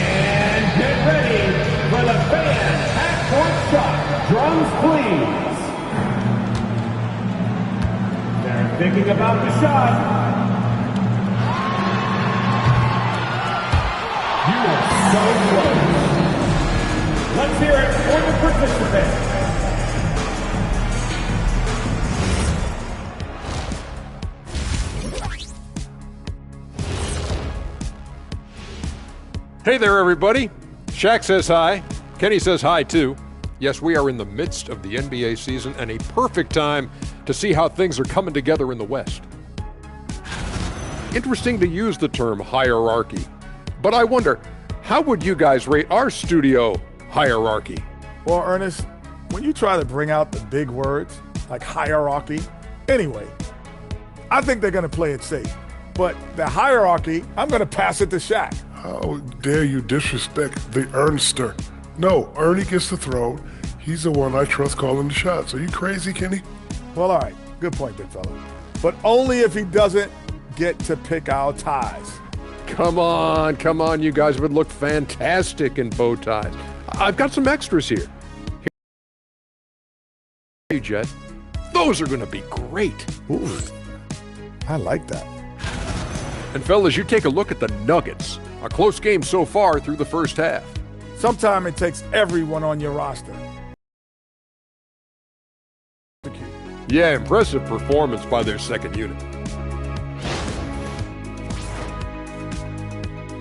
And get ready for the fans half-court shot. Drums, please. They're thinking about the shot. You are so close. Let's hear it for the participants. Hey there, everybody. Shaq says hi. Kenny says hi, too. Yes, we are in the midst of the NBA season and a perfect time to see how things are coming together in the West. Interesting to use the term hierarchy, but I wonder, how would you guys rate our studio hierarchy? Well, Ernest, when you try to bring out the big words like hierarchy, anyway, I think they're going to play it safe. But the hierarchy, I'm going to pass it to Shaq. How dare you disrespect the Ernster? No, Ernie gets the throw. He's the one I trust calling the shots. Are you crazy, Kenny? Well, all right. Good point, big fella. But only if he doesn't get to pick our ties. come on. You guys would look fantastic in bow ties. I've got some extras here. Hey, Jet. Those are going to be great. Ooh, I like that. And fellas, you take a look at the Nuggets. A close game so far through the first half. Sometimes it takes everyone on your roster. Yeah, impressive performance by their second unit.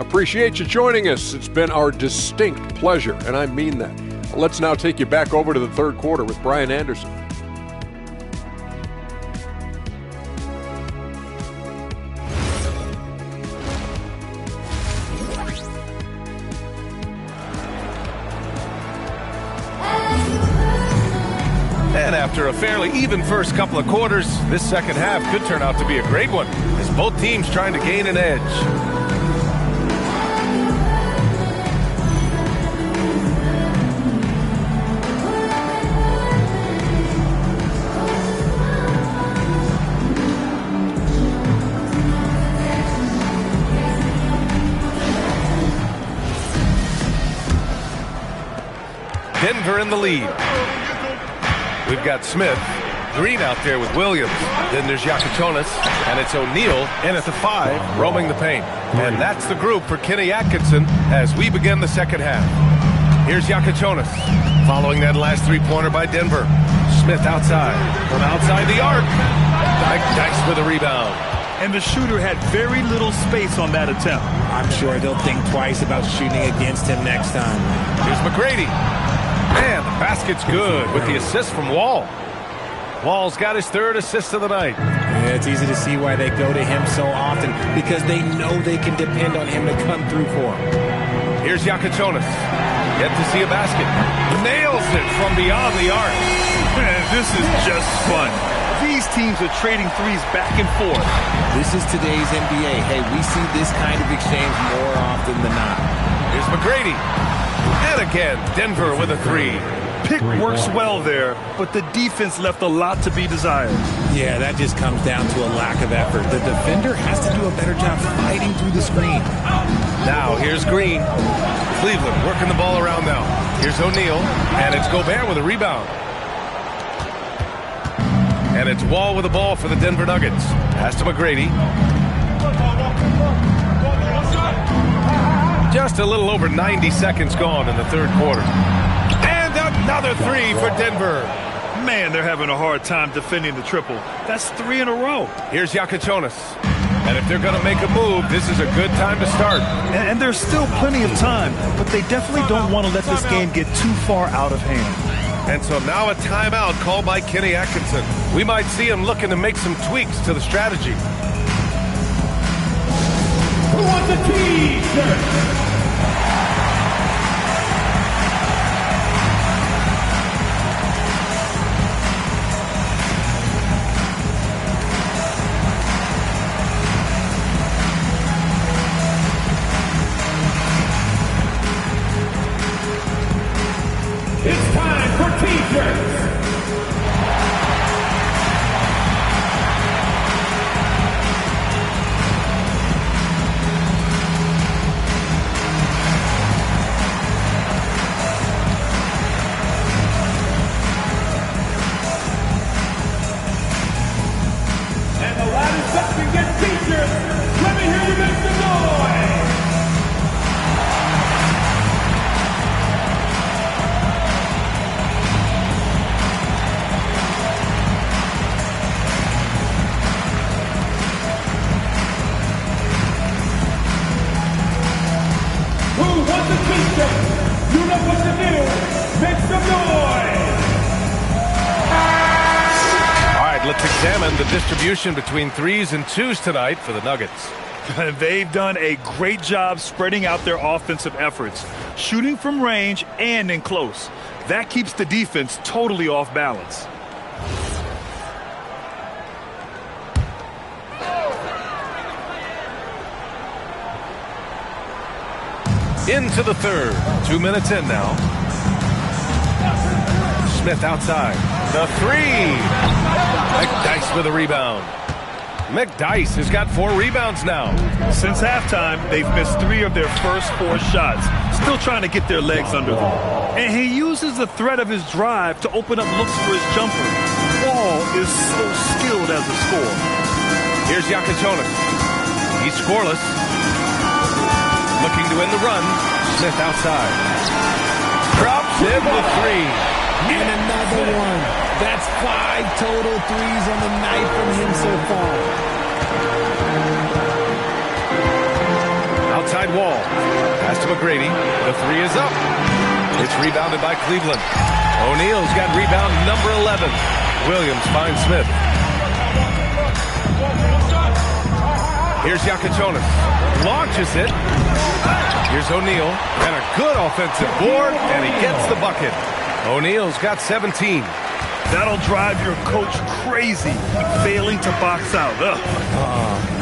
Appreciate you joining us. It's been our distinct pleasure, and I mean that. Let's now take you back over to the third quarter with Brian Anderson. And after a fairly even first couple of quarters, this second half could turn out to be a great one, as both teams trying to gain an edge. Denver in the lead. We've got Smith, Green out there with Williams. Then there's Yakichonis, and it's O'Neal in at the 5, roaming the paint. And that's the group for Kenny Atkinson as we begin the second half. Here's Yakichonis, following that last three-pointer by Denver. Smith outside, from outside the arc. Dice with a rebound. And the shooter had very little space on that attempt. I'm sure they'll think twice about shooting against him next time. Here's McGrady. And the basket's good with the assist from Wall. Wall's got his third assist of the night. Yeah, it's easy to see why they go to him so often, because they know they can depend on him to come through for them. Here's Yakichonis. Yet to see a basket. Nails it from beyond the arc. Man, this is just fun. These teams are trading threes back and forth. This is today's NBA. Hey, we see this kind of exchange more often than not. Here's McGrady. And again, Denver with a 3. Pick works well there, but the defense left a lot to be desired. Yeah, that just comes down to a lack of effort. The defender has to do a better job fighting through the screen. Now, here's Green. Cleveland working the ball around now. Here's O'Neal, and it's Gobert with a rebound. And it's Wall with the ball for the Denver Nuggets. Pass to McGrady. Just a little over 90 seconds gone in the third quarter. And another 3 for Denver. Man, they're having a hard time defending the triple. That's 3 in a row. Here's Yakichonis. And if they're going to make a move, this is a good time to start. And there's still plenty of time, but they definitely don't want to let this game get too far out of hand. And so now a timeout called by Kenny Atkinson. We might see him looking to make some tweaks to the strategy. Who wants a T-shirt? It's time for T-shirts. And the ladder's up to get T-shirts. Let me hear you make some noise. Who wants a T-shirt? You know what to do. Make some noise. All right, let's examine the distribution between 3s and 2s tonight for the Nuggets. They've done a great job spreading out their offensive efforts, shooting from range and in close. That keeps the defense totally off balance. Into the third. 2 minutes in now. Smith outside. The 3. McDice with a rebound. McDyess has got 4 rebounds now. Since halftime, they've missed 3 of their first 4 shots. Still trying to get their legs under them. And he uses the threat of his drive to open up looks for his jumper. Wall is so skilled as a scorer. Here's Yakachonis. He's scoreless. Looking to end the run. Smith outside. Drops in the 3. And another one. That's 5 total threes on the night from him so far. Outside Wall. Pass to McGrady. The 3 is up. It's rebounded by Cleveland. O'Neal's got rebound number 11. Williams finds Smith. Here's Yakachonis. Launches it. Here's O'Neal. And a good offensive board. And he gets the bucket. O'Neal's got 17. That'll drive your coach crazy, failing to box out.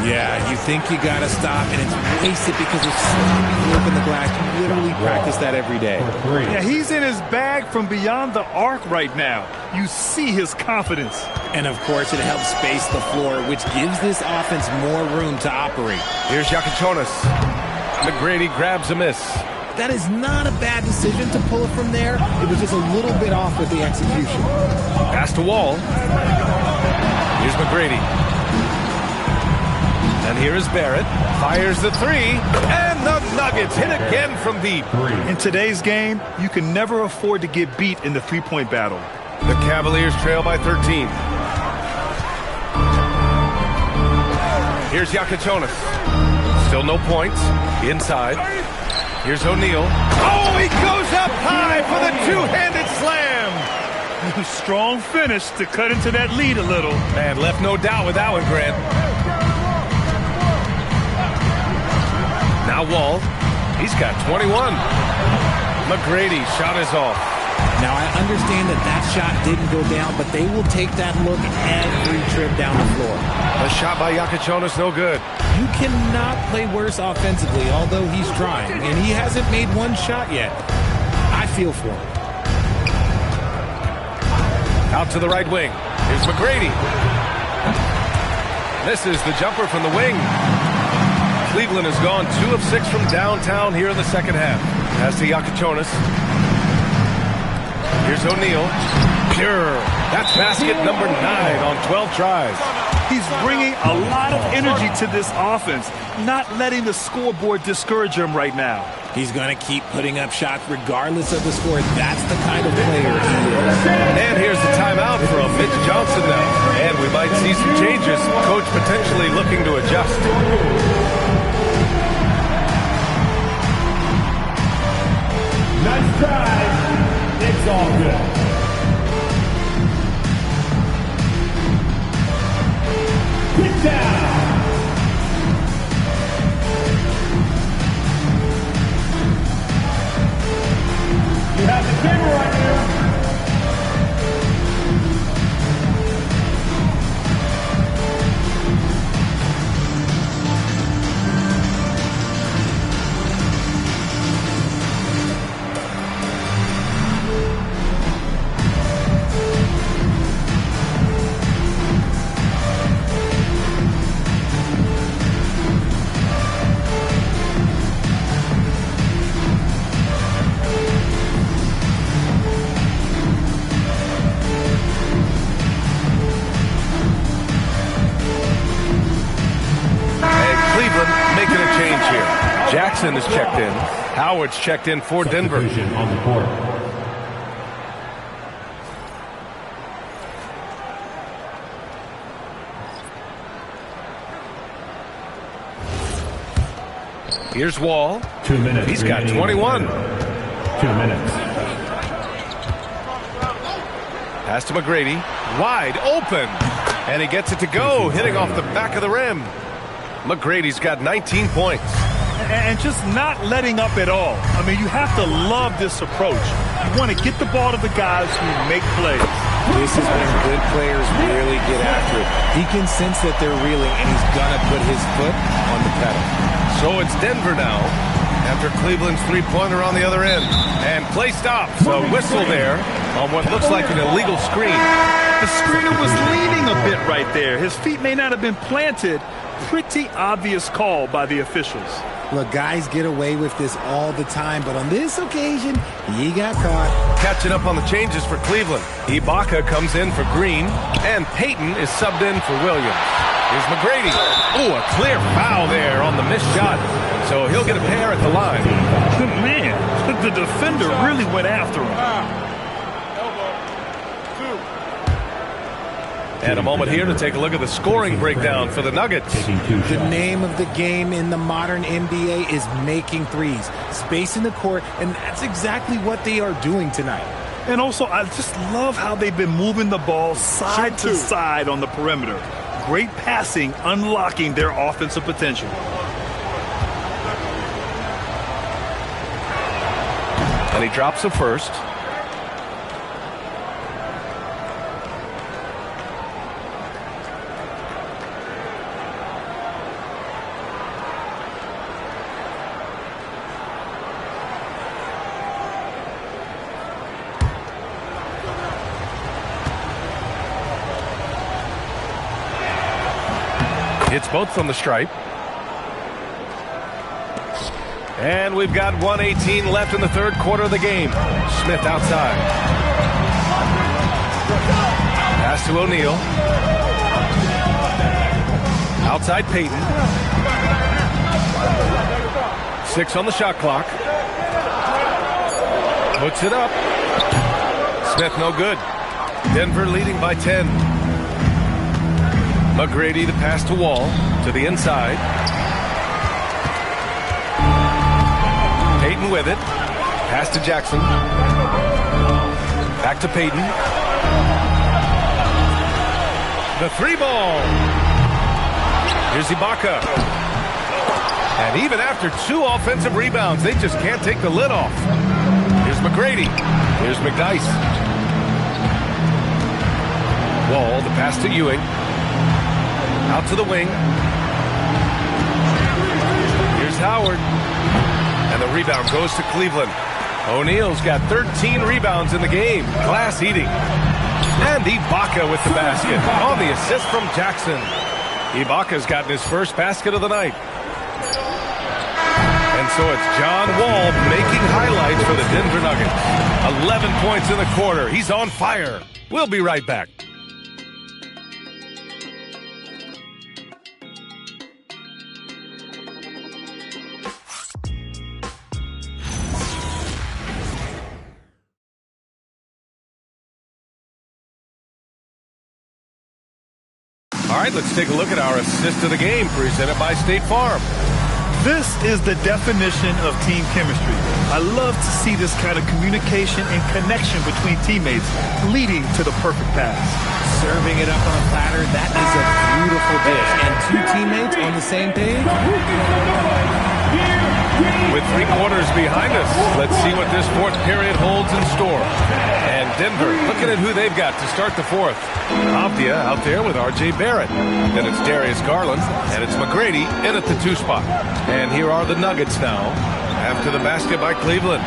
Yeah, you think you got to stop, and it's wasted because of sloppy work in the glass. You literally practice that every day. Yeah, he's in his bag from beyond the arc right now. You see his confidence. And, of course, it helps space the floor, which gives this offense more room to operate. Here's Yakachonis. McGrady grabs a miss. That is not a bad decision to pull it from there. It was just a little bit off with the execution. Pass to Wall. Here's McGrady. And here is Barrett. Fires the 3. And the Nuggets hit again from deep. In today's game, you can never afford to get beat in the three-point battle. The Cavaliers trail by 13. Here's Yakachonis. Still no points. Inside. Here's O'Neal. Oh, he goes up high for the two-handed slam. Strong finish to cut into that lead a little. Man, left no doubt with that one, Grant. Now Wall. He's got 21. McGrady shot is off. Now, I understand that shot didn't go down, but they will take that look every trip down the floor. A shot by Yakachonis, no good. You cannot play worse offensively, although he's trying, and he hasn't made one shot yet. I feel for him. Out to the right wing. Here's McGrady. Misses the jumper from the wing. Cleveland has gone 2 of 6 from downtown here in the second half. Pass to Yakachonis. Here's O'Neal. Pure. That's basket number 9 on 12 tries. He's bringing a lot of energy to this offense, not letting the scoreboard discourage him right now. He's going to keep putting up shots regardless of the score. That's the kind of player he is. And here's the timeout from Mitch Johnson now. And we might see some changes. Coach potentially looking to adjust. Nice try. It's all good. Get down. You have the camera right here. Jackson is checked in. Howard's checked in for Denver. On the court. Here's Wall. 2 minutes. He's got 21. 2 minutes. Pass to McGrady. Wide open. And he gets it to go, hitting off the back of the rim. McGrady's got 19 points. And just not letting up at all. I mean, you have to love this approach. You want to get the ball to the guys who make plays. This is when good players really get after it. He can sense that they're reeling, and he's going to put his foot on the pedal. So it's Denver now, after Cleveland's three-pointer on the other end. And play stops. A whistle there. on what looks like an illegal screen. The screener was leaning a bit right there. His feet may not have been planted. Pretty obvious call by the officials. Look, guys get away with this all the time, but on this occasion, he got caught. Catching up on the changes for Cleveland. Ibaka comes in for Green, and Payton is subbed in for Williams. Here's McGrady. Oh, a clear foul there on the missed shot. So he'll get a pair at the line. Man, the defender really went after him. And a moment here to take a look at the scoring breakdown for the Nuggets. The name of the game in the modern NBA is making threes. Space in the court, and that's exactly what they are doing tonight. And also, I just love how they've been moving the ball side to side on the perimeter. Great passing, unlocking their offensive potential. And he drops the first. Hits both from the stripe. And we've got 1:18 left in the third quarter of the game. Smith outside. Pass to O'Neal. Outside Payton. 6 on the shot clock. Puts it up. Smith no good. Denver leading by 10. McGrady to pass to Wall, to the inside. Payton with it. Pass to Jackson. Back to Payton. The 3-ball. Here's Ibaka. And even after 2 offensive rebounds, they just can't take the lid off. Here's McGrady. Here's McDyess. Wall, the pass to Ewing. Out to the wing. Here's Howard. And the rebound goes to Cleveland. O'Neal's got 13 rebounds in the game. Glass eating. And Ibaka with the basket. On the assist from Jackson. Ibaka's gotten his first basket of the night. And so it's John Wall making highlights for the Denver Nuggets. 11 points in the quarter. He's on fire. We'll be right back. All right, let's take a look at our assist of the game presented by State Farm. This is the definition of team chemistry. I love to see this kind of communication and connection between teammates leading to the perfect pass. Serving it up on a platter, that is a beautiful dish. And 2 teammates on the same page. With 3 quarters behind us, let's see what this fourth period holds in store. And Denver looking at who they've got to start the fourth. Avdia out there with R.J. Barrett. Then it's Darius Garland, and it's McGrady in at the 2 spot. And here are the Nuggets now after the basket by Cleveland.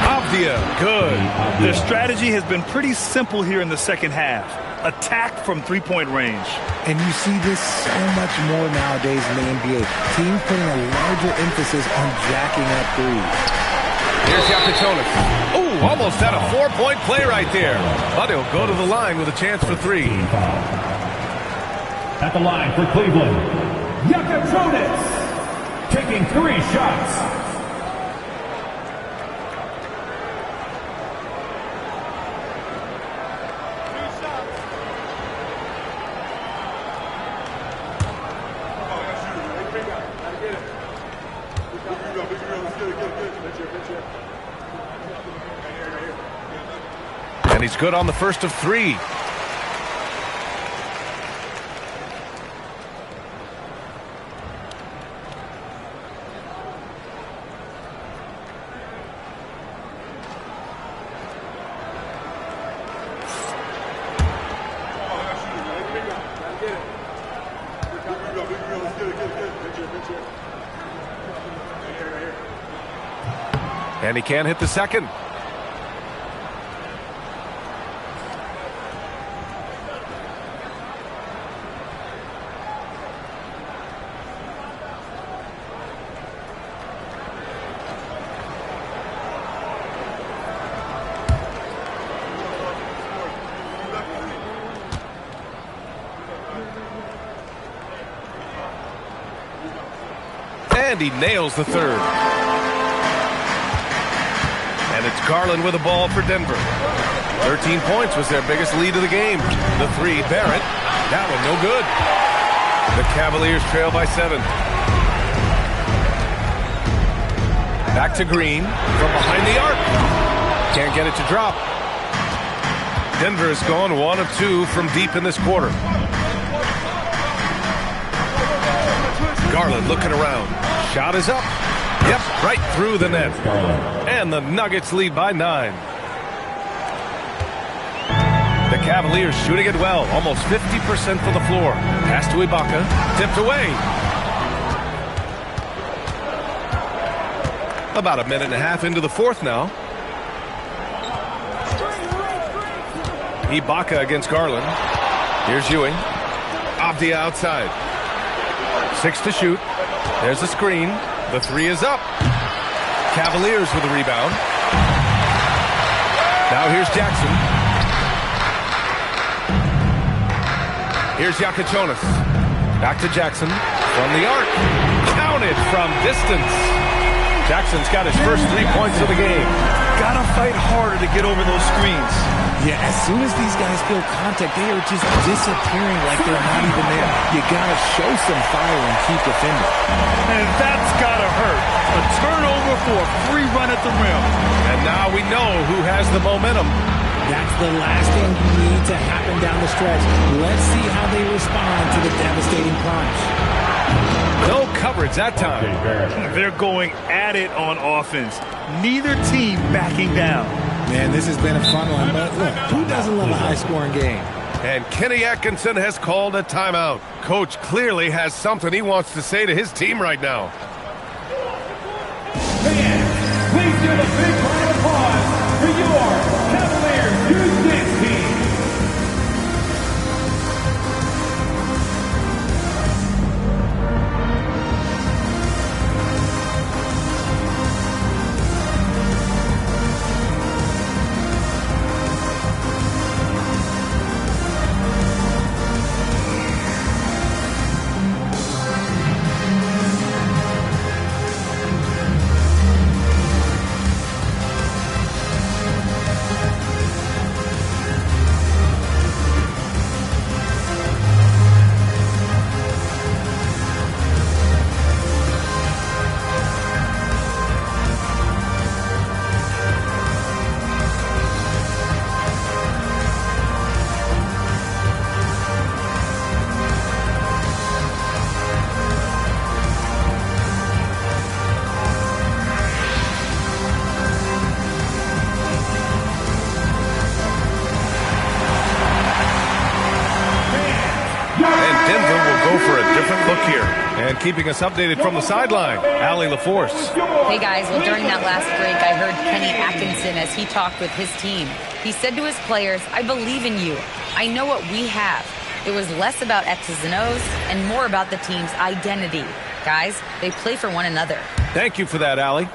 Avdia, good. Their strategy has been pretty simple here in the second half. Attack from 3-point range. And you see this so much more nowadays in the NBA. Teams putting a larger emphasis on jacking up threes. Here's Yakatonis. Oh, almost had a 4-point play right there. But he'll go to the line with a chance for 3. At the line for Cleveland, Yakatonis taking 3 shots. And he's good on the first of 3. And he can't hit the second. And he nails the third. And it's Garland with the ball for Denver. 13 points was their biggest lead of the game. The three, Barrett. That one no good. The Cavaliers trail by 7. Back to Green from behind the arc. Can't get it to drop. Denver has gone 1 of 2 from deep in this quarter. Garland looking around. Shot is up. Yep, right through the net. And the Nuggets lead by 9. The Cavaliers shooting it well. Almost 50% for the floor. Pass to Ibaka. Tipped away. About a minute and a half into the fourth now. Ibaka against Garland. Here's Ewing. Off the outside. 6 to shoot. There's a screen. The three is up. Cavaliers with a rebound. Now here's Jackson. Here's Yakichonis. Back to Jackson. From the arc. Counted from distance. Jackson's got his first 3 points of the game. Gotta fight harder to get over those screens. Yeah, as soon as these guys feel contact, they are just disappearing like they're not even there. You gotta show some fire and keep defending. And that's gotta hurt. A turnover for a free run at the rim. And now we know who has the momentum. That's the last thing you need to happen down the stretch. Let's see how they respond to the devastating punch. No coverage that time. They're going at it on offense. Neither team backing down. Man, this has been a fun one, but look, who doesn't love a high-scoring game? And Kenny Atkinson has called a timeout. Coach clearly has something he wants to say to his team right now. Please give a big round of applause for your Cavaliers U6 team. Keeping us updated from the sideline, Allie LaForce. Hey guys, well during that last break I heard Kenny Atkinson as he talked with his team. He said to his players, I believe in you. I know what we have. It was less about X's and O's and more about the team's identity. Guys, they play for one another. Thank you for that, Allie.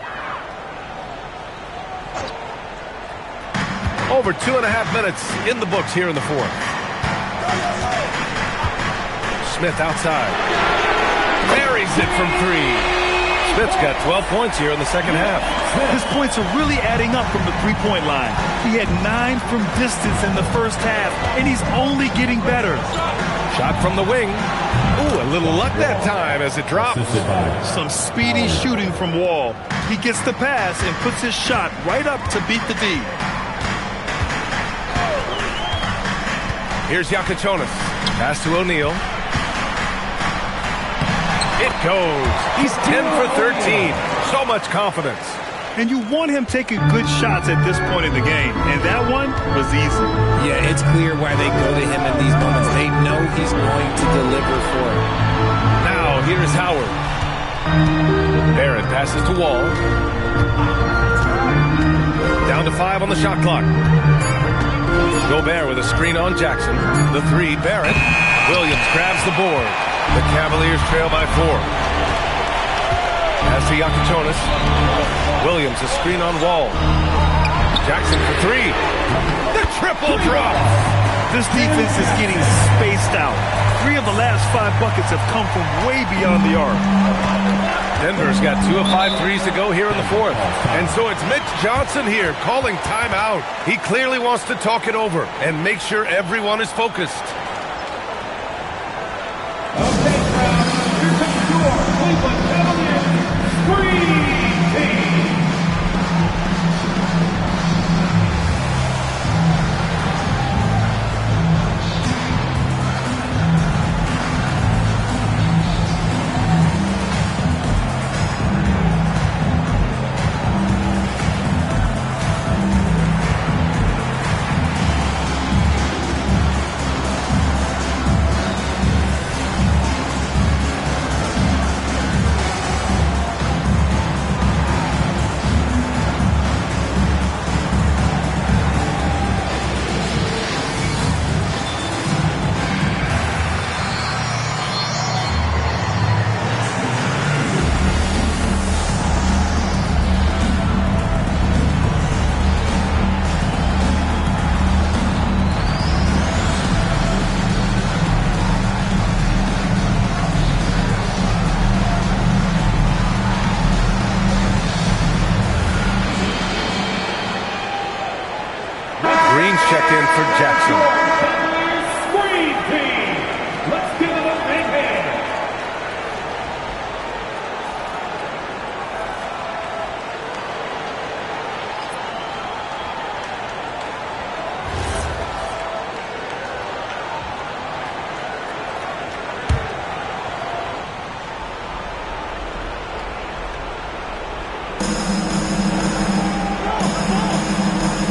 Over 2.5 minutes in the books here in the fourth. Smith outside. Buries it from 3. Smith's got 12 points here in the second half. His points are really adding up from the three-point line. He had 9 from distance in the first half, and he's only getting better. Shot from the wing. Ooh, a little luck that time as it drops. Some speedy shooting from Wall. He gets the pass and puts his shot right up to beat the D. Here's Yakichonis. Pass to O'Neal. It goes. He's 10 for 13. So much confidence. And you want him taking good shots at this point in the game. And that one was easy. Yeah, it's clear why they go to him in these moments. They know he's going to deliver for it. Now, here's Howard. Barrett passes to Wall. Down to 5 on the shot clock. Gobert with a screen on Jackson. The 3, Barrett. Williams grabs the board. The Cavaliers trail by 4. Pass to Yakichonis. Williams, a screen on Wall. Jackson for 3. The triple drop. This defense is getting spaced out. 3 of the last 5 buckets have come from way beyond the arc. Denver's got 2 of 5 threes to go here in the fourth. And so it's Mitch Johnson here calling timeout. He clearly wants to talk it over and make sure everyone is focused. Okay, crowd, here comes your Cleveland Cavaliers Screen Team. Checked in for Jackson. Screen Team. Let's give them a big hand.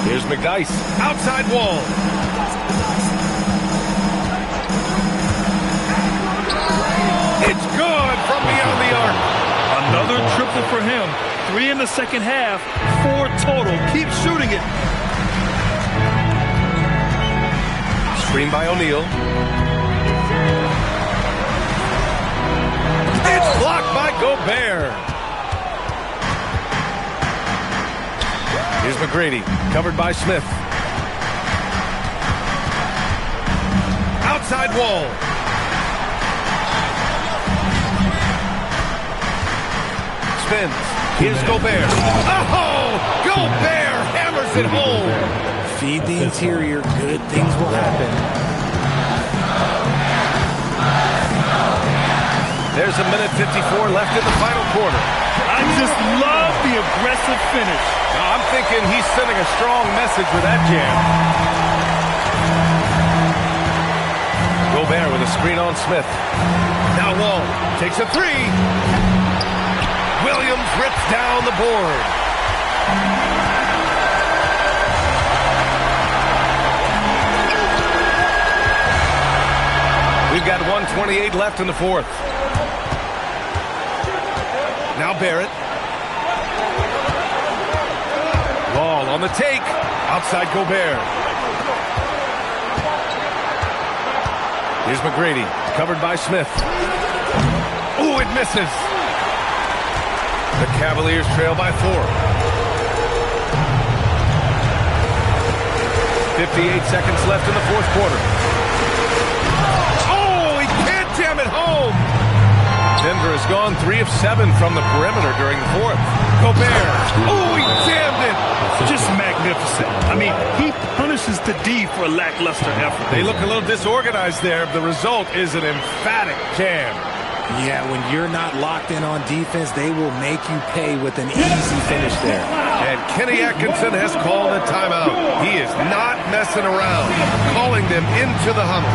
Here's McDice. Outside wall. It's good from beyond the arc. Another triple for him. 3 in the second half, 4 total. Keep shooting it. Screen by O'Neal. It's blocked by Gobert. Here's McGrady, covered by Smith. Outside wall. Spins. Here's Gobert. Oh! Gobert hammers it home. Feed the interior. Good things will happen. There's a minute 54 left in the final quarter. I just love the aggressive finish. I'm thinking he's sending a strong message with that jam. Gobert with a screen on Smith. Now Wall takes a 3. Williams rips down the board. We've got 1:28 left in the fourth. Now Barrett. Ball on the take. Outside Gobert. Here's McGrady. Covered by Smith. Ooh, it misses. The Cavaliers trail by 4. 58 seconds left in the fourth quarter. Oh, he can't jam it home. Denver has gone 3 of 7 from the perimeter during the fourth. Gobert. Oh, he jammed it. Just magnificent. I mean, he punishes the D for a lackluster effort. They look a little disorganized there. The result is an emphatic jam. Yeah, when you're not locked in on defense, they will make you pay with an easy finish there. And Kenny Atkinson has called a timeout. He is not messing around, calling them into the huddle.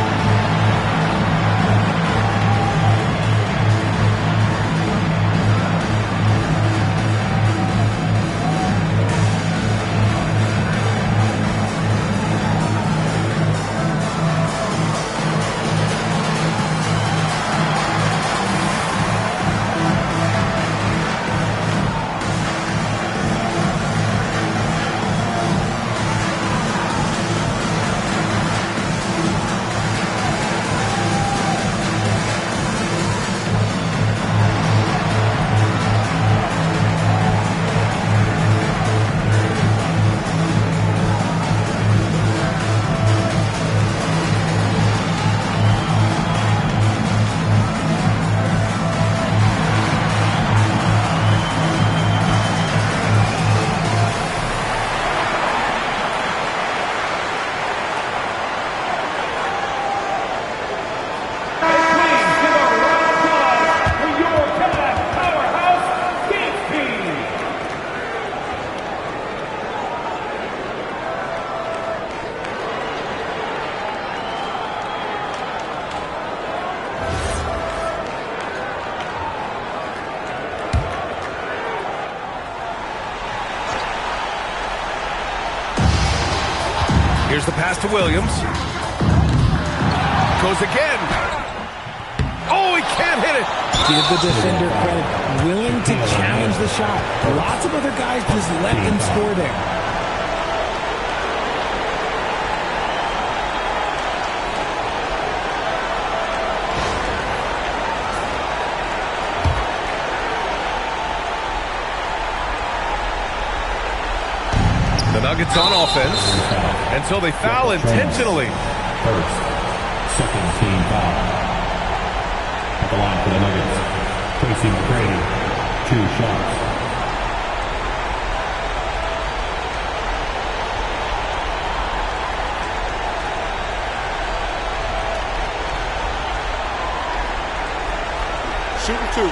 Here's the pass to Williams. Goes again. Oh, he can't hit it. Give the defender credit. Willing to challenge the shot. Lots of other guys just let him score there. The Nuggets on offense, and so they foul intentionally. First, second team foul. At the line for the Nuggets, Tracy McGrady, 2 shots. Shooting 2.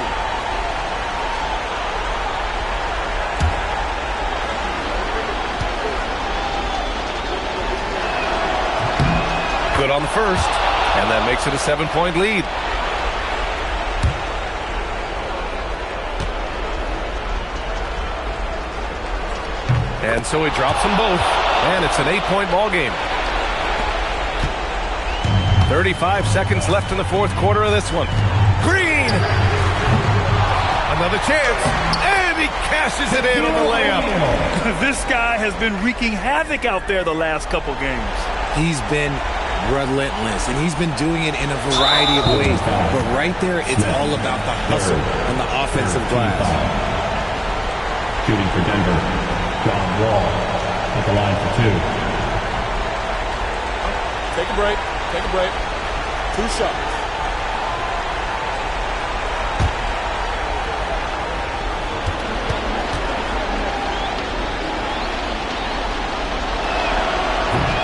Good on the first, and that makes it a 7-point lead. And so he drops them both, and it's an 8-point ball game. 35 seconds left in the fourth quarter of this one. Green! Another chance, and he cashes it in on the layup. This guy has been wreaking havoc out there the last couple games. He's been relentless, and he's been doing it in a variety of ways. But right there, it's all about the hustle on the offensive glass. Shooting for Denver, John Wall at the line for 2. Take a break. Take a break. 2 shots.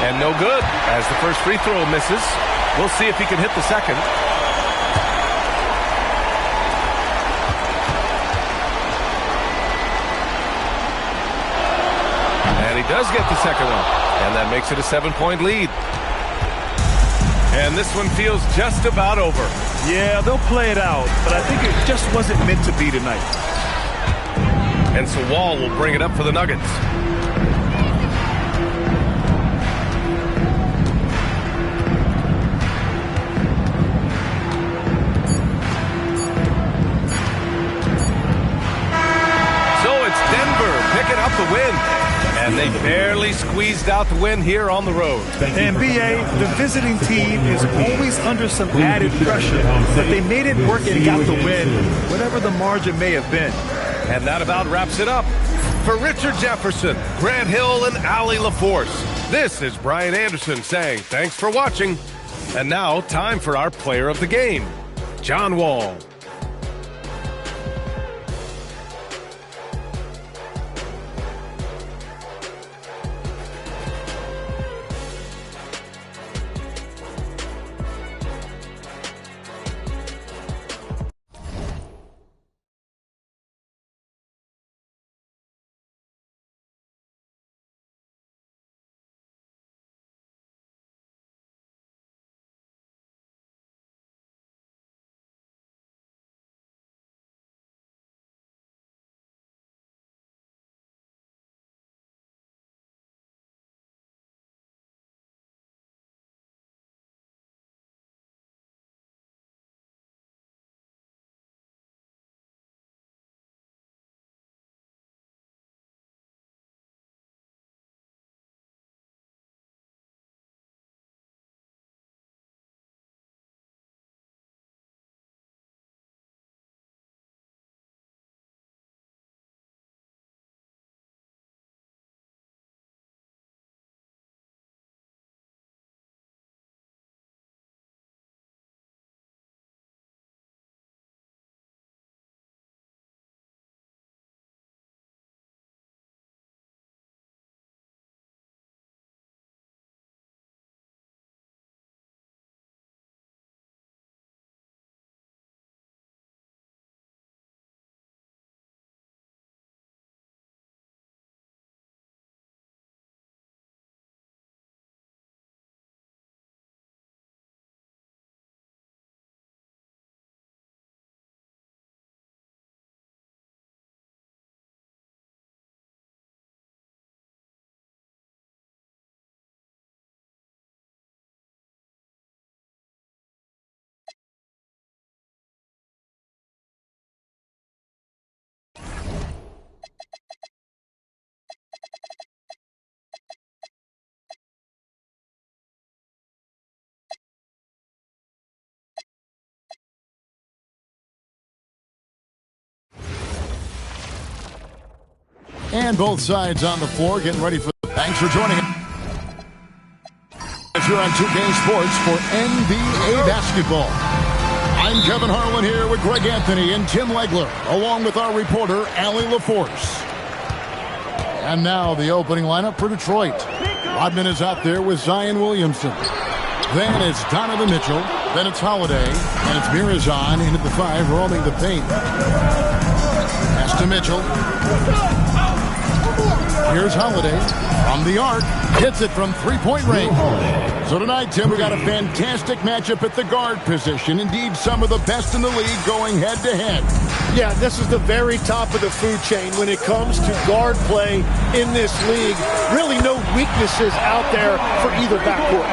And no good, as the first free throw misses. We'll see if he can hit the second. And he does get the second one, and that makes it a 7-point lead. And this one feels just about over. Yeah, they'll play it out, but I think it just wasn't meant to be tonight. And so Wall will bring it up for the Nuggets. Picking up the win, and they barely squeezed out the win here on the road. And BA, the visiting team is always under some added pressure, but they made it work and got the win, whatever the margin may have been. And that about wraps it up. For Richard Jefferson, Grant Hill, and Allie LaForce, this is Brian Anderson saying thanks for watching. And now, time for our player of the game, John Wall. And both sides on the floor getting ready for the... Thanks for joining us. Here on 2K Sports for NBA basketball. I'm Kevin Harlan here with Greg Anthony and Tim Legler, along with our reporter, Allie LaForce. And now the opening lineup for Detroit. Rodman is out there with Zion Williamson. Then it's Donovan Mitchell. Then it's Holiday. And it's Mirazon into the 5, roaming the paint. Pass to Mitchell. Here's Holiday from the arc. Hits it from three-point range. So tonight, Tim, we got a fantastic matchup at the guard position. Indeed, some of the best in the league going head-to-head. Yeah, this is the very top of the food chain when it comes to guard play in this league. Really no weaknesses out there for either backcourt.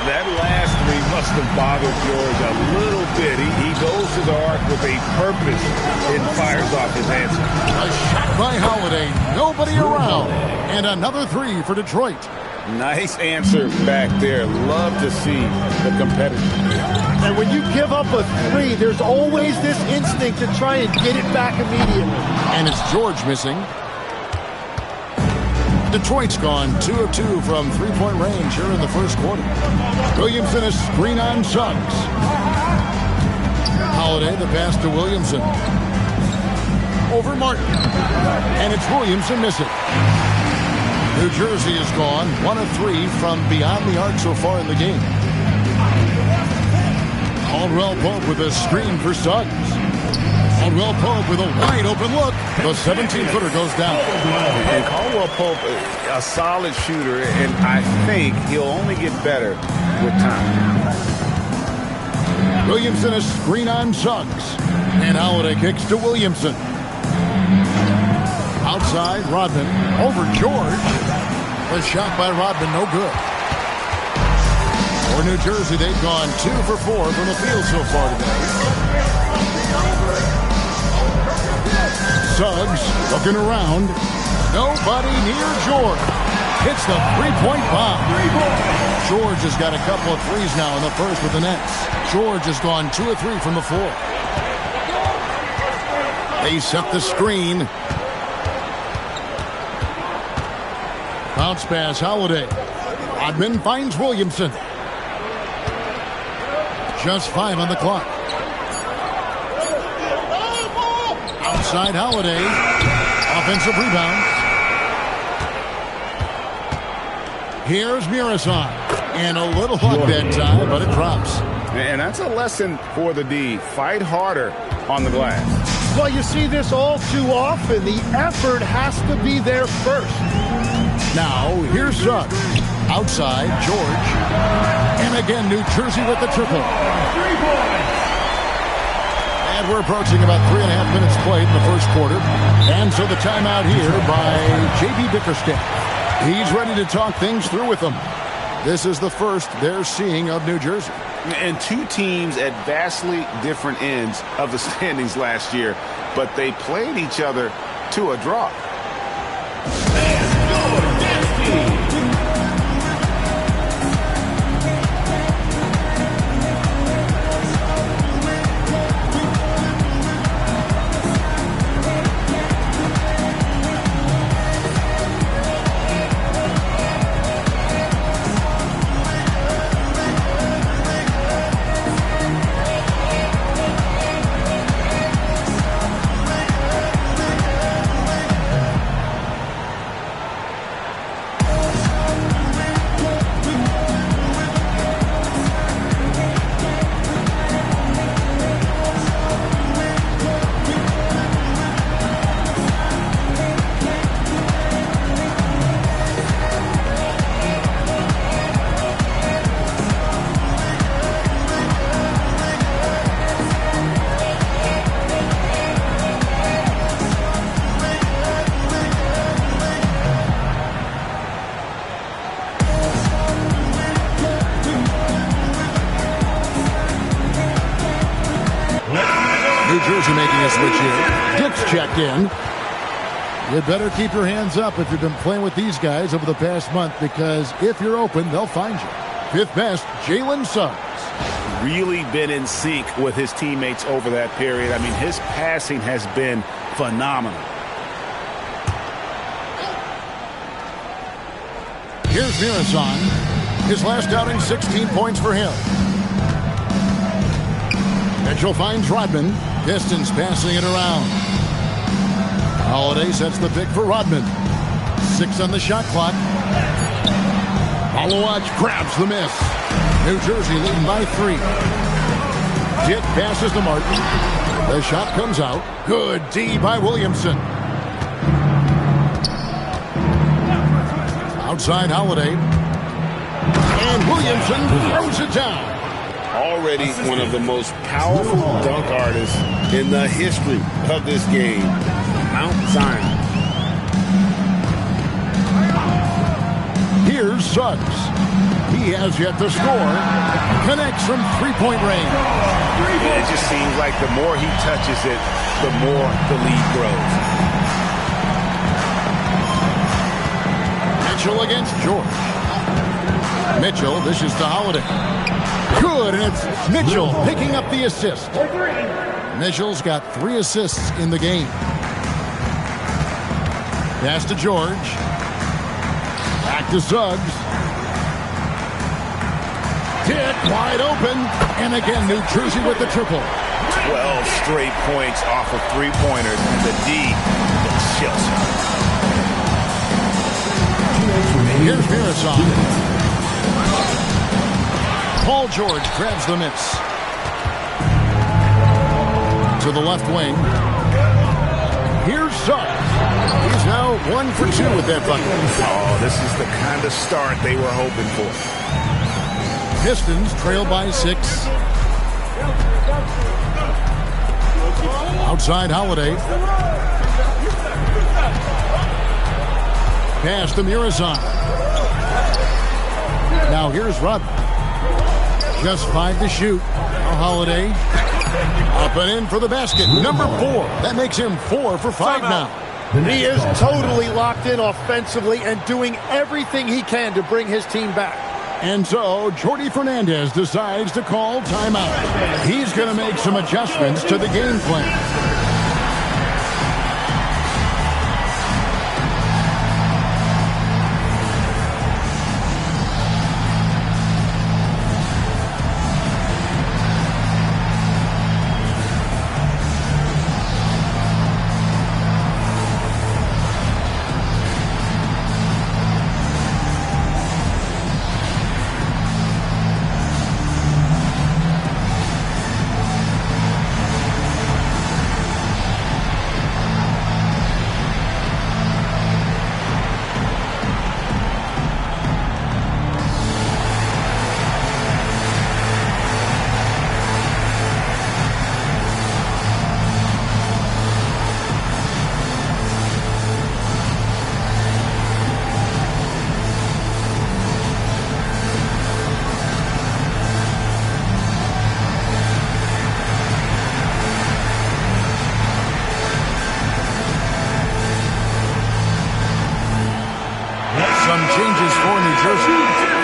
That last three must have bothered George a little bit. He goes to the arc with a purpose and fires off his answer. A shot by Holiday. Nobody around. And another three for Detroit. Nice answer back there. Love to see the competitor. And when you give up a three, there's always this instinct to try and get it back immediately. And it's George missing. Detroit's gone 2 of 2 from three-point range here in the first quarter. Williamson a screen on Suggs. Holiday the pass to Williamson. Over Martin. And it's Williamson missing. New Jersey is gone 1 of 3 from beyond the arc so far in the game. Caldwell Pope with a screen for Suggs. Caldwell Pope with a wide open look. The 17-footer goes down. And Caldwell Pope, a solid shooter, and I think he'll only get better with time. Williamson a screen on Suggs. And Holiday kicks to Williamson. Outside, Rodman over George. A shot by Rodman, no good. For New Jersey, they've gone 2 for 4 from the field so far today. Suggs looking around. Nobody near George. Hits the three-point bomb. George has got a couple of threes now in the first with the Nets. George has gone 2 of 3 from the floor. They set the screen. Bounce pass, Holiday. Rodman finds Williamson. Just 5 on the clock. Outside Holiday. Offensive rebound. Here's Mirazon. And a little luck that time, but it drops. And that's a lesson for the D. Fight harder on the glass. Well, you see this all too often. The effort has to be there first. Now, here's Suggs. Outside, George. And again, New Jersey with the triple. And we're approaching about 3.5 minutes played in the first quarter. And so the timeout here by J.B. Bickerstaff. He's ready to talk things through with them. This is the first they're seeing of New Jersey. And two teams at vastly different ends of the standings last year, but they played each other to a draw. Jersey making a switch here. Dick's checked in. You better keep your hands up if you've been playing with these guys over the past month, because if you're open, they'll find you. Fifth best, Jalen Suggs. Really been in sync with his teammates over that period. I mean, his passing has been phenomenal. Here's Mirazon. His last outing, 16 points for him. Mitchell finds Rodman. Pistons passing it around. Holiday sets the pick for Rodman. 6 on the shot clock. Malawach grabs the miss. New Jersey leading by 3. Dick passes to Martin. The shot comes out. Good D by Williamson. Outside Holiday. And Williamson throws it down. Already one of the most powerful dunk artists in the history of this game. Mount Zion. Here's Suggs. He has yet to score. Connects from three-point range. It just seems like the more he touches it, the more the lead grows. Mitchell against George. Mitchell dishes to Holiday. Good, and it's Mitchell picking up the assist. Mitchell's got 3 assists in the game. Pass to George. Back to Suggs. Dick wide open. And again, New Jersey with the triple. 12 straight points off of three-pointers. The D chills. Here's Mirazon. Paul George grabs the miss. To the left wing. Here's Suggs. He's now 1 for 2 with that bucket. Oh, this is the kind of start they were hoping for. Pistons trail by 6. Outside Holiday. Pass to Mirazon. Now here's Rodman. Just 5 to shoot. A Holiday. Up and in for the basket. Number 4. That makes him 4 for 5 now. He is totally locked in offensively and doing everything he can to bring his team back. And so, Jordi Fernandez decides to call timeout. He's going to make some adjustments to the game plan.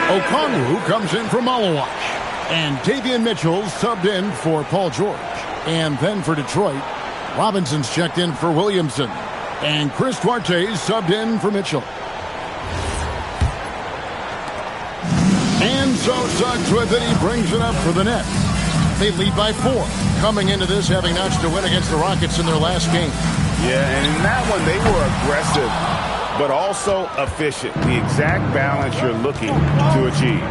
Okongwu comes in for Malawach. And Davion Mitchell subbed in for Paul George. And then for Detroit, Robinson's checked in for Williamson. And Chris Duarte's subbed in for Mitchell. And so Suggs with it. He brings it up for the net. They lead by 4. Coming into this having notched a win against the Rockets in their last game. Yeah, and in that one, they were aggressive, but also efficient. The exact balance you're looking to achieve.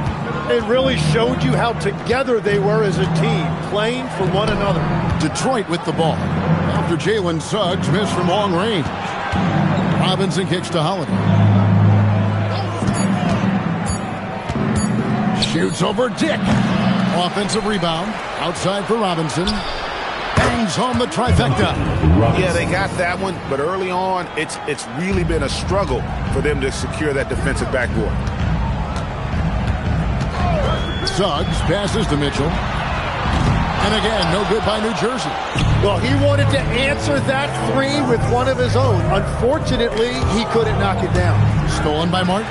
It really showed you how together they were as a team, playing for one another. Detroit with the ball. After Jalen Suggs missed from long range. Robinson kicks to Holiday. Shoots over Dick. Offensive rebound. Outside for Robinson. Bangs home the trifecta. Yeah, they got that one, but early on, it's really been a struggle for them to secure that defensive backboard. Suggs passes to Mitchell. And again, no good by New Jersey. Well, he wanted to answer that 3 with one of his own. Unfortunately, he couldn't knock it down. Stolen by Martin.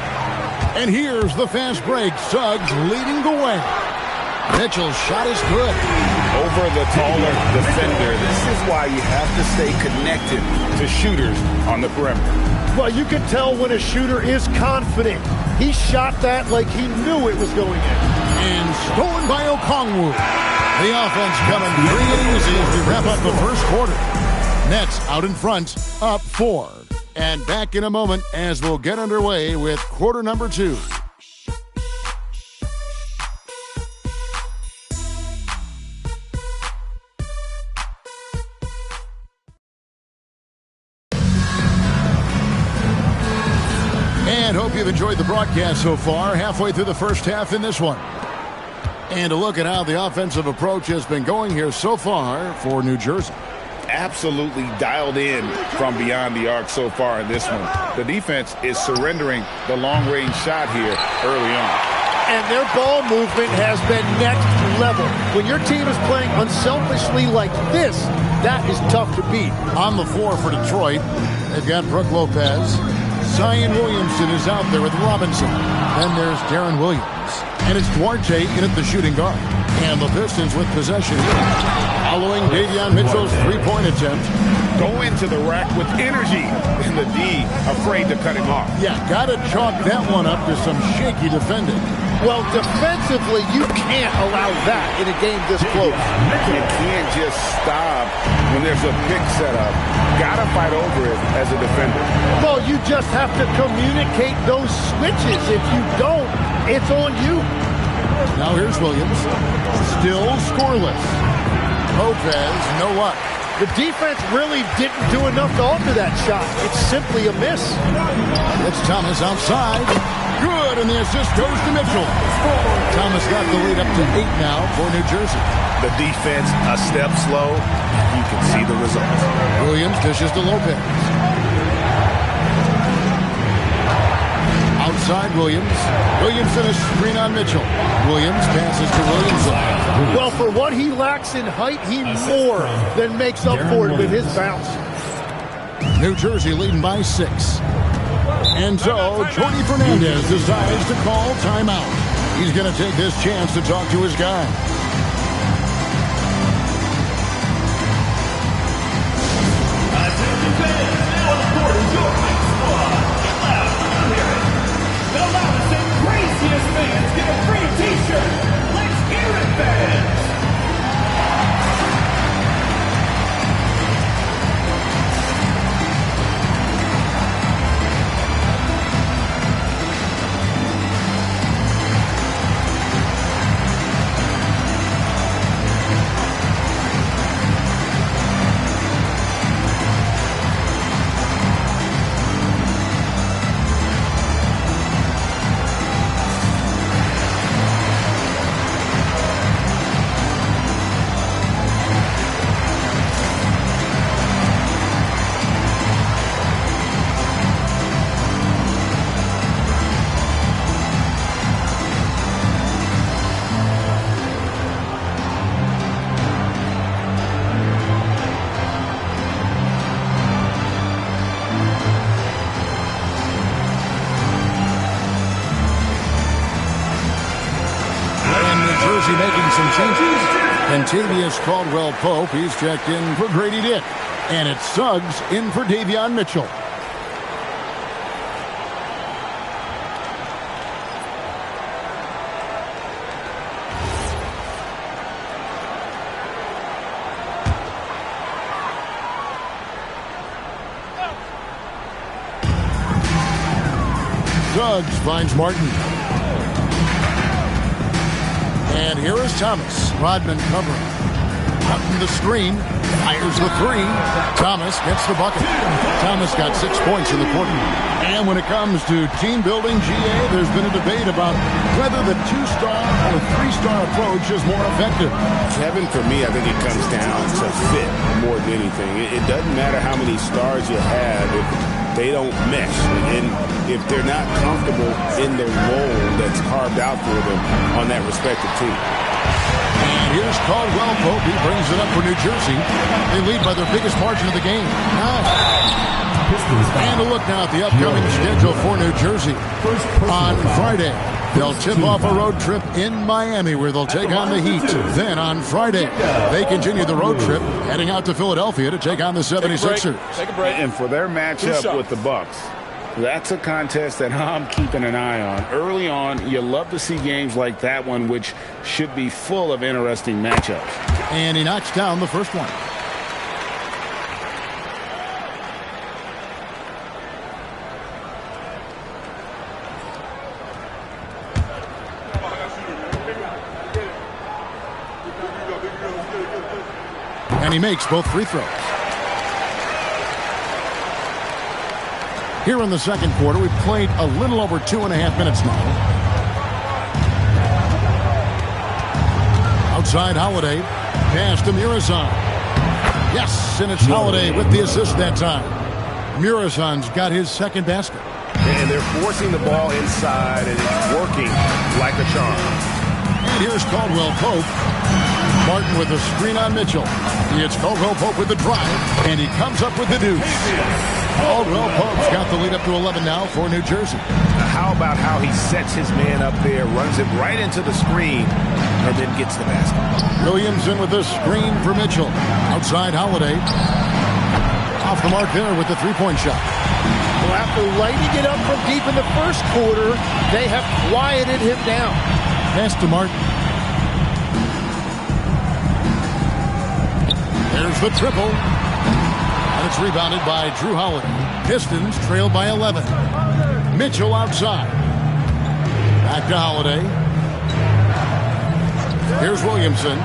And here's the fast break. Suggs leading the way. Mitchell's shot is good. Over the taller defender. This is why you have to stay connected to shooters on the perimeter. Well, you can tell when a shooter is confident. He shot that like he knew it was going in. And stolen by Okongwu. The offense coming free and easy as we wrap up the first quarter. Nets out in front, up 4. And back in a moment as we'll get underway with quarter number 2. And hope you've enjoyed the broadcast so far, halfway through the first half in this one. And a look at how the offensive approach has been going here so far for New Jersey. Absolutely dialed in from beyond the arc so far in this one. The defense is surrendering the long-range shot here early on. And their ball movement has been next level. When your team is playing unselfishly like this, that is tough to beat. On the floor for Detroit, they've got Brook Lopez. Zion Williamson is out there with Robinson. Then there's Darren Williams. And it's Duarte in at the shooting guard. And the Pistons with possession following Davion Mitchell's three-point attempt. Go into the rack with energy. And the D afraid to cut him off. Yeah, got to chalk that one up to some shaky defending. Well, defensively, you can't allow that in a game this close. You can't just stop when there's a pick set up. Got to fight over it as a defender. Well, you just have to communicate those switches. If you don't, it's on you. Now here's Williams. Still scoreless. Lopez, no luck. The defense really didn't do enough to alter that shot. It's simply a miss. It's Thomas outside. Good, and the assist goes to Mitchell. Thomas got the lead up to 8 now for New Jersey. The defense a step slow. You can see the results. Williams dishes to Lopez. Outside Williams. Williamson a screen on Mitchell. Williams passes to Williamson. Well, for what he lacks in height, he more than makes up for it with his bounce. New Jersey leading by 6. And so, Jordy Fernandez decides to call timeout. He's going to take this chance to talk to his guy. The loudest and craziest fans get a free t-shirt. Let's hear it, fans. Making some changes. Kentavious Caldwell-Pope, he's checked in for Grady Dick. And it's Suggs in for Davion Mitchell. Suggs finds Martin. And here is Thomas. Rodman covering. Cutting the screen. Fires the 3. Thomas gets the bucket. Thomas got 6 points in the quarter. And when it comes to team building, GA, there's been a debate about whether the 2-star or 3-star approach is more effective. Kevin, for me, I think it comes down to fit more than anything. It doesn't matter how many stars you have if they don't mesh. And if they're not comfortable in the role that's carved out for them on that respective team. And here's Caldwell-Pope. He brings it up for New Jersey. They lead by their biggest margin of the game, 9. And a look now at the upcoming schedule for New Jersey. On Friday, they'll tip off a road trip in Miami where they'll take on the Heat. Then on Friday, they continue the road trip heading out to Philadelphia to take on the 76ers. Take a break. And for their matchup with the Bucks, That's a contest that I'm keeping an eye on. Early on, you love to see games like that one, which should be full of interesting matchups. And he knocks down the first one. And he makes both free throws. Here in the second quarter, we've played a little over 2.5 minutes now. Outside Holiday, pass to Muresan. Yes, and it's Holiday with the assist that time. Muresan's got his second basket. And they're forcing the ball inside, and it's working like a charm. And here's Caldwell Pope. Martin with a screen on Mitchell. It's Caldwell Pope with the drive, and he comes up with the deuce. Caldwell Pope's got the lead up to 11 now for New Jersey. How about how he sets his man up there, runs it right into the screen, and then gets the basket. Williamson with the screen for Mitchell. Outside Holiday. Off the mark there with the three-point shot. Well, after lighting it up from deep in the first quarter, they have quieted him down. Pass to Martin. There's the triple. And it's rebounded by Drew Holiday. Pistons trail by 11. Mitchell outside. Back to Holiday. Here's Williamson.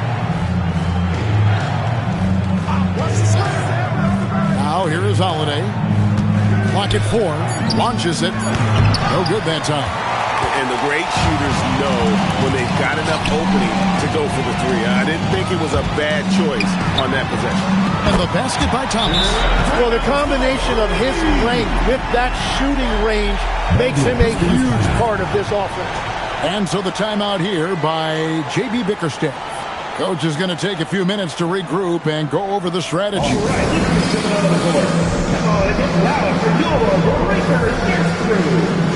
Now here is Holiday. Clock at 4. Launches it. No good that time. And the great shooters know when they've got enough opening to go for the three. I didn't think it was a bad choice on that possession. And the basket by Thomas. Well, the combination of his length with that shooting range makes him a huge part of this offense. And so the timeout here by J.B. Bickerstaff. Coach is going to take a few minutes to regroup and go over the strategy. All right, now for your Breakers Dance Crew.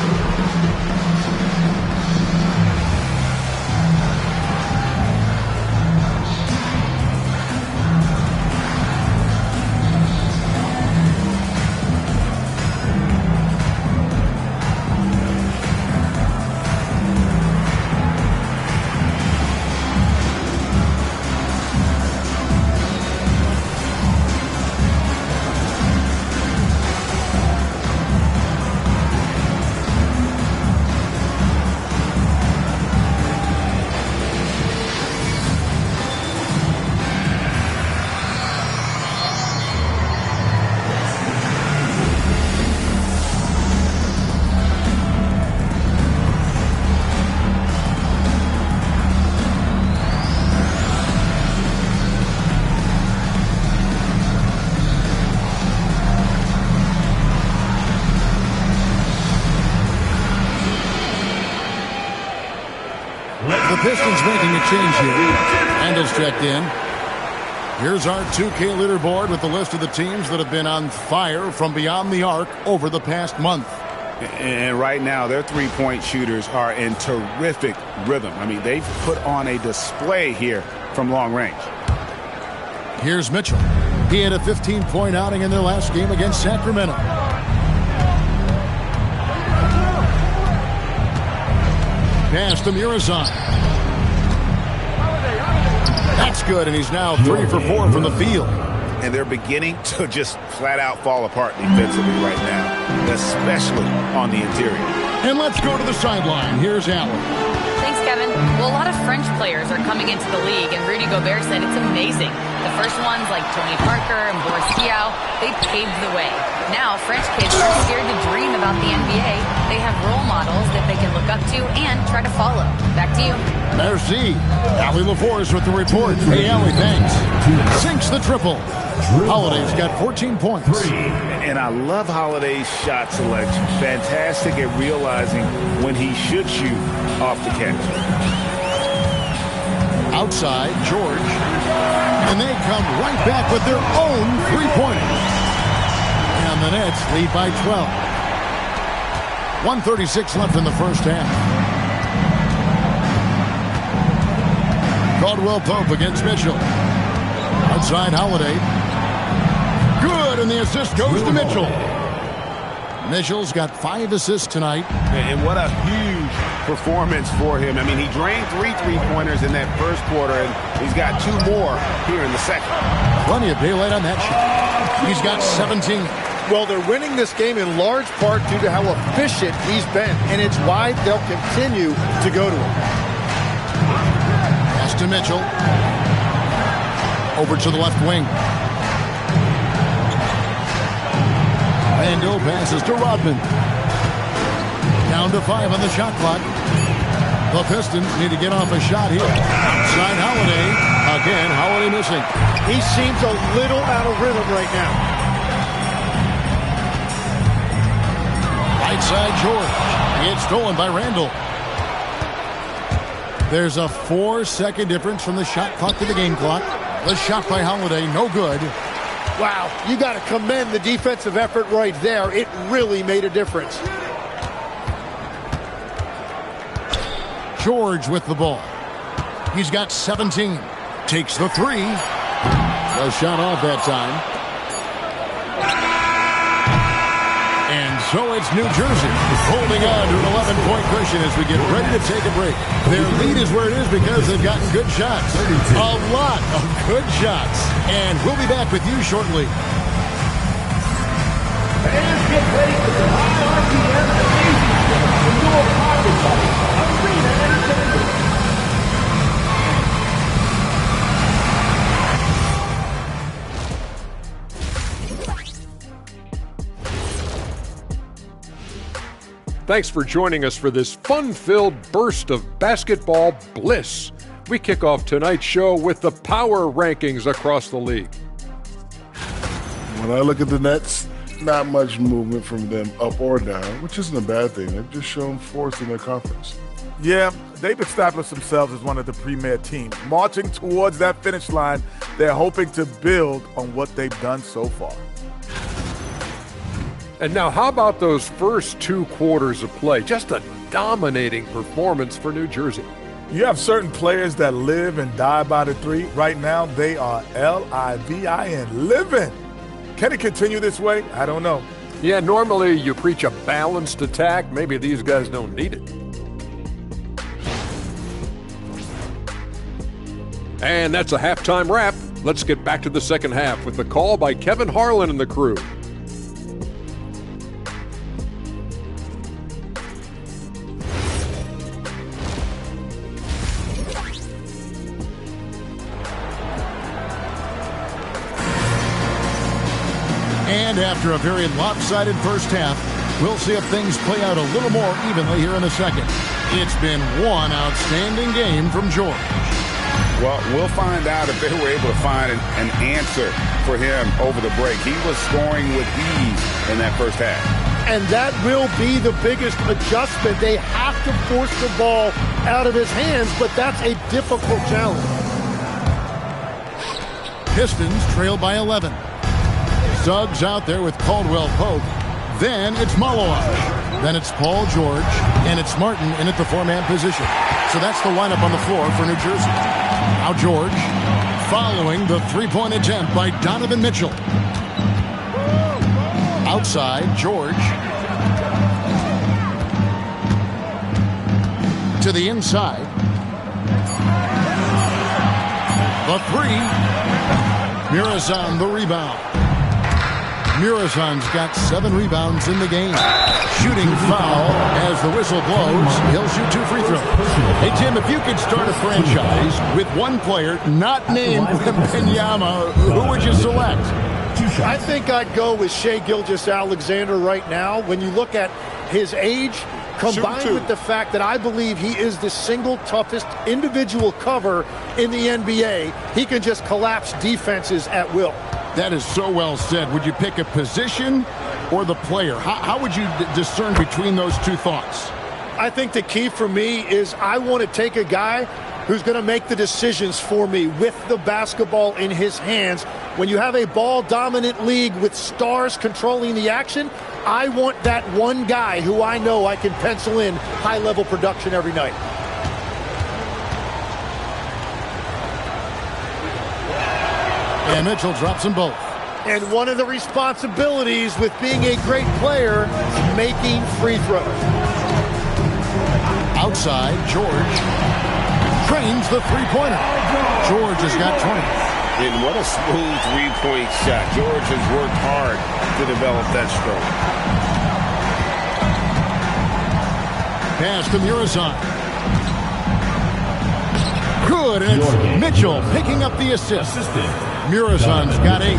The Pistons making a change here. Randall's checked in. Here's our 2K leaderboard with the list of the teams that have been on fire from beyond the arc over the past month. And right now, their three-point shooters are in terrific rhythm. I mean, they've put on a display here from long range. Here's Mitchell. He had a 15-point outing in their last game against Sacramento. Pass to Muresan. That's good, and he's now 3 for 4 from the field. And they're beginning to just flat out fall apart defensively right now, especially on the interior. And let's go to the sideline. Here's Allen. Thanks, Kevin. Well, a lot of French players are coming into the league, and Rudy Gobert said it's amazing. The first ones, like Tony Parker and Boris Diaw, they paved the way. Now, French kids aren't scared to dream about the NBA. They have role models that they can look up to and try to follow. Back to you. Merci. Allie LaForce with the report. Hey, Allie, thanks. Sinks the triple. Holiday's got 14 points. And I love Holiday's shot selection. Fantastic at realizing when he should shoot off the catch. Outside, George. And they come right back with their own three-pointers. And the Nets lead by 12. 1:36 left in the first half. Caldwell Pope against Mitchell. Outside Holiday. Good, and the assist goes to Mitchell. Mitchell's got 5 assists tonight. And what a huge performance for him. I mean, he drained 3 3-pointers in that first quarter, and he's got 2 more here in the second. Plenty of daylight on that shot. He's got 17. Well, they're winning this game in large part due to how efficient he's been, and it's why they'll continue to go to him. Pass to Mitchell. Over to the left wing. Randall passes to Rodman. Down to 5 on the shot clock. The Pistons need to get off a shot here. Outside Holiday. Again, Holiday missing. He seems a little out of rhythm right now. Right side George. It's stolen by Randall. There's a 4-second difference from the shot clock to the game clock. The shot by Holiday, no good. Wow, you got to commend the defensive effort right there. It really made a difference. George with the ball. He's got 17. Takes the 3. No shot off that time. And so it's New Jersey holding on to an 11-point cushion as we get ready to take a break. Their lead is where it is because they've gotten good shots. A lot of good shots. And we'll be back with you shortly. Fans, get ready for the AFCR Amazing Show. Enjoy pocket party. Arena entertainment. Thanks for joining us for this fun-filled burst of basketball bliss. We kick off tonight's show with the power rankings across the league. When I look at the Nets, not much movement from them up or down, which isn't a bad thing. They've just shown force in their conference. Yeah, they've established themselves as one of the premier teams. Marching towards that finish line, they're hoping to build on what they've done so far. And now, how about those first 2 quarters of play? Just a dominating performance for New Jersey. You have certain players that live and die by the 3. Right now, they are L-I-V-I-N, living. Can it continue this way? I don't know. Yeah, normally you preach a balanced attack. Maybe these guys don't need it. And that's a halftime wrap. Let's get back to the second half with the call by Kevin Harlan and the crew. And after a very lopsided first half, we'll see if things play out a little more evenly here in the second. It's been one outstanding game from George. Well, we'll find out if they were able to find an answer for him over the break. He was scoring with ease in that first half. And that will be the biggest adjustment. They have to force the ball out of his hands, but that's a difficult challenge. Pistons trail by 11. Suggs out there with Caldwell Pope. Then it's Malawach. Then it's Paul George. And it's Martin in at the 4-man position. So that's the lineup on the floor for New Jersey. Now George following the 3-point attempt by Donovan Mitchell. Outside, George. To the inside. The 3. Murazan the rebound. Murazan's got 7 rebounds in the game. Shooting foul as the whistle blows. He'll shoot 2 free throws. Hey, Tim, if you could start a franchise with one player not named Wembanyama, who would you select? I think I'd go with Shai Gilgeous-Alexander right now. When you look at his age, combined with the fact that I believe he is the single toughest individual cover in the NBA, he can just collapse defenses at will. That is so well said. Would you pick a position or the player? How would you discern between those two thoughts? I think the key for me is I want to take a guy who's going to make the decisions for me with the basketball in his hands. When you have a ball-dominant league with stars controlling the action, I want that one guy who I know I can pencil in high-level production every night. And Mitchell drops them both. And one of the responsibilities with being a great player is making free throws. Outside, George trains the three-pointer. George has got 20. And what a smooth three-point shot. George has worked hard to develop that stroke. Pass to Murazan. Good, and it's Mitchell picking up the assist. Murazan's got 8.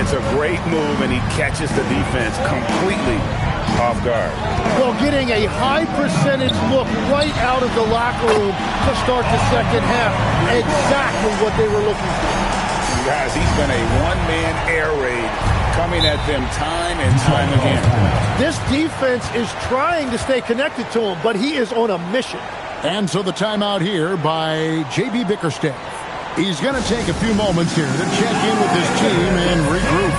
It's a great move, and he catches the defense completely off guard. Well, getting a high percentage look right out of the locker room to start the second half. Exactly what they were looking for. Guys, he's been a one-man air raid coming at them time and time again. This defense is trying to stay connected to him, but he is on a mission. And so the timeout here by J.B. Bickerstaff. He's going to take a few moments here to check in with his team and regroup.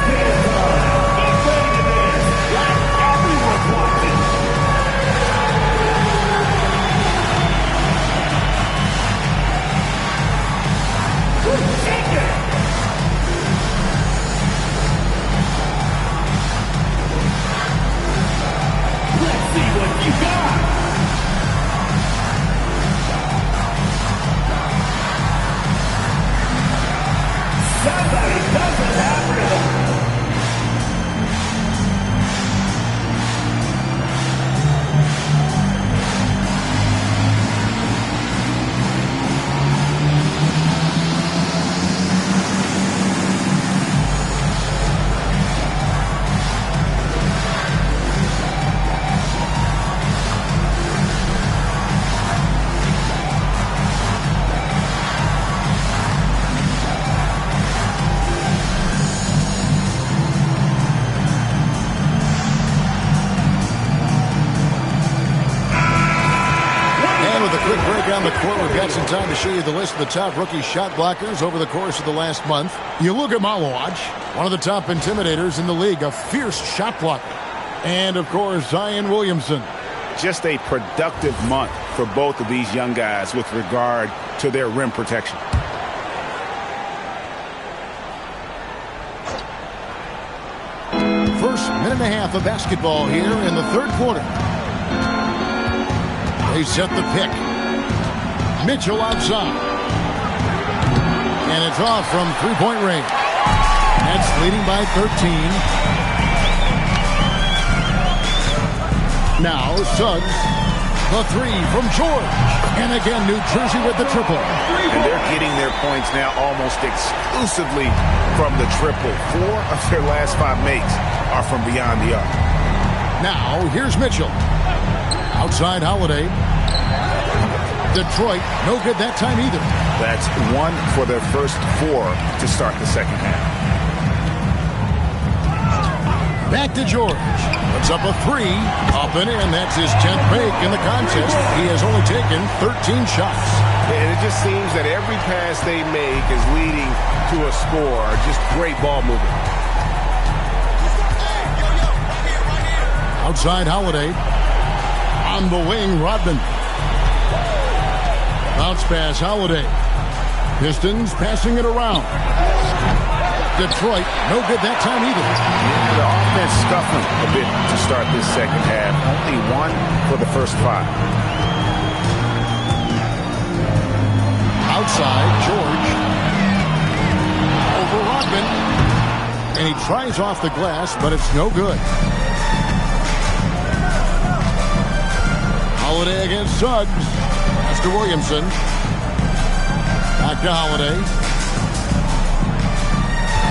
Let's see what you got. Somebody doesn't have rhythm. On the court, we've got some time to show you the list of the top rookie shot blockers over the course of the last month. You look at Malowaj, one of the top intimidators in the league, a fierce shot blocker. And, of course, Zion Williamson. Just a productive month for both of these young guys with regard to their rim protection. First minute and a half of basketball here in the third quarter. They set the pick. Mitchell outside. And it's off from three-point range. Nets leading by 13. Now Suggs. The three from George. And again, New Jersey with the triple. And they're getting their points now almost exclusively from the triple. 4 of their last 5 makes are from beyond the arc. Now, here's Mitchell. Outside Holiday. Detroit, no good that time either. That's 1 for their first 4 to start the second half. Back to George. Puts up a 3. Up and in. That's his 10th make in the contest. He has only taken 13 shots. And it just seems that every pass they make is leading to a score. Just great ball movement. Outside Holiday. On the wing, Rodman. Bounce pass, Holiday. Pistons passing it around. Detroit, no good that time either. The offense scuffling a bit to start this second half. Only 1 for the first 5. Outside, George. Over Rodman. And he tries off the glass, but it's no good. Holiday against Suggs. Pass to Williamson. Back to Holiday.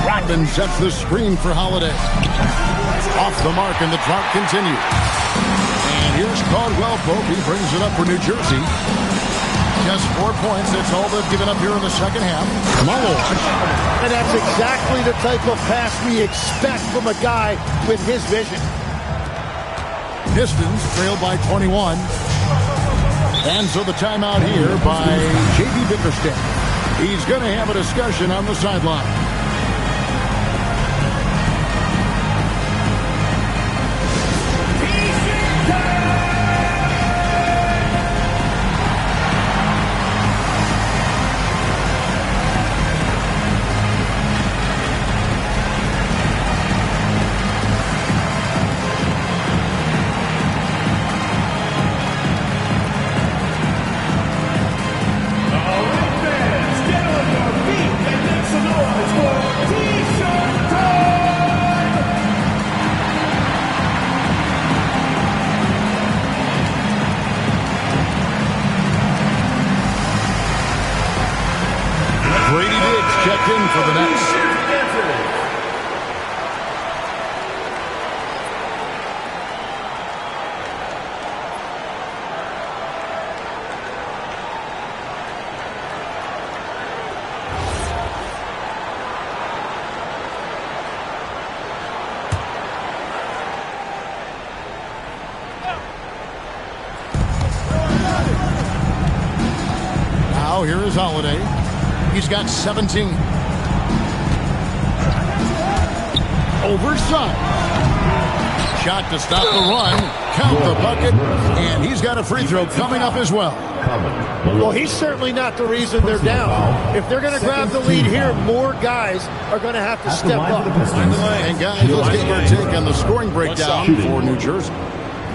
Rodman sets the screen for Holiday. Off the mark, and the drought continues. And here's Caldwell Pope. He brings it up for New Jersey. Just 4 points. That's all they've given up here in the second half. And that's exactly the type of pass we expect from a guy with his vision. Pistons trailed by 21. And so the timeout here by J.B. Bickerstaff. He's going to have a discussion on the sideline. Now here is Holiday. He's got 17. Overside. Shot to stop the run. Count the bucket. And he's got a free throw coming up as well. Well, he's certainly not the reason they're down. If they're going to grab the lead here, more guys are going to have to step up. And guys, let's get your take on the scoring breakdown for New Jersey.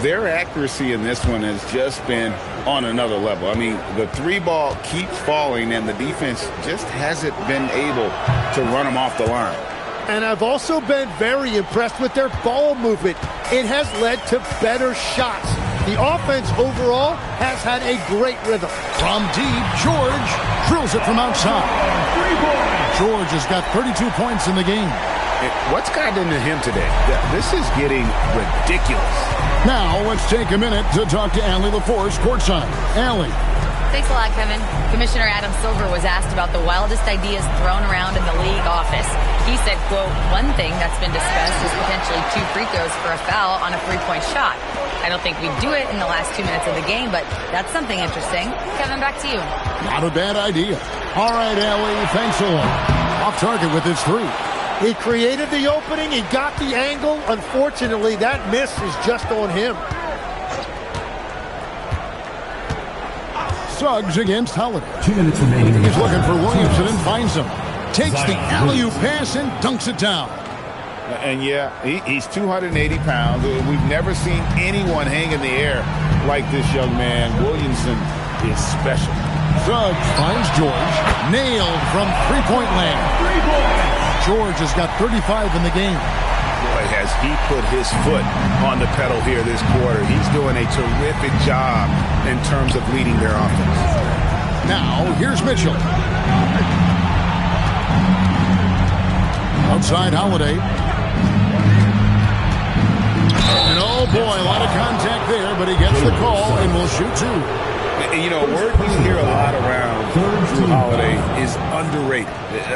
Their accuracy in this one has just been on another level. I mean, the three ball keeps falling, and the defense just hasn't been able to run them off the line. And I've also been very impressed with their ball movement. It has led to better shots. The offense overall has had a great rhythm. From deep, George drills it from outside. George has got 32 points in the game. What's gotten into him today? This is getting ridiculous. Now, let's take a minute to talk to Allie LaForce courtside. Allie. Thanks a lot, Kevin. Commissioner Adam Silver was asked about the wildest ideas thrown around in the league office. He said, quote, one thing that's been discussed is potentially 2 free throws for a foul on a 3-point shot. I don't think we'd do it in the last 2 minutes of the game, but that's something interesting. Kevin, back to you. Not a bad idea. All right, Allie, thanks a lot. Off target with his 3. He created the opening. He got the angle. Unfortunately, that miss is just on him. Suggs against Holiday. 2 minutes remaining. He's looking for Williamson and finds him. Takes the alley-oop pass and dunks it down. And yeah, he's 280 pounds. We've never seen anyone hang in the air like this young man. Williamson is special. Suggs finds George. Nailed from three-point land. George has got 35 in the game. Boy, has he put his foot on the pedal here this quarter. He's doing a terrific job in terms of leading their offense. Now, here's Mitchell. Outside Holiday. And oh boy, a lot of contact there, but he gets the call and will shoot 2. You know, a word you hear a lot around Drew Holiday is underrated.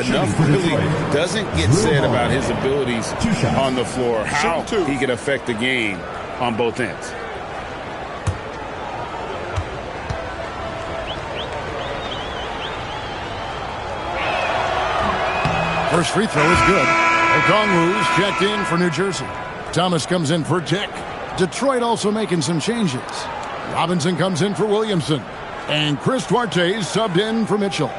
Enough really doesn't get said about his abilities on the floor, how he can affect the game on both ends. First free throw is good. Okongwu's checked in for New Jersey. Thomas comes in for Dick. Detroit also making some changes. Robinson comes in for Williamson. And Chris Duarte subbed in for Mitchell.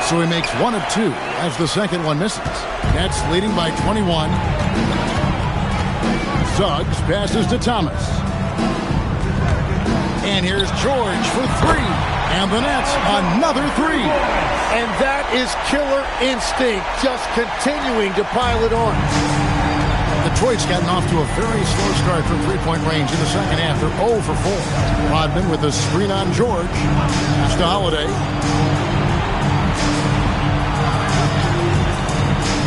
So he makes 1 of 2 as the second one misses. Nets leading by 21. Suggs passes to Thomas. And here's George for 3. And the Nets, another 3. And that is killer instinct, just continuing to pile it on. Detroit's gotten off to a very slow start from three-point range in the second half. They're 0 for 4. Rodman with a screen on George. Pass to Holiday.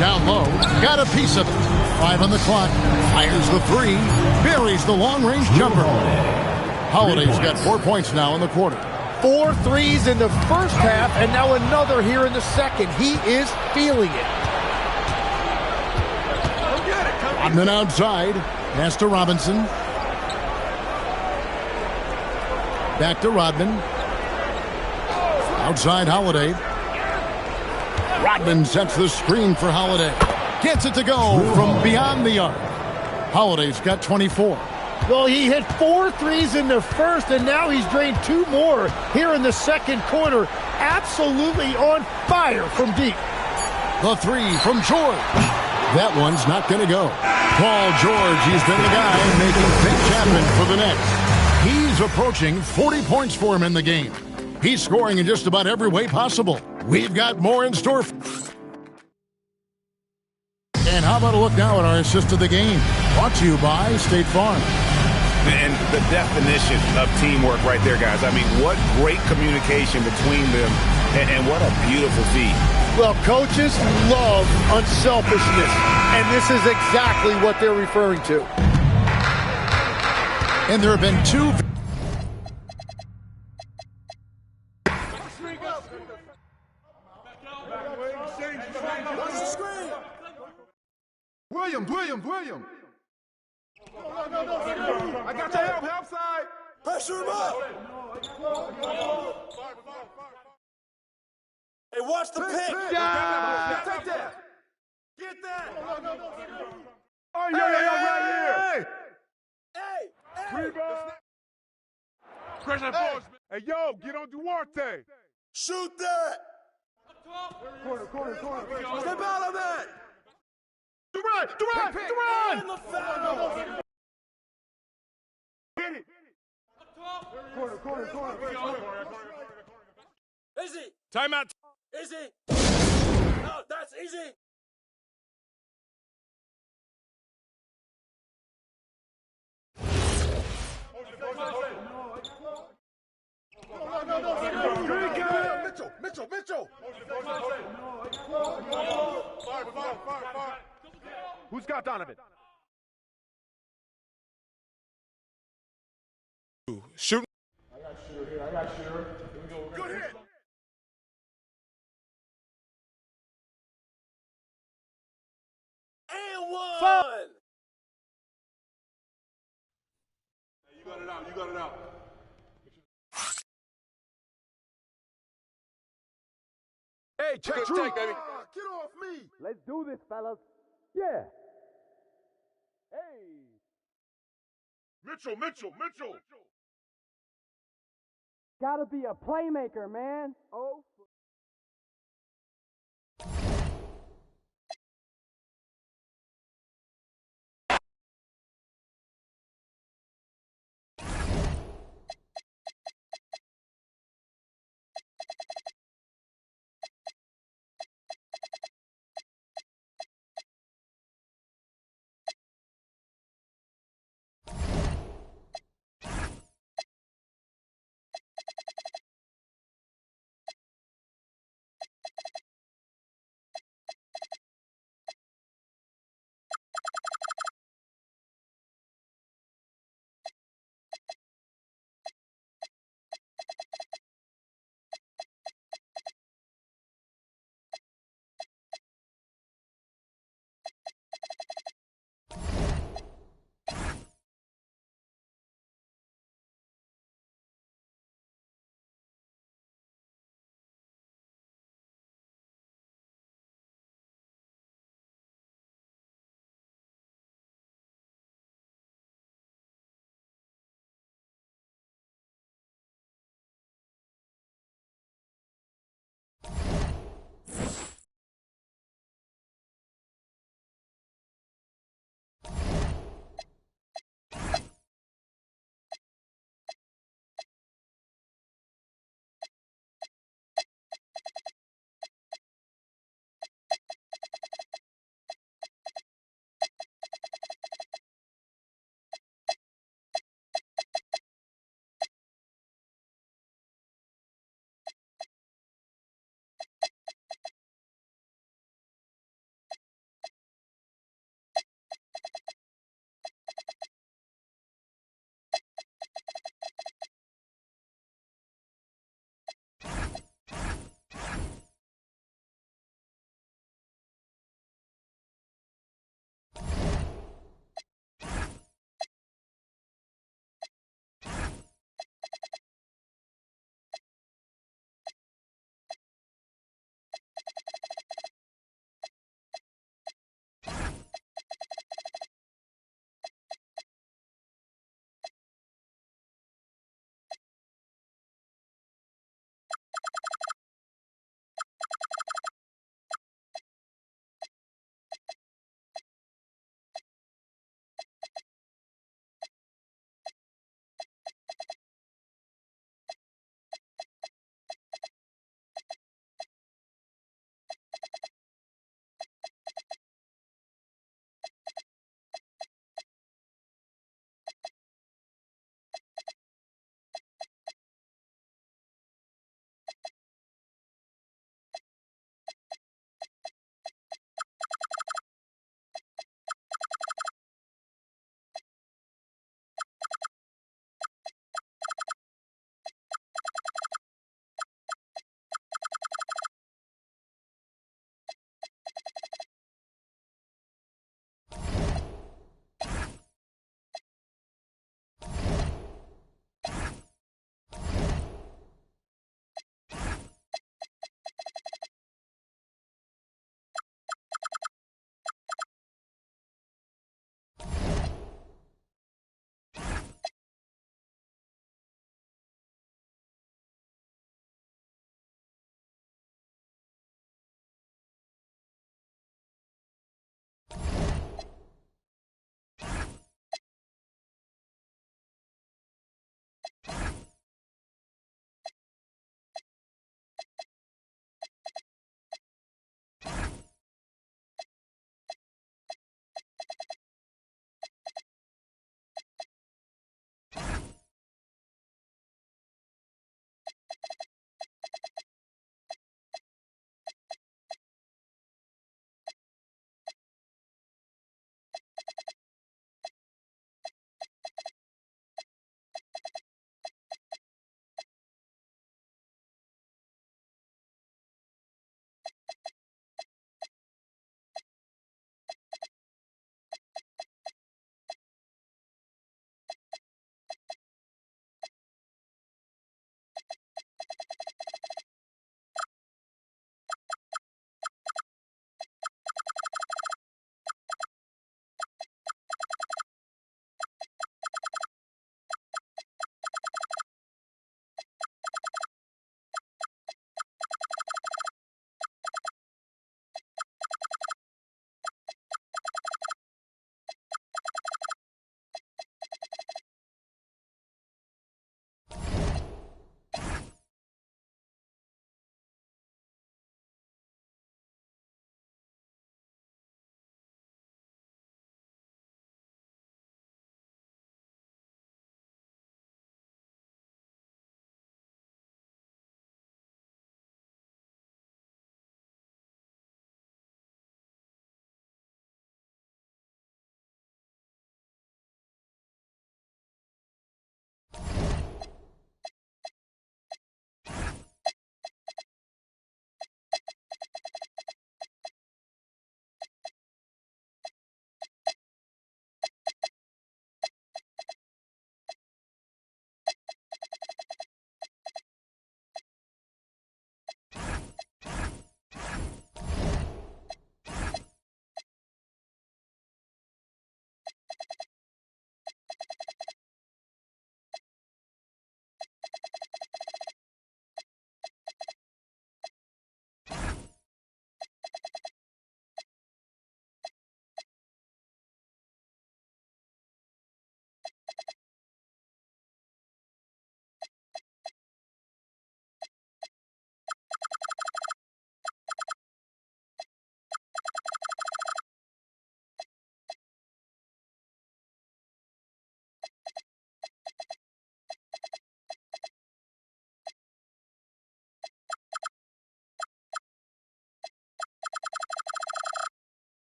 Down low, got a piece of it. 5 on the clock. Fires the 3. Buries the long-range jumper. Holiday's got 4 points now in the quarter. 4 threes in the first half, and now another here in the second. He is feeling it. Rodman outside. Pass to Robinson. Back to Rodman. Outside Holiday. Rodman sets the screen for Holiday. Gets it to go from beyond the arc. Holiday's got 24. Well, he hit 4 threes in the first, and now he's drained 2 more here in the second quarter. Absolutely on fire from deep. The 3 from George. That one's not going to go. Paul George, he's been the guy making things happen for the Nets. He's approaching 40 points for him in the game. He's scoring in just about every way possible. We've got more in store. And how about a look now at our assist of the game? Brought to you by State Farm. And the definition of teamwork right there, guys. I mean, what great communication between them, and what a beautiful feat. Well, coaches love unselfishness, and this is exactly what they're referring to. And there have been 2 Williams. I got your help side. Pressure him up. Hey, watch the pick. Yeah. Take that. Get that. Oh, right here. Hey. Rebound. Pressure force. Hey, yo, get on Duarte. Shoot that. Corner. Step out of that. Durant. And the foul. Hit it. Corner. Easy. Timeout. Easy. No, that's easy. Mitchell. Who's got Donovan? Shoot. I got shooter here. Here we go. Good hit. And one. You got it out. Hey, check Drew. Take, baby. Get off me. Let's do this, fellas. Yeah. Hey. Mitchell. Gotta be a playmaker, man. Oh.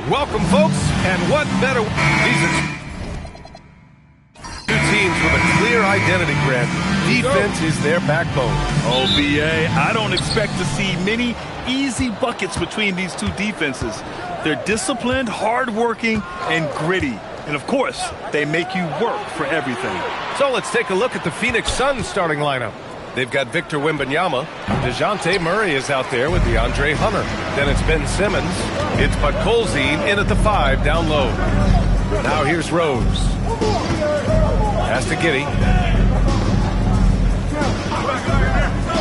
Welcome, folks, and what better... These are two teams with a clear identity, Grant. Defense is their backbone. Oh, B.A., I don't expect to see many easy buckets between these two defenses. They're disciplined, hardworking, and gritty. And, of course, they make you work for everything. So let's take a look at the Phoenix Suns starting lineup. They've got Victor Wembanyama. DeJounte Murray is out there with DeAndre Hunter. Then it's Ben Simmons. It's Podkolzin in at the 5 down low. Now here's Rose. Pass to Giddey.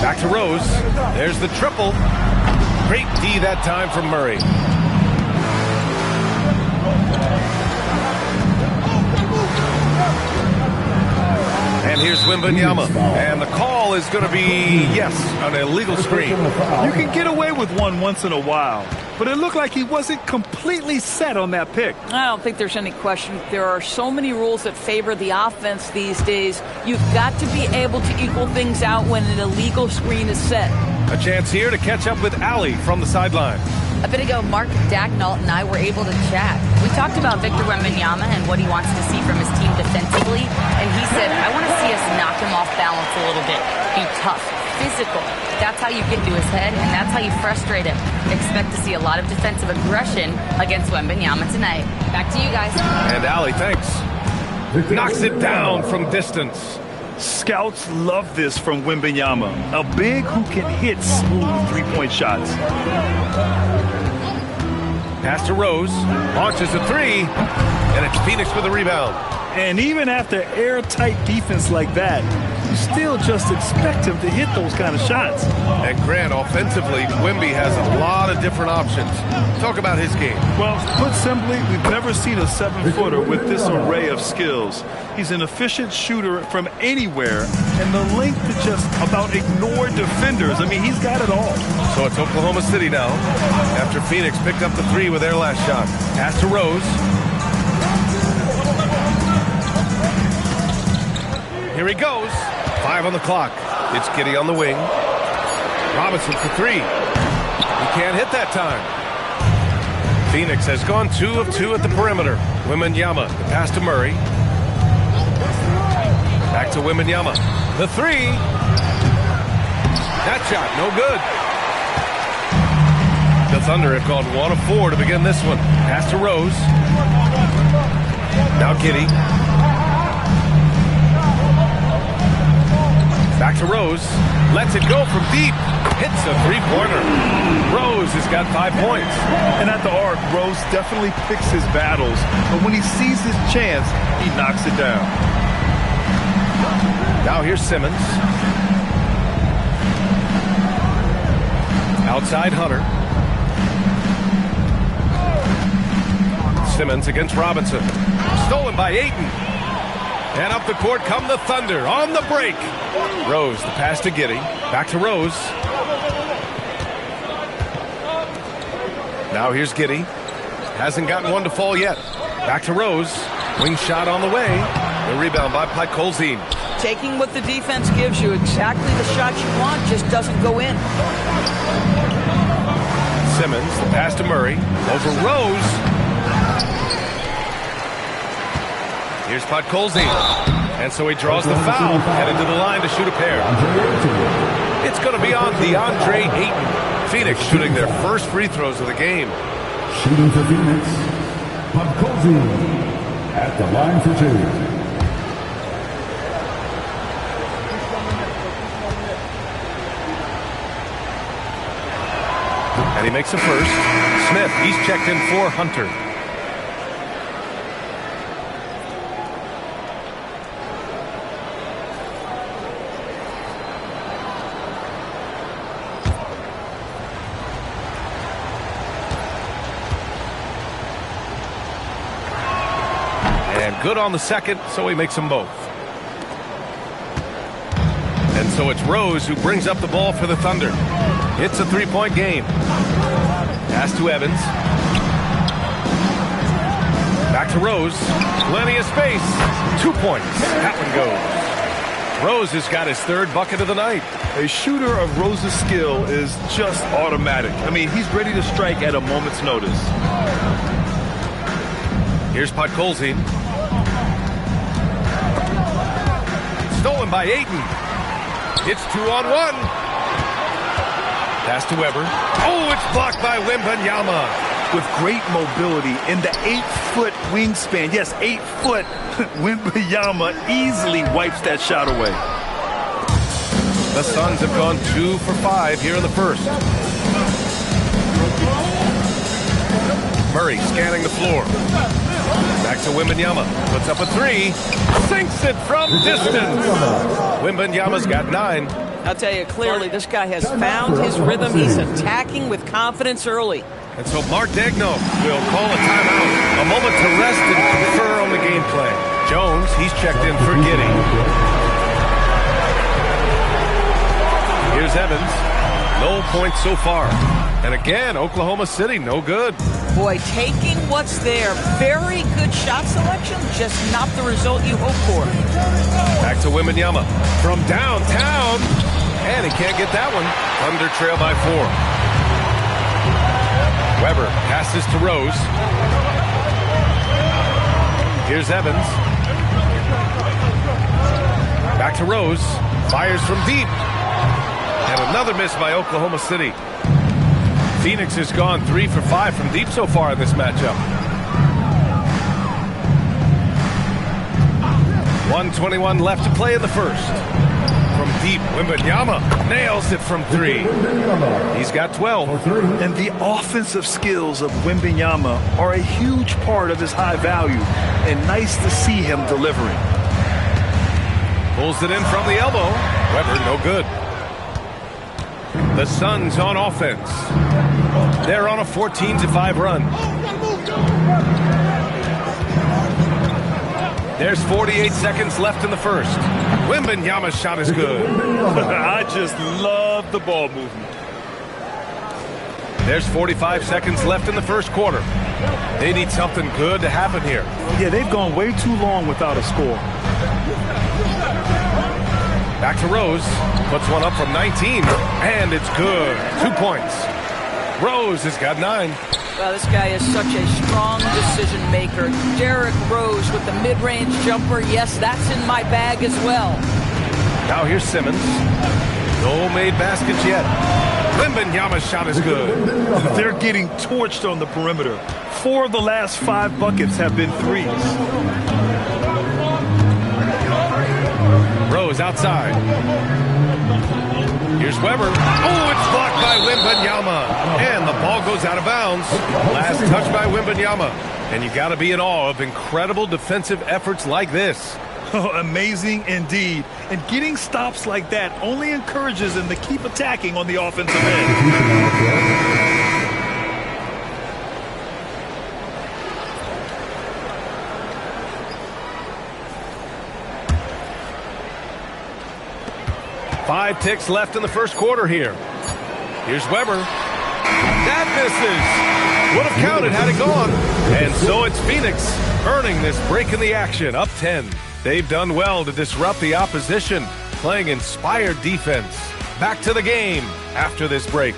Back to Rose. There's the triple. Great D that time from Murray. And here's Wembanyama. And the call is going to be, yes, an illegal screen. You can get away with one once in a while, but it looked like he wasn't completely set on that pick. I don't think there's any question. There are so many rules that favor the offense these days. You've got to be able to equal things out when an illegal screen is set. A chance here to catch up with Allie from the sideline. A bit ago, Mark Dagnall and I were able to chat. We talked about Victor Wembanyama and what he wants to see from his team defensively, and he said, I want to see us knock him off balance a little bit. Be tough, physical. That's how you get into his head, and that's how you frustrate him. Expect to see a lot of defensive aggression against Wembanyama tonight. Back to you guys. And Allie, thanks. Knocks it down from distance. Scouts love this from Wembanyama, a big who can hit smooth three-point shots. Pass to Rose, launches a 3, and it's Phoenix with a rebound. And even after airtight defense like that, you still just expect him to hit those kind of shots. And Grant, offensively, Wemby has a lot of different options. Talk about his game. Well, put simply, we've never seen a 7-footer with this array of skills. He's an efficient shooter from anywhere, and the length to just about ignore defenders. I mean, he's got it all. So it's Oklahoma City now, after Phoenix picked up the 3 with their last shot. Pass to Rose. Here he goes. 5 on the clock. It's Giddey on the wing. Robinson for 3. He can't hit that time. Phoenix has gone 2 of 2 at the perimeter. Wembanyama, the pass to Murray. Back to Wembanyama. The 3. That shot, no good. The Thunder have gone 1 of 4 to begin this one. Pass to Rose. Now Giddey. Back to Rose. Lets it go from deep. Hits a 3-pointer. Rose has got 5 points. And at the arc, Rose definitely picks his battles. But when he sees his chance, he knocks it down. Now here's Simmons. Outside Hunter. Simmons against Robinson. Stolen by Ayton. And up the court come the Thunder on the break. Rose, the pass to Giddey. Back to Rose. Now here's Giddey. Hasn't gotten one to fall yet. Back to Rose. Wing shot on the way. The rebound by Podkolzin. Taking what the defense gives you, exactly the shot you want, just doesn't go in. Simmons, the pass to Murray. Over Rose. Here's Podkolzin. And so he draws the foul, headed to the line to shoot a pair. It's going to be on DeAndre Ayton. Phoenix shooting their first free throws of the game. Shooting for Phoenix, Podkolzin at the line for 2. And he makes a first. Smith, he's checked in for Hunter. And good on the second, so he makes them both. And so it's Rose who brings up the ball for the Thunder. It's a 3-point game. Pass to Evans. Back to Rose. Plenty of space. 2 points. That one goes. Rose has got his 3rd bucket of the night. A shooter of Rose's skill is just automatic. I mean, he's ready to strike at a moment's notice. Here's Podkolzin. Stolen by Ayton. It's 2-on-1. Pass to Weber. Oh, it's blocked by Wembanyama. With great mobility in the 8-foot wingspan. Yes, 8 foot. Wembanyama easily wipes that shot away. The Suns have gone 2 for 5 here in the first. Murray scanning the floor. Back to Wembanyama. Puts up a 3. Sinks it from distance. Wembanyama's got 9. I'll tell you clearly, this guy has found his rhythm. He's attacking with confidence early. And so Mark Degno will call a timeout. A moment to rest and confer on the game plan. Jones, he's checked in for Giddey. Here's Evans. No points so far. And again, Oklahoma City, no good. Boy, taking what's there. Very good shot selection, just not the result you hope for. Back to Wembanyama from downtown. And he can't get that one. Thunder trail by 4. Weber passes to Rose. Here's Evans. Back to Rose. Fires from deep. And another miss by Oklahoma City. Phoenix has gone 3 for 5 from deep so far in this matchup. 1:21 left to play in the first. From deep, Wembanyama nails it from 3. He's got 12. And the offensive skills of Wembanyama are a huge part of his high value. And nice to see him delivering. Pulls it in from the elbow. Weber, no good. The Suns on offense. They're on a 14-5 run. There's 48 seconds left in the first. Wembanyama's shot is good. I just love the ball movement. There's 45 seconds left in the first quarter. They need something good to happen here. Yeah, they've gone way too long without a score. Back to Rose. Puts one up from 19. And it's good. 2 points. Rose has got 9. Well, this guy is such a strong decision maker. Derrick Rose with the mid-range jumper. Yes, that's in my bag as well. Now here's Simmons. No made baskets yet. Wembanyama's shot is good. They're getting torched on the perimeter. 4 of the last 5 buckets have been threes. Rose outside. Here's Weber. Oh, it's blocked by Wembanyama. And the ball goes out of bounds. Last touch by Wembanyama. And you got to be in awe of incredible defensive efforts like this. Oh, amazing indeed. And getting stops like that only encourages them to keep attacking on the offensive end. 5 ticks left in the first quarter here. Here's Weber. That misses. Would have counted had it gone. And so it's Phoenix earning this break in the action, up 10. They've done well to disrupt the opposition, playing inspired defense. Back to the game after this break.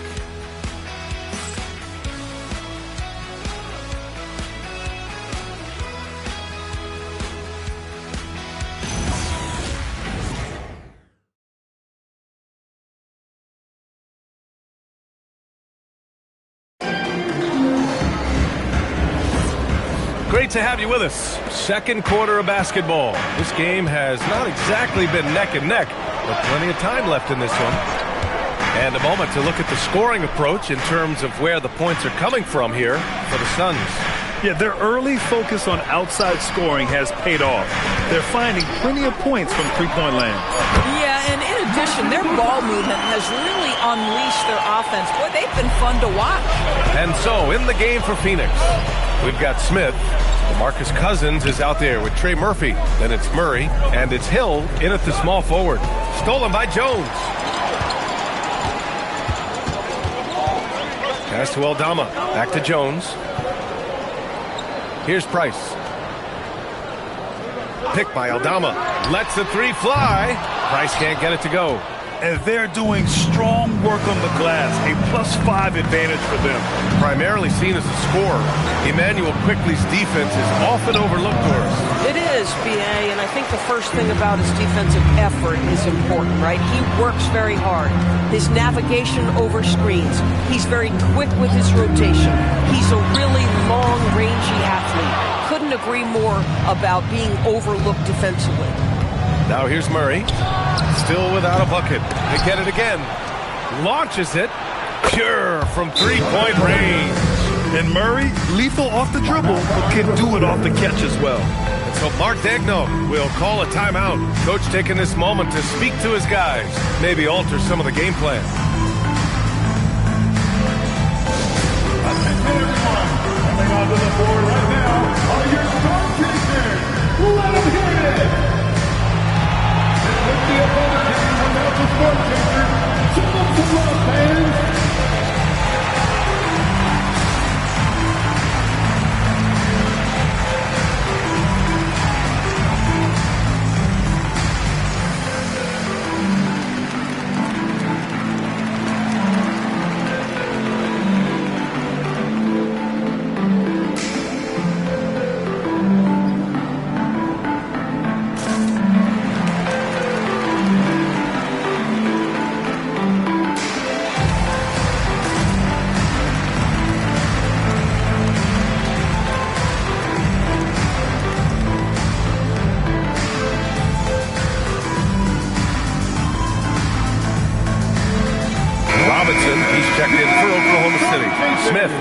Great to have you with us. Second quarter of basketball. This game has not exactly been neck and neck, but plenty of time left in this one. And a moment to look at the scoring approach in terms of where the points are coming from here for the Suns. Yeah, their early focus on outside scoring has paid off. They're finding plenty of points from three-point land. Yeah, and in addition, their ball movement has really unleashed their offense. Boy, they've been fun to watch. And so, in the game for Phoenix, we've got Smith. DeMarcus Cousins is out there with Trey Murphy. Then it's Murray, and it's Hill in at the small forward. Stolen by Jones. Pass to Aldama. Back to Jones. Here's Price. Picked by Aldama. Lets the 3 fly. Price can't get it to go. and they're doing strong work on the glass, a +5 advantage for them. Primarily seen as a scorer, Emmanuel Quickly's defense is often overlooked, Doris. It is, B.A., and I think the first thing about his defensive effort is important, right? He works very hard. His navigation over screens. He's very quick with his rotation. He's a really long, rangy athlete. Couldn't agree more about being overlooked defensively. Now here's Murray. Still without a bucket. They get it again. Launches it. Pure from three-point range. And Murray, lethal off the dribble, but can do it off the catch as well. And so Mark Daigneault will call a timeout. Coach taking this moment to speak to his guys. Maybe alter some of the game plan. Attention everyone. Coming onto the board right now are your star chasers. Let them hear it. With the opponent from the star chasers, show them some love, fans.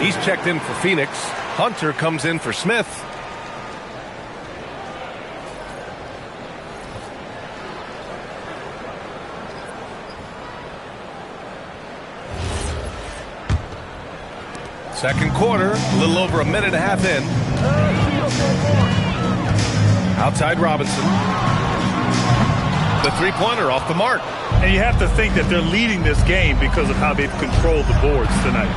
He's checked in for Phoenix. Hunter comes in for Smith. Second quarter, a little over a minute and a half in. Outside Robinson. The three-pointer off the mark. And you have to think that they're leading this game because of how they've controlled the boards tonight.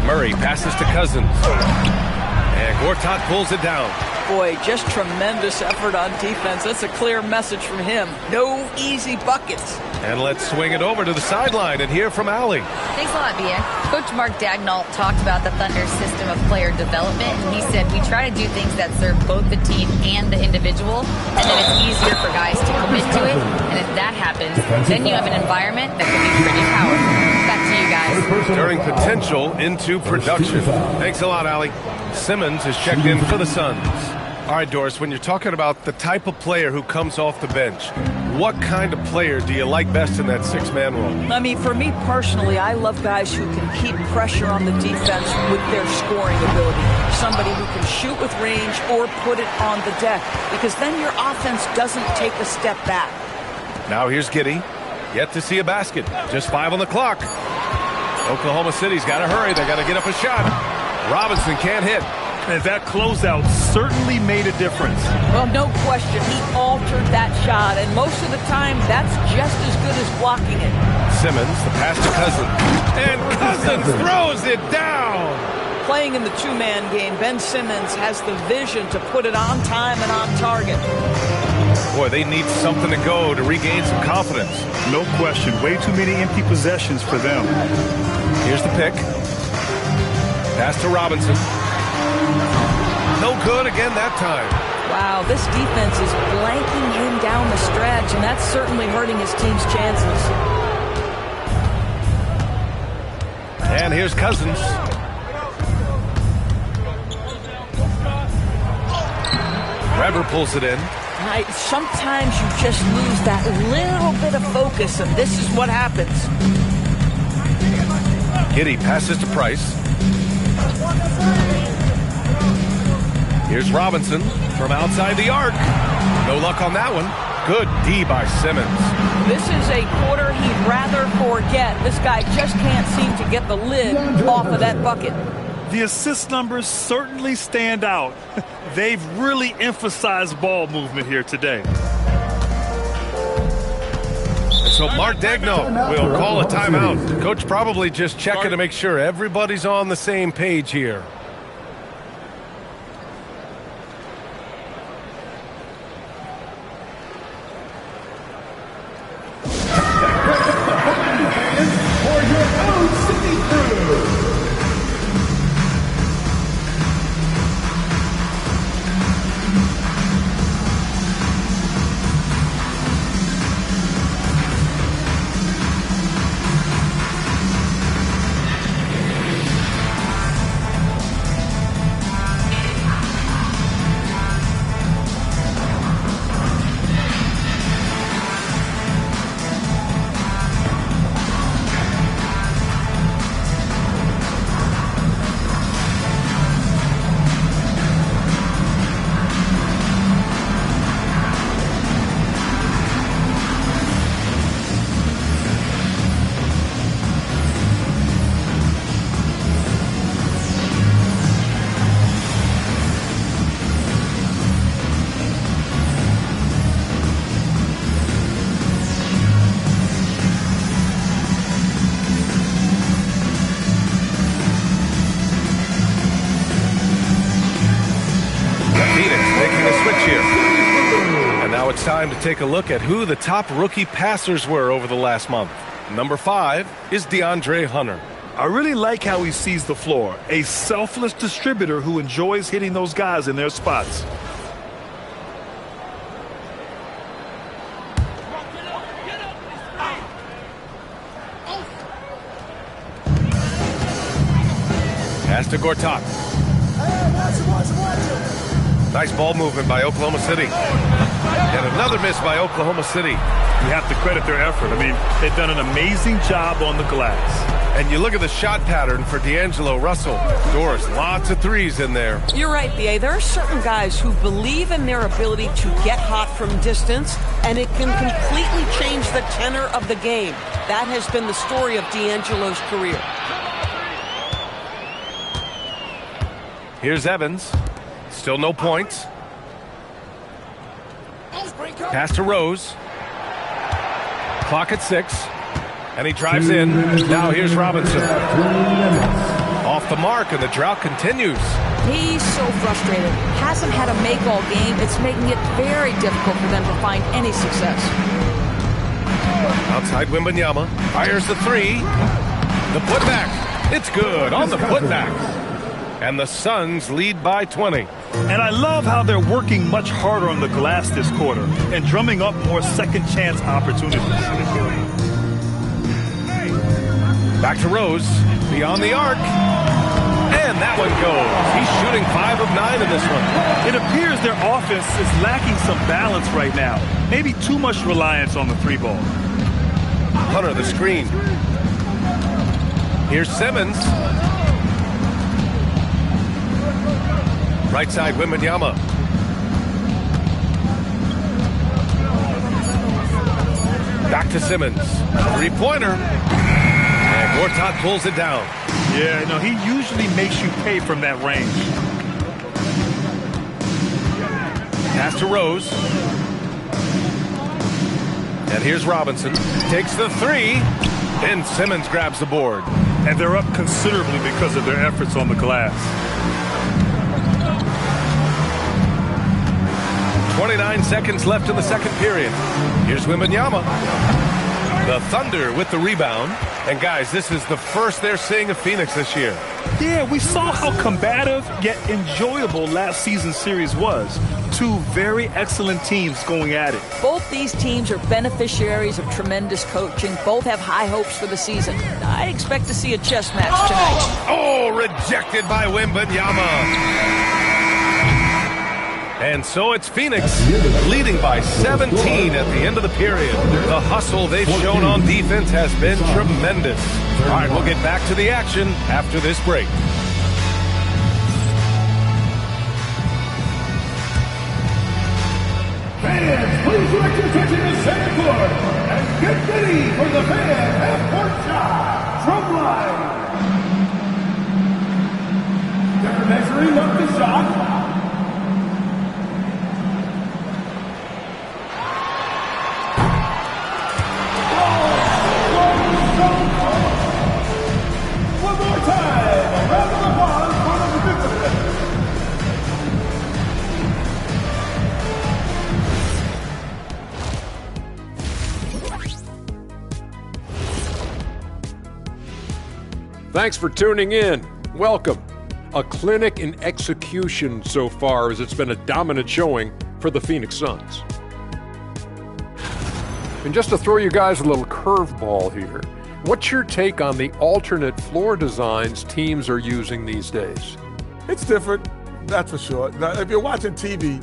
Murray passes to Cousins. And Gortat pulls it down. Boy, just tremendous effort on defense. That's a clear message from him. No easy buckets. And let's swing it over to the sideline and hear from Allie. Thanks a lot, Bia. Coach Mark Daigneault talked about the Thunder's system of player development, and he said, we try to do things that serve both the team and the individual, and then it's easier for guys to commit to it, and if that happens, then you have an environment that can be pretty powerful. Back to you guys. Turning potential into production. Thanks a lot, Allie. Simmons is checked in for the Suns. All right, Doris, when you're talking about the type of player who comes off the bench, what kind of player do you like best in that six-man role? I mean, for me personally, I love guys who can keep pressure on the defense with their scoring ability. Somebody who can shoot with range or put it on the deck, because then your offense doesn't take a step back. Now here's Giddey. Yet to see a basket. Just 5 on the clock. Oklahoma City's got to hurry. They got to get up a shot. Robinson can't hit. And that closeout certainly made a difference. Well, no question. He altered that shot, and most of the time, that's just as good as blocking it. Simmons, the pass to Cousins. And Cousins throws it down. Playing in the two-man game, Ben Simmons has the vision to put it on time and on target. Boy, they need something to go to regain some confidence. No question. Way too many empty possessions for them. Here's the pick. Pass to Robinson. No good again that time. Wow, this defense is blanking him down the stretch, and that's certainly hurting his team's chances. And here's Cousins. Trevor pulls it in. Sometimes you just lose that little bit of focus, and this is what happens. Giddey passes to Price. Here's Robinson from outside the arc. No luck on that one. Good D by Simmons. This is a quarter he'd rather forget. This guy just can't seem to get the lid off of that bucket. The assist numbers certainly stand out. They've really emphasized ball movement here today. And so Mark Daigneault will call a timeout. Coach probably just checking to make sure everybody's on the same page here. Now it's time to take a look at who the top rookie passers were over the last month. Number 5 is DeAndre Hunter. I really like how he sees the floor. A selfless distributor who enjoys hitting those guys in their spots. Pass to Gortat. Nice ball movement by Oklahoma City. And another miss by Oklahoma City. You have to credit their effort. I mean, they've done an amazing job on the glass. And you look at the shot pattern for D'Angelo Russell. Doris, lots of threes in there. You're right, B.A. There are certain guys who believe in their ability to get hot from distance, and it can completely change the tenor of the game. That has been the story of D'Angelo's career. Here's Evans. Still no points. Pass to Rose. Clock at 6. And he drives in. Now here's Robinson. Off the mark, and the drought continues. He's so frustrated. Hasn't had a make all game. It's making it very difficult for them to find any success. Outside Wembanyama. Fires the 3. The putback. It's good on the putback. And the Suns lead by 20. And I love how they're working much harder on the glass this quarter and drumming up more second chance opportunities. Back to Rose, beyond the arc, and that one goes. He's shooting 5 of 9 in this one. It appears their offense is lacking some balance right now. Maybe too much reliance on the 3 ball. Hunter, the screen. Here's Simmons. Right side, Wembanyama. Back to Simmons. 3-pointer. Gortat pulls it down. Yeah, no, he usually makes you pay from that range. Pass to Rose. And here's Robinson. Takes the 3. And Simmons grabs the board. And they're up considerably because of their efforts on the glass. 29 seconds left in the second period. Here's Wembanyama. The Thunder with the rebound. And guys, this is the first they're seeing of Phoenix this year. Yeah, we saw how combative yet enjoyable last season's series was. 2 very excellent teams going at it. Both these teams are beneficiaries of tremendous coaching. Both have high hopes for the season. I expect to see a chess match tonight. Oh, rejected by Wembanyama. And so it's Phoenix leading by 17 at the end of the period. The hustle they've shown on defense has been tremendous. All right, we'll get back to the action after this break. Fans, please direct your attention to center court and get ready for the fan half-court shot from line. They're measuring up the shot. One more time, a round of applause for the participants. Thanks for tuning in. Welcome. A clinic in execution so far, as it's been a dominant showing for the Phoenix Suns. And just to throw you guys a little curveball here, what's your take on the alternate floor designs teams are using these days? It's different, that's for sure. Now, if you're watching TV,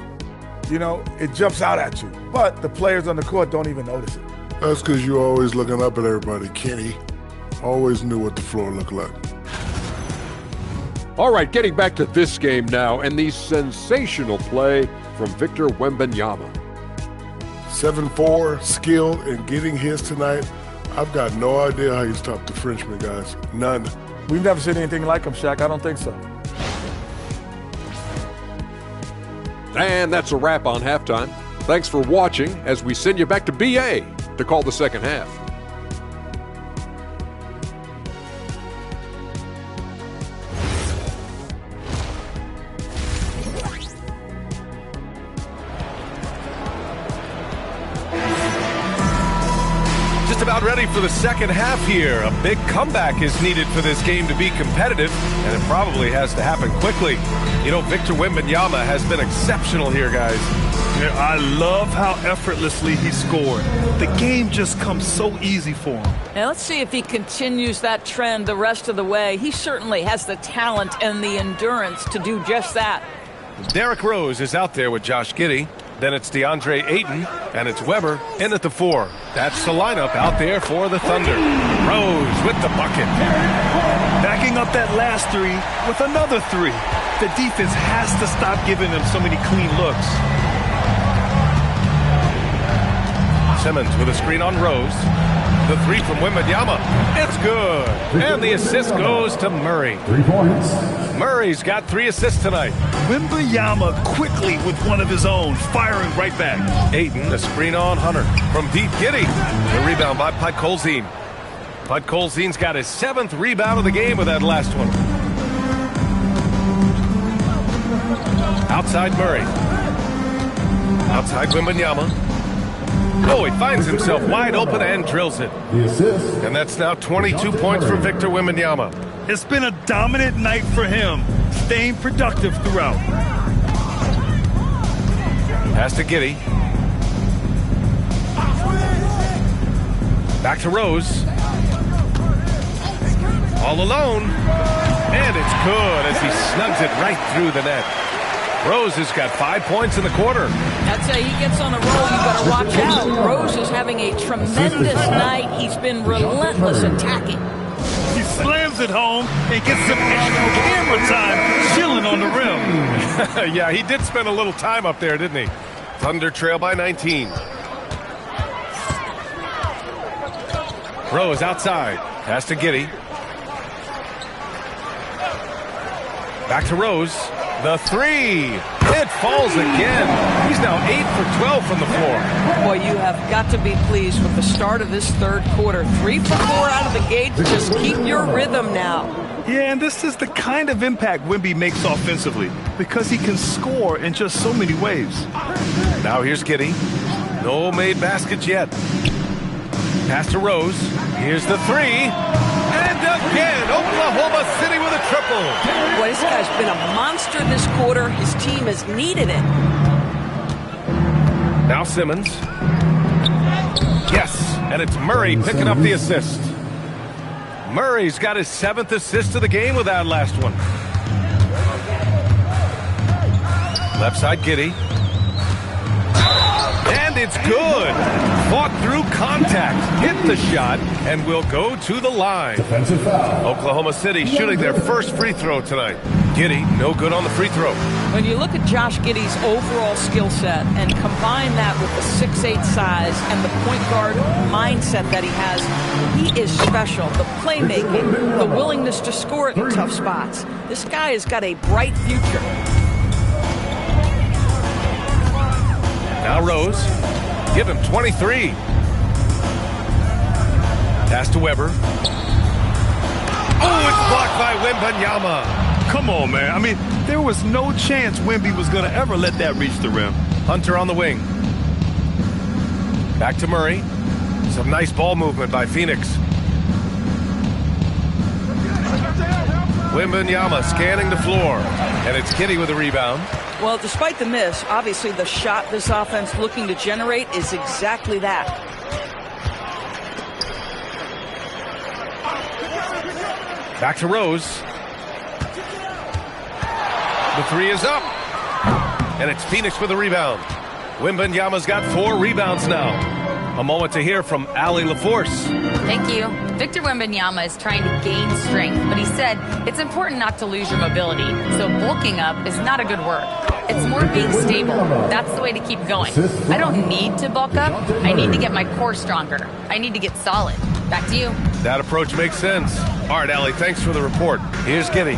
you know, it jumps out at you. But the players on the court don't even notice it. That's because you're always looking up at everybody, Kenny. Always knew what the floor looked like. All right, getting back to this game now, and the sensational play from Victor Wembanyama. 7'4", skill in getting his tonight. I've got no idea how you stop the Frenchman, guys. None. We've never seen anything like him, Shaq. I don't think so. And that's a wrap on halftime. Thanks for watching as we send you back to BA to call the second half. about ready for the second half here. A big comeback is needed for this game to be competitive, and it probably has to happen quickly. You know, Victor Wembanyama has been exceptional here, guys. Yeah, I love how effortlessly he scored. The game just comes so easy for him. Now let's see if he continues that trend the rest of the way. He certainly has the talent and the endurance to do just that. Derrick Rose is out there with Josh Giddey. Then it's DeAndre Ayton, and it's Weber in at the 4. That's the lineup out there for the Thunder. Rose with the bucket. Backing up that last 3 with another 3. The defense has to stop giving them so many clean looks. Simmons with a screen on Rose. The 3 from Wembanyama. It's good. And the assist goes to Murray. 3 points. Murray's got 3 assists tonight. Wembanyama quickly with one of his own, firing right back. Ayton, the screen on Hunter. From deep, Giddey. The rebound by Podkolzin. Podkolzin's got his 7th rebound of the game with that last one. Outside Murray. Outside Wembanyama. Oh, he finds himself wide open and drills it. The assist. And that's now 22 points for Victor Wembanyama. It's been a dominant night for him, staying productive throughout. Pass to Giddey. Back to Rose. All alone. And it's good as he snugs it right through the net. Rose has got 5 points in the quarter. I'd say he gets on a roll, you better watch out. Rose is having a tremendous night. He's been relentless attacking. He slams it home and gets some extra camera time chilling on the rim. Yeah, he did spend a little time up there, didn't he? Thunder trail by 19. Rose outside. Pass to Giddey. Back to Rose. The 3. It falls again. He's now 8 for 12 from the floor. Boy, you have got to be pleased with the start of this third quarter. 3 for 4 out of the gate. Just keep your rhythm now. Yeah, and this is the kind of impact Wemby makes offensively because he can score in just so many ways. Now here's Giddey. No made baskets yet. Pass to Rose. Here's the 3. And again, Oklahoma City with a triple. Boy, this guy's been a monster this quarter. His team has needed it. Now Simmons. Yes, and it's Murray picking up the assist. Murray's got his 7th assist of the game with that last one. Left side, Giddey. And it's good. Fought through contact, hit the shot, and will go to the line. Defensive foul. Oklahoma City shooting their first free throw tonight. Giddey, no good on the free throw. When you look at Josh Giddey's overall skill set and combine that with the 6'8 size and the point guard mindset that he has, he is special. The playmaking, the willingness to score at tough spots. This guy has got a bright future. Now Rose, give him 23. Pass to Weber. Oh, it's blocked by Wembanyama. Come on, man. I mean, there was no chance Wemby was going to ever let that reach the rim. Hunter on the wing. Back to Murray. Some nice ball movement by Phoenix. Wembanyama scanning the floor. And it's Giddey with a rebound. Well, despite the miss, obviously the shot this offense looking to generate is exactly that. Back to Rose. The 3 is up. And it's Phoenix with a rebound. Wembanyama's got 4 rebounds now. A moment to hear from Allie LaForce. Thank you. Victor Wembanyama is trying to gain strength, but he said it's important not to lose your mobility. So bulking up is not a good word. It's more being stable. That's the way to keep going. I don't need to bulk up. I need to get my core stronger. I need to get solid. Back to you. That approach makes sense. All right, Allie, thanks for the report. Here's Giddey.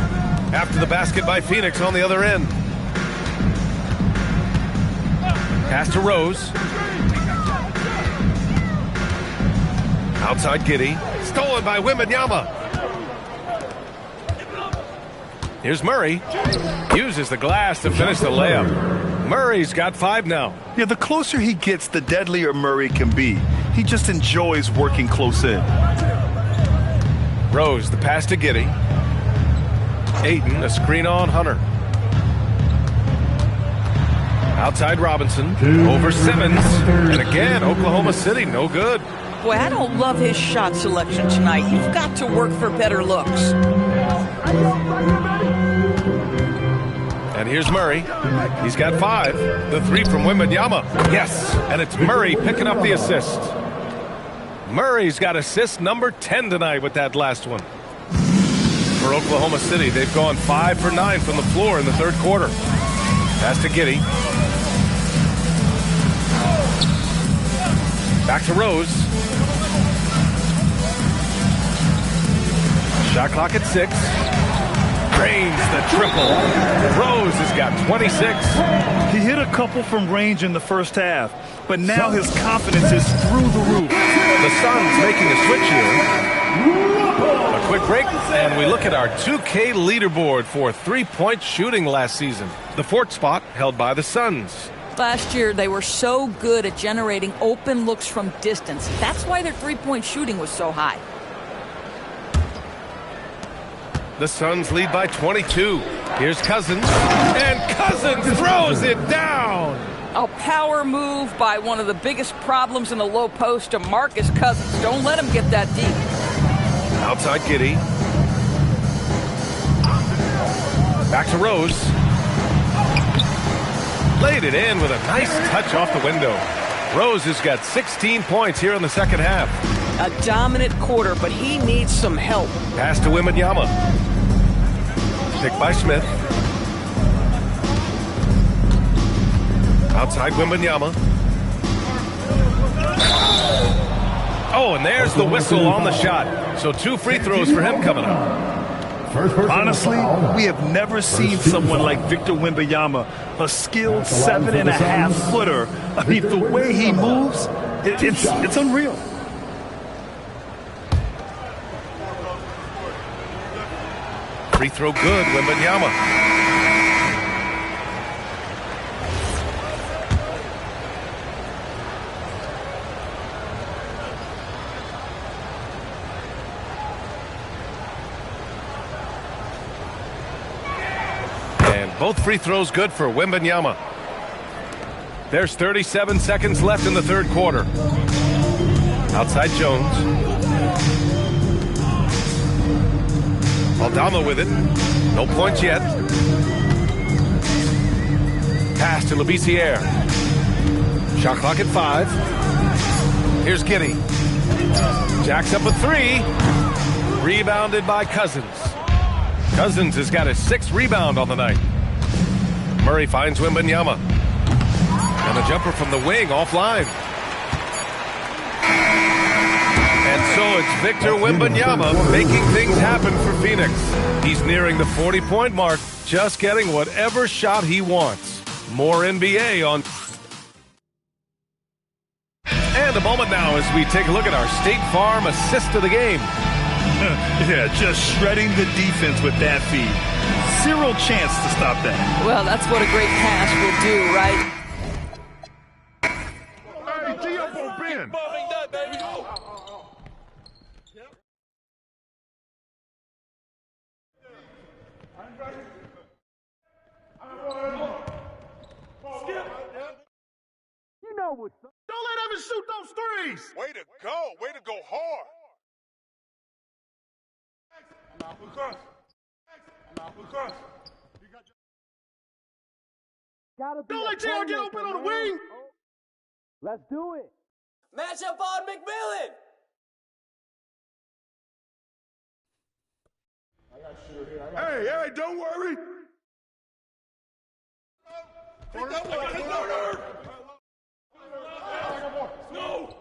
After the basket by Phoenix on the other end. Pass to Rose. Outside Giddey. Stolen by Wembanyama. Here's Murray. Uses the glass to finish the layup. Murray's got 5 now. Yeah, the closer he gets, the deadlier Murray can be. He just enjoys working close in. Rose, the pass to Giddey. Ayton, a screen on Hunter. Outside Robinson, over Simmons. And again, Oklahoma City, no good. Boy, I don't love his shot selection tonight. You've got to work for better looks. And here's Murray. He's got 5. The 3 from Wembanyama. Yes, and it's Murray picking up the assist. Murray's got assist number 10 tonight with that last one. For Oklahoma City, they've gone 5 for 9 from the floor in the third quarter. Pass to Giddey. Back to Rose. Shot clock at 6. Drains the triple. Rose has got 26. He hit a couple from range in the first half, but now his confidence is through the roof. The Suns making a switch here. A quick break, and we look at our 2K leaderboard for three-point shooting last season. The 4th spot held by the Suns. Last year, they were so good at generating open looks from distance. That's why their three-point shooting was so high. The Suns lead by 22. Here's Cousins, and Cousins throws it down. A power move by one of the biggest problems in the low post to Marcus Cousins. Don't let him get that deep. Outside Giddey. Back to Rose. Laid it in with a nice touch off the window. Rose has got 16 points here in the second half. A dominant quarter, but he needs some help. Pass to Wembanyama. Picked by Smith. Outside Wembanyama. Oh, and there's the whistle on the shot. So 2 free throws for him coming up. Honestly, we have never seen someone like Victor Wembanyama, a skilled 7.5-footer. I mean, the way he moves, it's unreal. Free throw good, Wembanyama. And both free throws good for Wembanyama. There's 37 seconds left in the third quarter. Outside Jones. Aldama with it. No points yet. Pass to Labissiere. Shot clock at 5. Here's Giddey. Jacks up a 3. Rebounded by Cousins. Cousins has got his 6th rebound on the night. Murray finds Wembanyama. And a jumper from the wing offline. And so it's Victor Wembanyama making things happen for Phoenix. He's nearing the 40-point mark, just getting whatever shot he wants. More NBA on. And a moment now as we take a look at our State Farm assist of the game. Yeah, just shredding the defense with that feed. Zero chance to stop that. Well, that's what a great pass will do, right? Hey, G up on Ben. You know what's up. Don't let Evan shoot those threes. Way to go. Way to go hard. Don't let JR get open on the wing. Let's do it. Match up on McMillan. Hey, don't worry. No.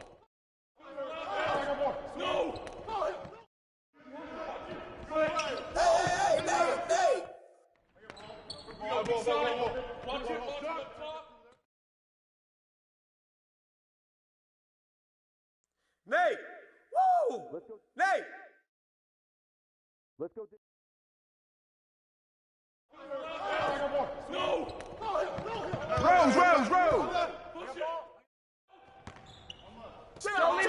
Nate! Woo! Nate! Let's go. No! Rose! Show me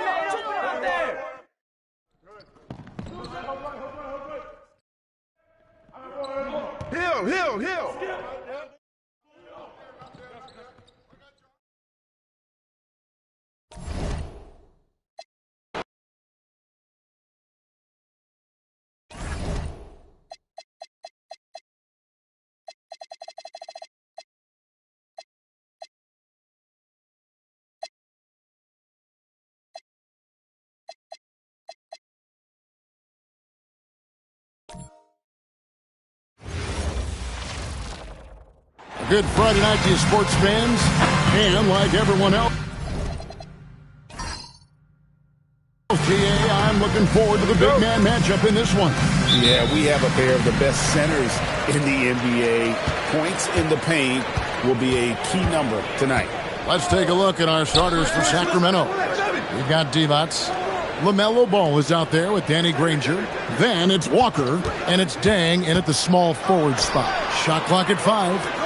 A good Friday night to you sports fans. And like everyone else, I'm looking forward to the big man matchup in this one. Yeah, we have a pair of the best centers in the NBA. Points in the paint will be a key number tonight. Let's take a look at our starters for Sacramento. We've got Divac. LaMelo Ball is out there with Danny Granger. Then it's Walker, and it's Dang in at the small forward spot. Shot clock at 5.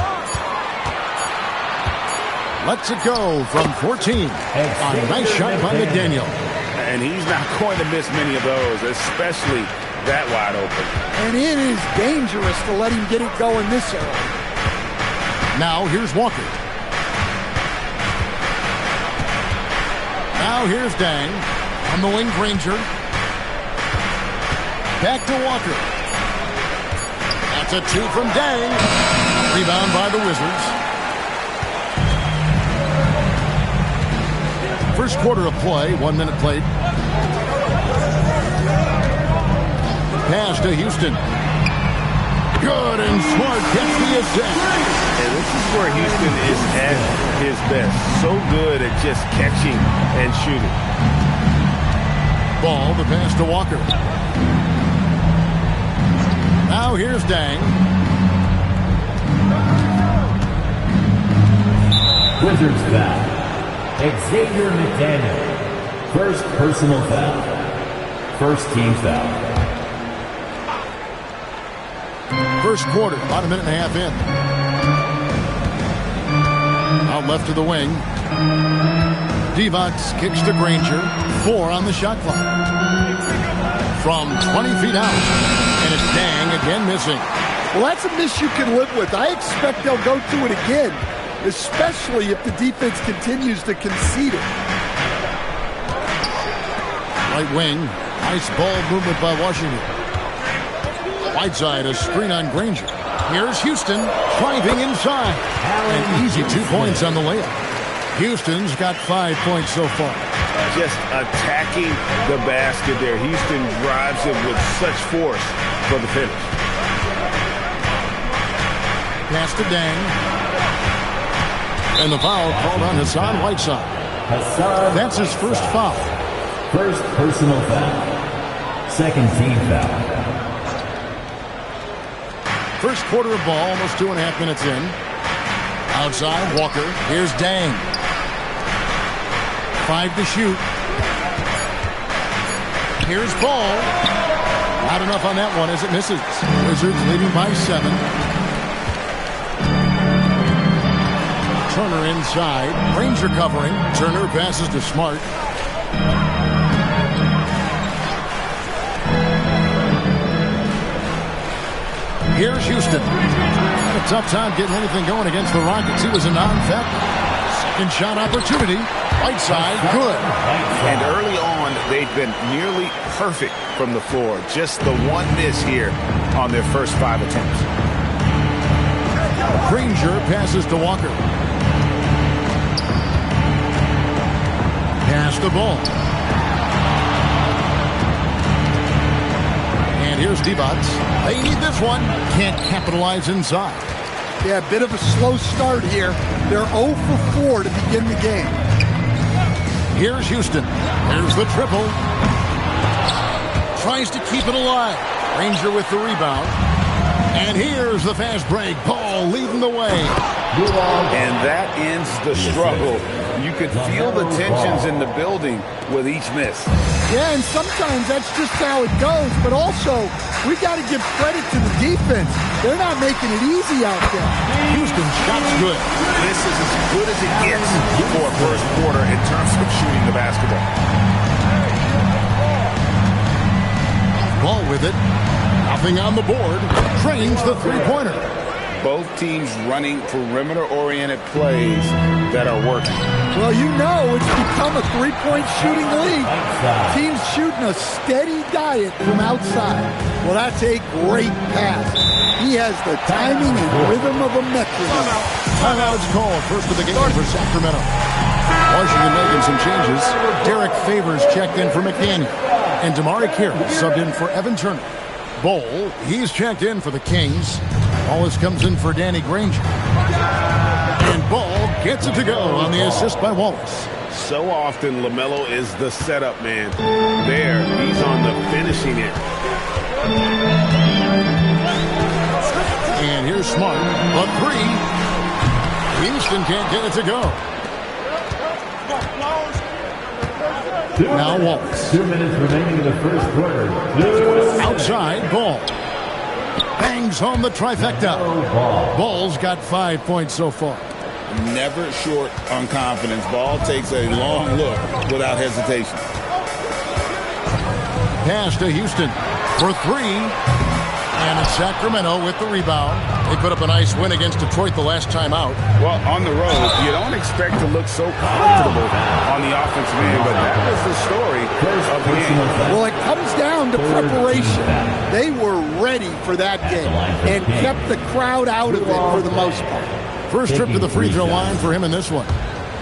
Lets it go from 14. A nice shot by McDaniel. And he's not going to miss many of those, especially that wide open. And it is dangerous to let him get it going this early. Now here's Walker. Now here's Dang. On the wing, Granger. Back to Walker. That's a 2 from Dang. Rebound by the Wizards. First quarter of play, 1 minute played. Pass to Houston. Good and smart gets the assist. And this is where Houston is at his best. So good at just catching and shooting. Ball, the pass to Walker. Now here's Dang. Wizards foul. Xavier McDaniel. First personal foul. First team foul. First quarter, about a minute and a half in. Out left to the wing. Divac kicks to Granger. 4 on the shot clock. From 20 feet out. And it's Dang again missing. Well, that's a miss you can live with. I expect they'll go to it again, especially if the defense continues to concede it. Right wing. Nice ball movement by Washington. Whiteside, a screen on Granger. Here's Houston driving inside. An easy 2 points on the layup. Houston's got 5 points so far. Just attacking the basket there. Houston drives it with such force for the finish. Pass to Dang. And the foul called on Hassan Whiteside. That's his first foul. First personal foul. Second team foul. First quarter of ball, almost 2.5 minutes in. Outside, Walker. Here's Dang. 5 to shoot. Here's Ball. Not enough on that one as it misses. Wizards leading by 7. Turner inside. Granger covering. Turner passes to Smart. Here's Houston. Had a tough time getting anything going against the Rockets. He was a non-factor. Second shot opportunity. Right side, good. And early on, they've been nearly perfect from the floor. Just the one miss here on their first 5 attempts. Granger passes to Walker. Pass the ball. And here's Divac. They need this one. Can't capitalize inside. Yeah, a bit of a slow start here. They're 0 for 4 to begin the game. Here's Houston. There's the triple. Tries to keep it alive. Granger with the rebound. And here's the fast break. Ball leading the way. And that ends the struggle. You could feel the tensions in the building with each miss. Yeah, and sometimes that's just how it goes. But also, we got to give credit to the defense. They're not making it easy out there. Houston's shot's good. This is as good as it gets for a first quarter in terms of shooting the basketball. Ball with it. Nothing on the board. Trains the three-pointer. Both teams running perimeter-oriented plays that are working. Well, you know it's become a three-point shooting league. Teams shooting a steady diet from outside. Well, that's a great pass. He has the timing and rhythm of a metronome. Timeout's called. First of the game for Sacramento. Washington making some changes. Derek Favors checked in for McDaniel. And Damari Carey subbed in for Evan Turner. Bol, he's checked in for the Kings. Wallace comes in for Danny Granger. And Ball gets it to go on the assist by Wallace. So often, LaMelo is the setup man. There, he's on the finishing end. And here's Smart. A three. Houston can't get it to go. Now Wallace. 2 minutes remaining in the first quarter. Outside, Ball. Bangs home the trifecta. Ball's got 5 points so far. Never short on confidence. Ball takes a long look without hesitation. Pass to Houston for three. And it's Sacramento with the rebound. They put up a nice win against Detroit the last time out. Well, on the road, you don't expect to look so comfortable on the offensive end, but that was the story of the game. Well, it comes down to preparation. They were ready for that game and kept the crowd out of it for the most part. First trip to the free throw line for him in this one.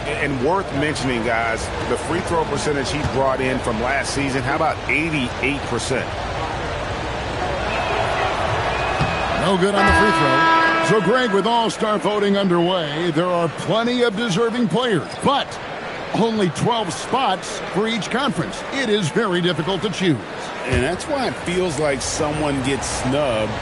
And worth mentioning, guys, the free throw percentage he brought in from last season, how about 88%? No good on the free throw. So, Greg, with all-star voting underway, there are plenty of deserving players, but only 12 spots for each conference. It is very difficult to choose. And that's why it feels like someone gets snubbed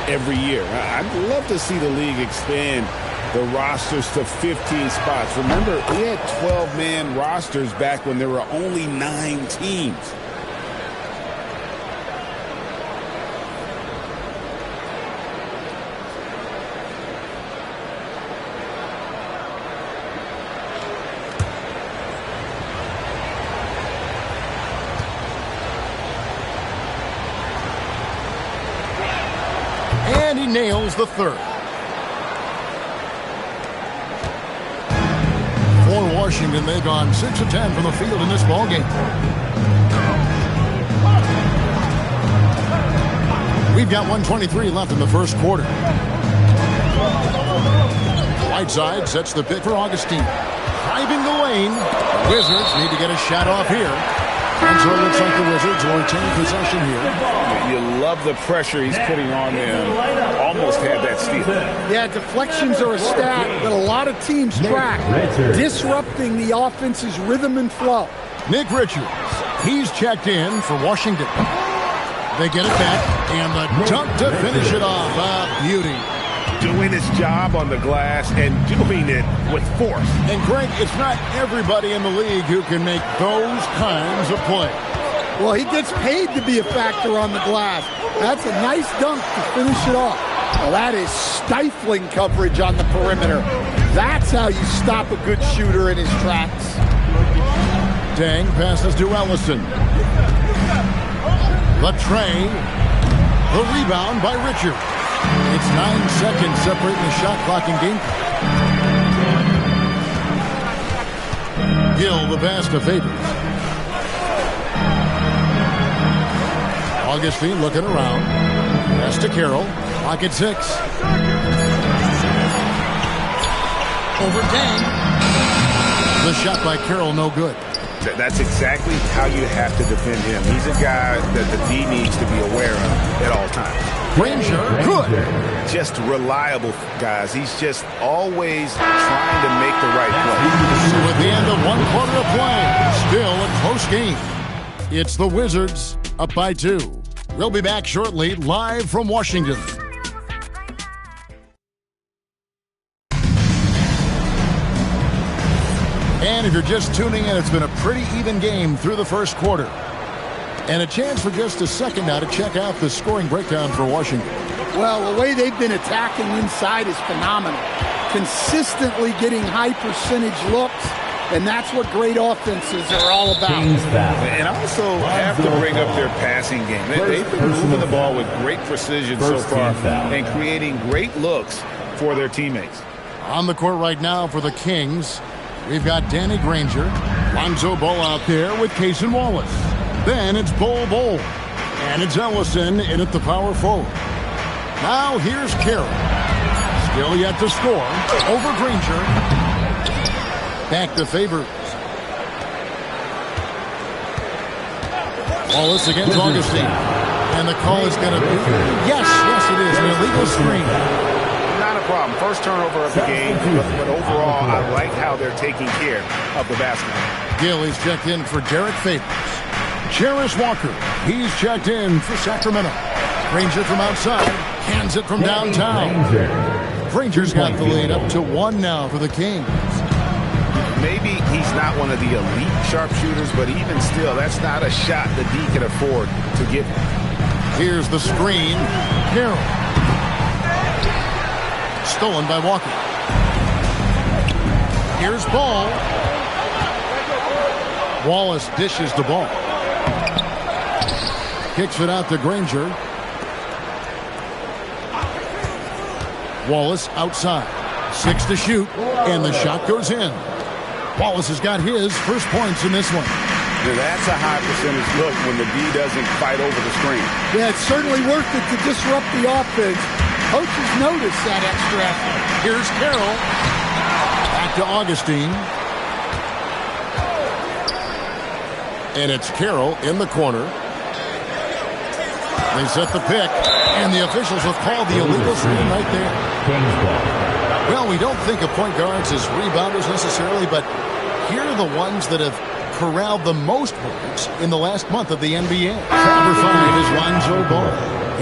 every year. I'd love to see the league expand the rosters to 15 spots. Remember, we had 12-man rosters back when there were only 9 teams. And he nails the third. For Washington, they've gone 6 of 10 from the field in this ballgame. We've got 1:23 left in the first quarter. Whiteside sets the pick for Augustine. Driving the lane. Wizards need to get a shot off here. And so it looks like the Wizards will retain possession here. You love the pressure he's putting on them. Almost had that steal. Yeah, deflections are a stat that a lot of teams track, disrupting the offense's rhythm and flow. Nick Richards, he's checked in for Washington. They get it back, and the dunk to finish it off. Beauty. Doing his job on the glass and doing it with force. And Greg, it's not everybody in the league who can make those kinds of plays. Well, he gets paid to be a factor on the glass. That's a nice dunk to finish it off. Well, that is stifling coverage on the perimeter. That's how you stop a good shooter in his tracks. Dang passes to Ellison. Latre. The rebound by Richard. It's 9 seconds separating the shot clock and game. Gill the pass to Favors. Augustine looking around. Pass to Carroll. Clock at 6. Over Dang. The shot by Carroll no good. That's exactly how you have to defend him. He's a guy that the D needs to be aware of at all times. Granger, good. Just reliable, guys. He's just always trying to make the right play. So at the end of 1 quarter of play, still a close game. It's the Wizards up by 2. We'll be back shortly, live from Washington. And if you're just tuning in, it's been a pretty even game through the first quarter. And a chance for just a second now to check out the scoring breakdown for Washington. Well, the way they've been attacking inside is phenomenal. Consistently getting high percentage looks, and that's what great offenses are all about. And also have to bring up their passing game. They've been moving the ball with great precision so far and creating great looks for their teammates. On the court right now for the Kings, we've got Danny Granger, Lonzo Ball out there with Cason Wallace. Then it's Bol, and it's Ellison in at the power forward. Now here's Carroll. Still yet to score. Over Granger. Back to Favors. Wallace against Augustine. And the call is going to be, yes, it is, an illegal screen. a problem. First turnover of the game, but overall, I like how they're taking care of the basketball. Gilly's checked in for Derek Favors. Cherish Walker, he's checked in for Sacramento. Granger from outside, hands it from downtown. Granger's got the lead up to 1 now for the Kings. Maybe he's not one of the elite sharpshooters, but even still, that's not a shot the D can afford to give him. Here's the screen. Carroll. Stolen by Walker. Here's Ball. Wallace dishes the ball. Kicks it out to Granger. Wallace outside. 6 to shoot, and the shot goes in. Wallace has got his first points in this one. Now that's a high percentage look when the D doesn't fight over the screen. Yeah, it's certainly worth it to disrupt the offense. Coaches notice that extra effort. Here's Carroll. Back to Augustine. And it's Carroll in the corner. They set the pick, and the officials have called the illegal screen right there. Well, we don't think of point guards as rebounders necessarily, but here are the ones that have corralled the most points in the last month of the NBA. Number 5 is Lonzo Ball.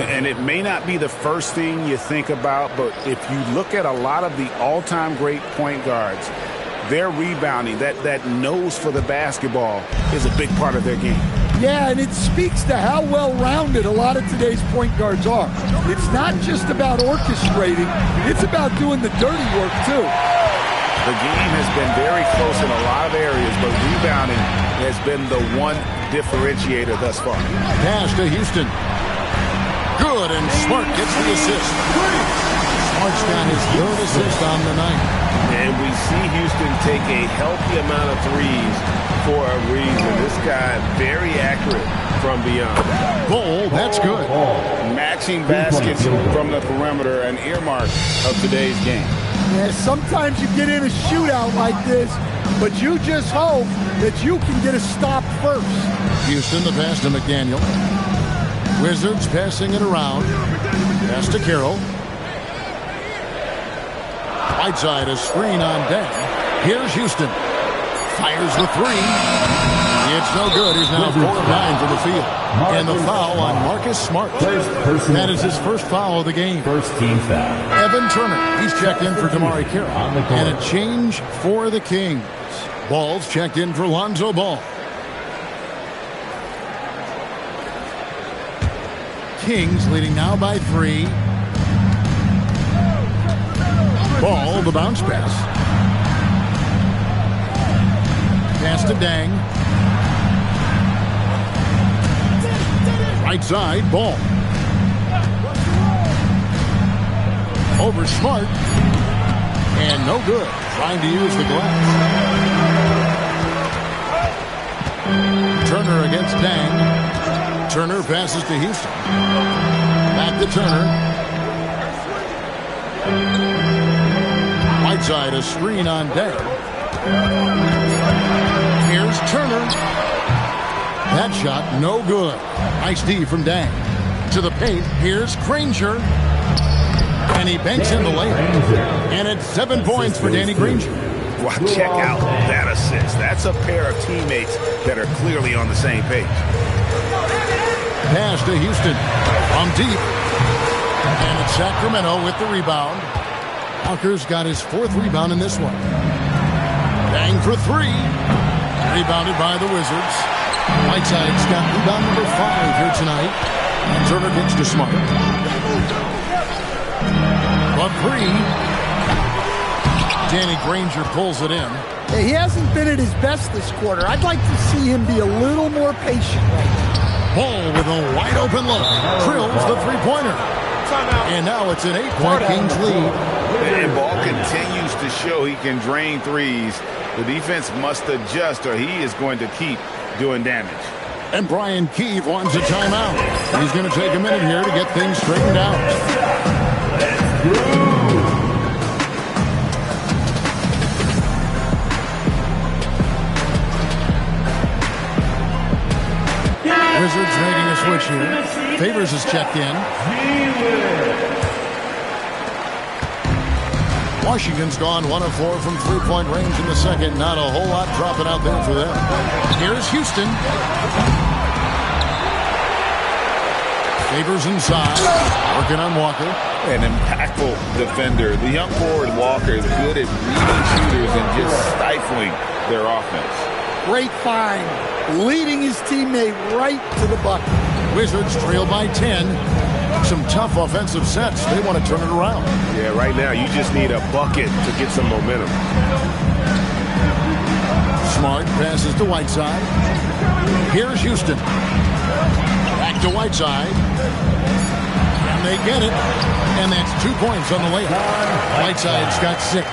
And it may not be the first thing you think about, but if you look at a lot of the all-time great point guards, their rebounding, that nose for the basketball is a big part of their game. Yeah, and it speaks to how well-rounded a lot of today's point guards are. It's not just about orchestrating, it's about doing the dirty work, too. The game has been very close in a lot of areas, but rebounding has been the one differentiator thus far. Pass to Houston. Good, and Smart gets the assist. Smart's got his 3rd assist on the night. And we see Houston take a healthy amount of threes for a reason. This guy very accurate from beyond. Ball, that's good. Matching baskets from the perimeter, an earmark of today's game. Yeah, sometimes you get in a shootout like this, but you just hope that you can get a stop first. Houston, the pass to McDaniel. Wizards passing it around. Pass to Carroll. Whiteside, a screen on Deng. Here's Houston. Fires the 3. It's no good. He's now 4 of 9 from the field. And the foul on Marcus Smart. That is his first foul of the game. First team foul. Evan Turner, he's checked in for Damari Carroll. And a change for the Kings. Ball's checked in for Lonzo Ball. Kings leading now by 3. Ball, the bounce pass. Pass to Deng. Right side, Ball. Over Smart. And no good. Trying to use the glass. Turner against Deng. Turner passes to Houston. Back to Turner. Whiteside, a screen on Deng. Here's Turner. That shot, no good. Nice D from Deng. To the paint, here's Granger. And he banks in the layup. And it's 7 points for Danny Granger. Wow, check out that assist. That's a pair of teammates that are clearly on the same page. Pass to Houston from deep. And it's Sacramento with the rebound. Walker's got his 4th rebound in this one. Bang for 3. Rebounded by the Wizards. Whiteside's got rebound number 5 here tonight. And Turner gets to Smart. But 3. Danny Granger pulls it in. He hasn't been at his best this quarter. I'd like to see him be a little more patient right now. Ball with a wide open look. Drills the 3-pointer. And now it's an 8-point Kings lead. And Ball continues to show he can drain threes. The defense must adjust or he is going to keep doing damage. And Brian Keefe wants a timeout. He's going to take a minute here to get things straightened out. Wizards making a switch here. Favors is checked in. Washington's gone 1 of 4 from three-point range in the second. Not a whole lot dropping out there for them. Here's Houston. Favors inside. Working on Walker. An impactful defender. The young forward Walker is good at reading shooters and just stifling their offense. Great find. Leading his teammate right to the bucket. Wizards trail by 10. Some tough offensive sets. They want to turn it around. Yeah, right now you just need a bucket to get some momentum. Smart passes to Whiteside. Here's Houston. Back to Whiteside. And they get it. And that's 2 points on the layup. Whiteside's got 6.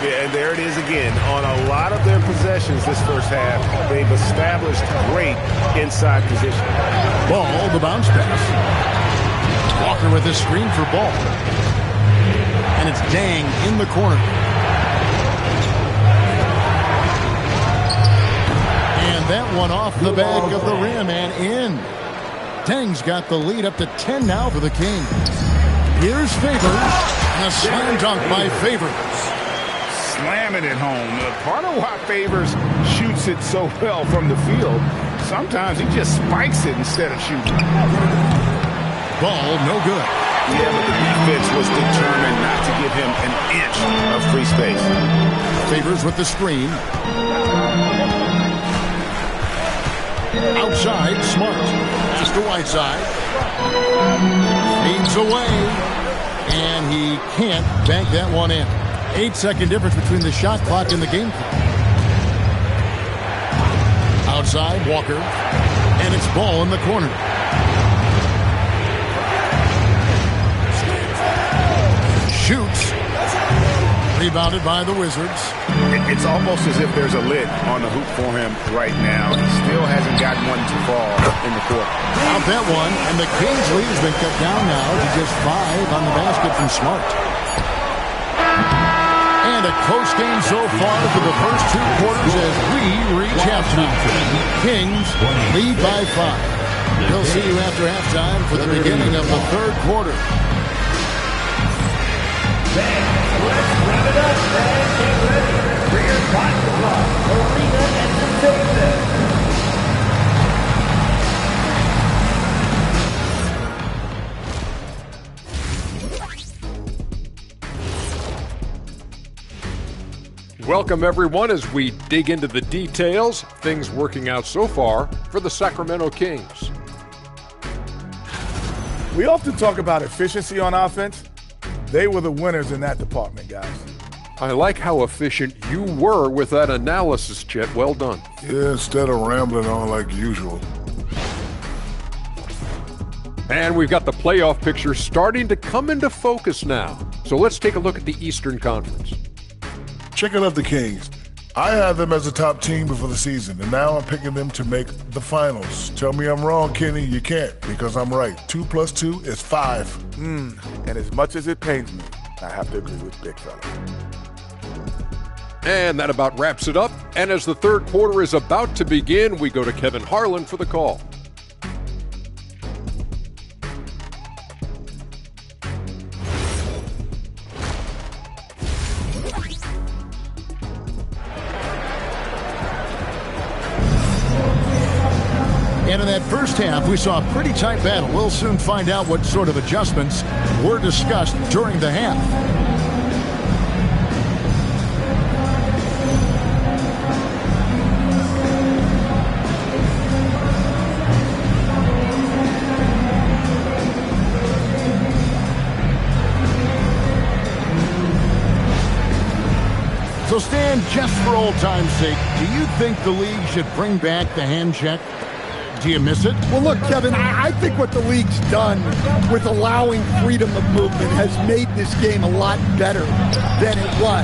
Yeah, and there it is again. On a lot of their possessions this first half, they've established great inside position. Ball, the bounce pass. Walker with a screen for Ball. And it's Dang in the corner. And that one off the back of the rim and in. Dang's got the lead up to 10 now for the Kings. Here's Favors. And a slam dunk by Favors. Slamming it home. Part of why Favors shoots it so well from the field, sometimes he just spikes it instead of shooting. Ball, no good. Yeah, but the defense was determined not to give him an inch of free space. Favors with the screen. Outside, Smart. Just to Whiteside. Fades away. And he can't bank that one in. 8-second difference between the shot clock and the game clock. Outside, Walker. And it's Ball in the corner. Shoots. Rebounded by the Wizards. It's almost as if there's a lid on the hoop for him right now. He still hasn't gotten one to fall in the court. Out that one, and the Kings lead has been cut down now to just 5 on the basket from Smart. And a close game so far for the first 2 quarters as we reach halftime. Kings lead by 5. We'll see you after halftime for the beginning of the third quarter. Let's wrap it up and get ready for your 5 o'clock arena entertainment. Welcome, everyone, as we dig into the details. Things working out so far for the Sacramento Kings. We often talk about efficiency on offense. They were the winners in that department, guys. I like how efficient you were with that analysis, Chet. Well done. Yeah, instead of rambling on like usual. And we've got the playoff picture starting to come into focus now. So let's take a look at the Eastern Conference. Checking out the Kings. I had them as a top team before the season, and now I'm picking them to make the finals. Tell me I'm wrong, Kenny. You can't, because I'm right. 2 + 2 is 5. And as much as it pains me, I have to agree with Big Fella. And that about wraps it up. And as the third quarter is about to begin, we go to Kevin Harlan for the call. And in that first half, we saw a pretty tight battle. We'll soon find out what sort of adjustments were discussed during the half. So Stan, just for old time's sake, do you think the league should bring back the hand check? Do you miss it? Well, look, Kevin, I think what the league's done with allowing freedom of movement has made this game a lot better than it was.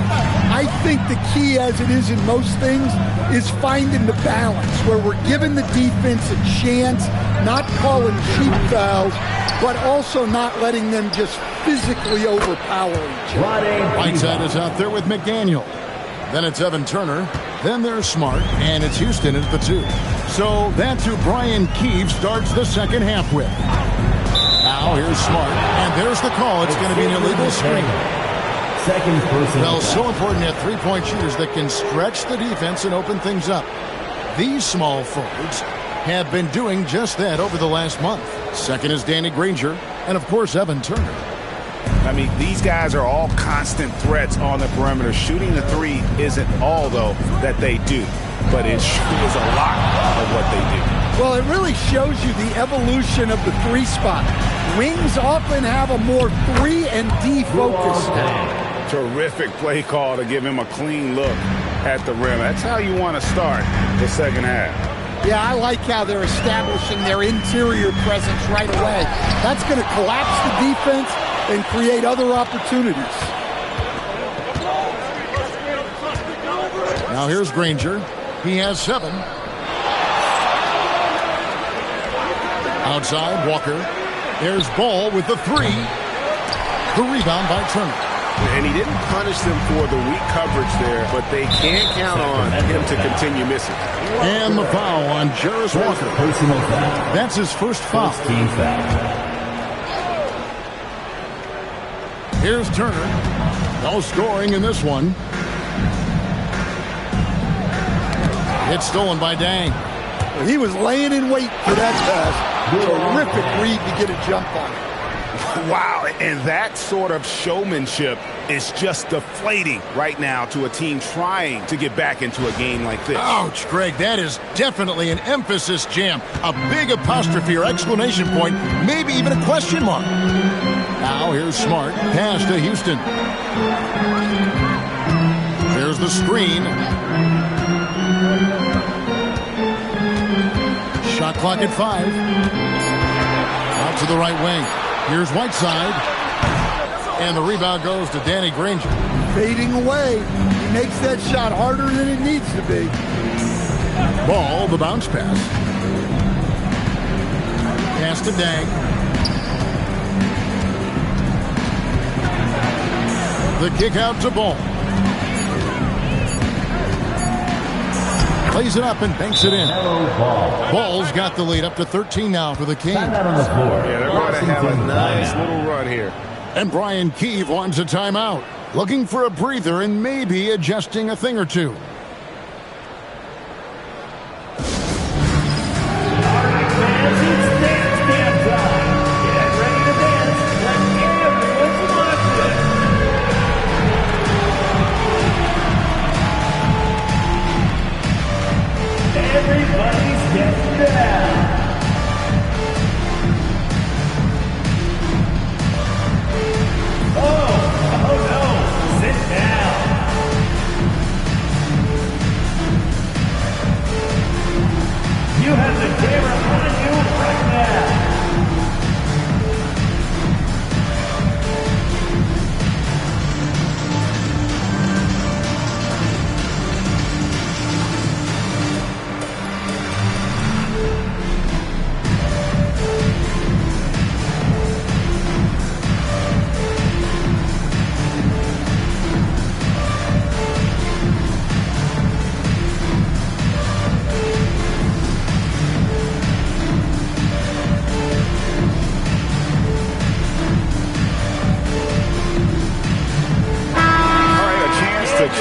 I think the key, as it is in most things, is finding the balance where we're giving the defense a chance, not calling cheap fouls, but also not letting them just physically overpower each other. Whiteside is out there with McDaniel. Then it's Evan Turner. Then there's Smart, and it's Houston at the 2. So that's who Brian Keefe starts the second half with. Now here's Smart, and there's the call. It's going to be an illegal screen. second person. Well, so important to have three-point shooters that can stretch the defense and open things up. These small forwards have been doing just that over the last month. Second is Danny Granger, and of course, Evan Turner. I mean, these guys are all constant threats on the perimeter. Shooting the three isn't all, though, that they do, but it is a lot of what they do. Well, it really shows you the evolution of the three spot. Wings often have a more 3 and D focus. Terrific play call to give him a clean look at the rim. That's how you want to start the second half. Yeah, I like how they're establishing their interior presence right away. That's going to collapse the defense and create other opportunities. Now here's Granger. He has 7. Outside, Walker. There's Ball with the 3. The rebound by Turner. And he didn't punish them for the weak coverage there, but they can't count on him to continue missing. And the foul on Jarris Walker. That's his first foul. Here's Turner. No scoring in this one. It's stolen by Dang. He was laying in wait for that pass. Terrific read to get a jump on it. Wow, and that sort of showmanship is just deflating right now to a team trying to get back into a game like this. Ouch, Greg, that is definitely an emphasis jam. A big apostrophe or exclamation point, maybe even a question mark. Now here's Smart, pass to Houston. There's the screen. Shot clock at 5. Out to the right wing. Here's Whiteside. And the rebound goes to Danny Granger. Fading away. He makes that shot harder than it needs to be. Ball, the bounce pass. Pass to Dang. The kick out to Ball. Plays it up and banks it in. Ball's got the lead up to 13 now for the Kings. Yeah, they're going to have a nice little run here. And Brian Keefe wants a timeout. Looking for a breather and maybe adjusting a thing or two. Everybody's getting down. Oh no, sit down. You have the camera on you right now.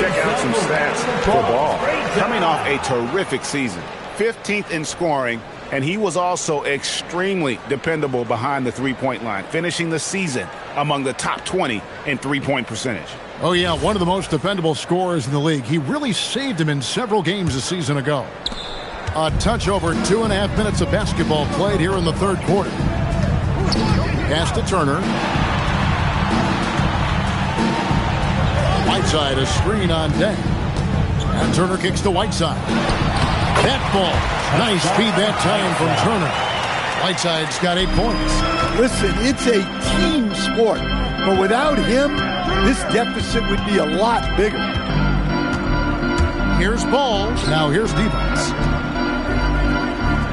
Check out some stats for Ball. Coming off a terrific season, 15th in scoring, and he was also extremely dependable behind the three-point line, finishing the season among the top 20 in three-point percentage. Oh, yeah, one of the most dependable scorers in the league. He really saved him in several games a season ago. A touch over 2.5 minutes of basketball played here in the third quarter. Pass to Turner. Whiteside, a screen on Dang. And Turner kicks to Whiteside. That ball. Nice feed that time from Turner. Whiteside's got 8 points. Listen, it's a team sport. But without him, this deficit would be a lot bigger. Here's Ball. Now here's Divac.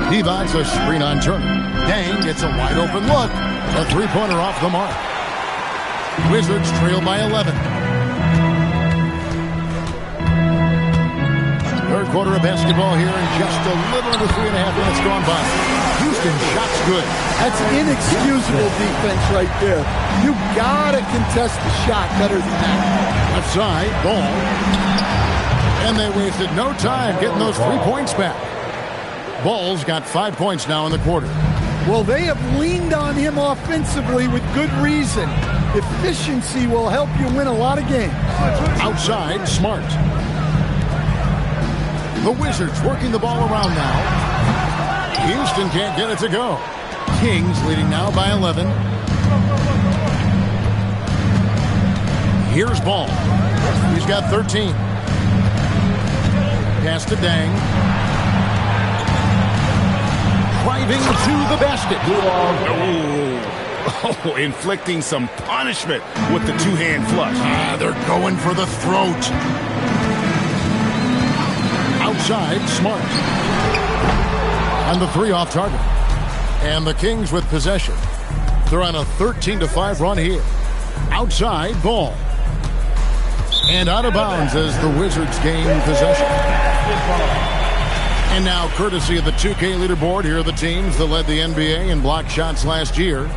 Divac, a screen on Turner. Dang gets a wide open look. A three-pointer off the mark. Wizards trail by 11. Third quarter of basketball here and just a little under 3.5 minutes gone by. Houston shot's good. That's inexcusable defense right there. You gotta contest the shot better than that. Left side, Ball. And they wasted no time getting those 3 points back. Ball's got 5 points now in the quarter. Well, they have leaned on him offensively with good reason. Efficiency will help you win a lot of games. Outside, Smart. The Wizards working the ball around now. Houston can't get it to go. Kings leading now by 11. Here's Ball. He's got 13. Pass to Dang. Driving to the basket. Oh, inflicting some punishment with the two-hand flush. They're going for the throat. Outside, Smart. And the 3 off target. And the Kings with possession. They're on a 13-5 run here. Outside, Ball. And out of bounds as the Wizards gain possession. And now, courtesy of the 2K leaderboard, here are the teams that led the NBA in block shots last year.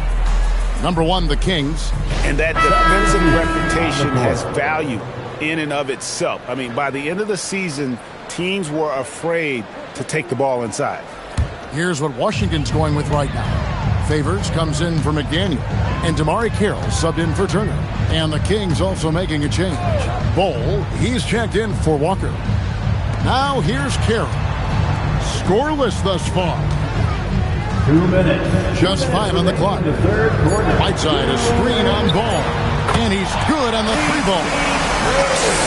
Number 1, the Kings. And that defensive reputation has value in and of itself. I mean, by the end of the season, teams were afraid to take the ball inside. Here's what Washington's going with right now. Favors comes in for McDaniel. And Damari Carroll subbed in for Turner. And the Kings also making a change. Ball, he's checked in for Walker. Now here's Carroll. Scoreless thus far. 2 minutes. Just 5 on the clock. Whiteside, a screen on Ball. And he's good on the 3-ball.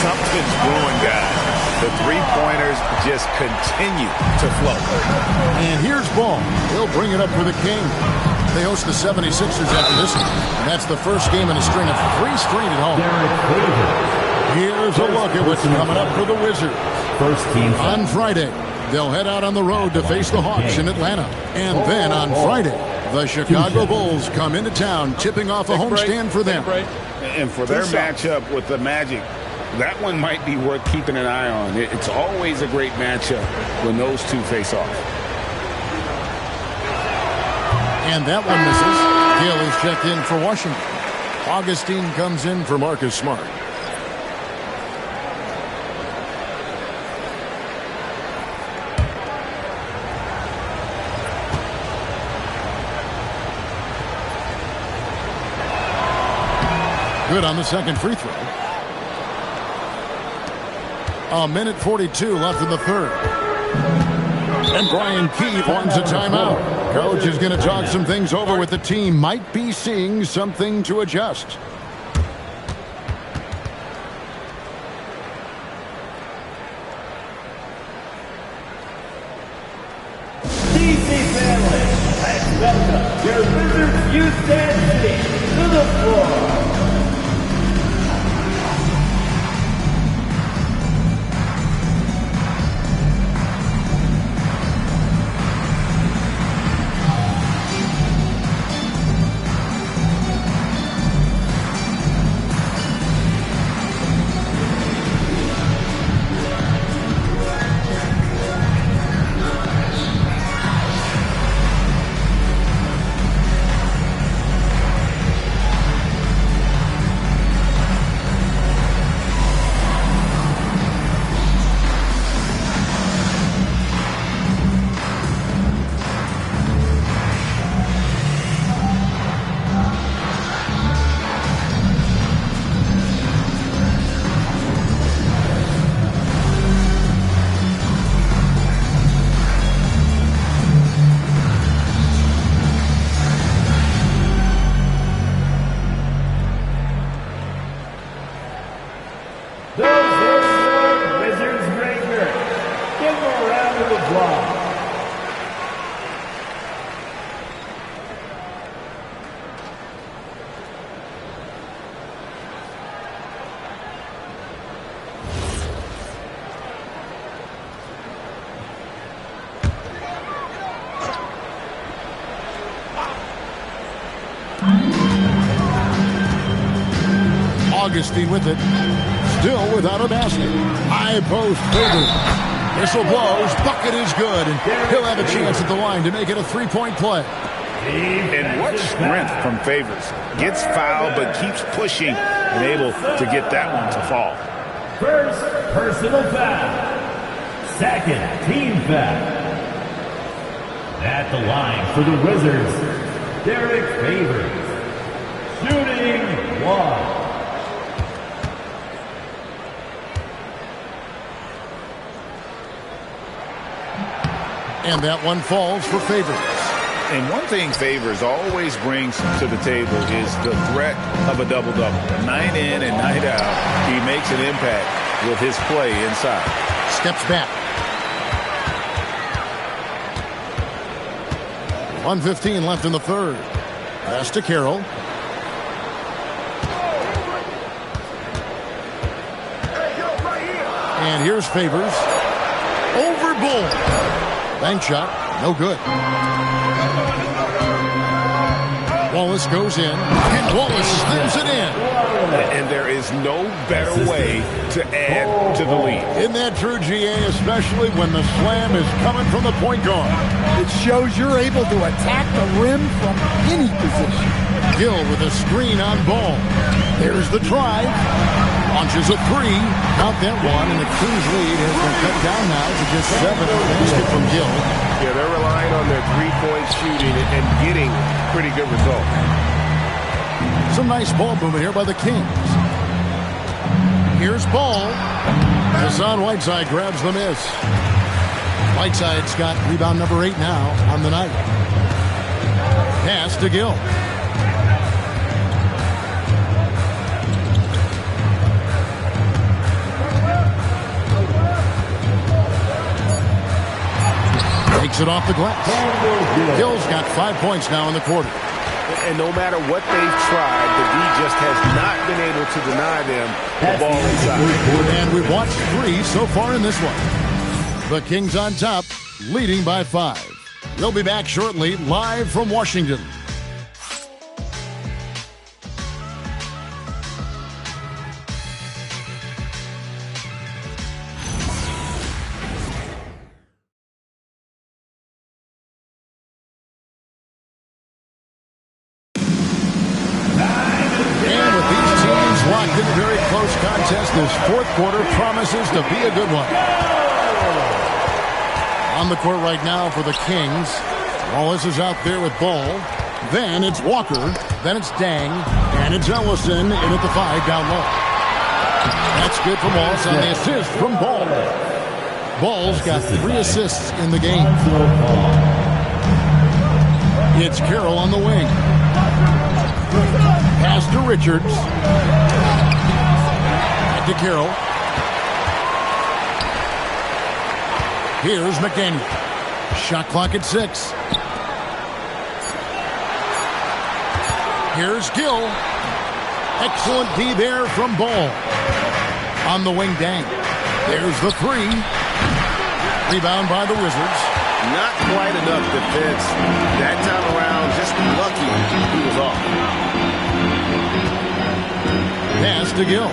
Something's brewing, guys. The 3-pointers just continue to flow. And here's Ball. He'll bring it up for the Kings. They host the 76ers after this one. And that's the first game in a string of 3 straight at home. Here's a look at what's coming up for the Wizards. First team on Friday. They'll head out on the road to face the Hawks in Atlanta. And then on Friday, the Chicago Bulls come into town, tipping off a homestand for them. And for their matchup with the Magic, that one might be worth keeping an eye on. It's always a great matchup when those two face off. And that one misses. Gill is checked in for Washington. Augustine comes in for Marcus Smart. Good on the second free throw. 1:42 left in the third. And Brian Keefe wants a timeout. Coach is going to talk some things over with the team. Might be seeing something to adjust. DC family, let's welcome your Wizards Youth Dance Team to the floor. Augustine with it. Still without a basket. High post Faber. Whistle blows, bucket is good, and he'll have a chance at the line to make it a three-point play. And what strength from Favors. Gets fouled but keeps pushing and able to get that one to fall. First personal foul. Second team foul. At the line for the Wizards, Derek Favors. Shooting one. And that one falls for Favors. And one thing Favors always brings to the table is the threat of a double-double. Night in and night out, he makes an impact with his play inside. Steps back. 1:15 left in the third. Pass to Carroll. And here's Favors. Over Bull. Bank shot. No good. Wallace goes in, and Wallace slams it in. And there is no better way to add to the lead. Isn't that true, GA, especially when the slam is coming from the point guard? It shows you're able to attack the rim from any position. Gill with a screen on Ball. There's the drive. Launches a three. Count that one, and the Kings lead has been cut down now to just 7 basket from Gill. Yeah, they're relying on their three-point shooting and getting pretty good results. Some nice ball movement here by the Kings. Here's Ball. Hassan Whiteside grabs the miss. Whiteside's got rebound number 8 now on the night. Pass to Gill. Takes it off the glass. Gill's got 5 points now in the quarter. And no matter what they've tried, the D just has not been able to deny them the ball inside. And we've watched 3 so far in this one. The Kings on top, leading by 5. We'll be back shortly, live from Washington. This fourth quarter promises to be a good one. On the court right now for the Kings. Wallace is out there with Ball. Then it's Walker. Then it's Dang. And it's Ellison in at the 5 down low. That's good from Wallace on the assist from Ball. Ball's got 3 assists in the game. It's Carroll on the wing. Pass to Richards. To Carroll. Here's McDaniel. Shot clock at 6. Here's Gill. Excellent D there from Ball. On the wing, Dang. There's the 3. Rebound by the Wizards. Not quite enough defense. That time around, just lucky he was off. Pass to Gill.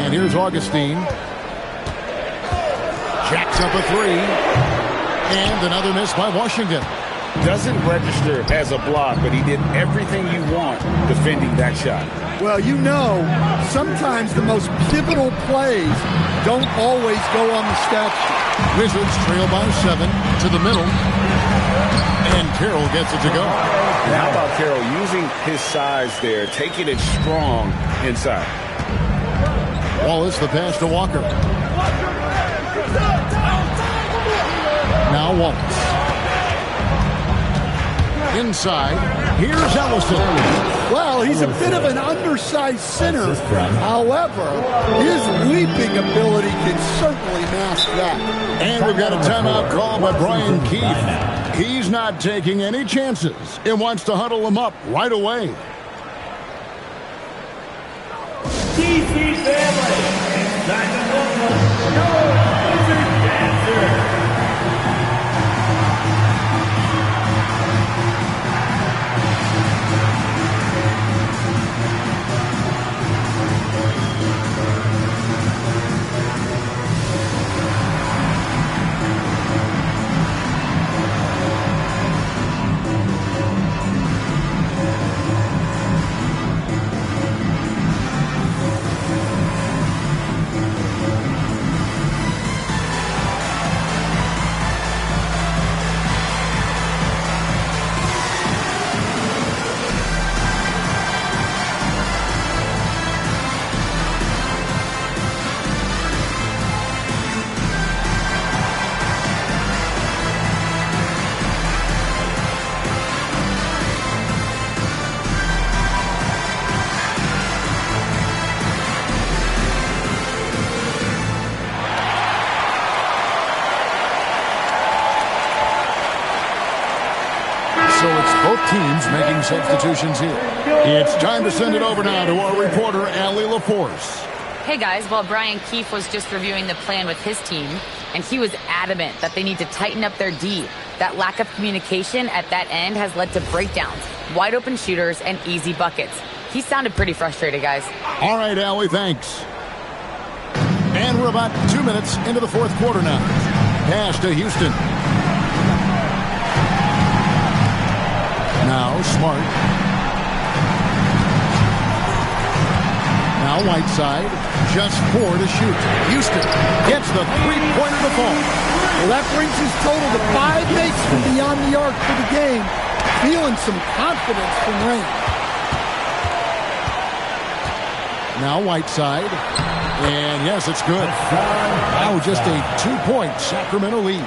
And here's Augustine. Jacks up a 3. And another miss by Washington. Doesn't register as a block, but he did everything you want defending that shot. Well, you know, sometimes the most pivotal plays don't always go on the stat sheet. Wizards trail by 7 to the middle. And Carroll gets it to go. And how about Carroll using his size there, taking it strong inside. Wallace, the pass to Walker. Now Wallace. Inside. Here's Ellison. Well, he's a bit of an undersized center. However, his leaping ability can certainly mask that. And we've got a timeout call by Brian Keefe. He's not taking any chances. He wants to huddle them up right away. DC family, it's time to welcome your Wizard Dancer. Both teams making substitutions here. It's time to send it over now to our reporter, Allie LaForce. Hey guys, well, Brian Keefe was just reviewing the plan with his team, and he was adamant that they need to tighten up their D. That lack of communication at that end has led to breakdowns, wide open shooters, and easy buckets. He sounded pretty frustrated, guys. All right, Allie, thanks. And we're about 2 minutes into the fourth quarter now. Pass to Houston. Now Smart. Now Whiteside. Just 4 to shoot. Houston gets the three-pointer to fall. Well, that brings his total to 5 makes from beyond the arc for the game. Feeling some confidence from range. Now Whiteside. And yes, it's good. Now just a 2-point Sacramento lead.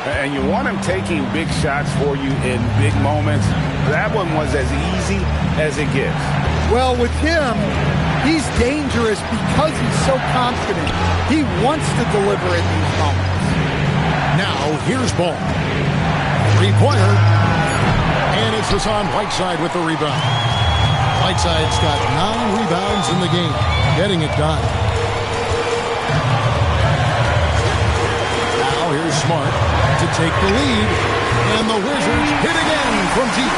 And you want him taking big shots for you in big moments. That one was as easy as it gets. Well, with him, he's dangerous because he's so confident. He wants to deliver in these moments. Now, here's ball. Three-pointer. And it's Hassan Whiteside with the rebound. Whiteside's got 9 rebounds in the game, getting it done. Now here's Smart to take the lead. And the Wizards hit again from deep.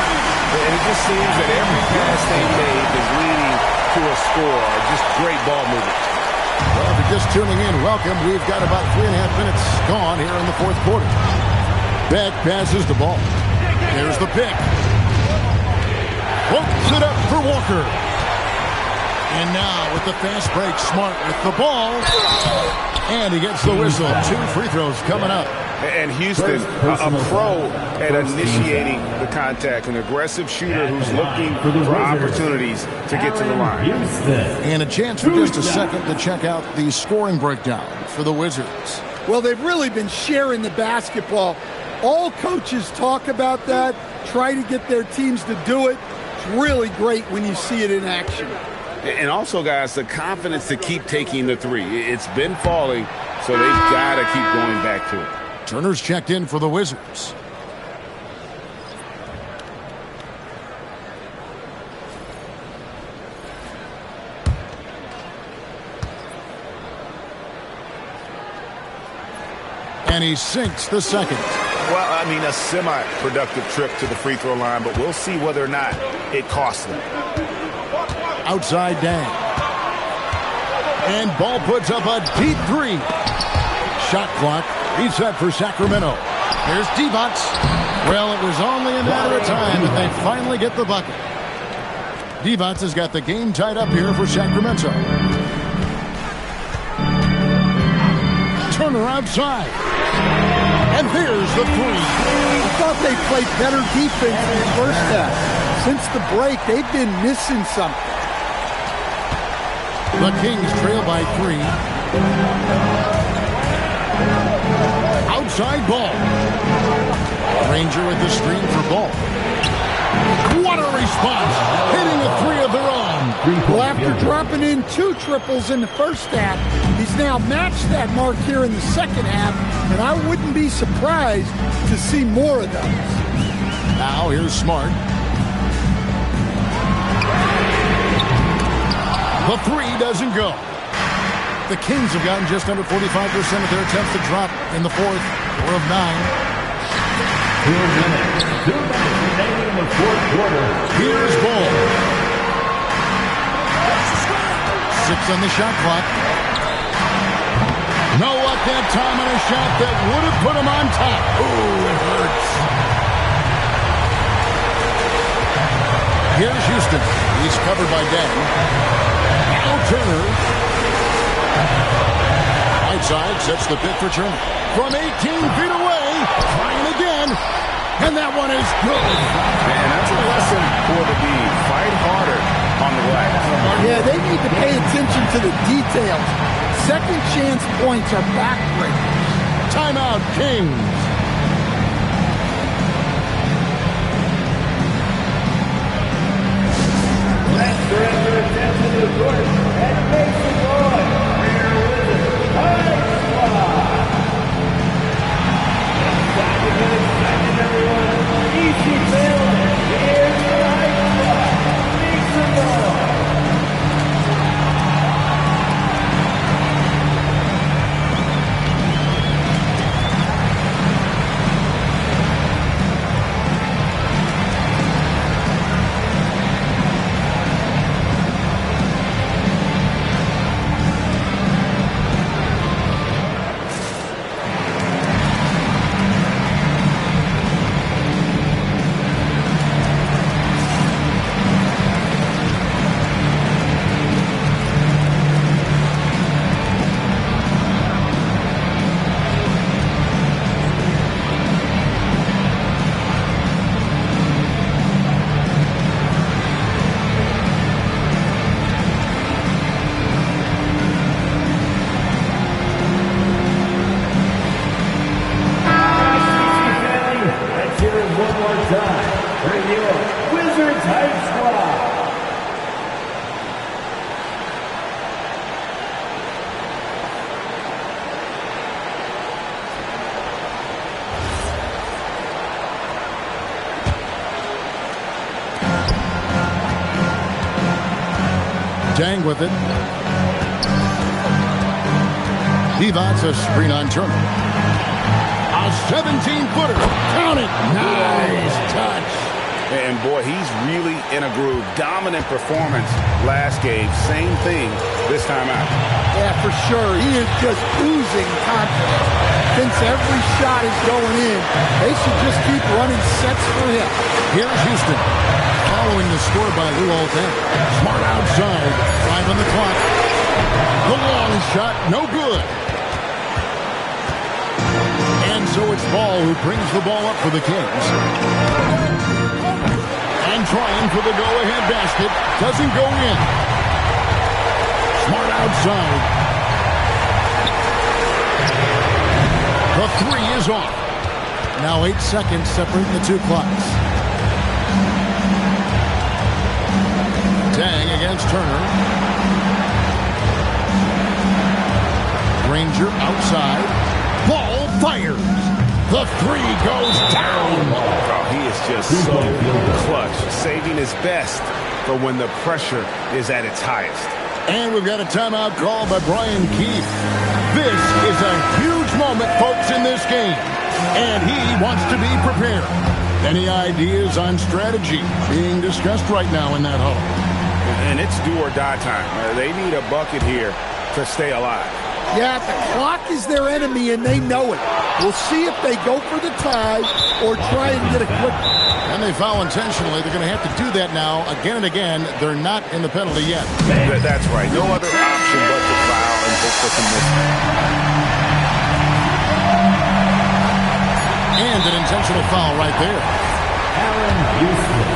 And it just seems that every pass they made is leading to a score. Just great ball movement. Well, if you're just tuning in, welcome. We've got about 3.5 minutes gone here in the fourth quarter. Beck passes the ball. There's the pick. Hooks it up for Walker. And now with the fast break, Smart with the ball. And he gets the whistle. 2 free throws coming up. And Houston, a pro at initiating the contact, an aggressive shooter who's looking for opportunities to get to the line. And a chance for just a second to check out the scoring breakdown for the Wizards. Well, they've really been sharing the basketball. All coaches talk about that, try to get their teams to do it. It's really great when you see it in action. And also, guys, the confidence to keep taking the three. It's been falling, so they've got to keep going back to it. Turner's checked in for the Wizards. And he sinks the second. Well, I mean, a semi-productive trip to the free throw line, but we'll see whether or not it costs them. Outside Dang. And Ball puts up a deep 3. Shot clock reset for Sacramento. Here's Divac. Well, it was only a matter of time that they finally get the bucket. Divac has got the game tied up here for Sacramento. Turner outside. And here's the 3. I thought they played better defense in the first half. Since the break, they've been missing something. The Kings trail by 3. Outside Ball. Ranger with the screen for Ball. What a response! Hitting a 3 of their own. Well, after dropping in 2 triples in the first half, he's now matched that mark here in the second half, and I wouldn't be surprised to see more of those. Now here's Smart. The 3 doesn't go. The Kings have gotten just under 45% of their attempts to drop in the fourth. 4 of 9. 2 minutes remaining in the fourth quarter. Here's Ball. 6 on the shot clock. No luck that time on a shot that would have put him on top. Ooh, it hurts. Here's Houston. He's covered by Dang. Now Turner. Whiteside sets the pick for Turner. From 18 feet away. Trying again. And that one is good. Man, that's a lesson for the D. Fight harder on the glass. Yeah, they need to pay attention to the details. Second chance points are backbreakers. Timeout, Kings. Let's direct your attention to the court and make some noise for your Wizards High Squad. It's time to get excited, everyone. Easy Taylor. Dang with it. He wants a screen on Turner. A 17-footer. Count it. Nice touch. And boy, he's really in a groove. Dominant performance last game. Same thing this time out. Yeah, for sure. He is just oozing confidence. Thinks every shot is going in. They should just keep running sets for him. Here's Houston. Following the score by Lou Alten. Smart outside. 5 on the clock. The long shot, no good. And so it's Ball who brings the ball up for the Kings. And trying for the go-ahead basket. Doesn't go in. Smart outside. The three is off. Now 8 seconds separate the two clocks. Dang against Turner. Granger outside. Ball fires. The three goes down. Oh, he is just so clutch, saving his best for when the pressure is at its highest. And we've got a timeout called by Brian Keefe. This is a huge moment, folks, in this game. And he wants to be prepared. Any ideas on strategy being discussed right now in that huddle? And it's do or die time. They need a bucket here to stay alive. Yeah, the clock is their enemy, and they know it. We'll see if they go for the tie or try and get a quick. And they foul intentionally. They're going to have to do that now again and again. They're not in the penalty yet. That's right. No other option but to foul and hope for some mismatch. And an intentional foul right there. Aaron Houston,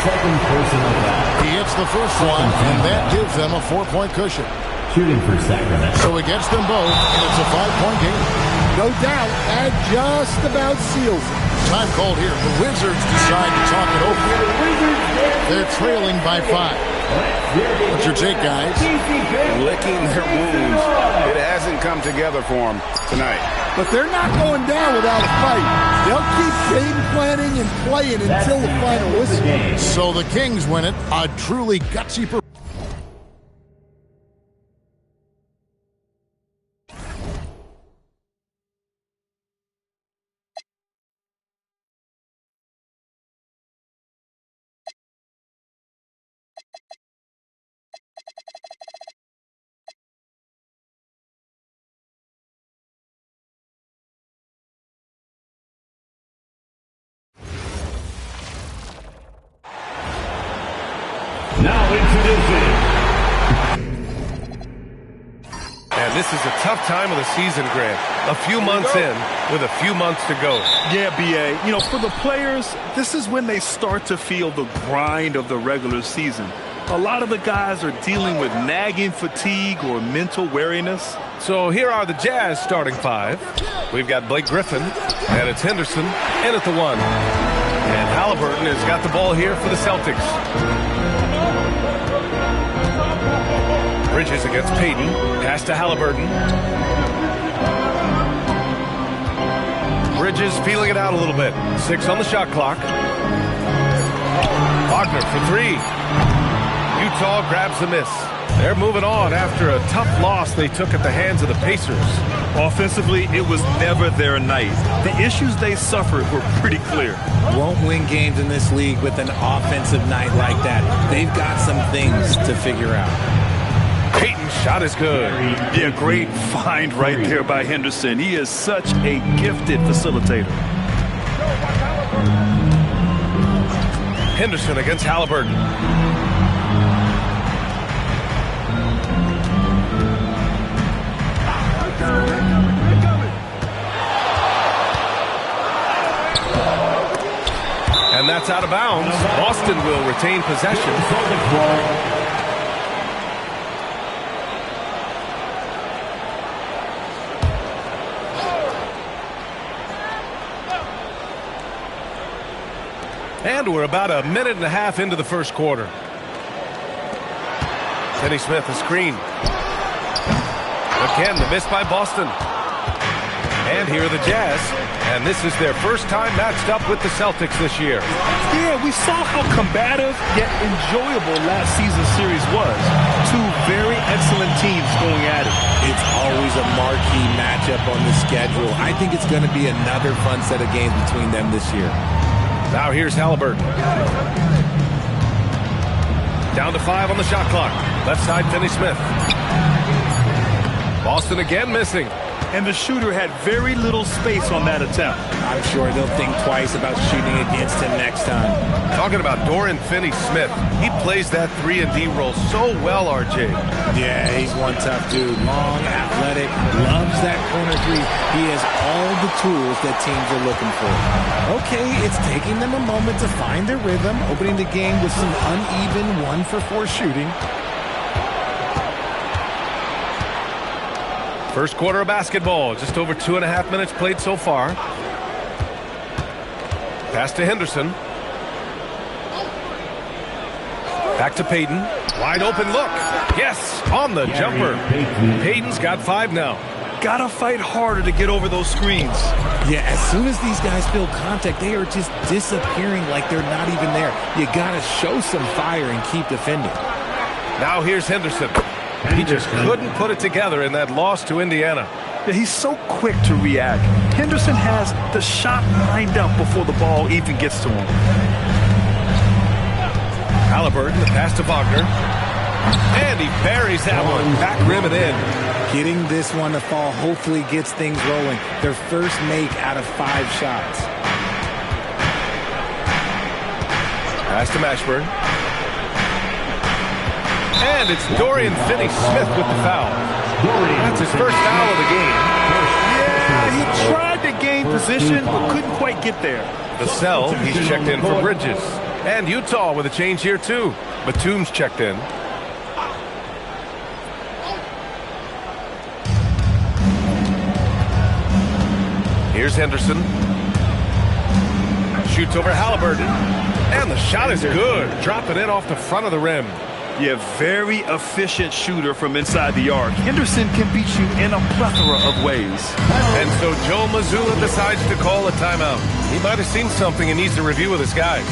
second personal foul. He hits the first one, and that gives them a 4-point cushion. Shooting for Sacramento. So he gets them both, and it's a 5-point game. No doubt, that just about seals it. Time called here. The Wizards decide to talk it over. They're trailing by 5. What's your take, guys? Licking their wounds. It hasn't come together for them tonight. But they're not going down without a fight. They'll keep game planning and playing until the final whistle. So the Kings win it. A truly gutsy performance. Now introducing. And this is a tough time of the season, Grant. A few months in with a few months to go. Yeah, B.A. You know, for the players, this is when they start to feel the grind of the regular season. A lot of the guys are dealing with nagging fatigue or mental weariness. So here are the Jazz starting 5. We've got Blake Griffin, and it's Henderson in at the 1. And Halliburton has got the ball here for the Celtics. Bridges against Payton. Pass to Halliburton. Bridges feeling it out a little bit. 6 on the shot clock. Wagner for 3. Utah grabs the miss. They're moving on after a tough loss they took at the hands of the Pacers. Offensively, it was never their night. The issues they suffered were pretty clear. Won't win games in this league with an offensive night like that. They've got some things to figure out. Payton's shot is good. Yeah, great find right there by Henderson. He is such a gifted facilitator. Henderson against Halliburton. And that's out of bounds. Boston will retain possession. And we're about a minute and a half into the first quarter. Kenny Smith, a screen. Again, the miss by Boston. And here are the Jazz. And this is their first time matched up with the Celtics this year. Yeah, we saw how combative yet enjoyable last season's series was. Two very excellent teams going at it. It's always a marquee matchup on the schedule. I think it's going to be another fun set of games between them this year. Now here's Halliburton. Down to 5 on the shot clock. Left side, Finney Smith. Boston again missing. And the shooter had very little space on that attempt. I'm sure they'll think twice about shooting against him next time. Talking about Dorian Finney-Smith, he plays that 3-and-D role so well, RJ. Yeah, he's one tough dude. Long, athletic, loves that corner three. He has all the tools that teams are looking for. Okay, it's taking them a moment to find their rhythm, opening the game with some uneven 1-for-4 shooting. First quarter of basketball, just over 2.5 minutes played so far. Pass to Henderson. Back to Payton. Wide open look. Yes, on the jumper. Payton's got 5 now. Gotta fight harder to get over those screens. Yeah, as soon as these guys feel contact, they are just disappearing like they're not even there. You gotta show some fire and keep defending. Now here's Henderson. He just couldn't put it together in that loss to Indiana. Yeah, he's so quick to react. Henderson has the shot lined up before the ball even gets to him. Halliburton, the pass to Wagner. And he buries that one. Back rim and in. Getting this one to fall hopefully gets things rolling. Their first make out of 5 shots. Pass to Mashburn. And it's Dorian Finney-Smith with the foul. That's his first foul of the game. Yeah, he tried to gain position, but couldn't quite get there. Vassell, he's checked in for Bridges. And Utah with a change here, too. Batum's checked in. Here's Henderson. Shoots over Halliburton. And the shot is good. Dropping it off the front of the rim. Yeah, very efficient shooter from inside the arc. Henderson can beat you in a plethora of ways. And so Joe Mazzulla decides to call a timeout. He might have seen something and needs to review with his guys.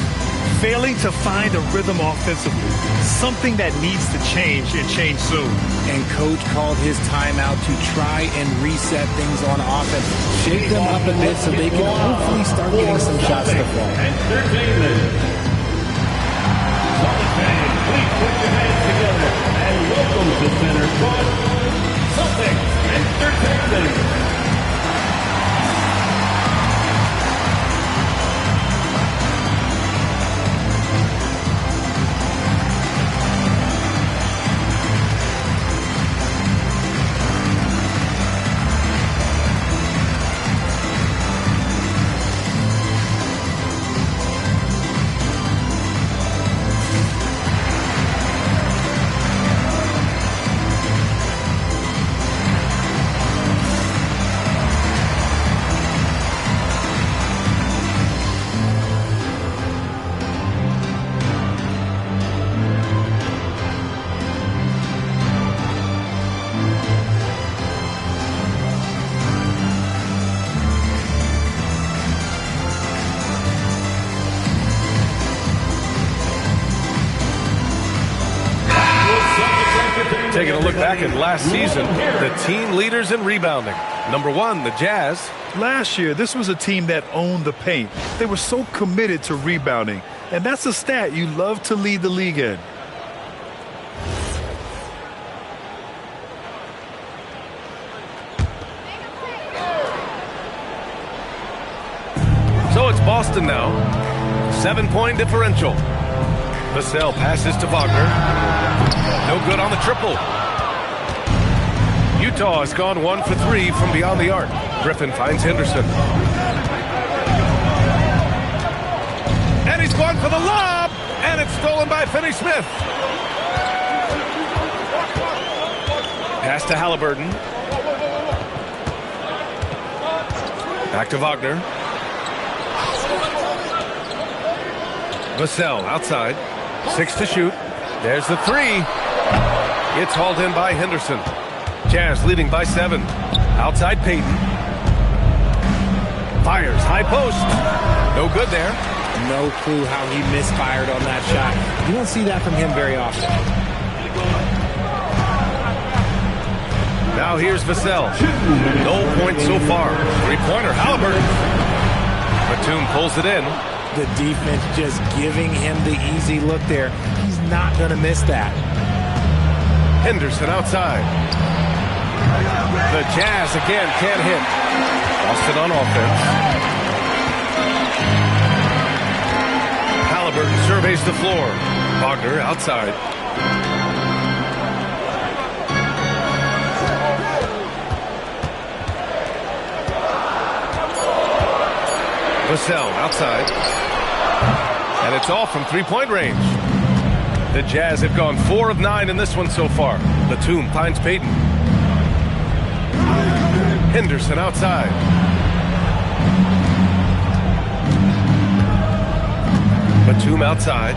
Failing to find a rhythm offensively. Something that needs to change and change soon. And coach called his timeout to try and reset things on offense. Shake them up a bit so they can hopefully start getting some shots to fall. Entertainment. Please put your hands together and welcome to Center Court, Celtics Entertainment. Taking a look back at last season, the team leaders in rebounding. Number 1, the Jazz. Last year, this was a team that owned the paint. They were so committed to rebounding, and that's a stat you love to lead the league in. So it's Boston now. 7-point differential. Vassell passes to Wagner. No good on the triple. Utah has gone 1 for 3 from beyond the arc. Griffin finds Henderson. And he's gone for the lob. And it's stolen by Finney-Smith. Pass to Halliburton. Back to Wagner. Vassell outside. 6 to shoot. There's the 3. It's hauled in by Henderson. Jazz leading by 7. Outside Payton. Fires, high post. No good there. No clue how he misfired on that shot. You don't see that from him very often. Now here's Vassell. No points so far. Three-pointer, Halliburton. Batum pulls it in. The defense just giving him the easy look there. He's not going to miss that. Henderson outside. The Jazz again can't hit. Boston on offense. Halliburton surveys the floor. Wagner outside. Vassell outside. And it's off from three-point range. The Jazz have gone 4 of 9 in this one so far. Batum finds Payton. Henderson outside. Batum outside.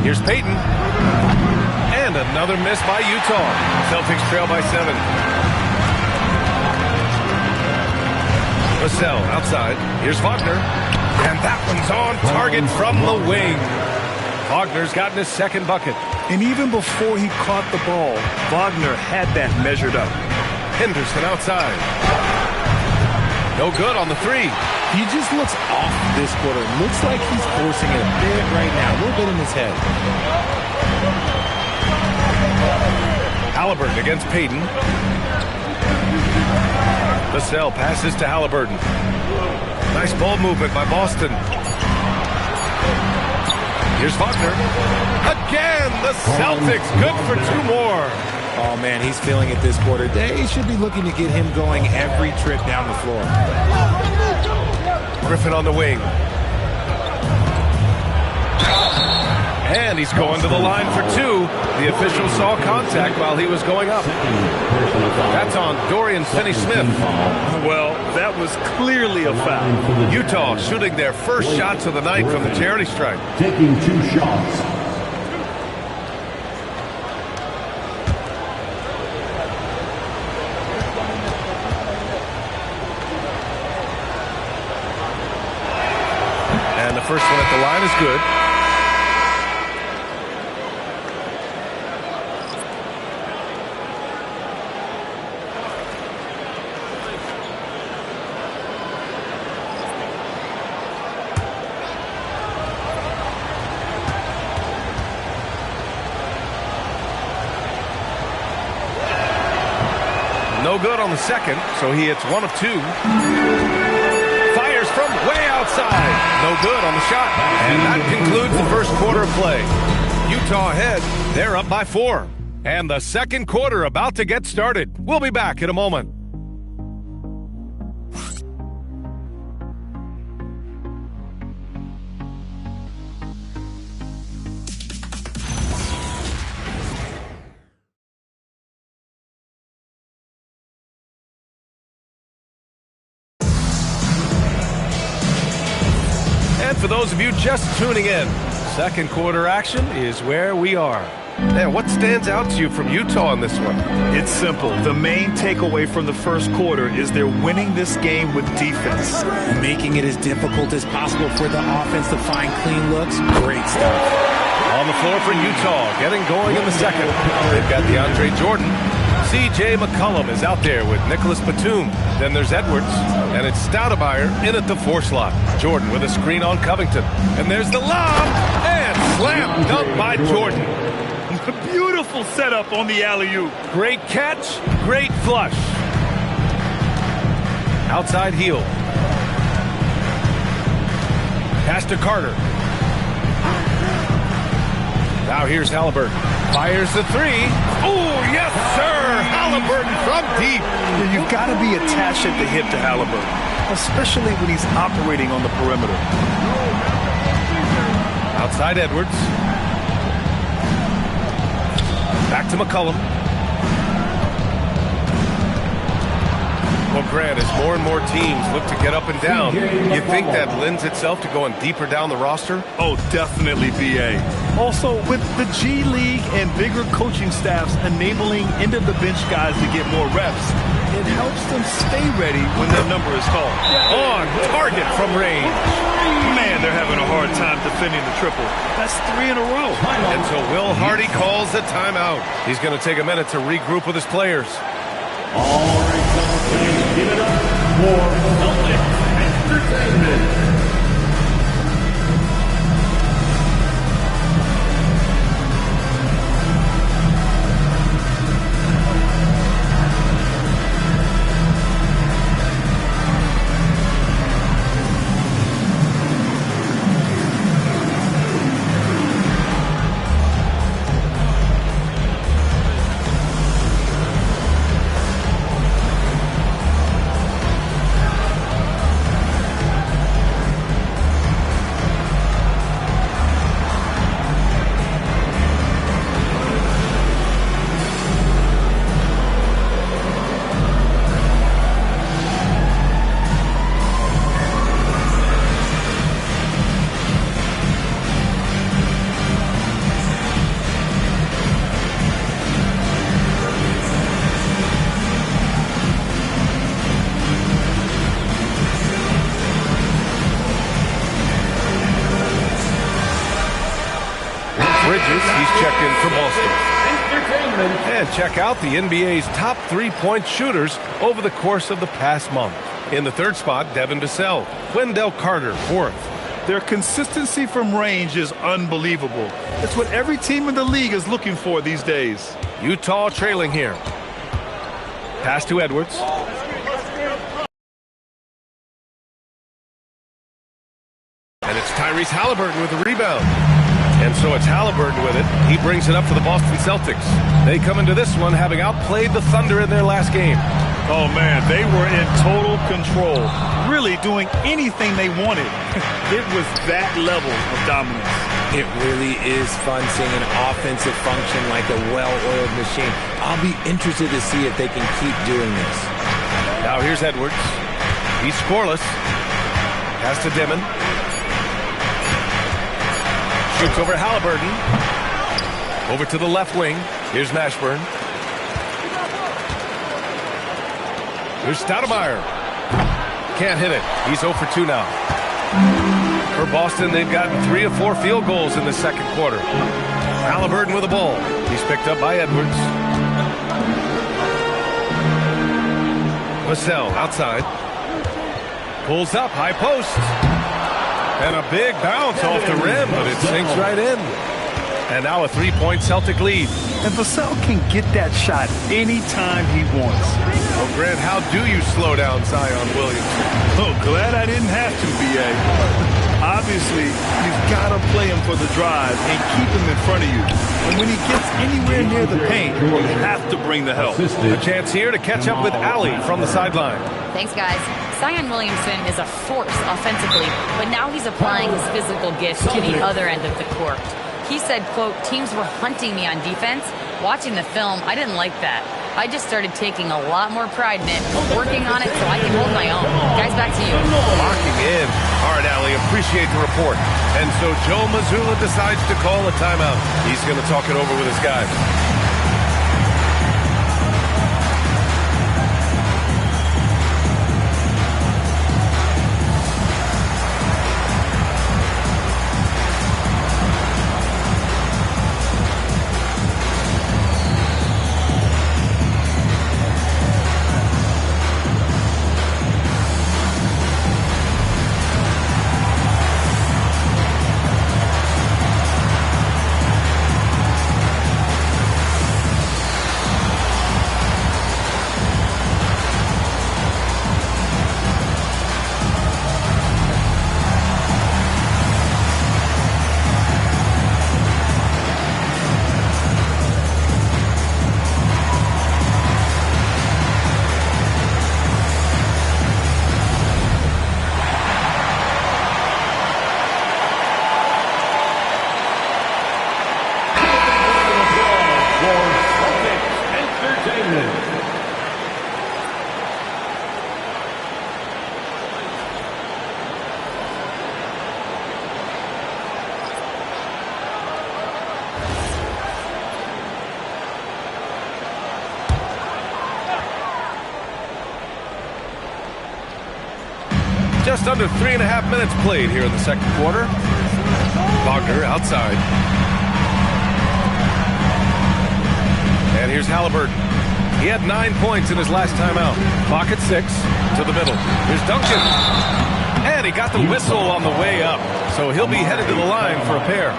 Here's Payton. And another miss by Utah. Celtics trail by 7. Vassell outside. Here's Wagner. And that one's on target from the wing. Wagner's gotten his second bucket. And even before he caught the ball, Wagner had that measured up. Henderson outside. No good on the three. He just looks off this quarter. Looks like he's forcing it a bit right now. A little bit in his head. Halliburton against Payton. Vassell passes to Halliburton. Nice ball movement by Boston. Here's Wagner. Again, the Celtics good for 2 more. Oh, man, he's feeling it this quarter. They should be looking to get him going every trip down the floor. Griffin on the wing. And he's going to the line for 2. The official saw contact while he was going up. That's on Dorian Finney-Smith. Well, that was clearly a foul. Utah shooting their first shots of the night from the charity stripe. Taking 2 shots. And the first one at the line is good. No good on the second, so he hits 1 of 2. Fires from way outside. No good on the shot. And that concludes the first quarter of play. Utah ahead. They're up by 4. And the second quarter about to get started. We'll be back in a moment. For those of you just tuning in, second quarter action is where we are. And what stands out to you from Utah in this one? It's simple. The main takeaway from the first quarter is they're winning this game with defense. Making it as difficult as possible for the offense to find clean looks. Great stuff. On the floor for Utah, getting going in the second. They've got DeAndre Jordan. C.J. McCollum is out there with Nicholas Batum. Then there's Edwards, and it's Stoudemire in at the 4 slot. Jordan with a screen on Covington. And there's the lob, and slam dunk by Jordan. Beautiful setup on the alley-oop. Great catch, great flush. Outside heel. Pass to Carter. Now here's Halliburton. Fires the 3. Oh, yes, sir! Halliburton from deep. You've got to be attached at the hip to Halliburton, especially when he's operating on the perimeter. Outside Edwards. Back to McCollum. Well, Grant, as more and more teams look to get up and down, you think that lends itself to going deeper down the roster? Oh, definitely, B.A. Also, with the G League and bigger coaching staffs enabling end-of-the-bench guys to get more reps, it helps them stay ready when their number is called. On target from range. Man, they're having a hard time defending the triple. That's 3 in a row. And so Will Hardy calls the timeout. He's going to take a minute to regroup with his players. All right, please give it up for Celtic Entertainment. He's checked in for Boston. And check out the NBA's top three-point shooters over the course of the past month. In the third spot, Devin Vassell. Wendell Carter, fourth. Their consistency from range is unbelievable. It's what every team in the league is looking for these days. Utah trailing here. Pass to Edwards. And it's Tyrese Halliburton with the rebound. And so it's Halliburton with it. He brings it up for the Boston Celtics. They come into this one having outplayed the Thunder in their last game. Oh, man, they were in total control, really doing anything they wanted. It was that level of dominance. It really is fun seeing an offensive function like a well-oiled machine. I'll be interested to see if they can keep doing this. Now here's Edwards. He's scoreless. Pass to Dimon. Shoots over Halliburton. Over to the left wing. Here's Mashburn. Here's Stoudemire. Can't hit it. He's 0 for 2 now. For Boston, they've gotten 3 of 4 field goals in the second quarter. Halliburton with the ball. He's picked up by Edwards. Vassell outside. Pulls up, high post. And a big bounce off the rim, but it sinks right in. And now a 3-point Celtic lead. And Vassell can get that shot anytime he wants. Well, Grant, how do you slow down Zion Williamson? Oh, glad I didn't have to, B.A. Obviously, you've got to play him for the drive and keep him in front of you. And when he gets anywhere near the paint, you have to bring the help. A chance here to catch up with Ali from the sideline. Thanks, guys. Zion Williamson is a force offensively, but now he's applying his physical gifts to the other end of the court. He said, quote, teams were hunting me on defense. Watching the film, I didn't like that. I just started taking a lot more pride in it, working on it so I can hold my own. Guys, back to you. Locking in. All right, Ali, appreciate the report. And so Joe Mazzulla decides to call a timeout. He's going to talk it over with his guys. Just under 3.5 minutes played here in the second quarter. Wagner outside. And here's Halliburton. He had 9 points in his last time out. Clock at 6 to the middle. Here's Duncan. And he got the whistle on the way up. So he'll be headed to the line for a pair.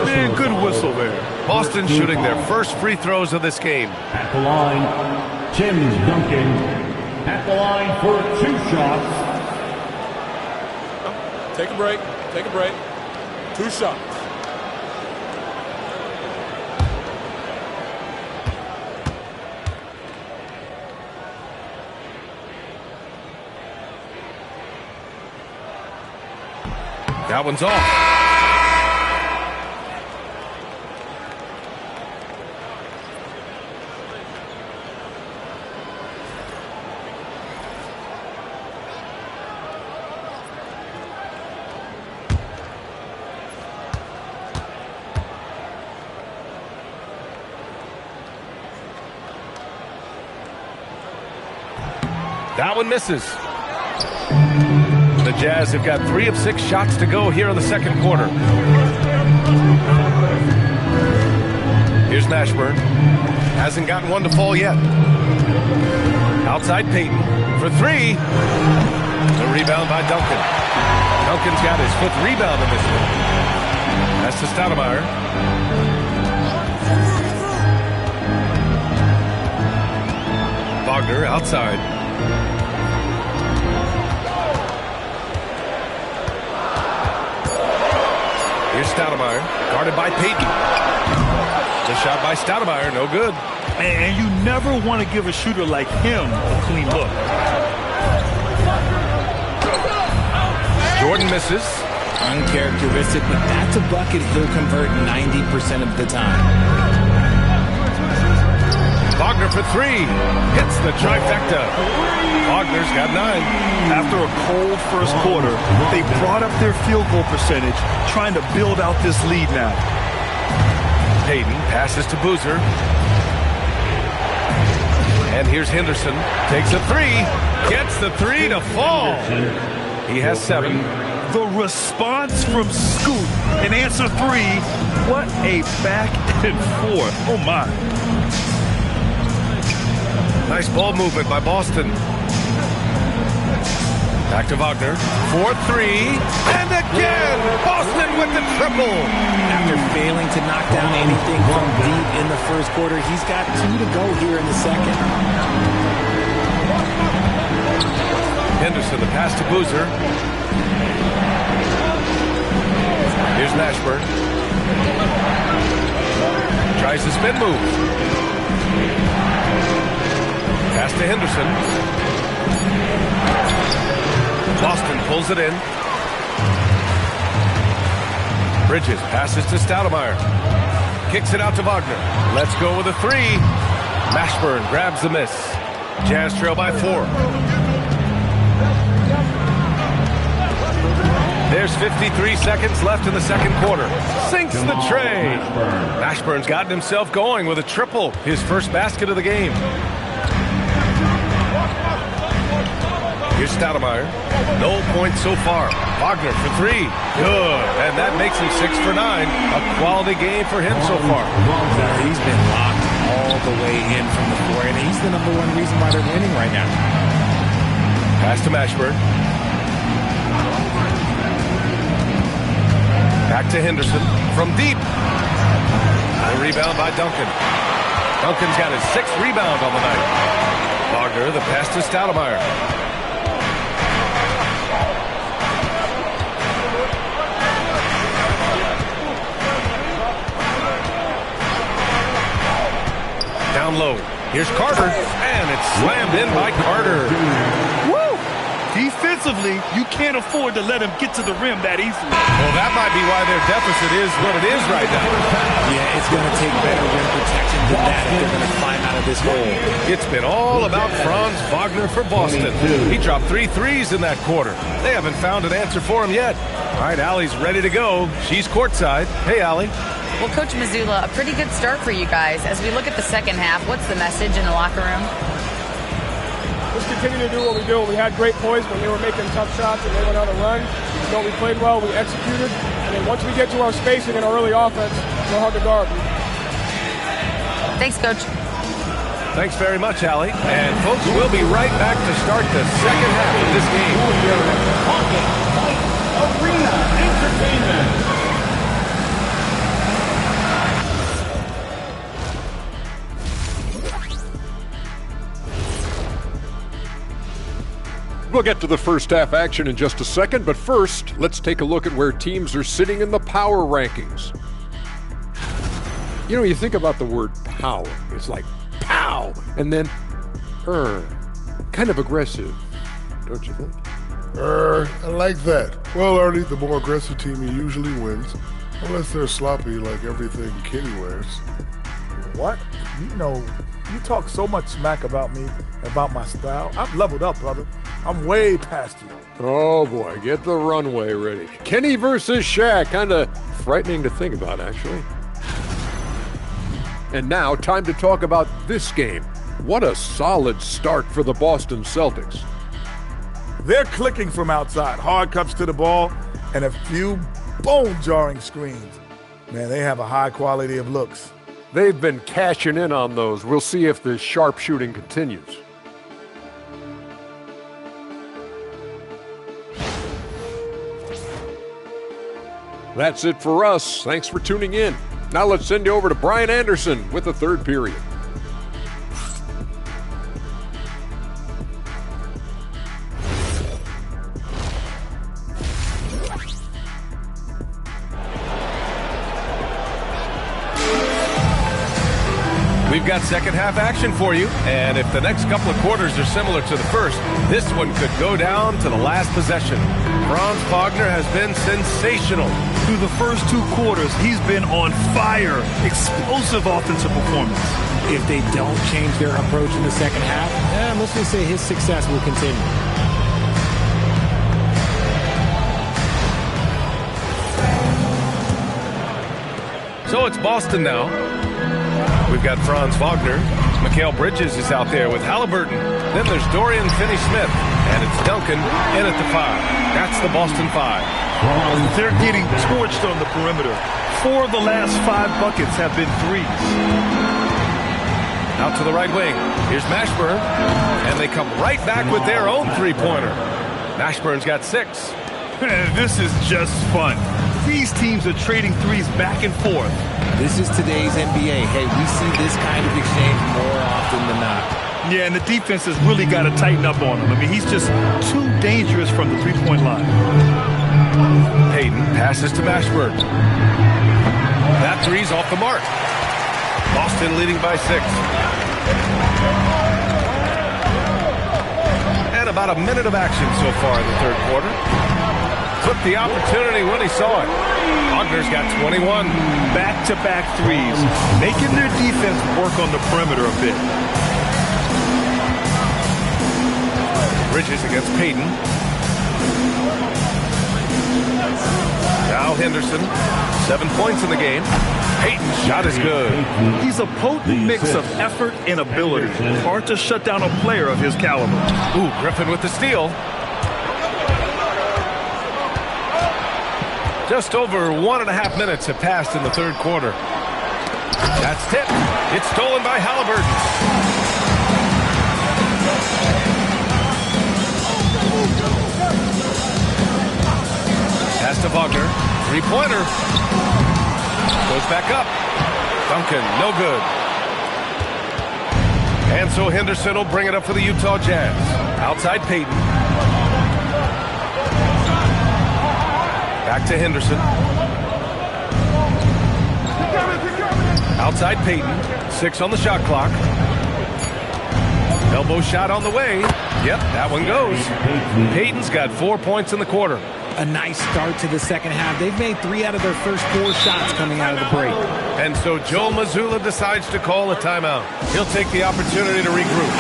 Man, good whistle there. Boston shooting their first free throws of this game. At the line, Tim Duncan. At the line for 2 shots. Take a break. Take a break. 2 shots. That one's off. That one misses. The Jazz have got 3 of 6 shots to go here in the second quarter. Here's Mashburn. Hasn't gotten one to fall yet. Outside Payton for 3. The rebound by Duncan. Duncan's got his 5th rebound in this one. That's to Stoudemire. Wagner outside. Here's Stoudemire, guarded by Payton. The shot by Stoudemire, no good. And you never want to give a shooter like him a clean look. Jordan misses. Uncharacteristic, but that's a bucket he'll convert 90% of the time. Wagner for 3. Hits the trifecta. Wagner's got 9. After a cold first quarter, they brought up their field goal percentage, trying to build out this lead now. Payton passes to Boozer. And here's Henderson. Takes a 3. Gets the 3 to fall. He has 7. The response from Scoot in answer 3. What a back and forth. Oh, my. Nice ball movement by Boston. Back to Wagner. 4-3. And again, Boston with the triple. After failing to knock down anything from deep in the first quarter, he's got 2 to go here in the second. Henderson, the pass to Boozer. Here's Mashburn. Tries the spin move. Pass to Henderson. Boston pulls it in. Bridges passes to Stoudemire. Kicks it out to Wagner. Let's go with a 3. Mashburn grabs the miss. Jazz trail by 4. There's 53 seconds left in the second quarter. Sinks the tray. Mashburn's gotten himself going with a triple. His first basket of the game. Here's Stoudemire. No points so far. Wagner for 3. Good. And that makes him 6 for 9. A quality game for him so far. He's been locked all the way in from the floor, and he's the number 1 reason why they're winning right now. Pass to Mashburn. Back to Henderson from deep. The rebound by Duncan. Duncan's got his 6th rebound on the night. Wagner, the pass to Stoudemire. Down low. Here's Carter, and it's slammed in by Carter. Woo! Defensively, you can't afford to let him get to the rim that easily. Well, that might be why their deficit is what it is right now. Yeah, it's going to take better rim protection than that if they're going to climb out of this hole. It's been all about Franz Wagner for Boston. He dropped 3 threes in that quarter. They haven't found an answer for him yet. All right, Allie's ready to go. She's courtside. Hey, Allie. Well, Coach Mazzulla, a pretty good start for you guys. As we look at the second half, what's the message in the locker room? just continue to do what we do. We had great poise when they were making tough shots and they went on a run. You know, we played well, we executed, and then once we get to our spacing and our early offense, we're hard to guard. Thanks, Coach. Thanks very much, Allie. And folks, we'll be right back to start the second half of this game. Arena Entertainment. We'll get to the first half action in just a second, but first, let's take a look at where teams are sitting in the power rankings. You know, you think about the word power, it's like pow, and then kind of aggressive, don't you think? I like that. Well, Ernie, the more aggressive team usually wins, unless they're sloppy like everything Kenny wears. What? You know, you talk so much smack about me, about my style. I've leveled up, brother. I'm way past you. Oh boy, get the runway ready. Kenny versus Shaq, kind of frightening to think about, actually. And now, time to talk about this game. What a solid start for the Boston Celtics. They're clicking from outside, hard cuts to the ball, and a few bone-jarring screens. Man, they have a high quality of looks. They've been cashing in on those. We'll see if the sharp shooting continues. That's it for us. Thanks for tuning in. Now let's send you over to Brian Anderson with the third period. We've got second half action for you, and if the next couple of quarters are similar to the first, this one could go down to the last possession. Franz Wagner has been sensational. Through the first two quarters, he's been on fire. Explosive offensive performance. If they don't change their approach in the second half, let's just say his success will continue. So it's Boston now. We've got Franz Wagner. Mikal Bridges is out there with Halliburton. Then there's Dorian Finney-Smith. And it's Duncan in at the 5. That's the Boston 5. They're getting torched on the perimeter. 4 of the last 5 buckets have been threes. Out to the right wing. Here's Mashburn. And they come right back with their own three-pointer. Mashburn's got 6. This is just fun. These teams are trading threes back and forth. This is today's NBA. Hey, we see this kind of exchange more often than not. Yeah, and the defense has really got to tighten up on him. I mean, he's just too dangerous from the three-point line. Payton passes to Mashburn. That three's off the mark. Boston leading by 6. And about a minute of action so far in the third quarter. Took the opportunity when he saw it. Wagner's got 21. Back-to-back threes, making their defense work on the perimeter a bit. Bridges against Payton. Now Henderson. 7 points in the game. Payton's shot is good. He's a potent mix of effort and ability. Hard to shut down a player of his caliber. Ooh, Griffin with the steal. Just over 1.5 minutes have passed in the third quarter. That's tipped. It's stolen by Halliburton. Pass to Wagner. Three-pointer. Goes back up. Duncan, no good. And so Henderson will bring it up for the Utah Jazz. Outside Payton. Back to Henderson. Outside Payton. 6 on the shot clock. Elbow shot on the way. Yep, that one goes. Payton's got 4 points in the quarter. A nice start to the second half. They've made 3 out of their first 4 shots coming out of the break. And so Joe Mazzulla decides to call a timeout. He'll take the opportunity to regroup.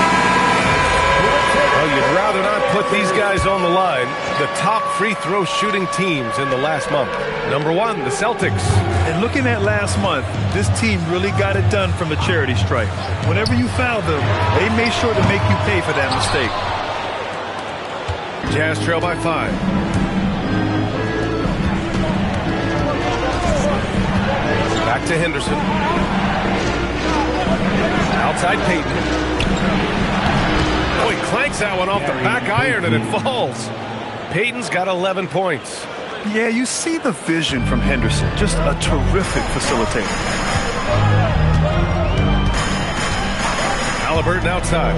Well, you'd rather not put these guys on the line. The top free throw shooting teams in the last month. Number 1, the Celtics. And looking at last month, this team really got it done from the charity stripe. Whenever you foul them, they made sure to make you pay for that mistake. Jazz trail by 5. Back to Henderson. Outside Payton. Oh, he clanks that one off the back iron and it falls. Payton's got 11 points. Yeah, you see the vision from Henderson. Just a terrific facilitator. Halliburton outside.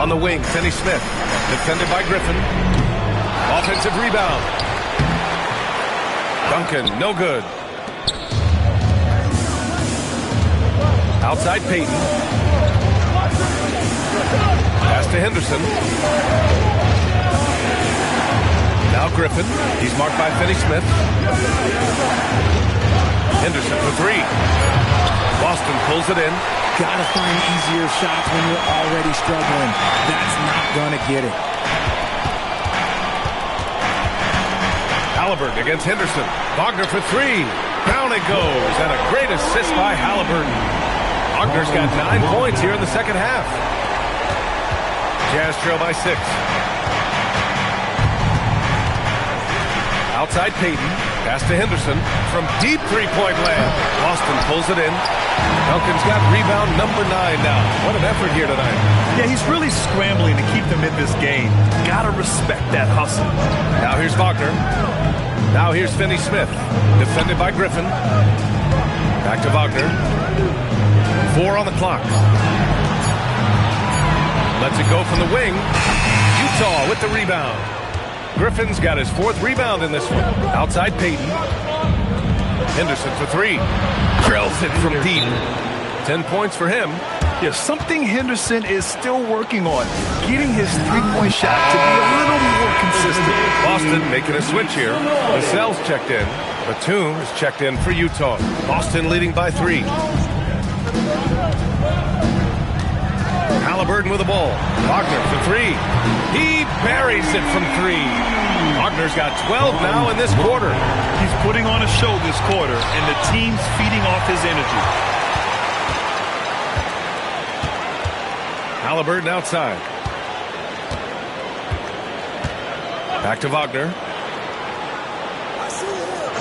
On the wing, Finney Smith. Defended by Griffin. Offensive rebound. Duncan, no good. Outside Payton. Pass to Henderson. Now Griffin. He's marked by Finney Smith. Henderson for 3. Boston pulls it in. Gotta find easier shots when you're already struggling. That's not gonna get it. Halliburton against Henderson. Wagner for 3. Down it goes. And a great assist by Halliburton. Wagner's got 9 points here in the second half. Jazz trail by 6. Outside Payton. Pass to Henderson. From deep three-point land. Boston pulls it in. Duncan's got rebound number 9 now. What an effort here tonight. Yeah, he's really scrambling to keep them in this game. Gotta respect that hustle. Now here's Wagner. Now here's Finney Smith. Defended by Griffin. Back to Wagner. 4 on the clock. Lets it go from the wing. Utah with the rebound. Griffin's got his 4th rebound in this one. Outside Payton. Henderson for 3. Drills it from deep. 10 points for him. Yeah, something Henderson is still working on. Getting his three-point shot to be a little more consistent. Boston making a switch here. Vassell's checked in. Batum is checked in for Utah. Boston leading by 3. Halliburton with the ball. Wagner for 3. He buries it from 3. Wagner's got 12 now in this quarter. He's putting on a show this quarter, and the team's feeding off his energy. Halliburton outside. Back to Wagner.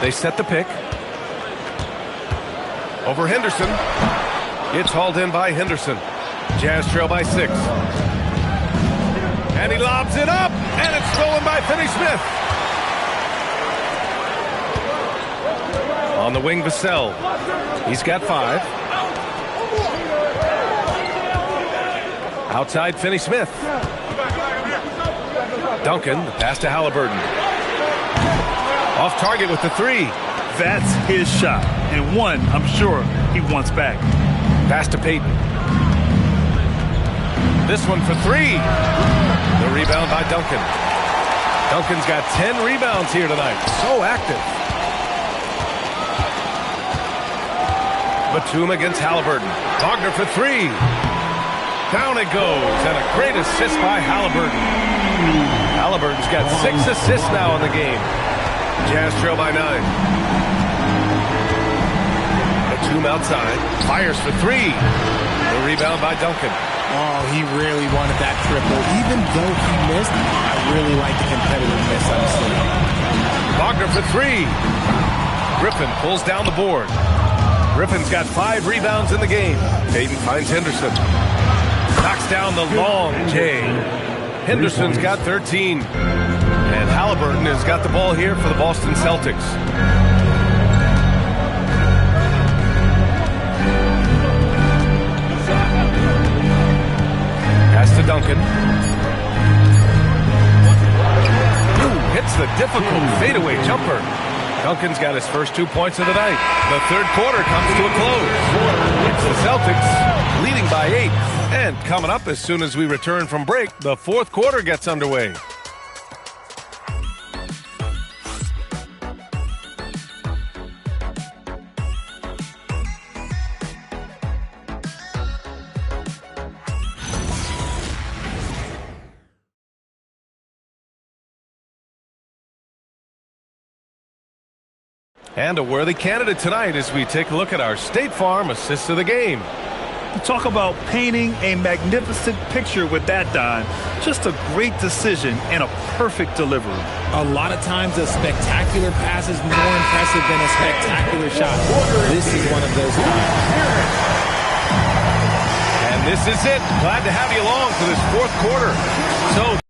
They set the pick. Over Henderson. It's hauled in by Henderson. Jazz trail by 6. And he lobs it up, and it's stolen by Finney Smith. On the wing, Vassell. He's got 5. Outside, Finney Smith. Duncan, the pass to Halliburton. Off target with the 3. That's his shot, and one I'm sure he wants back. Pass to Payton. This one for 3. The rebound by Duncan. Duncan's got 10 rebounds here tonight. So active. Batum against Halliburton. Wagner for 3. Down it goes. And a great assist by Halliburton. Halliburton's got 6 assists now in the game. Jazz trail by 9. Batum outside. Fires for 3. The rebound by Duncan. Oh, he really wanted that triple. Even though he missed, I really like the competitiveness I'm seeing. Wagner for 3. Griffin pulls down the board. Griffin's got 5 rebounds in the game. Payton finds Henderson. Knocks down the long J. Henderson's got 13. And Halliburton has got the ball here for the Boston Celtics. Pass to Duncan. Ooh, hits the difficult fadeaway jumper. Duncan's got his first 2 points of the night. The third quarter comes to a close. It's the Celtics leading by 8. And coming up as soon as we return from break, the fourth quarter gets underway. And a worthy candidate tonight as we take a look at our State Farm Assist of the Game. You talk about painting a magnificent picture with that dime. Just a great decision and a perfect delivery. A lot of times a spectacular pass is more impressive than a spectacular shot. This is one of those times. And this is it. Glad to have you along for this fourth quarter. So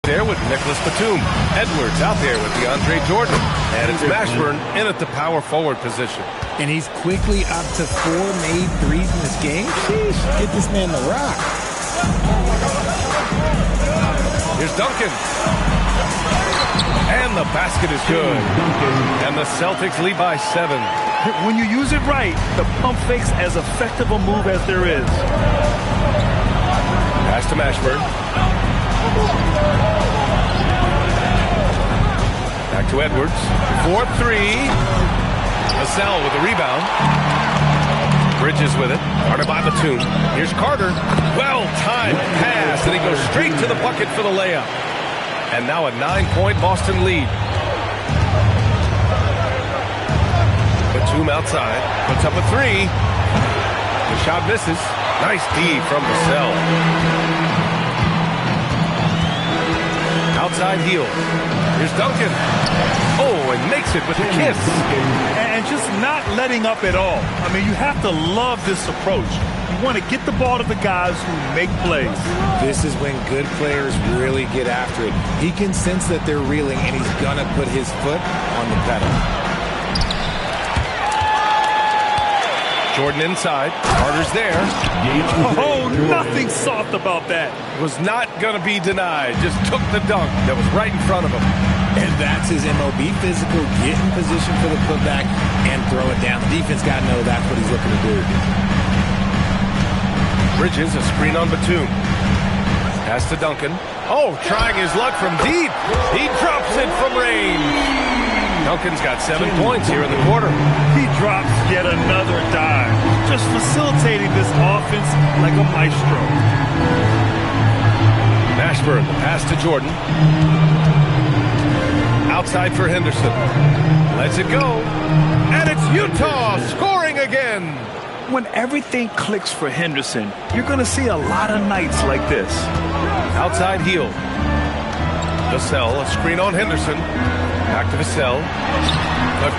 there with Nicholas Batum. Edwards out there with DeAndre Jordan. And it's Mashburn in at the power forward position. And he's quickly up to 4 made threes in this game. Sheesh, get this man the rock. Here's Duncan. And the basket is good. And the Celtics lead by 7. When you use it right, the pump fake's as effective a move as there is. Pass to Mashburn. Back to Edwards. 4-3. Vassell with the rebound. Bridges with it. Guarded by Batum. Here's Carter. Well-timed pass, and he goes straight to the bucket for the layup. And now a 9-point Boston lead. Batum outside. Puts up a 3. The shot misses. Nice D from Vassell. Outside heel. Here's Duncan. Oh, and makes it with a kiss. And just not letting up at all. I mean, you have to love this approach. You want to get the ball to the guys who make plays. This is when good players really get after it. He can sense that they're reeling, and he's going to put his foot on the pedal. Jordan inside. Carter's there. Oh, nothing soft about that. Was not going to be denied. Just took the dunk that was right in front of him. And that's his MO. Be physical, get in position for the putback, and throw it down. The defense got to know that's what he's looking to do. Bridges, a screen on Batum. Pass to Duncan. Oh, trying his luck from deep. He drops it from range. Duncan's got 7 points here in the quarter. He drops yet another dive. Just facilitating this offense like a maestro. Mashburn, the pass to Jordan. Outside for Henderson. Lets it go. And it's Utah scoring again. When everything clicks for Henderson, you're going to see a lot of nights like this. Outside heel. Vassell, a screen on Henderson. Back to Vassell.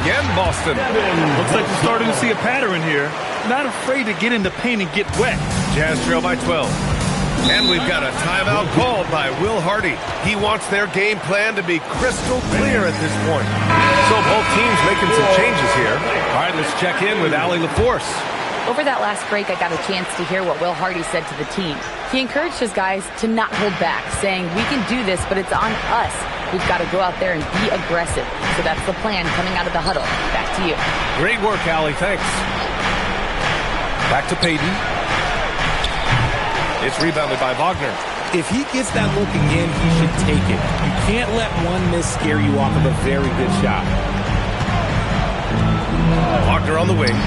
Again, Boston. Looks like we're starting to see a pattern here. Not afraid to get in the paint and get wet. Jazz trail by 12. And we've got a timeout called by Will Hardy. He wants their game plan to be crystal clear at this point. So both teams making some changes here. All right, let's check in with Allie LaForce. Over that last break, I got a chance to hear what Will Hardy said to the team. He encouraged his guys to not hold back, saying, we can do this, but it's on us. We've got to go out there and be aggressive. So that's the plan coming out of the huddle. Back to you. Great work, Allie. Thanks. Back to Payton. It's rebounded by Wagner. If he gets that look again, he should take it. You can't let one miss scare you off of a very good shot. Wagner on the wing.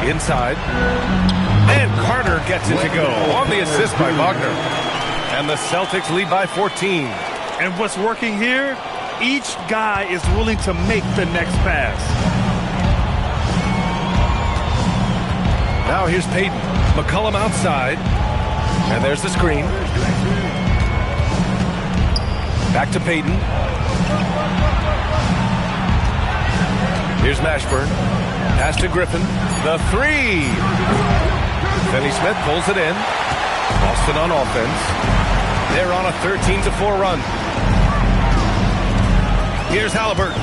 Inside. And Carter gets it to go on the assist by Wagner. And the Celtics lead by 14. And what's working here? Each guy is willing to make the next pass. Now here's Payton. McCollum outside. And there's the screen. Back to Payton. Here's Mashburn. Pass to Griffin. The 3. Finney Smith pulls it in. Boston on offense. They're on a 13-4 run. Here's Halliburton.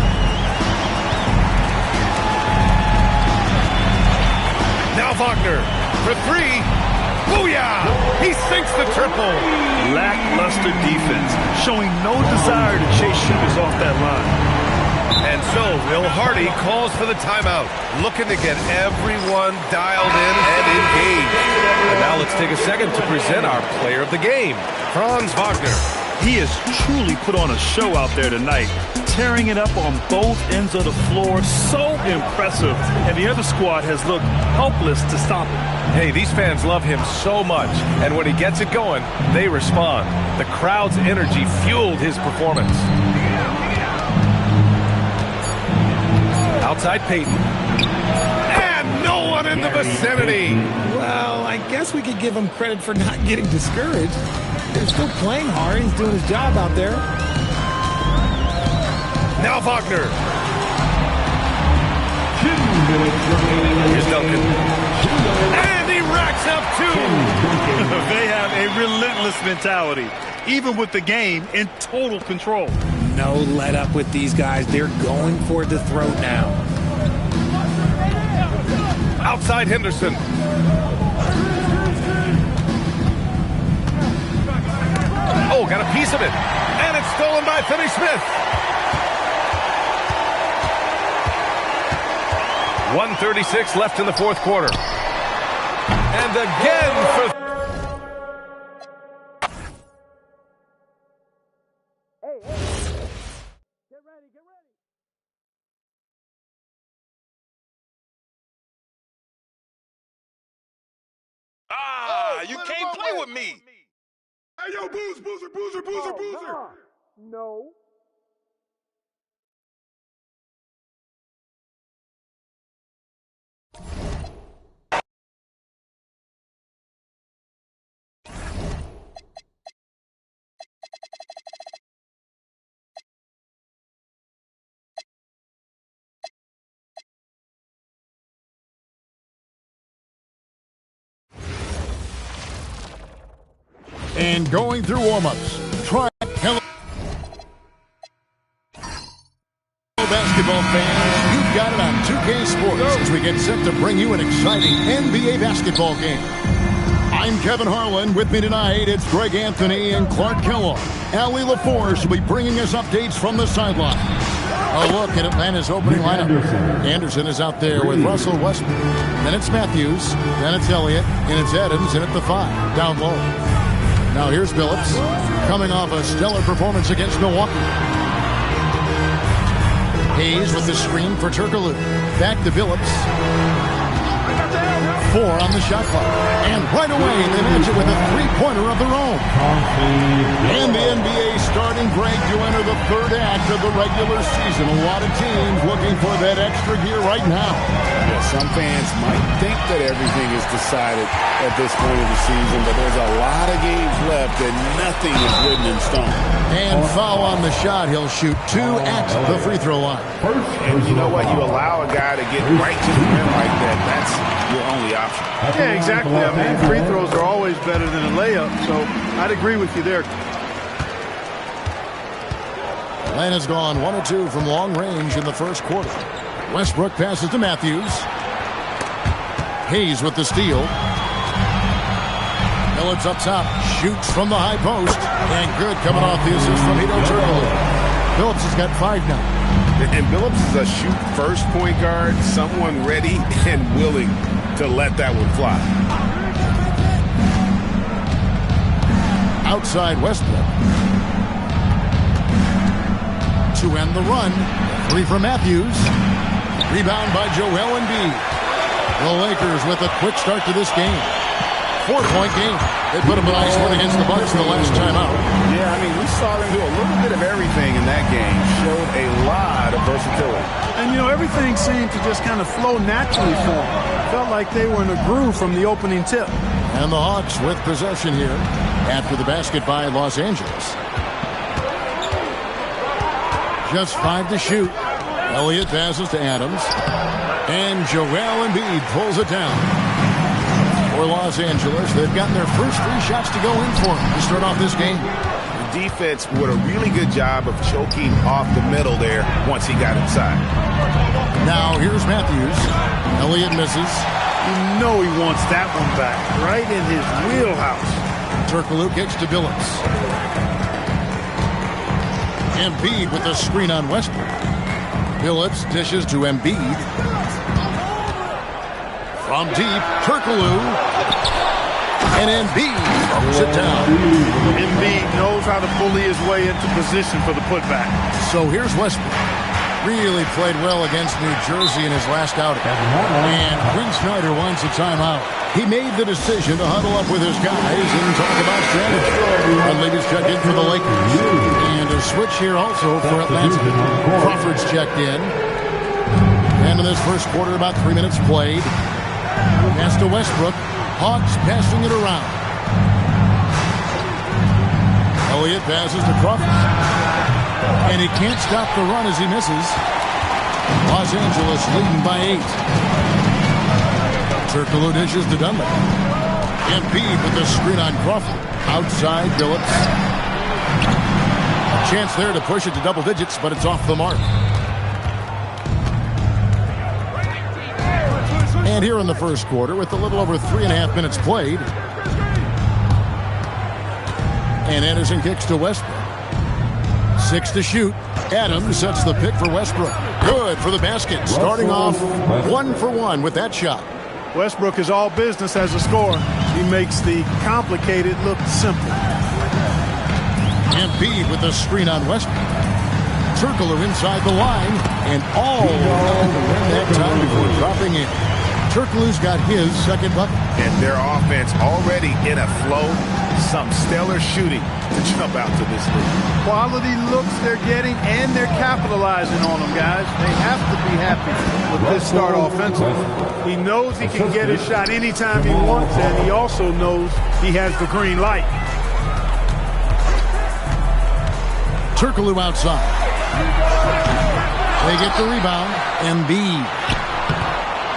Now Wagner for 3. Booyah! He sinks the triple. Lackluster defense, showing no desire to chase shooters off that line. And so Will Hardy calls for the timeout, looking to get everyone dialed in and engaged. And now let's take a second to present our player of the game, Franz Wagner. He has truly put on a show out there tonight, tearing it up on both ends of the floor. So impressive. And the other squad has looked helpless to stop him. Hey, these fans love him so much. And when he gets it going, they respond. The crowd's energy fueled his performance. Outside Peyton. And no one in the vicinity. Well, I guess we could give him credit for not getting discouraged. They're still playing hard. He's doing his job out there. Now Wagner. Here's Duncan. And he racks up 2. They have a relentless mentality, even with the game in total control. No let up with these guys. They're going for the throat now. Outside Henderson. Oh, got a piece of it. And it's stolen by Finney-Smith. 1:36 left in the fourth quarter. And again for... You can't play with me. Hey, yo, Boozer. No. And going through warm-ups, try hello basketball fans. You've got it on 2K Sports as we get set to bring you an exciting NBA basketball game. I'm Kevin Harlan. With me tonight, it's Greg Anthony and Clark Kellogg. Allie LaForce will be bringing us updates from the sideline. A look at Atlanta's opening lineup. Anderson is out there with Russell Westbrook. Then it's Matthews. Then it's Elliott. And it's Adams. And at the 5, down low. Now here's Billups, coming off a stellar performance against Milwaukee. Hayes with the screen for Turkoglu. Back to Billups. 4 on the shot clock. And right away, they match it with a three-pointer of their own. And the NBA starting break to enter the third act of the regular season. A lot of teams looking for that extra gear right now. Yeah, some fans might think that everything is decided at this point of the season, but there's a lot of games left and nothing is written in stone. And foul on the shot. He'll shoot 2 at the free throw line. And you know what? You allow a guy to get right to the rim like that. That's your only option. Yeah, exactly. I mean, free throws are always better than a layup, so I'd agree with you there. Atlanta's gone 1 of 2 from long range in the first quarter. Westbrook passes to Matthews. Hayes with the steal. Billups up top, shoots from the high post, and good coming off the assist from Hedo Turkoglu. Billups has got 5 now. And Billups is a shoot-first point guard, someone ready and willing to let that one fly. Outside Westbrook. To end the run, 3 from Matthews. Rebound by Joel Embiid. The Lakers with a quick start to this game. 4-point game. They put up a nice one against the Bucks the last time out. Yeah, I mean, we saw them do a little bit of everything in that game. Showed a lot of versatility. And, you know, everything seemed to just kind of flow naturally for them. Felt like they were in a groove from the opening tip. And the Hawks with possession here after the basket by Los Angeles. Just 5 to shoot. Elliott passes to Adams. And Joel Embiid pulls it down. For Los Angeles, they've gotten their first 3 shots to go in for them to start off this game. The defense did a really good job of choking off the middle there once he got inside. Now here's Matthews. Elliott misses. You know he wants that one back, right in his wheelhouse. Turkoglu kicks to Billups. Embiid with a screen on Westbrook. Billups dishes to Embiid. From deep, Turkoglu. And Embiid throws it down. Embiid knows how to bully his way into position for the putback. So here's Westbrook. Really played well against New Jersey in his last outing. And Quinn Snyder wants a timeout. He made the decision to huddle up with his guys and talk about strategy. Leaders checked in for the Lakers. And a switch here also for Atlanta. Crawford's checked in. And in this first quarter, about 3 minutes played. Pass to Westbrook. Hawks passing it around. Elliott passes to Crawford. And he can't stop the run as he misses. Los Angeles leading by 8. Turkoglu dishes to Dunlap. Embiid with the screen on Crawford. Outside Phillips. A chance there to push it to double digits, but it's off the mark. And here in the first quarter, with a little over 3.5 minutes played. And Anderson kicks to Westbrook. 6 to shoot. Adams sets the pick for Westbrook. Good for the basket. Starting off 1 for 1 with that shot. Westbrook is all business as a scorer. He makes the complicated look simple. Embiid with the screen on Westbrook. Turkoglu inside the line. And all that time before dropping in. Turkoglu's got his second bucket. And their offense already in a flow. Some stellar shooting to jump out to this league. Quality looks they're getting, and they're capitalizing on them, guys. They have to be happy with this start offensively. He knows he can get his shot anytime he wants, and he also knows he has the green light. Turkoglu outside. They get the rebound. Embiid.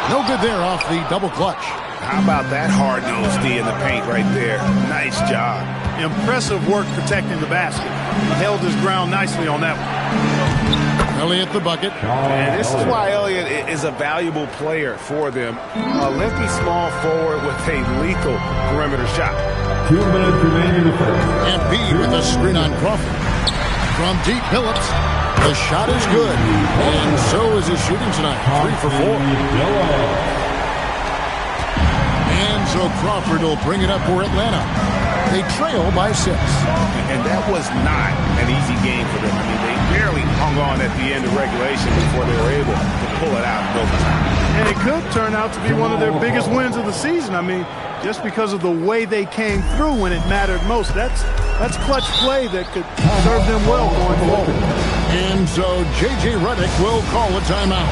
No good there off the double clutch. How about that hard-nosed D in the paint right there? Nice job. Impressive work protecting the basket. He held his ground nicely on that one. Elliott the bucket. And this is why Elliott is a valuable player for them. A limpy small forward with a lethal perimeter shot. 2 minutes remaining in the first. Embiid with a screen on Crawford. From deep, Phillips. The shot is good. And so is his shooting tonight. 3 for 4. And so Crawford will bring it up for Atlanta. They trail by 6. And that was not an easy game for them. I mean, they barely hung on at the end of regulation before they were able to pull it out in overtime. And it could turn out to be one of their biggest wins of the season. I mean, just because of the way they came through when it mattered most. That's clutch play that could serve them well going forward. And so J.J. Redick will call a timeout.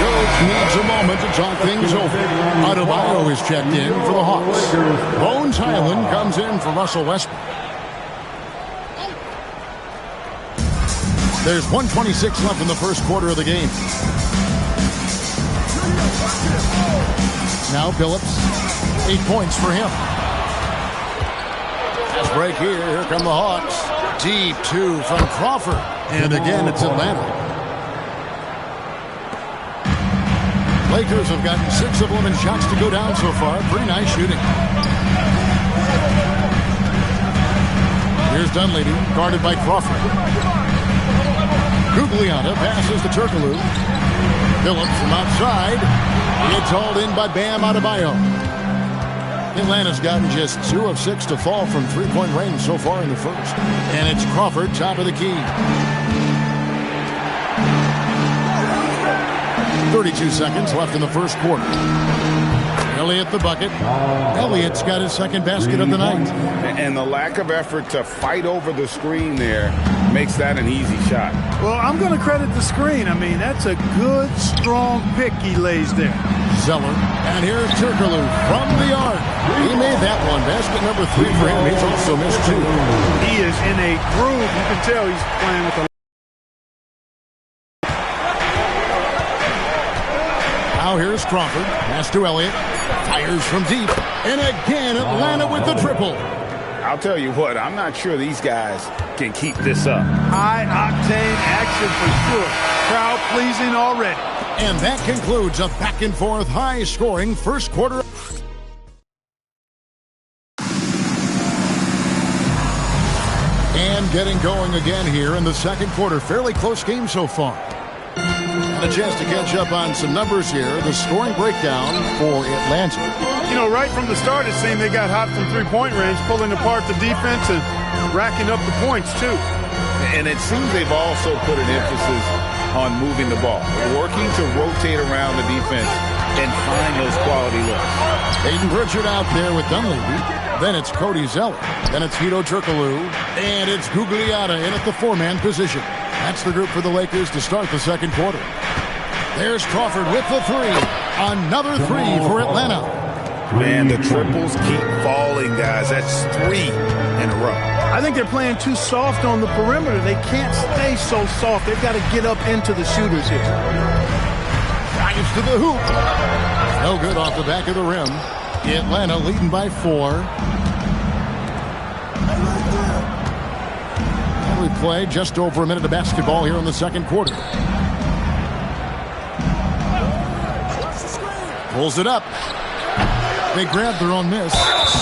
Coach needs a moment to talk things over. Adebayo is checked in for the Hawks. Bones Highland comes in for Russell Westbrook. There's 1:26 left in the first quarter of the game. Now Phillips. 8 points for him. Fast break here. Here come the Hawks. Deep 2 from Crawford. And again, it's Atlanta. Lakers have gotten 6 of 11 shots to go down so far. Pretty nice shooting. Here's Dunleavy, guarded by Crawford. Gugliotta passes to Turkoglu. Phillips from outside. It's hauled in by Bam Adebayo. Atlanta's gotten just 2 of 6 to fall from three-point range so far in the first. And it's Crawford, top of the key. 32 seconds left in the first quarter. Elliott the bucket. Elliott's got his second basket of the night. And the lack of effort to fight over the screen there makes that an easy shot. Well, I'm going to credit the screen. I mean, that's a good, strong pick he lays there. Zeller. And here's Turkoglu from the arc. He made that one. Basket number 3 for him. He's also missed 2. He is in a groove. You can tell he's playing with a... Now here's Crawford. Pass to Elliott. Fires from deep. And again, Atlanta with the triple. I'll tell you what, I'm not sure these guys can keep this up. High-octane action for sure. Crowd-pleasing already. And that concludes a back-and-forth, high-scoring first quarter. And getting going again here in the second quarter. Fairly close game so far. And a chance to catch up on some numbers here. The scoring breakdown for Atlanta. You know, right from the start, it seemed they got hot from three-point range, pulling apart the defense and racking up the points, too. And it seems they've also put an emphasis on moving the ball, working to rotate around the defense and find those quality looks. Aiden Pritchard out there with Dunleavy. Then it's Cody Zeller. Then it's Hedo Turkoglu. And it's Gugliotta in at the 4-man position. That's the group for the Lakers to start the second quarter. There's Crawford with the three. Another three for Atlanta. Man, the triples keep falling, guys. That's 3 in a row. I think they're playing too soft on the perimeter. They can't stay so soft. They've got to get up into the shooters here. Drives to the hoop. No good off the back of the rim. Atlanta leading by 4. And we play just over a minute of basketball here in the second quarter. Pulls it up. They grab their own miss.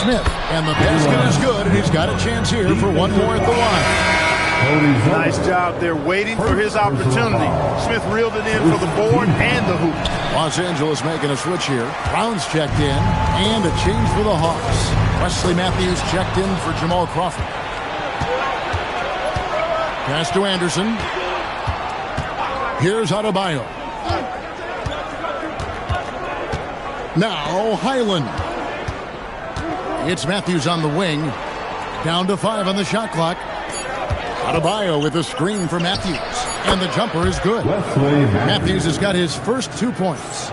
Smith, and the basket is good, and he's got a chance here for one more at the line. Nice job there, waiting for his opportunity. Smith reeled it in for the board and the hoop. Los Angeles making a switch here. Brown's checked in, and a change for the Hawks. Wesley Matthews checked in for Jamal Crawford. Pass to Anderson. Here's Adebayo. Now Highland. It's Matthews on the wing. Down to 5 on the shot clock. Adebayo with a screen for Matthews. And the jumper is good. Matthews has got his first 2 points.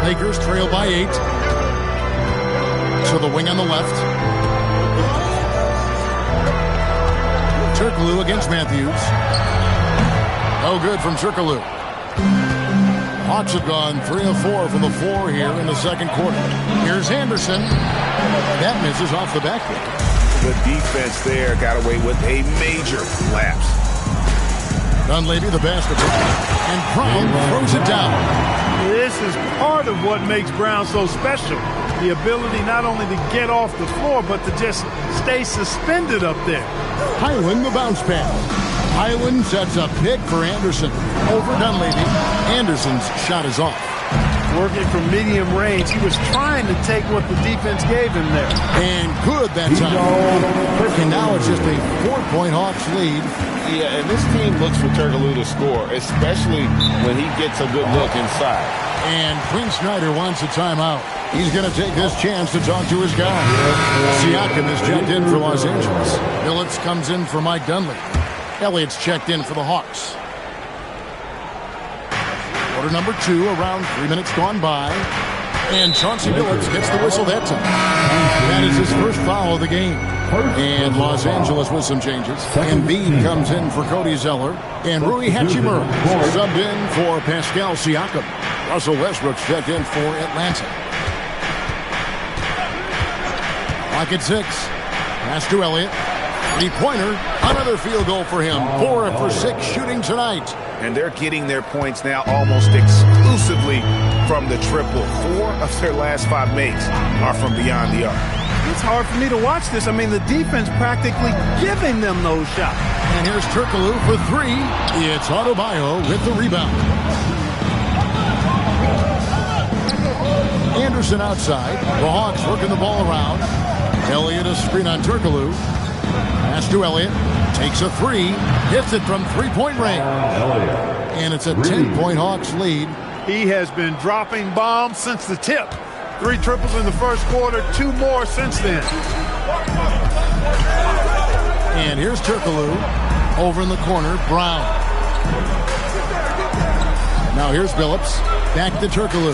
Lakers trail by 8. To the wing on the left. Turkoglu against Matthews. No good from Turkoglu. Hawks have gone 3 of 4 from the floor here in the second quarter. Here's Anderson. That misses off the backboard. The defense there got away with a major lapse. Dunleavy the basket. And Brown throws it down. This is part of what makes Brown so special. The ability not only to get off the floor, but to just stay suspended up there. Highland the bounce pass. Highland sets a pick for Anderson. Over Dunleavy. Anderson's shot is off. Working from medium range. He was trying to take what the defense gave him there. And good that time. And now it's just a 4-point Hawks lead. Yeah, and this team looks for Turkoglu to score, especially when he gets a good look inside. And Quinn Snyder wants a timeout. He's going to take this chance to talk to his guy. Siakam is checked in for Los Angeles. Billups comes in for Mike Dunleavy. Elliott's checked in for the Hawks. Quarter number 2, around 3 minutes gone by. And Chauncey Billups gets the whistle that time. That is his first foul of the game. And Los Angeles with some changes. Embiid comes in for Cody Zeller. And Rui Hachimura subbed in for Pascal Siakam. Russell Westbrook's checked in for Atlanta. Clock at 6. Pass to Elliott. 3-pointer. Another field goal for him. 4 for 6 shooting tonight. And they're getting their points now almost exclusively from the triple. 4 of their last 5 makes are from beyond the arc. It's hard for me to watch this. I mean, the defense practically giving them those shots. And here's Turkoglu for 3. It's Adebayo with the rebound. Anderson outside. The Hawks working the ball around. Elliott a screen on Turkoglu. Pass to Elliott. Takes a 3. Hits it from 3-point range. And it's a 10-point Hawks lead. He has been dropping bombs since the tip. 3 triples in the first quarter, 2 more since then. And here's Turkoglu. Over in the corner, Brown. Now here's Billups. Back to Turkoglu.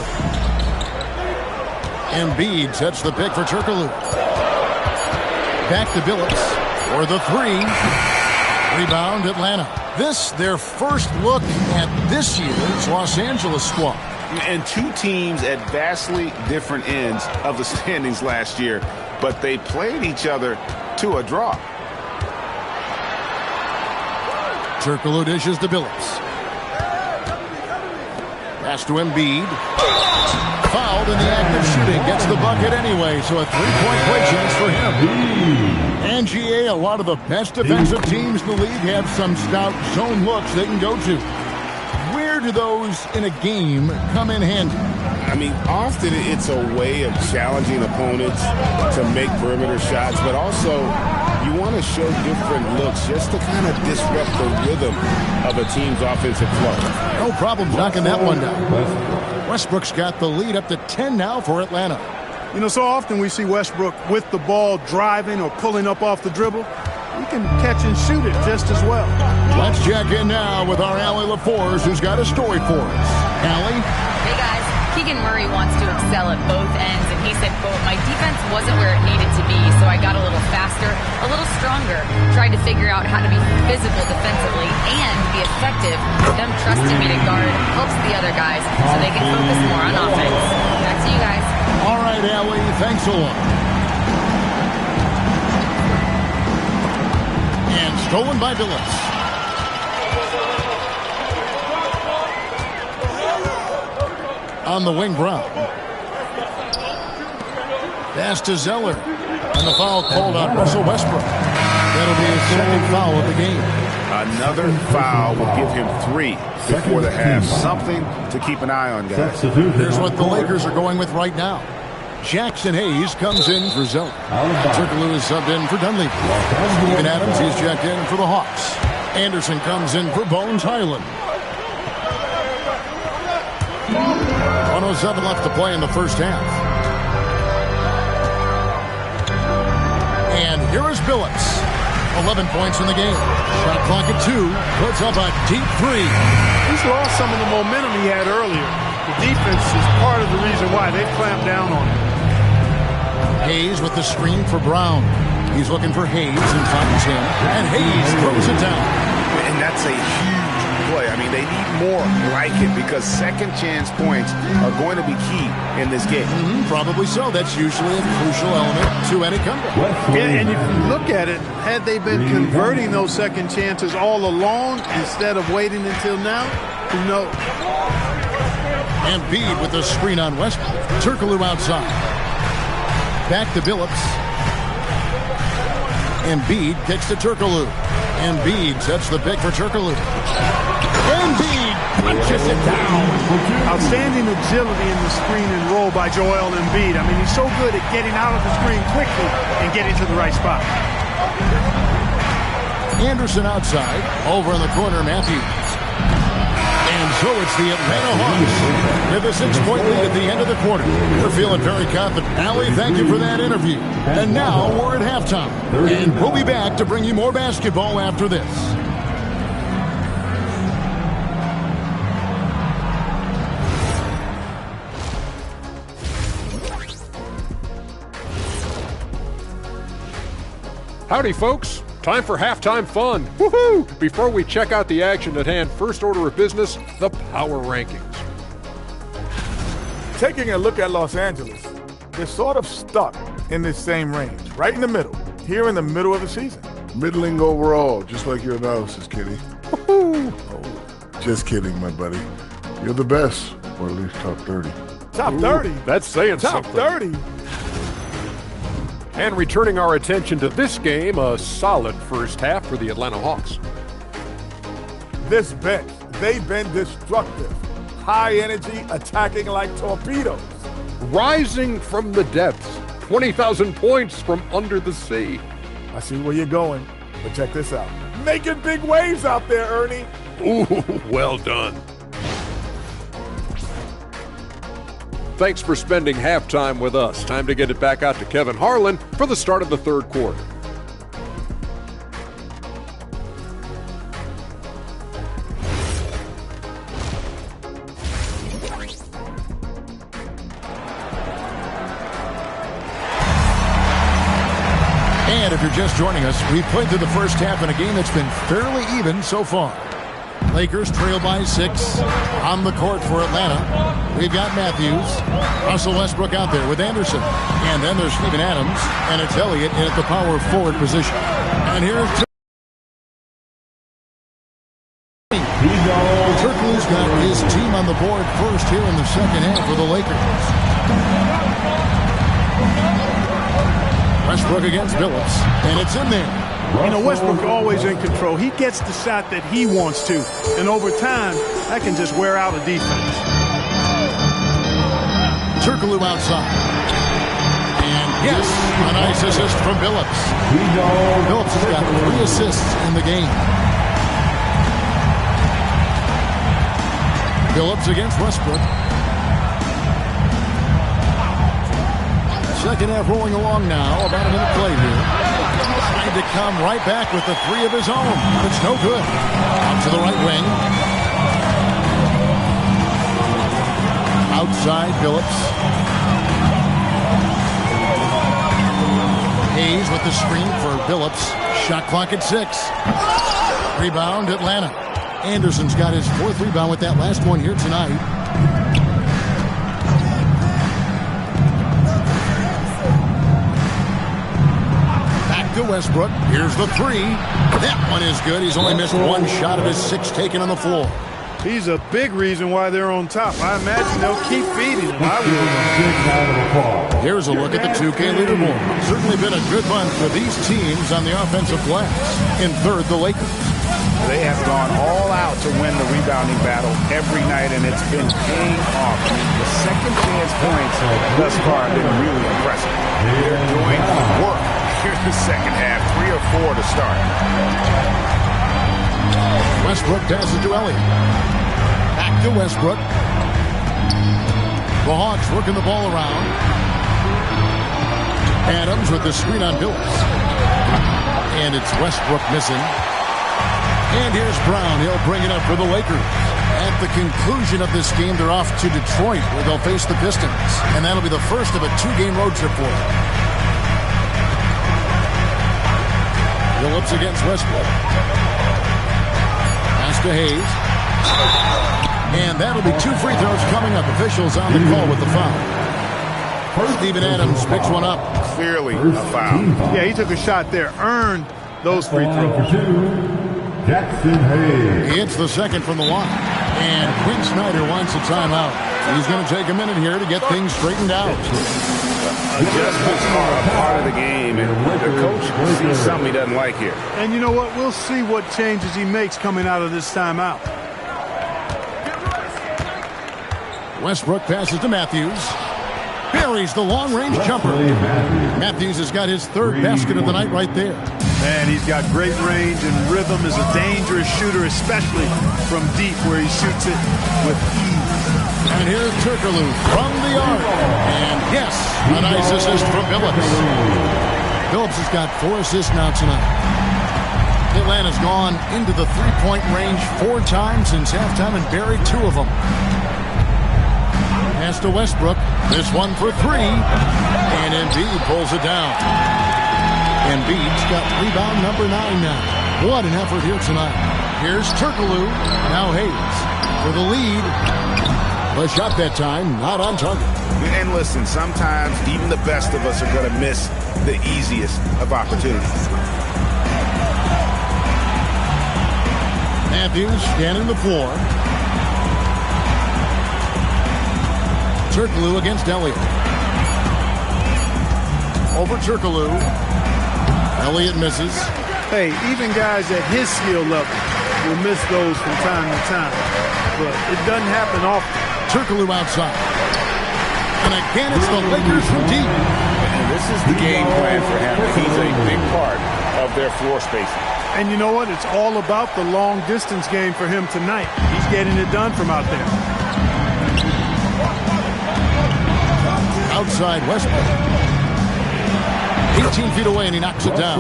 Embiid sets the pick for Turkoglu. Back to Billups for the 3. Rebound Atlanta. This their first look at this year's Los Angeles squad. And 2 teams at vastly different ends of the standings last year, but they played each other to a draw. Turkoglu dishes to Billups. Pass to Embiid. Fouled in the act of shooting. Gets the bucket anyway, so a 3-point play chance for him. And GA, a lot of the best defensive teams in the league have some stout zone looks they can go to. Where do those in a game come in handy? I mean, often it's a way of challenging opponents to make perimeter shots, but also you want to show different looks just to kind of disrupt the rhythm of a team's offensive flow. No problem knocking that one down. Westbrook's got the lead up to 10 now for Atlanta. You know, so often we see Westbrook with the ball driving or pulling up off the dribble. He can catch and shoot it just as well. Let's check in now with our Allie LaForce, who's got a story for us. Allie? Hey, guys. Keegan Murray wants to excel at both ends, and he said, quote, "My defense wasn't where it needed to be, so I got a little faster, a little stronger, tried to figure out how to be physical defensively and be effective. Them trusting me to guard helps the other guys so they can focus more on offense." Back to you guys. All right, Allie. Thanks a lot. And stolen by Billups. On the wing, Brown. Pass to Zeller. And the foul called on Russell Westbrook. That'll be his second foul of the game. Another foul will give him 3 before the half. Something to keep an eye on, guys. Here's what the Lakers are going with right now. Jackson Hayes comes in for Zeller. Turkoglu is subbed in for Dunleavy. Steven Adams, he's checked in for the Hawks. Anderson comes in for Bones Highland. 1:07 left to play in the first half. And here is Billups. 11 points in the game. Shot clock at 2. Puts up a deep 3. He's lost some of the momentum he had earlier. The defense is part of the reason why they've clamped down on him. Hayes with the screen for Brown. He's looking for Hayes and finds him. And Hayes throws it down. And that's a huge play. I mean, they need more like it because second chance points are going to be key in this game. Probably so. That's usually a crucial element to any comeback. Yeah, and if you look at it, had they been converting those second chances all along instead of waiting until now, who knows? Embiid with the screen on Westbrook. Turkoglu outside. Back to Billups. Embiid kicks to Turkoglu. Embiid sets the pick for Turkoglu. Embiid punches it down. Outstanding agility in the screen and roll by Joel Embiid. I mean, he's so good at getting out of the screen quickly and getting to the right spot. Anderson outside. Over in the corner, Matthews. And so it's the Atlanta Hawks with a 6-point lead at the end of the quarter. We're feeling very confident. Allie, thank you for that interview. And now we're at halftime. And we'll be back to bring you more basketball after this. Howdy, folks. Time for halftime fun. Woohoo! Before we check out the action at hand, first order of business, the power rankings. Taking a look at Los Angeles, they're sort of stuck in this same range, right in the middle, here in the middle of the season. Middling overall, just like your analysis, Kenny. Woohoo! Oh, just kidding, my buddy. You're the best, or at least top 30. Top 30? That's saying Top something. 30? And returning our attention to this game, a solid first half for the Atlanta Hawks. This bench, they've been destructive. High energy, attacking like torpedoes. Rising from the depths, 20,000 points from under the sea. I see where you're going, but check this out. Making big waves out there, Ernie. Ooh, well done. Thanks for spending halftime with us. Time to get it back out to Kevin Harlan for the start of the third quarter. And if you're just joining us, we've played through the first half in a game that's been fairly even so far. Lakers trail by 6 on the court for Atlanta. We've got Matthews, Russell Westbrook out there with Anderson. And then there's Steven Adams, and it's Elliott in at the power forward position. And here's Turkoglu's got his team on the board first here in the second half for the Lakers. Westbrook against Billups, and it's in there. You know, Westbrook always in control. He gets the shot that he wants to. And over time, that can just wear out a defense. Turkoglu outside. And yes, a nice assist from Billups. Billups has got 3 assists in the game. Billups against Westbrook. Second half rolling along now. About a minute play here. Tried to come right back with the three of his own. It's no good. Out to the right wing. Outside, Phillips. Hayes with the screen for Phillips. Shot clock at 6. Rebound, Atlanta. Anderson's got his 4th rebound with that last one here tonight. Back to Westbrook. Here's the 3. That one is good. He's only missed one shot of his 6 taken on the floor. He's a big reason why they're on top. I imagine they'll keep feeding him. Here's a look at the 2K leaderboard. Certainly been a good bunch for these teams on the offensive glass. In third, the Lakers. They have gone all out to win the rebounding battle every night, and it's been paying off. I mean, the second chance points thus far have been really impressive. They're doing work here in the second half. 3 or 4 to start. Westbrook passes to Elliott. Back to Westbrook. The Hawks working the ball around. Adams with the screen on Phillips. And it's Westbrook missing. And here's Brown. He'll bring it up for the Lakers. At the conclusion of this game, they're off to Detroit, where they'll face the Pistons. And that'll be the first of a 2-game road trip for them. Phillips against Westbrook. To Hayes. And that'll be 2 free throws coming up. Officials on the call with the foul. Steven Adams picks one up. Clearly a foul. Yeah, he took a shot there. Earned those free throws. Jackson Hayes. He hits the second from the line. And Quinn Snyder wants a timeout. He's going to take a minute here to get things straightened out. Adjustments are a part of the game, and the coach sees something he doesn't like here. And you know what? We'll see what changes he makes coming out of this timeout. Westbrook passes to Matthews. Buries the long-range jumper. Matthews has got his 3rd basket of the night right there. Man, he's got great range and rhythm. Is a dangerous shooter, especially from deep where he shoots it with ease. And here's Turkoglu from the arc. And yes, a nice assist from Phillips. Phillips has got 4 assists now tonight. Atlanta's gone into the 3-point range 4 times since halftime and buried 2 of them. Pass to Westbrook. This one for 3. And Embiid pulls it down. Embiid's got rebound number 9 now. What an effort here tonight. Here's Turkoglu. Now Hayes for the lead. The shot that time, not on target. And listen, sometimes even the best of us are going to miss the easiest of opportunities. Matthews scanning the floor. Turkoglu against Elliott. Over Turkoglu. Elliott misses. Hey, even guys at his skill level will miss those from time to time. But it doesn't happen often. Turkoglu outside. And again, it's the Lakers from deep. And this is the game plan for him. He's a big part of their floor spacing. And you know what? It's all about the long distance game for him tonight. He's getting it done from out there. Outside Westbrook. 18 feet away, and he knocks it down.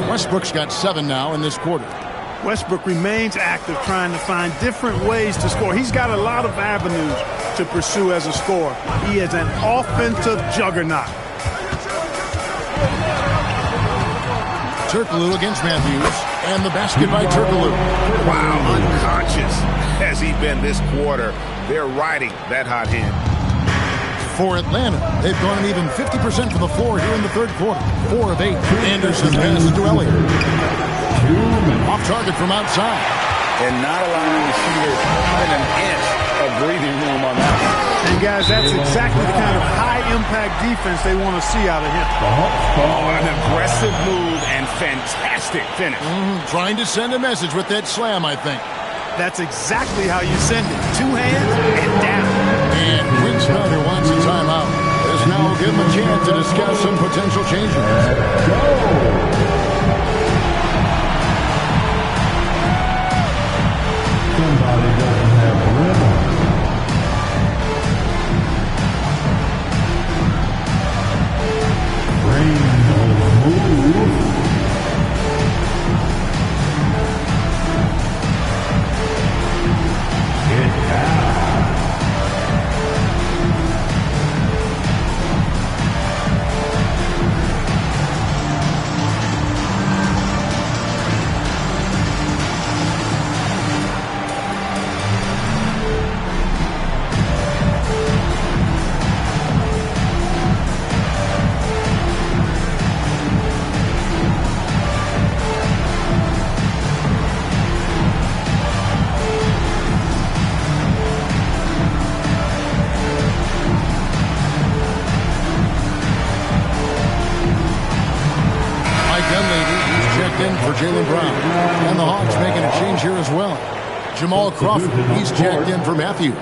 Westbrook's got 7 now in this quarter. Westbrook remains active, trying to find different ways to score. He's got a lot of avenues to pursue as a scorer. He is an offensive juggernaut. Turkoglu against Matthews, and the basket by Turkoglu. Wow, unconscious has he been this quarter. They're riding that hot hand. For Atlanta, they've gone an even 50% from the floor here in the 3rd quarter. 4 of 8. Anderson passes to Elliott. Off target from outside. And not allowing the shooter even an inch of breathing room on that one. And guys, that's exactly the kind of high-impact defense they want to see out of him. Oh, an aggressive move and fantastic finish. Trying to send a message with that slam, I think. That's exactly how you send it. 2 hands and down. And Quinn Snyder wants a timeout. This now will give him a chance to discuss some potential changes. Somebody doesn't have rhythm. Range on the move. Jaylen Brown. And the Hawks making a change here as well. Jamal Crawford, he's checked in for Matthews.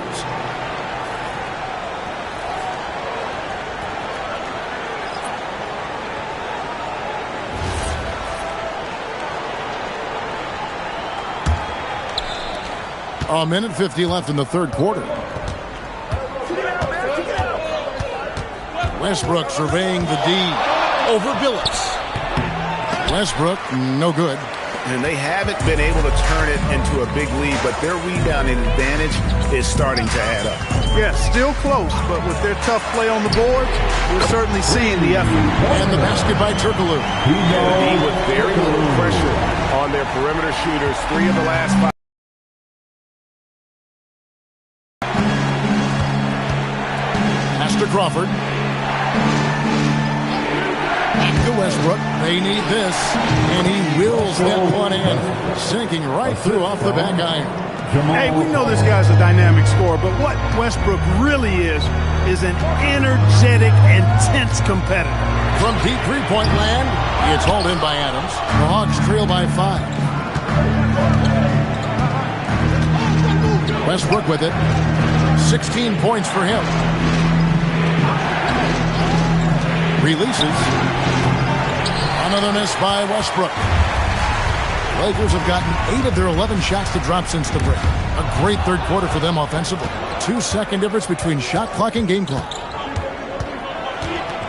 A minute 50 left in the third quarter. Westbrook surveying the D over Billups. Westbrook, no good. And they haven't been able to turn it into a big lead, but their rebounding advantage is starting to add up. Yeah, still close, but with their tough play on the board, we're certainly seeing the effort. And the basket by Turkoglu. D with very little pressure on their perimeter shooters. 3 of the last 5. To Crawford. To Westbrook. They need this. And he wills that one in. Sinking right through off the back iron. Hey, we know this guy's a dynamic scorer, but what Westbrook really is an energetic, intense competitor. From deep three-point land, it's hauled in by Adams. The Hawks trail by 5. Westbrook with it. 16 points for him. Releases. Another miss by Westbrook. Lakers have gotten 8 of their 11 shots to drop since the break. A great third quarter for them offensively. 2-second difference between shot clock and game clock.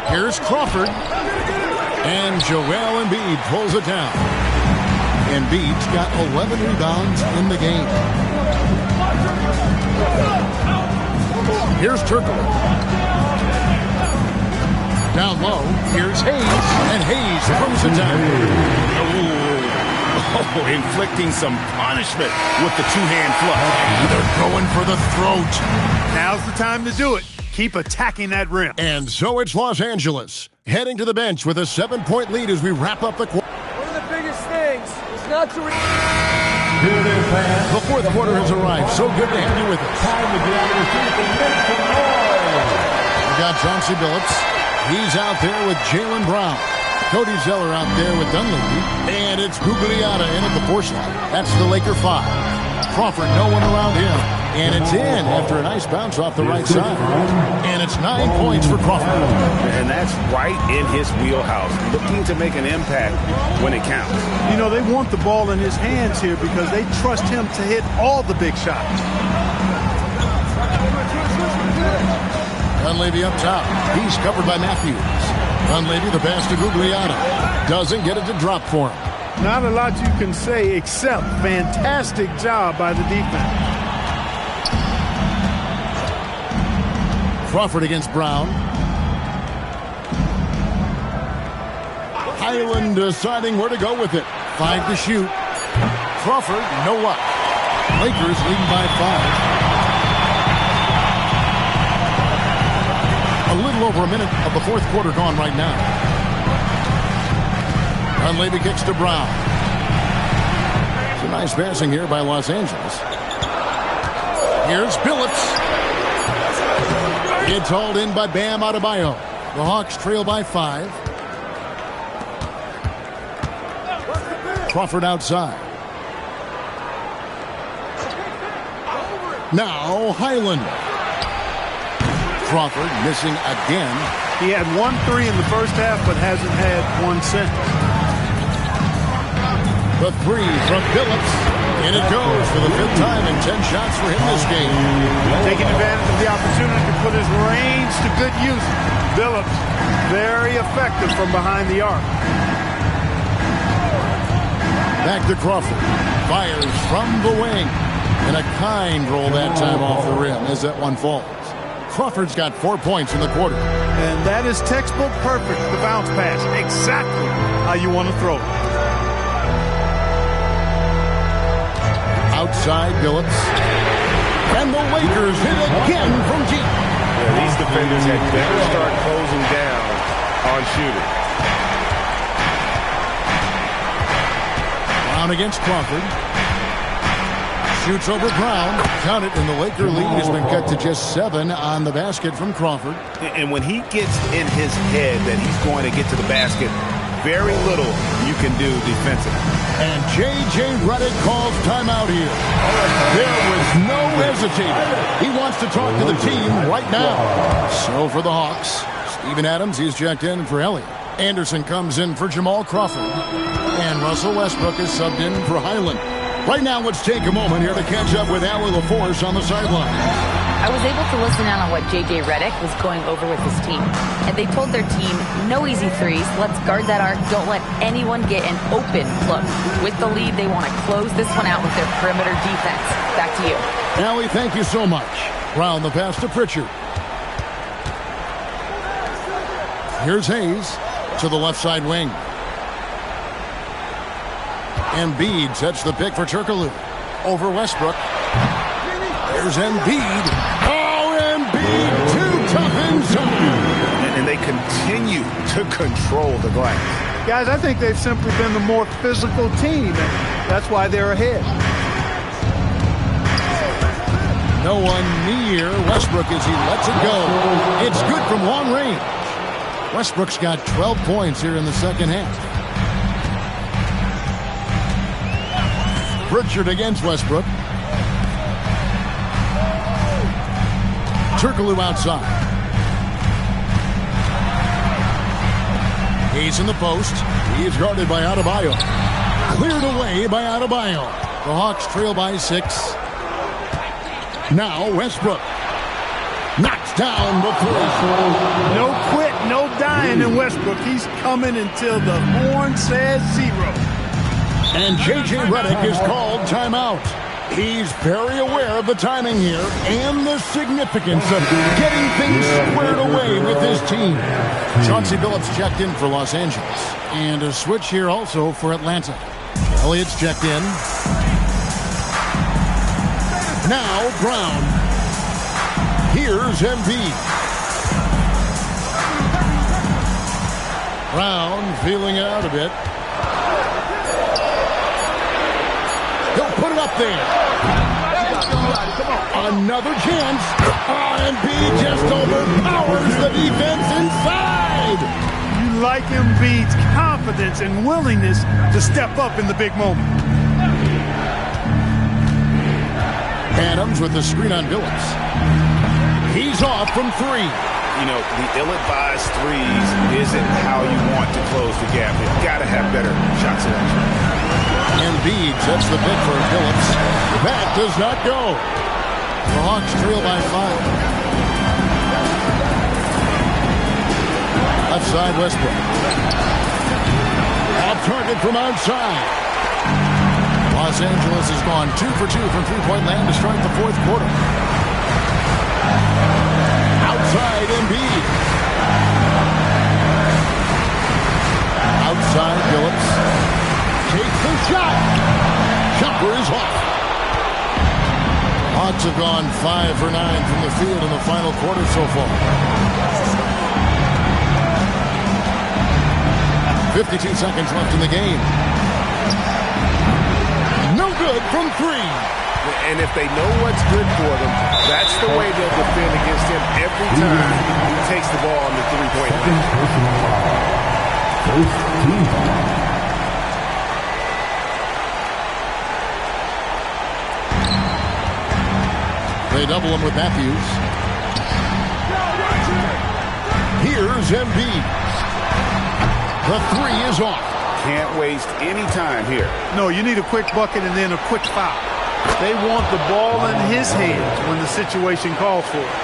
Here's Crawford. And Joel Embiid pulls it down. Embiid's got 11 rebounds in the game. Here's Turkoglu. Down low, here's Hayes, and Hayes throws it down. Oh, inflicting some punishment with the two-hand flush. They're going for the throat. Now's the time to do it. Keep attacking that rim. And so it's Los Angeles, heading to the bench with a 7-point lead as we wrap up the quarter. One of the biggest things is not to... The fourth quarter has arrived. So good to have you with us. We got Chauncey Billups. He's out there with Jaylen Brown. Cody Zeller out there with Dunleavy. And it's Gugliotta in at the 4 slot. That's the Laker 5. Crawford, no one around him. And it's in after a nice bounce off the right side. And it's 9 points for Crawford. And that's right in his wheelhouse. Looking to make an impact when it counts. You know, they want the ball in his hands here because they trust him to hit all the big shots. Dunleavy up top. He's covered by Matthews. Dunleavy, the pass to Gugliotta. Doesn't get it to drop for him. Not a lot you can say except fantastic job by the defense. Crawford against Brown. Highland deciding where to go with it. 5 to shoot. Crawford, no luck. Lakers leading by 5. A little over a minute of the fourth quarter gone right now. Dunleavy kicks to Brown. It's a nice passing here by Los Angeles. Here's Billups. It's hauled in by Bam Adebayo. The Hawks trail by 5. Crawford outside. Now Highland. Crawford missing again. He had 1 3 in the first half, but hasn't had one since. The 3 from Billups. And it goes for the 5th time in 10 shots for him this game. Taking advantage of the opportunity to put his range to good use. Billups, very effective from behind the arc. Back to Crawford. Fires from the wing. And a kind roll that time off the rim as that one falls. Crawford's got 4 points in the quarter. And that is textbook perfect, the bounce pass. Exactly how you want to throw it. Outside Billups. And the Lakers hit again from deep. Yeah, these defenders had better start closing down on shooting. Brown against Crawford. Shoots over Brown. Count it, and the Laker lead has been cut to just 7 on the basket from Crawford. And when he gets in his head that he's going to get to the basket, very little you can do defensively. And J.J. Redick calls timeout here. There was no hesitating. He wants to talk to the team right now. So for the Hawks, Steven Adams, he's checked in for Elliott. Anderson comes in for Jamal Crawford. And Russell Westbrook is subbed in for Highland. Right now, let's take a moment here to catch up with Allie LaForce on the sideline. I was able to listen in on what J.J. Redick was going over with his team. And they told their team, no easy threes. Let's guard that arc. Don't let anyone get an open look. With the lead, they want to close this one out with their perimeter defense. Back to you. Allie, thank you so much. Round the pass to Pritchard. Here's Hayes to the left side wing. Embiid sets the pick for Turkoglu. Over Westbrook. There's Embiid. Oh, Embiid, too tough inside. And they continue to control the glass. Guys, I think they've simply been the more physical team, and that's why they're ahead. No one near Westbrook as he lets it go. It's good from long range. Westbrook's got 12 points here in the second half. Pritchard against Westbrook. Turkoglu outside. He's in the post. He's guarded by Adebayo. Cleared away by Adebayo. The Hawks trail by 6. Now Westbrook. Knocks down the three. No quit, no dying in Westbrook. He's coming until the horn says 0. And J.J. Redick is called timeout. He's very aware of the timing here and the significance of getting things squared away with his team. Chauncey Billups checked in for Los Angeles. And a switch here also for Atlanta. Elliott's checked in. Now Brown. Here's Embiid. Brown feeling it out a bit. He'll put it up there. Another chance. Embiid just overpowers the defense inside. You like Embiid's confidence and willingness to step up in the big moment. Adams with the screen on Billups. He's off from 3. You know, the ill-advised threes isn't how you want to close the gap. You've got to have better shot selection. Embiid sets the pick for Billups. That does not go. The Hawks trail by 5. Left side, Westbrook. Off target from outside. Los Angeles has gone 2 for 2 from three-point land to start the fourth quarter. Outside, Embiid. Outside, Billups. Takes the shot. Jumper is off. Hawks have gone 5 for 9 from the field in the final quarter so far. 52 seconds left in the game. No good from 3. And if they know what's good for them, that's the way they'll defend against him every time he takes the ball on the three-point line. They double him with Matthews. Here's Embiid. The 3 is off. Can't waste any time here. No, you need a quick bucket and then a quick foul. They want the ball in his hands when the situation calls for it.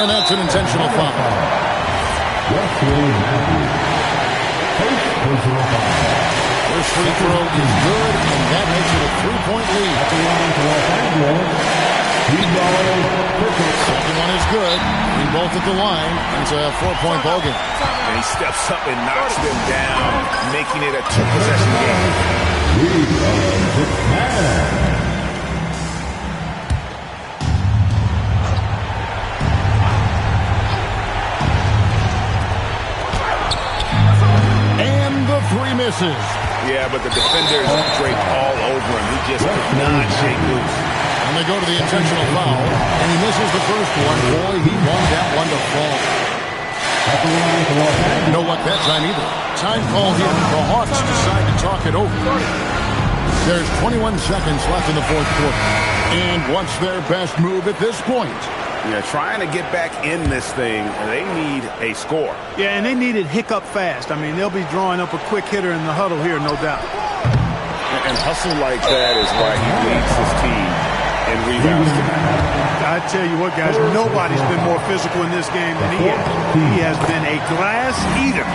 And that's an intentional foul. First free throw is good, and that makes it a 3-point lead. Second one is good. We both at the line. It's a 4-point ball game. And he steps up and knocks them down, making it a 2-possession game. And the 3 misses. Yeah, but the defenders draped all over him. He just could not shake loose. And they go to the intentional foul, and he misses the first one. Boy, he wanted that one to fall. No luck that time either. Time call here. The Hawks decide to talk it over. There's 21 seconds left in the fourth quarter. And what's their best move at this point? Yeah, trying to get back in this thing, they need a score. Yeah, and they need it hiccup fast. I mean, they'll be drawing up a quick hitter in the huddle here, no doubt. And hustle like that is why he leads his team in rebounds tonight. I tell you what, guys, nobody's been more physical in this game than he has. He has been a glass eater.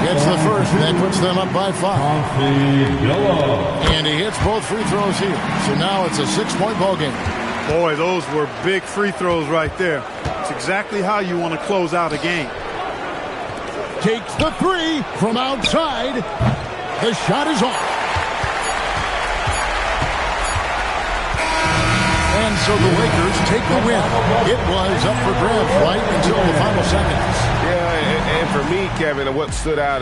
Gets the first, and that puts them up by 5. And he hits both free throws here. So now it's a 6-point ball game. Boy, those were big free throws right there. It's exactly how you want to close out a game. Takes the 3 from outside. The shot is off. And so the Lakers take the win. It was up for grabs right until the final seconds. Yeah, and for me, Kevin, what stood out